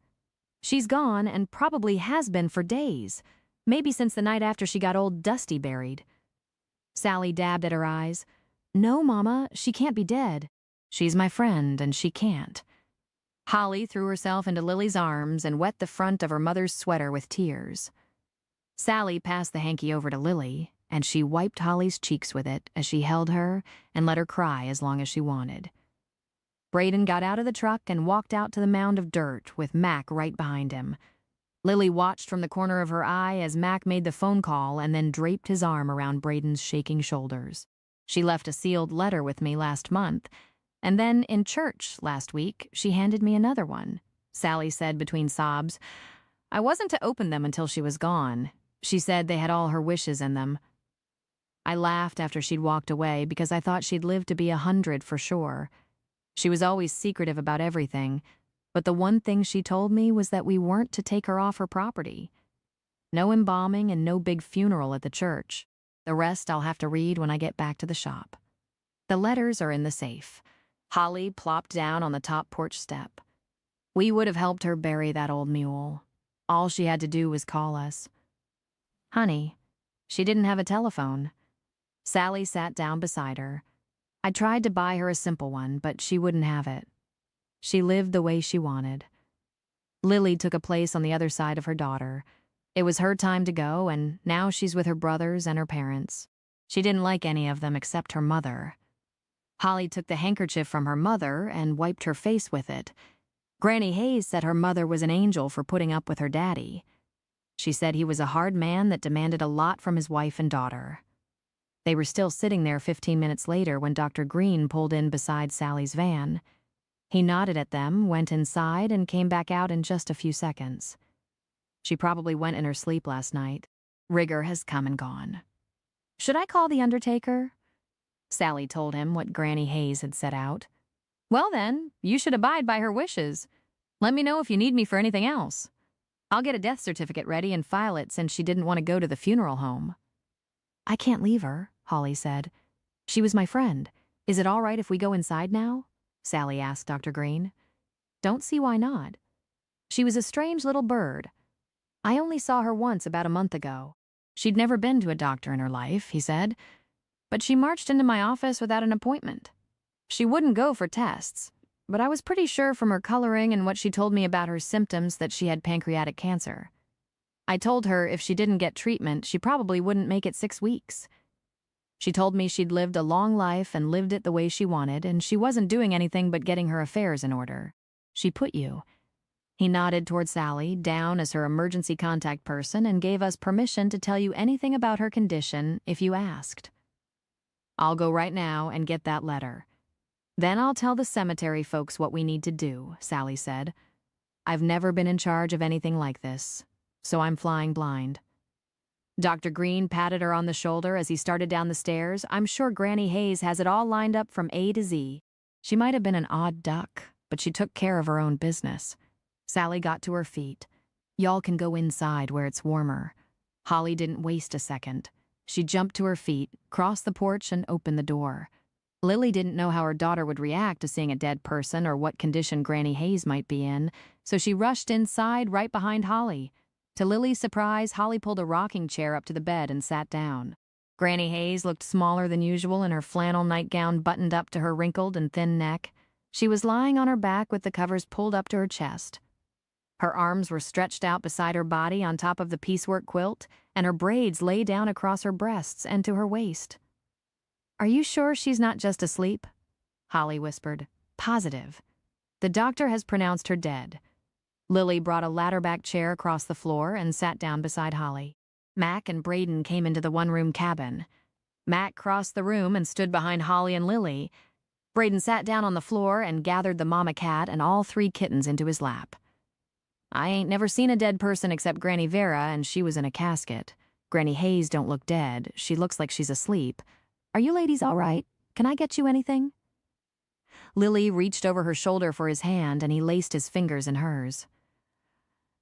She's gone and probably has been for days, maybe since the night after she got old Dusty buried." Sally dabbed at her eyes. "No, Mama, she can't be dead. She's my friend, and she can't." Holly threw herself into Lily's arms and wet the front of her mother's sweater with tears. Sally passed the hanky over to Lily, and she wiped Holly's cheeks with it as she held her and let her cry as long as she wanted. Braden got out of the truck and walked out to the mound of dirt with Mac right behind him. Lily watched from the corner of her eye as Mac made the phone call and then draped his arm around Braden's shaking shoulders. She left a sealed letter with me last month, and then in church last week she handed me another one. Sally said between sobs. I wasn't to open them until she was gone. She said they had all her wishes in them. I laughed after she'd walked away because I thought she'd live to be 100 for sure. She was always secretive about everything, but the one thing she told me was that we weren't to take her off her property. No embalming and no big funeral at the church. The rest I'll have to read when I get back to the shop. The letters are in the safe. Holly plopped down on the top porch step. We would have helped her bury that old mule. All she had to do was call us. Honey, she didn't have a telephone. Sally sat down beside her. I tried to buy her a simple one, but she wouldn't have it. She lived the way she wanted. Lily took a place on the other side of her daughter. It was her time to go, and now she's with her brothers and her parents. She didn't like any of them except her mother. Holly took the handkerchief from her mother and wiped her face with it. Granny Hayes said her mother was an angel for putting up with her daddy. She said he was a hard man that demanded a lot from his wife and daughter. They were still sitting there 15 minutes later when Dr. Green pulled in beside Sally's van. He nodded at them, went inside, and came back out in just a few seconds. She probably went in her sleep last night. Rigor has come and gone. Should I call the undertaker? Sally told him what Granny Hayes had set out. Well then, you should abide by her wishes. Let me know if you need me for anything else. I'll get a death certificate ready and file it since she didn't want to go to the funeral home. I can't leave her, Holly said. She was my friend. Is it all right if we go inside now? Sally asked Dr. Green. Don't see why not. She was a strange little bird. I only saw her once about a month ago. She'd never been to a doctor in her life, he said, but she marched into my office without an appointment. She wouldn't go for tests, but I was pretty sure from her coloring and what she told me about her symptoms that she had pancreatic cancer. I told her if she didn't get treatment, she probably wouldn't make it 6 weeks. She told me she'd lived a long life and lived it the way she wanted, and she wasn't doing anything but getting her affairs in order. She put you. He nodded toward Sally, down as her emergency contact person, and gave us permission to tell you anything about her condition if you asked. I'll go right now and get that letter. Then I'll tell the cemetery folks what we need to do, Sally said. I've never been in charge of anything like this, so I'm flying blind. Dr. Green patted her on the shoulder as he started down the stairs. I'm sure Granny Hayes has it all lined up from A to Z. She might have been an odd duck, but she took care of her own business. Sally got to her feet. Y'all can go inside where it's warmer. Holly didn't waste a second. She jumped to her feet, crossed the porch, and opened the door. Lily didn't know how her daughter would react to seeing a dead person or what condition Granny Hayes might be in, so she rushed inside right behind Holly. To Lily's surprise, Holly pulled a rocking chair up to the bed and sat down. Granny Hayes looked smaller than usual in her flannel nightgown buttoned up to her wrinkled and thin neck. She was lying on her back with the covers pulled up to her chest. Her arms were stretched out beside her body on top of the piecework quilt, and her braids lay down across her breasts and to her waist. Are you sure she's not just asleep? Holly whispered. Positive. The doctor has pronounced her dead. Lily brought a ladder-back chair across the floor and sat down beside Holly. Mac and Braden came into the one-room cabin. Mac crossed the room and stood behind Holly and Lily. Braden sat down on the floor and gathered the mama cat and all 3 kittens into his lap. I ain't never seen a dead person except Granny Vera, and she was in a casket. Granny Hayes don't look dead. She looks like she's asleep. Are you ladies all right? Can I get you anything? Lily reached over her shoulder for his hand, and he laced his fingers in hers.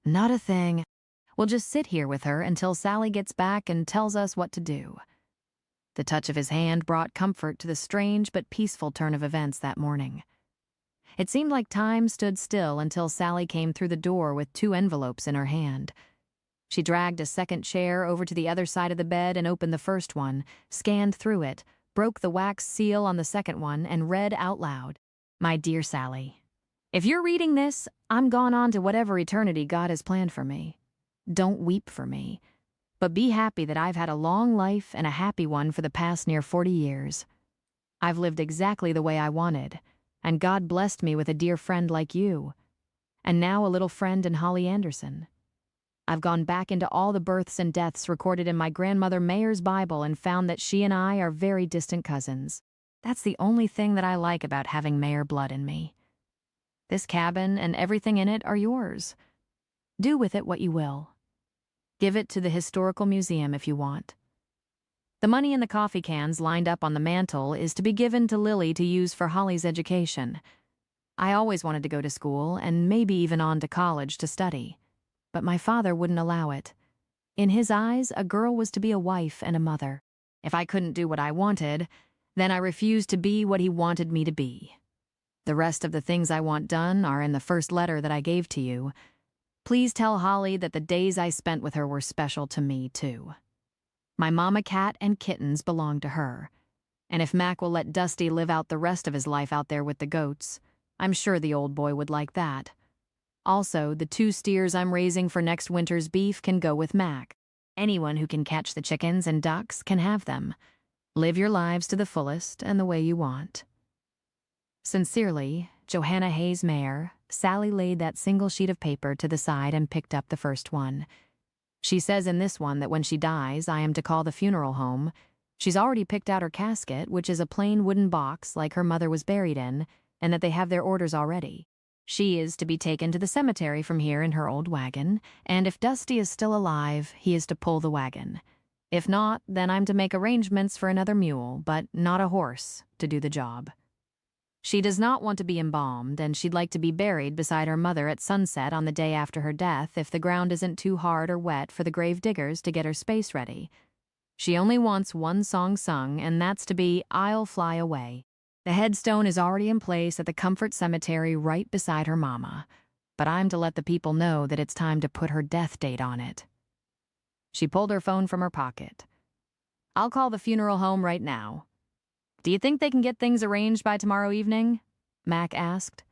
Not a thing. We'll just sit here with her until Sally gets back and tells us what to do. The touch of his hand brought comfort to the strange but peaceful turn of events that morning. It seemed like time stood still until Sally came through the door with 2 envelopes in her hand. She dragged a second chair over to the other side of the bed and opened the first one, scanned through it, broke the wax seal on the second one, and read out loud, My dear Sally, if you're reading this, I'm gone on to whatever eternity God has planned for me. Don't weep for me. But be happy that I've had a long life and a happy one for the past near 40 years. I've lived exactly the way I wanted, and God blessed me with a dear friend like you, and now a little friend in Holly Anderson. I've gone back into all the births and deaths recorded in my grandmother Mayer's Bible and found that she and I are very distant cousins. That's the only thing that I like about having Mayer blood in me. This cabin and everything in it are yours. Do with it what you will. Give it to the historical museum if you want. The money in the coffee cans lined up on the mantel is to be given to Lily to use for Holly's education. I always wanted to go to school and maybe even on to college to study, but my father wouldn't allow it. In his eyes, a girl was to be a wife and a mother. If I couldn't do what I wanted, then I refused to be what he wanted me to be. The rest of the things I want done are in the first letter that I gave to you. Please tell Holly that the days I spent with her were special to me, too. My mama cat and kittens belong to her, and if Mac will let Dusty live out the rest of his life out there with the goats, I'm sure the old boy would like that. Also, the 2 steers I'm raising for next winter's beef can go with Mac. Anyone who can catch the chickens and ducks can have them. Live your lives to the fullest and the way you want. Sincerely, Johanna Hayes Mayer. Sally laid that single sheet of paper to the side and picked up the first one. She says in this one that when she dies, I am to call the funeral home. She's already picked out her casket, which is a plain wooden box like her mother was buried in, and that they have their orders already. She is to be taken to the cemetery from here in her old wagon, and if Dusty is still alive, he is to pull the wagon. If not, then I'm to make arrangements for another mule, but not a horse, to do the job. She does not want to be embalmed, and she'd like to be buried beside her mother at sunset on the day after her death if the ground isn't too hard or wet for the grave diggers to get her space ready. She only wants one song sung, and that's to be I'll Fly Away. The headstone is already in place at the Comfort Cemetery right beside her mama, but I'm to let the people know that it's time to put her death date on it. She pulled her phone from her pocket. I'll call the funeral home right now. Do you think they can get things arranged by tomorrow evening? Mac asked.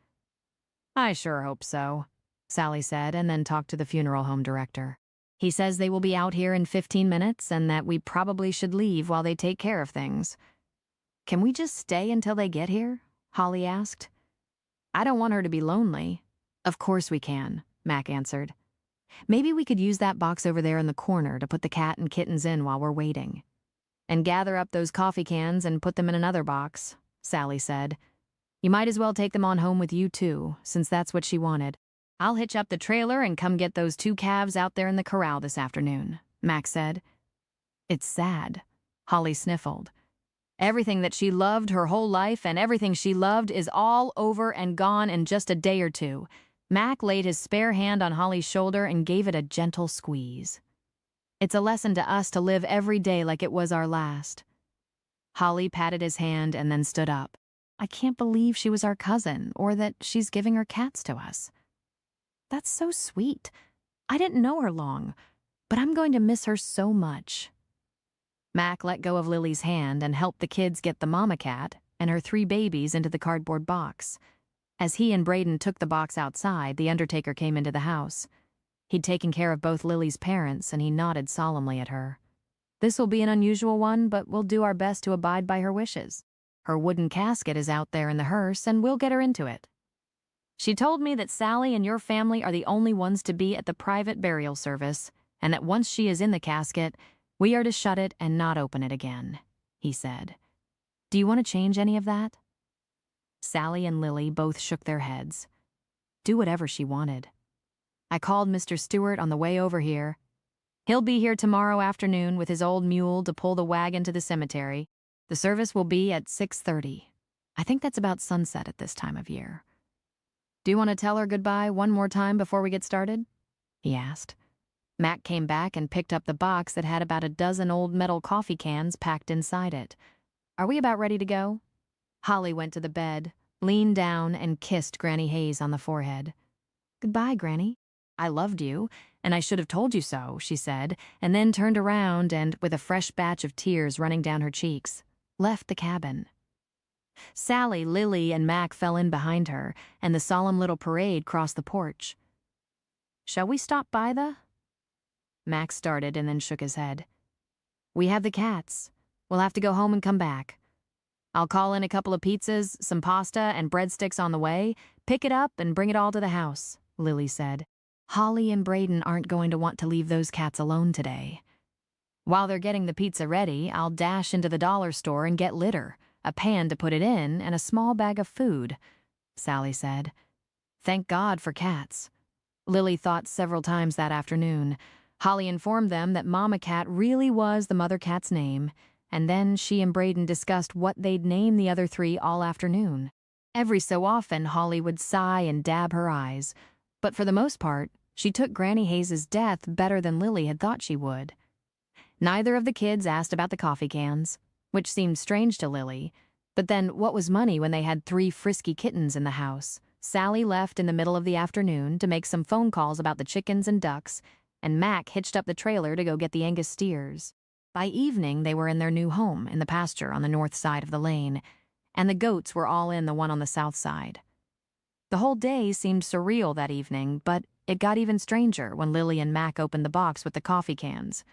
I sure hope so, Sally said, and then talked to the funeral home director. He says they will be out here in 15 minutes and that we probably should leave while they take care of things. Can we just stay until they get here? Holly asked. I don't want her to be lonely. Of course we can, Mac answered. Maybe we could use that box over there in the corner to put the cat and kittens in while we're waiting. And gather up those coffee cans and put them in another box, Sally said. You might as well take them on home with you, too, since that's what she wanted. I'll hitch up the trailer and come get those 2 calves out there in the corral this afternoon, Mac said. It's sad, Holly sniffled. Everything that she loved her whole life and everything she loved is all over and gone in just a day or two. Mac laid his spare hand on Holly's shoulder and gave it a gentle squeeze. It's a lesson to us to live every day like it was our last. Holly patted his hand and then stood up. I can't believe she was our cousin or that she's giving her cats to us. That's so sweet. I didn't know her long, but I'm going to miss her so much. Mac let go of Lily's hand and helped the kids get the mama cat and her 3 babies into the cardboard box. As he and Braden took the box outside, the undertaker came into the house. He'd taken care of both Lily's parents, and he nodded solemnly at her. This will be an unusual one, but we'll do our best to abide by her wishes. Her wooden casket is out there in the hearse, and we'll get her into it. She told me that Sally and your family are the only ones to be at the private burial service, and that once she is in the casket, we are to shut it and not open it again, he said. Do you want to change any of that? Sally and Lily both shook their heads. Do whatever she wanted. I called Mr. Stewart on the way over here. He'll be here tomorrow afternoon with his old mule to pull the wagon to the cemetery. The service will be at 6:30. I think that's about sunset at this time of year. Do you want to tell her goodbye one more time before we get started? He asked. Mac came back and picked up the box that had about a dozen old metal coffee cans packed inside it. Are we about ready to go? Holly went to the bed, leaned down, and kissed Granny Hayes on the forehead. Goodbye, Granny. I loved you, and I should have told you so, she said, and then turned around and, with a fresh batch of tears running down her cheeks, left the cabin. Sally, Lily, and Mac fell in behind her, and the solemn little parade crossed the porch. Shall we stop by the? Max started and then shook his head. We have the cats. We'll have to go home and come back. I'll call in a couple of pizzas, some pasta, and breadsticks on the way, pick it up, and bring it all to the house, Lily said. Holly and Braden aren't going to want to leave those cats alone today. While they're getting the pizza ready, I'll dash into the dollar store and get litter, a pan to put it in, and a small bag of food, Sally said. Thank God for cats. Lily thought several times that afternoon. Holly informed them that Mama Cat really was the mother cat's name, and then she and Braden discussed what they'd name the other three all afternoon. Every so often, Holly would sigh and dab her eyes, but for the most part, she took Granny Hayes's death better than Lily had thought she would. Neither of the kids asked about the coffee cans, which seemed strange to Lily, but then what was money when they had 3 frisky kittens in the house? Sally left in the middle of the afternoon to make some phone calls about the chickens and ducks, and Mac hitched up the trailer to go get the Angus steers. By evening, they were in their new home in the pasture on the north side of the lane, and the goats were all in the one on the south side. The whole day seemed surreal that evening, but it got even stranger when Lily and Mac opened the box with the coffee cans.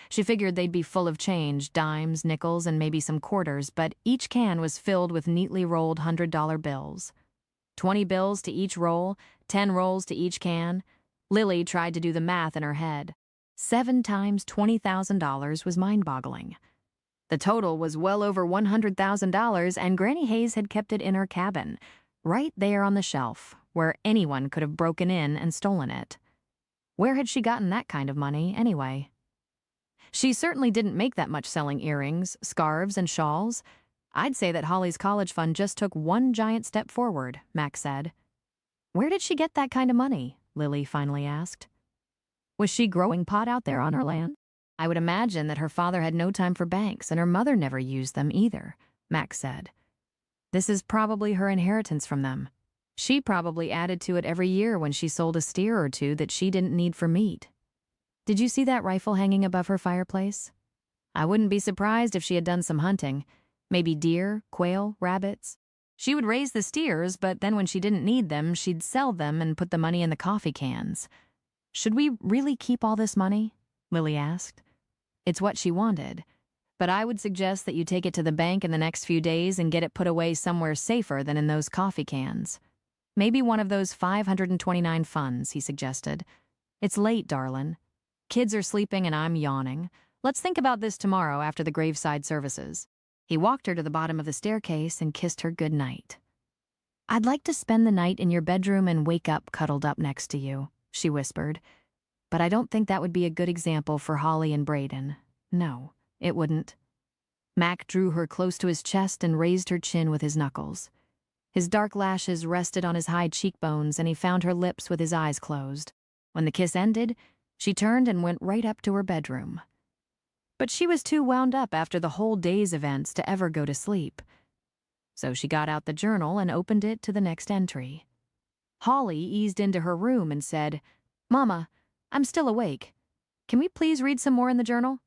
She figured they'd be full of change, dimes, nickels, and maybe some quarters, but each can was filled with neatly rolled $100 bills. 20 bills to each roll, 10 rolls to each can. Lily tried to do the math in her head. 7 times $20,000 was mind-boggling. The total was well over $100,000, and Granny Hayes had kept it in her cabin, right there on the shelf, where anyone could have broken in and stolen it. Where had she gotten that kind of money, anyway? She certainly didn't make that much selling earrings, scarves, and shawls. I'd say that Holly's college fund just took one giant step forward, Mac said. Where did she get that kind of money? Lily finally asked. Was she growing pot out there on her land? I would imagine that her father had no time for banks and her mother never used them either, Mac said. This is probably her inheritance from them. She probably added to it every year when she sold a steer or two that she didn't need for meat. Did you see that rifle hanging above her fireplace? I wouldn't be surprised if she had done some hunting. Maybe deer, quail, rabbits. She would raise the steers, but then when she didn't need them, she'd sell them and put the money in the coffee cans. Should we really keep all this money? Lily asked. It's what she wanted, but I would suggest that you take it to the bank in the next few days and get it put away somewhere safer than in those coffee cans. Maybe one of those 529 funds, he suggested. It's late, darlin'. Kids are sleeping and I'm yawning. Let's think about this tomorrow after the graveside services. He walked her to the bottom of the staircase and kissed her good night. I'd like to spend the night in your bedroom and wake up cuddled up next to you, she whispered. But I don't think that would be a good example for Holly and Braden. No, it wouldn't. Mac drew her close to his chest and raised her chin with his knuckles. His dark lashes rested on his high cheekbones and he found her lips with his eyes closed. When the kiss ended, she turned and went right up to her bedroom. But she was too wound up after the whole day's events to ever go to sleep. So she got out the journal and opened it to the next entry. Holly eased into her room and said, Mama, I'm still awake. Can we please read some more in the journal?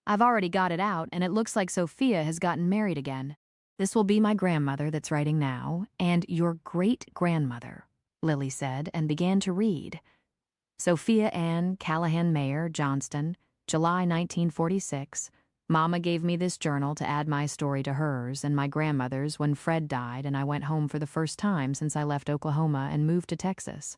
I've already got it out, and it looks like Sophia has gotten married again. This will be my grandmother that's writing now, and your great-grandmother, Lily said, and began to read. Sophia Ann Callahan Mayer, Johnston, July 1946. Mama gave me this journal to add my story to hers and my grandmother's when Fred died and I went home for the first time since I left Oklahoma and moved to Texas.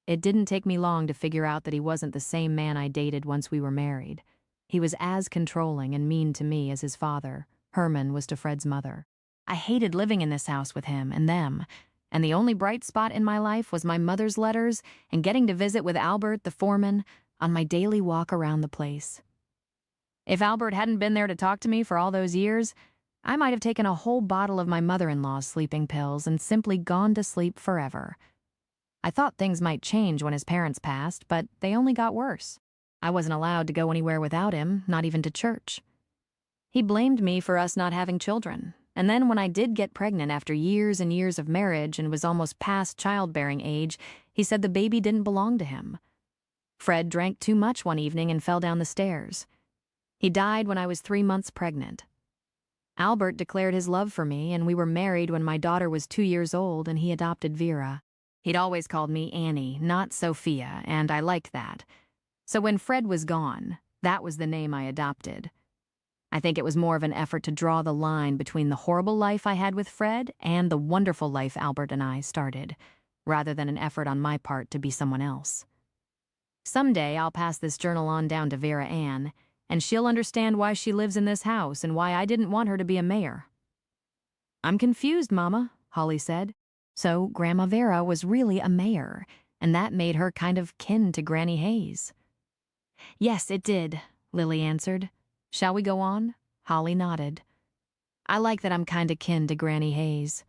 It didn't take me long to figure out that he wasn't the same man I dated once we were married. He was as controlling and mean to me as his father. Herman was to Fred's mother. I hated living in this house with him and them, and the only bright spot in my life was my mother's letters and getting to visit with Albert, the foreman, on my daily walk around the place. If Albert hadn't been there to talk to me for all those years, I might have taken a whole bottle of my mother-in-law's sleeping pills and simply gone to sleep forever. I thought things might change when his parents passed, but they only got worse. I wasn't allowed to go anywhere without him, not even to church. He blamed me for us not having children, and then when I did get pregnant after years and years of marriage and was almost past childbearing age, he said the baby didn't belong to him. Fred drank too much one evening and fell down the stairs. He died when I was 3 months pregnant. Albert declared his love for me, and we were married when my daughter was 2 years old and he adopted Vera. He'd always called me Annie, not Sophia, and I liked that. So when Fred was gone, that was the name I adopted. I think it was more of an effort to draw the line between the horrible life I had with Fred and the wonderful life Albert and I started, rather than an effort on my part to be someone else. Someday I'll pass this journal on down to Vera Ann, and she'll understand why she lives in this house and why I didn't want her to be a mayor. I'm confused, Mama, Holly said. So Grandma Vera was really a mayor, and that made her kind of kin to Granny Hayes. Yes, it did, Lily answered. Shall we go on? Holly nodded. I like that I'm kinda kin to Granny Hayes.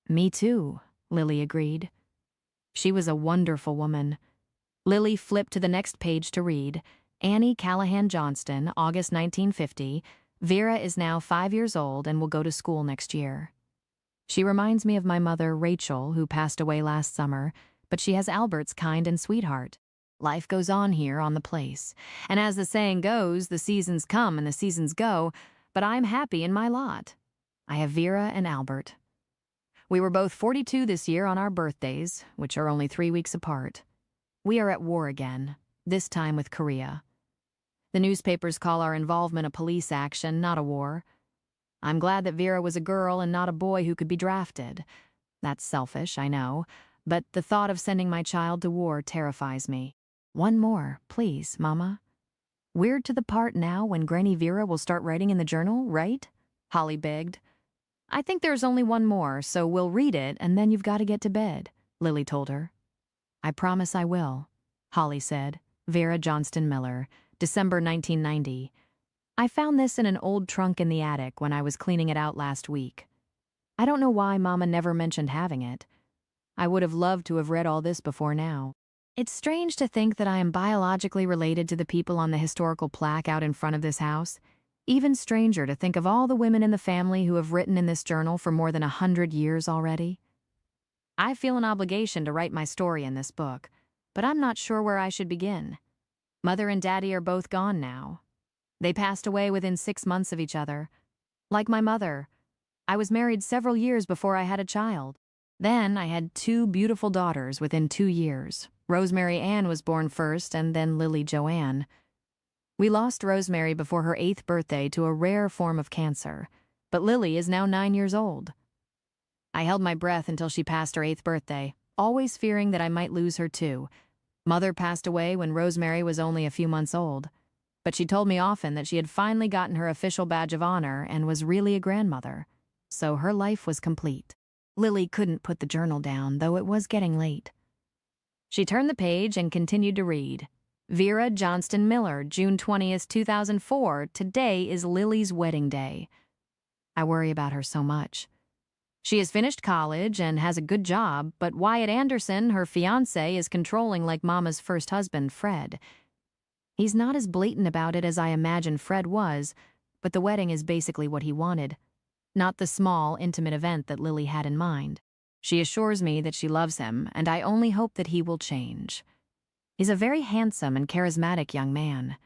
Me too, Lily agreed. She was a wonderful woman. Lily flipped to the next page to read, Annie Callahan Johnston, August 1950. Vera is now 5 years old and will go to school next year. She reminds me of my mother, Rachel, who passed away last summer, but she has Albert's kind and sweetheart. Life goes on here on the place, and as the saying goes, the seasons come and the seasons go, but I'm happy in my lot. I have Vera and Albert. We were both 42 this year on our birthdays, which are only 3 weeks apart. We are at war again, this time with Korea. The newspapers call our involvement a police action, not a war. I'm glad that Vera was a girl and not a boy who could be drafted. That's selfish, I know, but the thought of sending my child to war terrifies me. One more, please, Mama. We're to the part now when Granny Vera will start writing in the journal, right? Holly begged. I think there's only one more, so we'll read it and then you've got to get to bed, Lily told her. I promise I will, Holly said. Vera Johnston Miller, December 1990. I found this in an old trunk in the attic when I was cleaning it out last week. I don't know why Mama never mentioned having it. I would have loved to have read all this before now. It's strange to think that I am biologically related to the people on the historical plaque out in front of this house. Even stranger to think of all the women in the family who have written in this journal for more than 100 years already. I feel an obligation to write my story in this book, but I'm not sure where I should begin. Mother and Daddy are both gone now. They passed away within 6 months of each other. Like my mother, I was married several years before I had a child. Then I had 2 beautiful daughters within 2 years. Rosemary Ann was born first and then Lily Joanne. We lost Rosemary before her 8th birthday to a rare form of cancer, but Lily is now 9 years old. I held my breath until she passed her 8th birthday, always fearing that I might lose her too. Mother passed away when Rosemary was only a few months old, but she told me often that she had finally gotten her official badge of honor and was really a grandmother, so her life was complete. Lily couldn't put the journal down, though it was getting late. She turned the page and continued to read. Vera Johnston Miller, June 20th, 2004. Today is Lily's wedding day. I worry about her so much. She has finished college and has a good job, but Wyatt Anderson, her fiancé, is controlling like Mama's first husband, Fred. He's not as blatant about it as I imagined Fred was, but the wedding is basically what he wanted, not the small, intimate event that Lily had in mind. She assures me that she loves him, and I only hope that he will change. He's a very handsome and charismatic young man,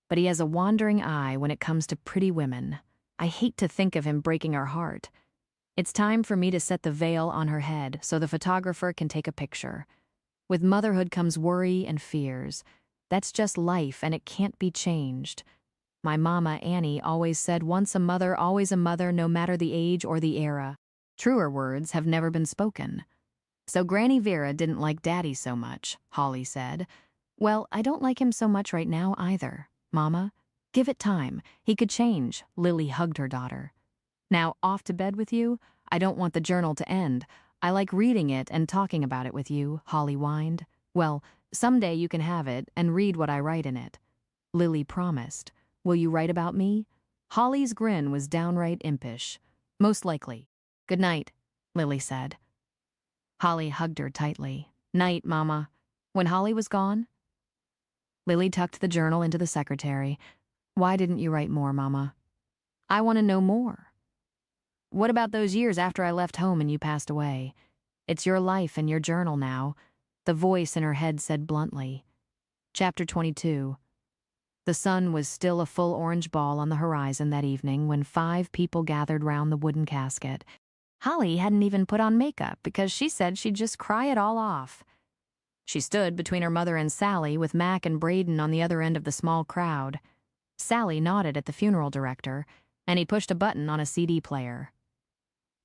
but he has a wandering eye when it comes to pretty women. I hate to think of him breaking her heart. It's time for me to set the veil on her head so the photographer can take a picture. With motherhood comes worry and fears. That's just life, and it can't be changed. My mama, Annie, always said once a mother, always a mother, no matter the age or the era. Truer words have never been spoken. So Granny Vera didn't like Daddy so much, Holly said. Well, I don't like him so much right now either, Mama. Give it time. He could change. Lily hugged her daughter. Now, off to bed with you? I don't want the journal to end. I like reading it and talking about it with you, Holly whined. Well, someday you can have it and read what I write in it. Lily promised. Will you write about me? Holly's grin was downright impish. Most likely. Good night, Lily said. Holly hugged her tightly. Night, Mama. When Holly was gone, Lily tucked the journal into the secretary. Why didn't you write more, Mama? I want to know more. What about those years after I left home and you passed away? It's your life and your journal now, the voice in her head said bluntly. Chapter 22. The sun was still a full orange ball on the horizon that evening when 5 people gathered round the wooden casket. Holly hadn't even put on makeup because she said she'd just cry it all off. She stood between her mother and Sally, with Mac and Braden on the other end of the small crowd. Sally nodded at the funeral director, and he pushed a button on a CD player.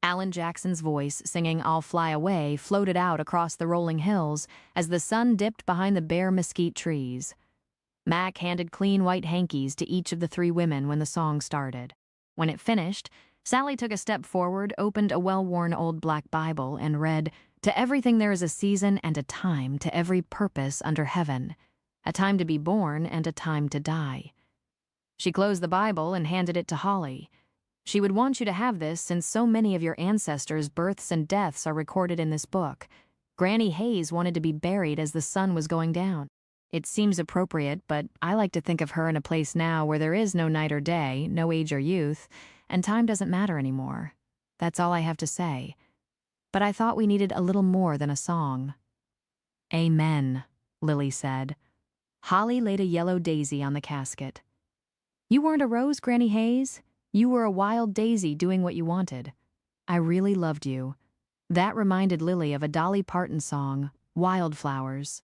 Alan Jackson's voice, singing I'll Fly Away, floated out across the rolling hills as the sun dipped behind the bare mesquite trees. Mac handed clean white hankies to each of the 3 women when the song started. When it finished, Sally took a step forward, opened a well-worn old black Bible, and read, "To everything there is a season and a time, to every purpose under heaven, a time to be born and a time to die." She closed the Bible and handed it to Holly. "She would want you to have this since so many of your ancestors' births and deaths are recorded in this book. Granny Hayes wanted to be buried as the sun was going down. It seems appropriate, but I like to think of her in a place now where there is no night or day, no age or youth, and time doesn't matter anymore. That's all I have to say. But I thought we needed a little more than a song." "Amen," Lily said. Holly laid a yellow daisy on the casket. "You weren't a rose, Granny Hayes. You were a wild daisy doing what you wanted. I really loved you." That reminded Lily of a Dolly Parton song, Wildflowers.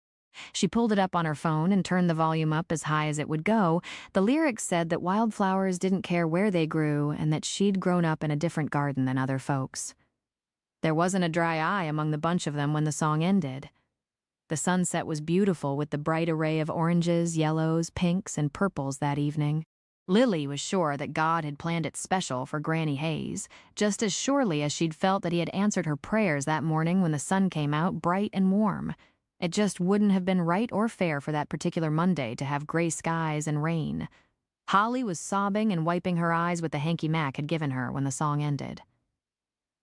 She pulled it up on her phone and turned the volume up as high as it would go. The lyrics said that wildflowers didn't care where they grew and that she'd grown up in a different garden than other folks. There wasn't a dry eye among the bunch of them when the song ended. The sunset was beautiful with the bright array of oranges, yellows, pinks, and purples that evening. Lily was sure that God had planned it special for Granny Hayes, just as surely as she'd felt that he had answered her prayers that morning when the sun came out bright and warm. It just wouldn't have been right or fair for that particular Monday to have gray skies and rain. Holly was sobbing and wiping her eyes with the hanky Mac had given her when the song ended.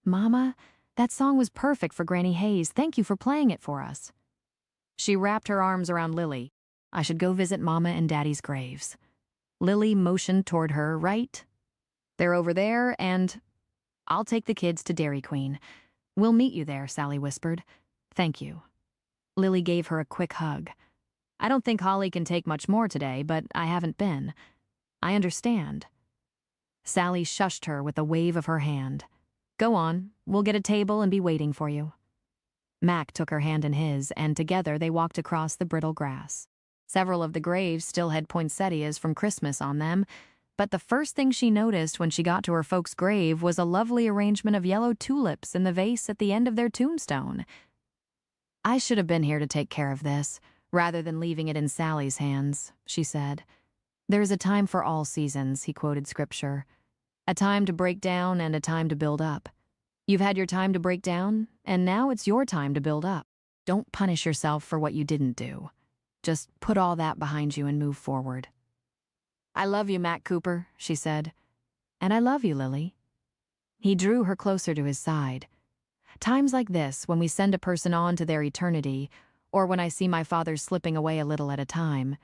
"Mama, that song was perfect for Granny Hayes. Thank you for playing it for us." She wrapped her arms around Lily. "I should go visit Mama and Daddy's graves." Lily motioned toward her. "Right? They're over there, and I'll take the kids to Dairy Queen. We'll meet you there," Sally whispered. "Thank you." Lily gave her a quick hug. "I don't think Holly can take much more today, but I haven't been. I understand." Sally shushed her with a wave of her hand. "Go on, we'll get a table and be waiting for you." Mac took her hand in his, and together they walked across the brittle grass. Several of the graves still had poinsettias from Christmas on them, but the first thing she noticed when she got to her folks' grave was a lovely arrangement of yellow tulips in the vase at the end of their tombstone. "I should have been here to take care of this, rather than leaving it in Sally's hands," she said. "There is a time for all seasons," he quoted scripture. "A time to break down and a time to build up. You've had your time to break down, and now it's your time to build up. Don't punish yourself for what you didn't do. Just put all that behind you and move forward." "I love you, Mac Cooper," she said. "And I love you, Lily." He drew her closer to his side. "Times like this, when we send a person on to their eternity, or when I see my father slipping away a little at a time,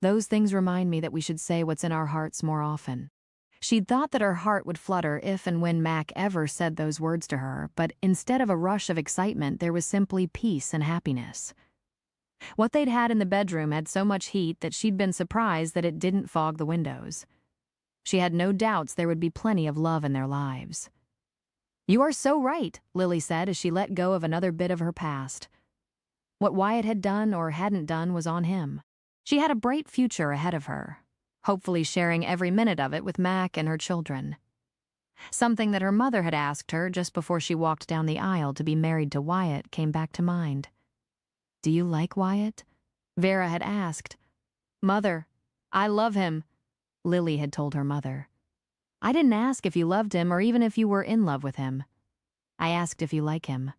those things remind me that we should say what's in our hearts more often." She'd thought that her heart would flutter if and when Mac ever said those words to her, but instead of a rush of excitement, there was simply peace and happiness. What they'd had in the bedroom had so much heat that she'd been surprised that it didn't fog the windows. She had no doubts there would be plenty of love in their lives. "You are so right," Lily said as she let go of another bit of her past. What Wyatt had done or hadn't done was on him. She had a bright future ahead of her, hopefully sharing every minute of it with Mac and her children. Something that her mother had asked her just before she walked down the aisle to be married to Wyatt came back to mind. "Do you like Wyatt?" Vera had asked. "Mother, I love him," Lily had told her mother. "I didn't ask if you loved him or even if you were in love with him. I asked if you like him.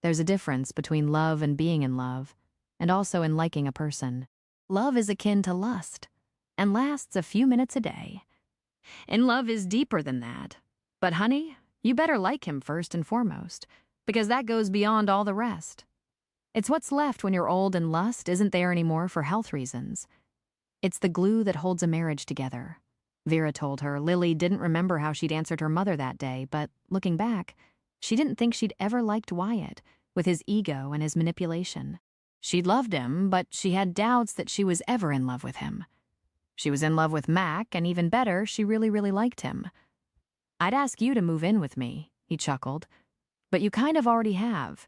There's a difference between love and being in love, and also in liking a person. Love is akin to lust, and lasts a few minutes a day. And love is deeper than that. But honey, you better like him first and foremost, because that goes beyond all the rest. It's what's left when you're old and lust isn't there anymore for health reasons. It's the glue that holds a marriage together." Vera told her Lily didn't remember how she'd answered her mother that day, but looking back, she didn't think she'd ever liked Wyatt, with his ego and his manipulation. She'd loved him, but she had doubts that she was ever in love with him. She was in love with Mac, and even better, she really, really liked him. "I'd ask you to move in with me," he chuckled. "But you kind of already have.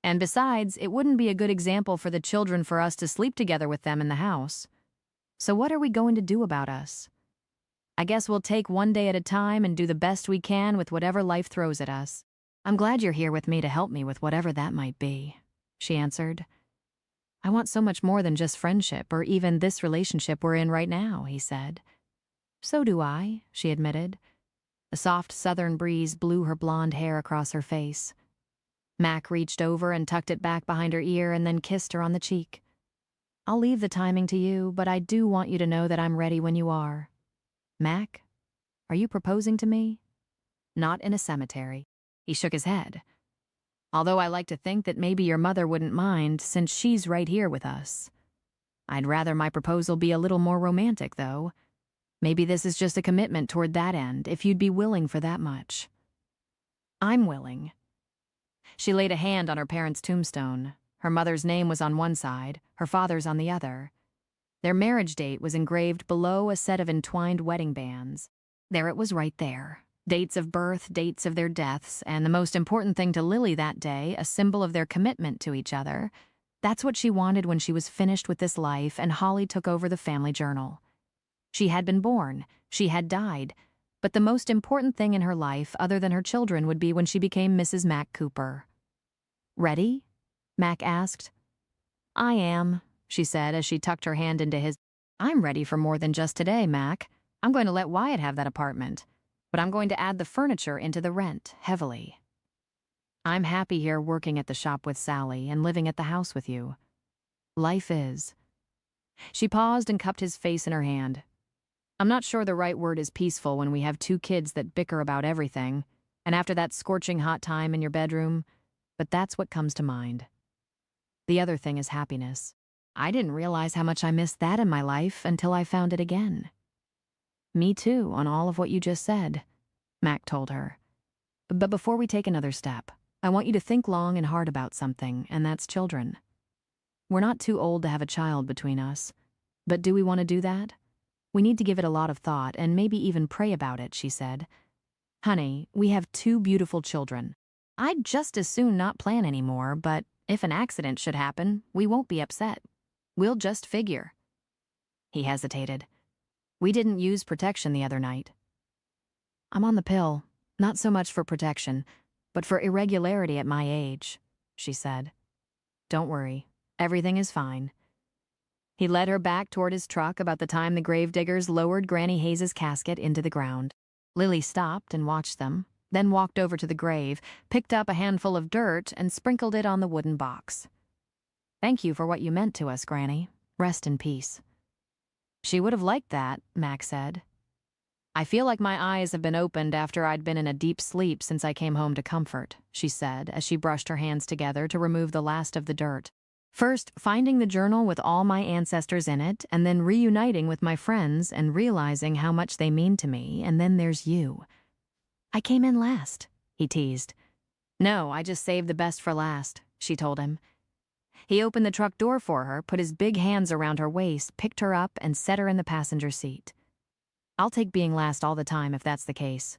And besides, it wouldn't be a good example for the children for us to sleep together with them in the house. So what are we going to do about us? I guess we'll take one day at a time and do the best we can with whatever life throws at us. I'm glad you're here with me to help me with whatever that might be, she answered. I want so much more than just friendship or even this relationship we're in right now, he said. So do I, she admitted. A soft southern breeze blew her blonde hair across her face. Mac reached over and tucked it back behind her ear and then kissed her on the cheek. I'll leave the timing to you, but I do want you to know that I'm ready when you are. Mac, are you proposing to me? Not in a cemetery. He shook his head. Although I like to think that maybe your mother wouldn't mind since she's right here with us. I'd rather my proposal be a little more romantic, though. Maybe this is just a commitment toward that end, if you'd be willing for that much. I'm willing. She laid a hand on her parents' tombstone. Her mother's name was on one side, her father's on the other. Their marriage date was engraved below a set of entwined wedding bands. There it was right there. Dates of birth, dates of their deaths, and the most important thing to Lily that day, a symbol of their commitment to each other. That's what she wanted when she was finished with this life and Holly took over the family journal. She had been born, she had died, but the most important thing in her life, other than her children, would be when she became Mrs. Mac Cooper. Ready? Mac asked. I am, she said as she tucked her hand into his. I'm ready for more than just today, Mac. I'm going to let Wyatt have that apartment, but I'm going to add the furniture into the rent, heavily. I'm happy here working at the shop with Sally and living at the house with you. Life is. She paused and cupped his face in her hand. I'm not sure the right word is peaceful when we have two kids that bicker about everything, and after that scorching hot time in your bedroom, but that's what comes to mind. The other thing is happiness. I didn't realize how much I missed that in my life until I found it again. Me too, on all of what you just said, Mac told her. But before we take another step, I want you to think long and hard about something, and that's children. We're not too old to have a child between us, but do we want to do that? We need to give it a lot of thought and maybe even pray about it, she said. Honey, we have two beautiful children. I'd just as soon not plan anymore, but if an accident should happen, we won't be upset. We'll just figure. He hesitated. We didn't use protection the other night. I'm on the pill, not so much for protection, but for irregularity at my age, she said. Don't worry, everything is fine. He led her back toward his truck about the time the gravediggers lowered Granny Hayes' casket into the ground. Lily stopped and watched them, then walked over to the grave, picked up a handful of dirt, and sprinkled it on the wooden box. Thank you for what you meant to us, Granny. Rest in peace. She would have liked that, Mac said. I feel like my eyes have been opened after I'd been in a deep sleep since I came home to comfort, she said as she brushed her hands together to remove the last of the dirt. First, finding the journal with all my ancestors in it, and then reuniting with my friends and realizing how much they mean to me, and then there's you. I came in last, he teased. No, I just saved the best for last, she told him. He opened the truck door for her, put his big hands around her waist, picked her up, and set her in the passenger seat. I'll take being last all the time if that's the case.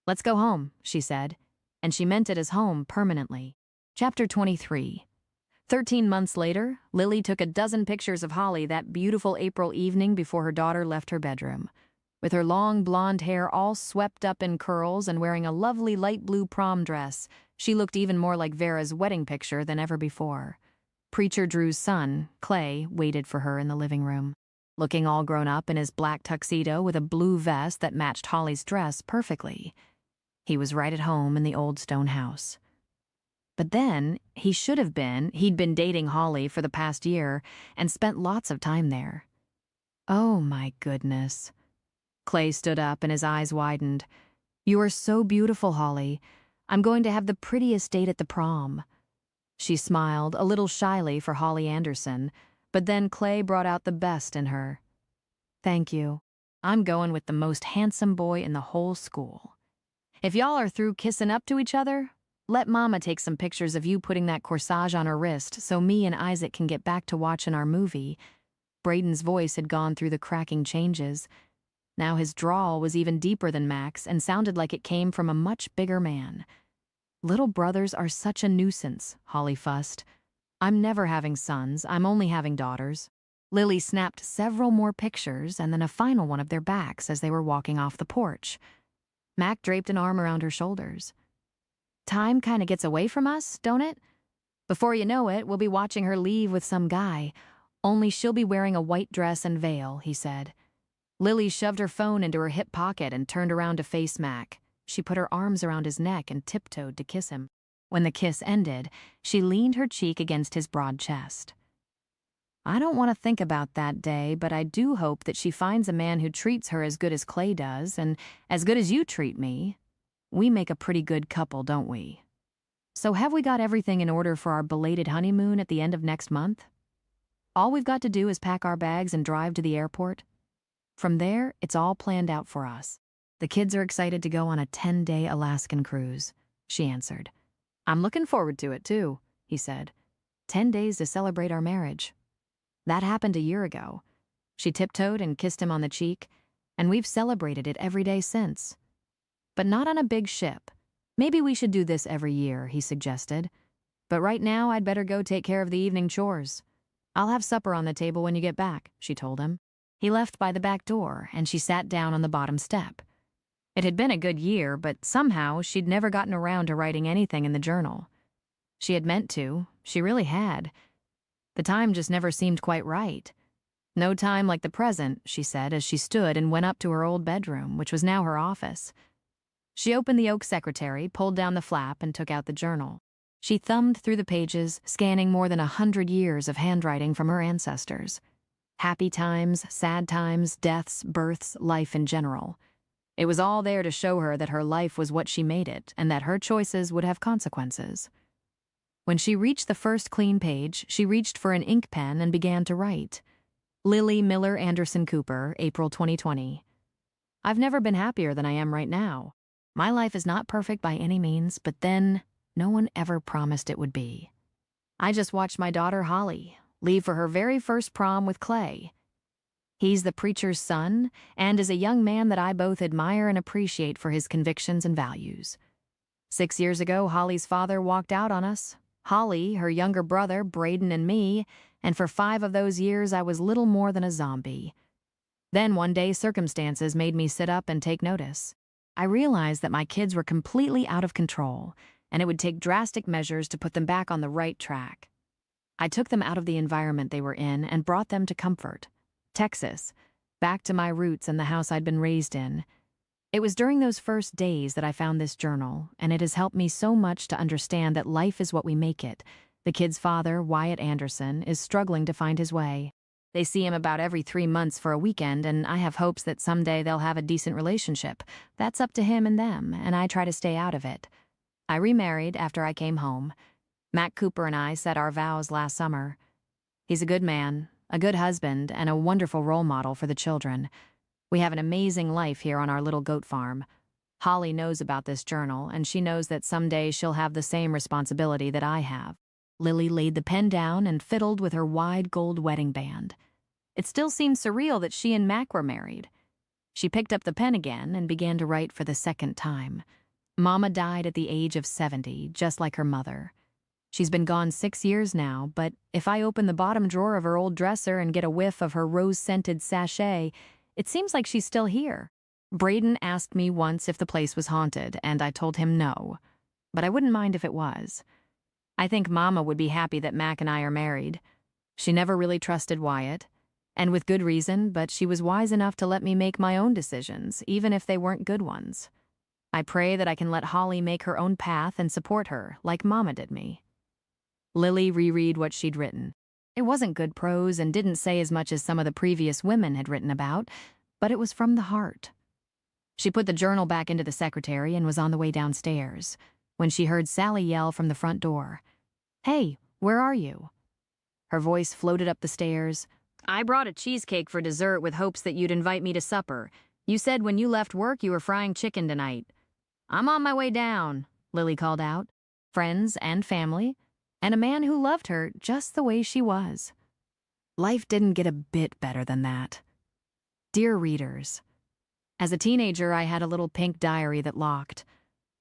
Let's go home, she said, and she meant it as home permanently. Chapter 23. 13 months later, Lily took a dozen pictures of Holly that beautiful April evening before her daughter left her bedroom. With her long blonde hair all swept up in curls and wearing a lovely light blue prom dress, she looked even more like Vera's wedding picture than ever before. Preacher Drew's son, Clay, waited for her in the living room, looking all grown up in his black tuxedo with a blue vest that matched Holly's dress perfectly. He was right at home in the old stone house. But then, he'd been dating Holly for the past year and spent lots of time there. Oh my goodness. Clay stood up and his eyes widened. You are so beautiful, Holly. I'm going to have the prettiest date at the prom. She smiled, a little shyly for Holly Anderson, but then Clay brought out the best in her. Thank you. I'm going with the most handsome boy in the whole school. If y'all are through kissing up to each other, let Mama take some pictures of you putting that corsage on her wrist so me and Isaac can get back to watching our movie. Braden's voice had gone through the cracking changes. Now his drawl was even deeper than Mac's and sounded like it came from a much bigger man. Little brothers are such a nuisance, Holly fussed. I'm never having sons, I'm only having daughters. Lily snapped several more pictures and then a final one of their backs as they were walking off the porch. Mac draped an arm around her shoulders. Time kinda gets away from us, don't it? Before you know it, we'll be watching her leave with some guy. Only she'll be wearing a white dress and veil, he said. Lily shoved her phone into her hip pocket and turned around to face Mac. She put her arms around his neck and tiptoed to kiss him. When the kiss ended, she leaned her cheek against his broad chest. I don't want to think about that day, but I do hope that she finds a man who treats her as good as Clay does, and as good as you treat me. We make a pretty good couple, don't we? So have we got everything in order for our belated honeymoon at the end of next month? All we've got to do is pack our bags and drive to the airport. From there, it's all planned out for us. The kids are excited to go on a 10-day Alaskan cruise, she answered. I'm looking forward to it, too, he said. 10 days to celebrate our marriage. That happened a year ago. She tiptoed and kissed him on the cheek, and we've celebrated it every day since. But not on a big ship. Maybe we should do this every year, he suggested. But right now, I'd better go take care of the evening chores. I'll have supper on the table when you get back, she told him. He left by the back door, and she sat down on the bottom step. It had been a good year, but somehow she'd never gotten around to writing anything in the journal. She had meant to, she really had. The time just never seemed quite right. No time like the present, she said as she stood and went up to her old bedroom, which was now her office. She opened the oak secretary, pulled down the flap, and took out the journal. She thumbed through the pages, scanning more than 100 years of handwriting from her ancestors. Happy times, sad times, deaths, births, life in general. It was all there to show her that her life was what she made it and that her choices would have consequences. When she reached the first clean page, she reached for an ink pen and began to write. Lily Miller Anderson Cooper, April 2020. I've never been happier than I am right now. My life is not perfect by any means, but then no one ever promised it would be. I just watched my daughter Holly leave for her very first prom with Clay. He's the preacher's son and is a young man that I both admire and appreciate for his convictions and values. 6 years ago, Holly's father walked out on us. Holly, her younger brother, Braden, and me, and for 5 of those years I was little more than a zombie. Then one day circumstances made me sit up and take notice. I realized that my kids were completely out of control, and it would take drastic measures to put them back on the right track. I took them out of the environment they were in and brought them to comfort. Texas, back to my roots and the house I'd been raised in. It was during those first days that I found this journal, and it has helped me so much to understand that life is what we make it. The kid's father, Wyatt Anderson, is struggling to find his way. They see him about every 3 months for a weekend, and I have hopes that someday they'll have a decent relationship. That's up to him and them, and I try to stay out of it. I remarried after I came home. Mac Cooper and I set our vows last summer. He's a good man, a good husband, and a wonderful role model for the children. We have an amazing life here on our little goat farm. Holly knows about this journal, and she knows that someday she'll have the same responsibility that I have. Lily laid the pen down and fiddled with her wide gold wedding band. It still seemed surreal that she and Mac were married. She picked up the pen again and began to write for the second time. Mama died at the age of 70, just like her mother. She's been gone 6 years now, but if I open the bottom drawer of her old dresser and get a whiff of her rose-scented sachet, it seems like she's still here. Braden asked me once if the place was haunted, and I told him no. But I wouldn't mind if it was. I think Mama would be happy that Mac and I are married. She never really trusted Wyatt, and with good reason, but she was wise enough to let me make my own decisions, even if they weren't good ones. I pray that I can let Holly make her own path and support her, like Mama did me. Lily reread what she'd written. It wasn't good prose and didn't say as much as some of the previous women had written about, but it was from the heart. She put the journal back into the secretary and was on the way downstairs when she heard Sally yell from the front door. "Hey, where are you?" Her voice floated up the stairs. "I brought a cheesecake for dessert with hopes that you'd invite me to supper. You said when you left work you were frying chicken tonight." "I'm on my way down," Lily called out. Friends and family, and a man who loved her just the way she was. Life didn't get a bit better than that. Dear readers, as a teenager I had a little pink diary that locked.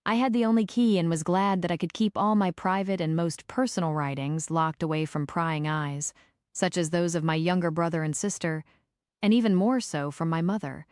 I had the only key and was glad that I could keep all my private and most personal writings locked away from prying eyes, such as those of my younger brother and sister, and even more so from my mother.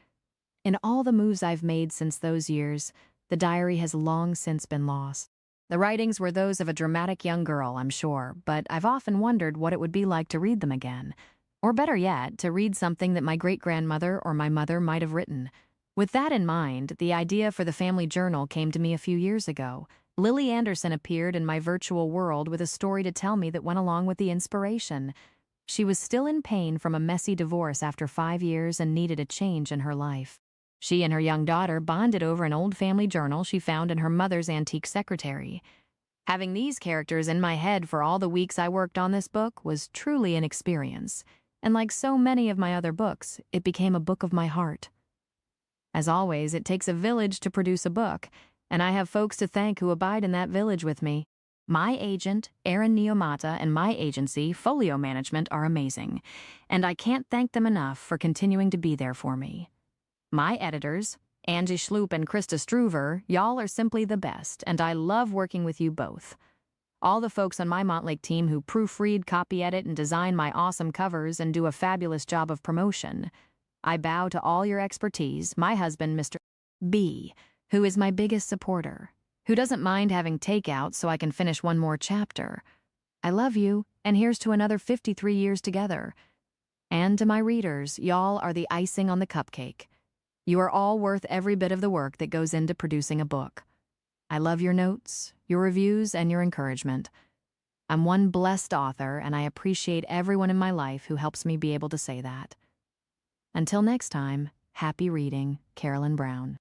In all the moves I've made since those years, the diary has long since been lost. The writings were those of a dramatic young girl, I'm sure, but I've often wondered what it would be like to read them again. Or better yet, to read something that my great-grandmother or my mother might have written. With that in mind, the idea for the family journal came to me a few years ago. Lily Anderson appeared in my virtual world with a story to tell me that went along with the inspiration. She was still in pain from a messy divorce after 5 years and needed a change in her life. She and her young daughter bonded over an old family journal she found in her mother's antique secretary. Having these characters in my head for all the weeks I worked on this book was truly an experience, and like so many of my other books, it became a book of my heart. As always, it takes a village to produce a book, and I have folks to thank who abide in that village with me. My agent, Erin Neomata, and my agency, Folio Management, are amazing, and I can't thank them enough for continuing to be there for me. My editors, Angie Schloop and Krista Struver, y'all are simply the best, and I love working with you both. All the folks on my Montlake team who proofread, copy edit, and design my awesome covers and do a fabulous job of promotion. I bow to all your expertise, my husband, Mr. B, who is my biggest supporter, who doesn't mind having takeout so I can finish one more chapter. I love you, and here's to another 53 years together. And to my readers, y'all are the icing on the cupcake. You are all worth every bit of the work that goes into producing a book. I love your notes, your reviews, and your encouragement. I'm one blessed author, and I appreciate everyone in my life who helps me be able to say that. Until next time, happy reading, Carolyn Brown.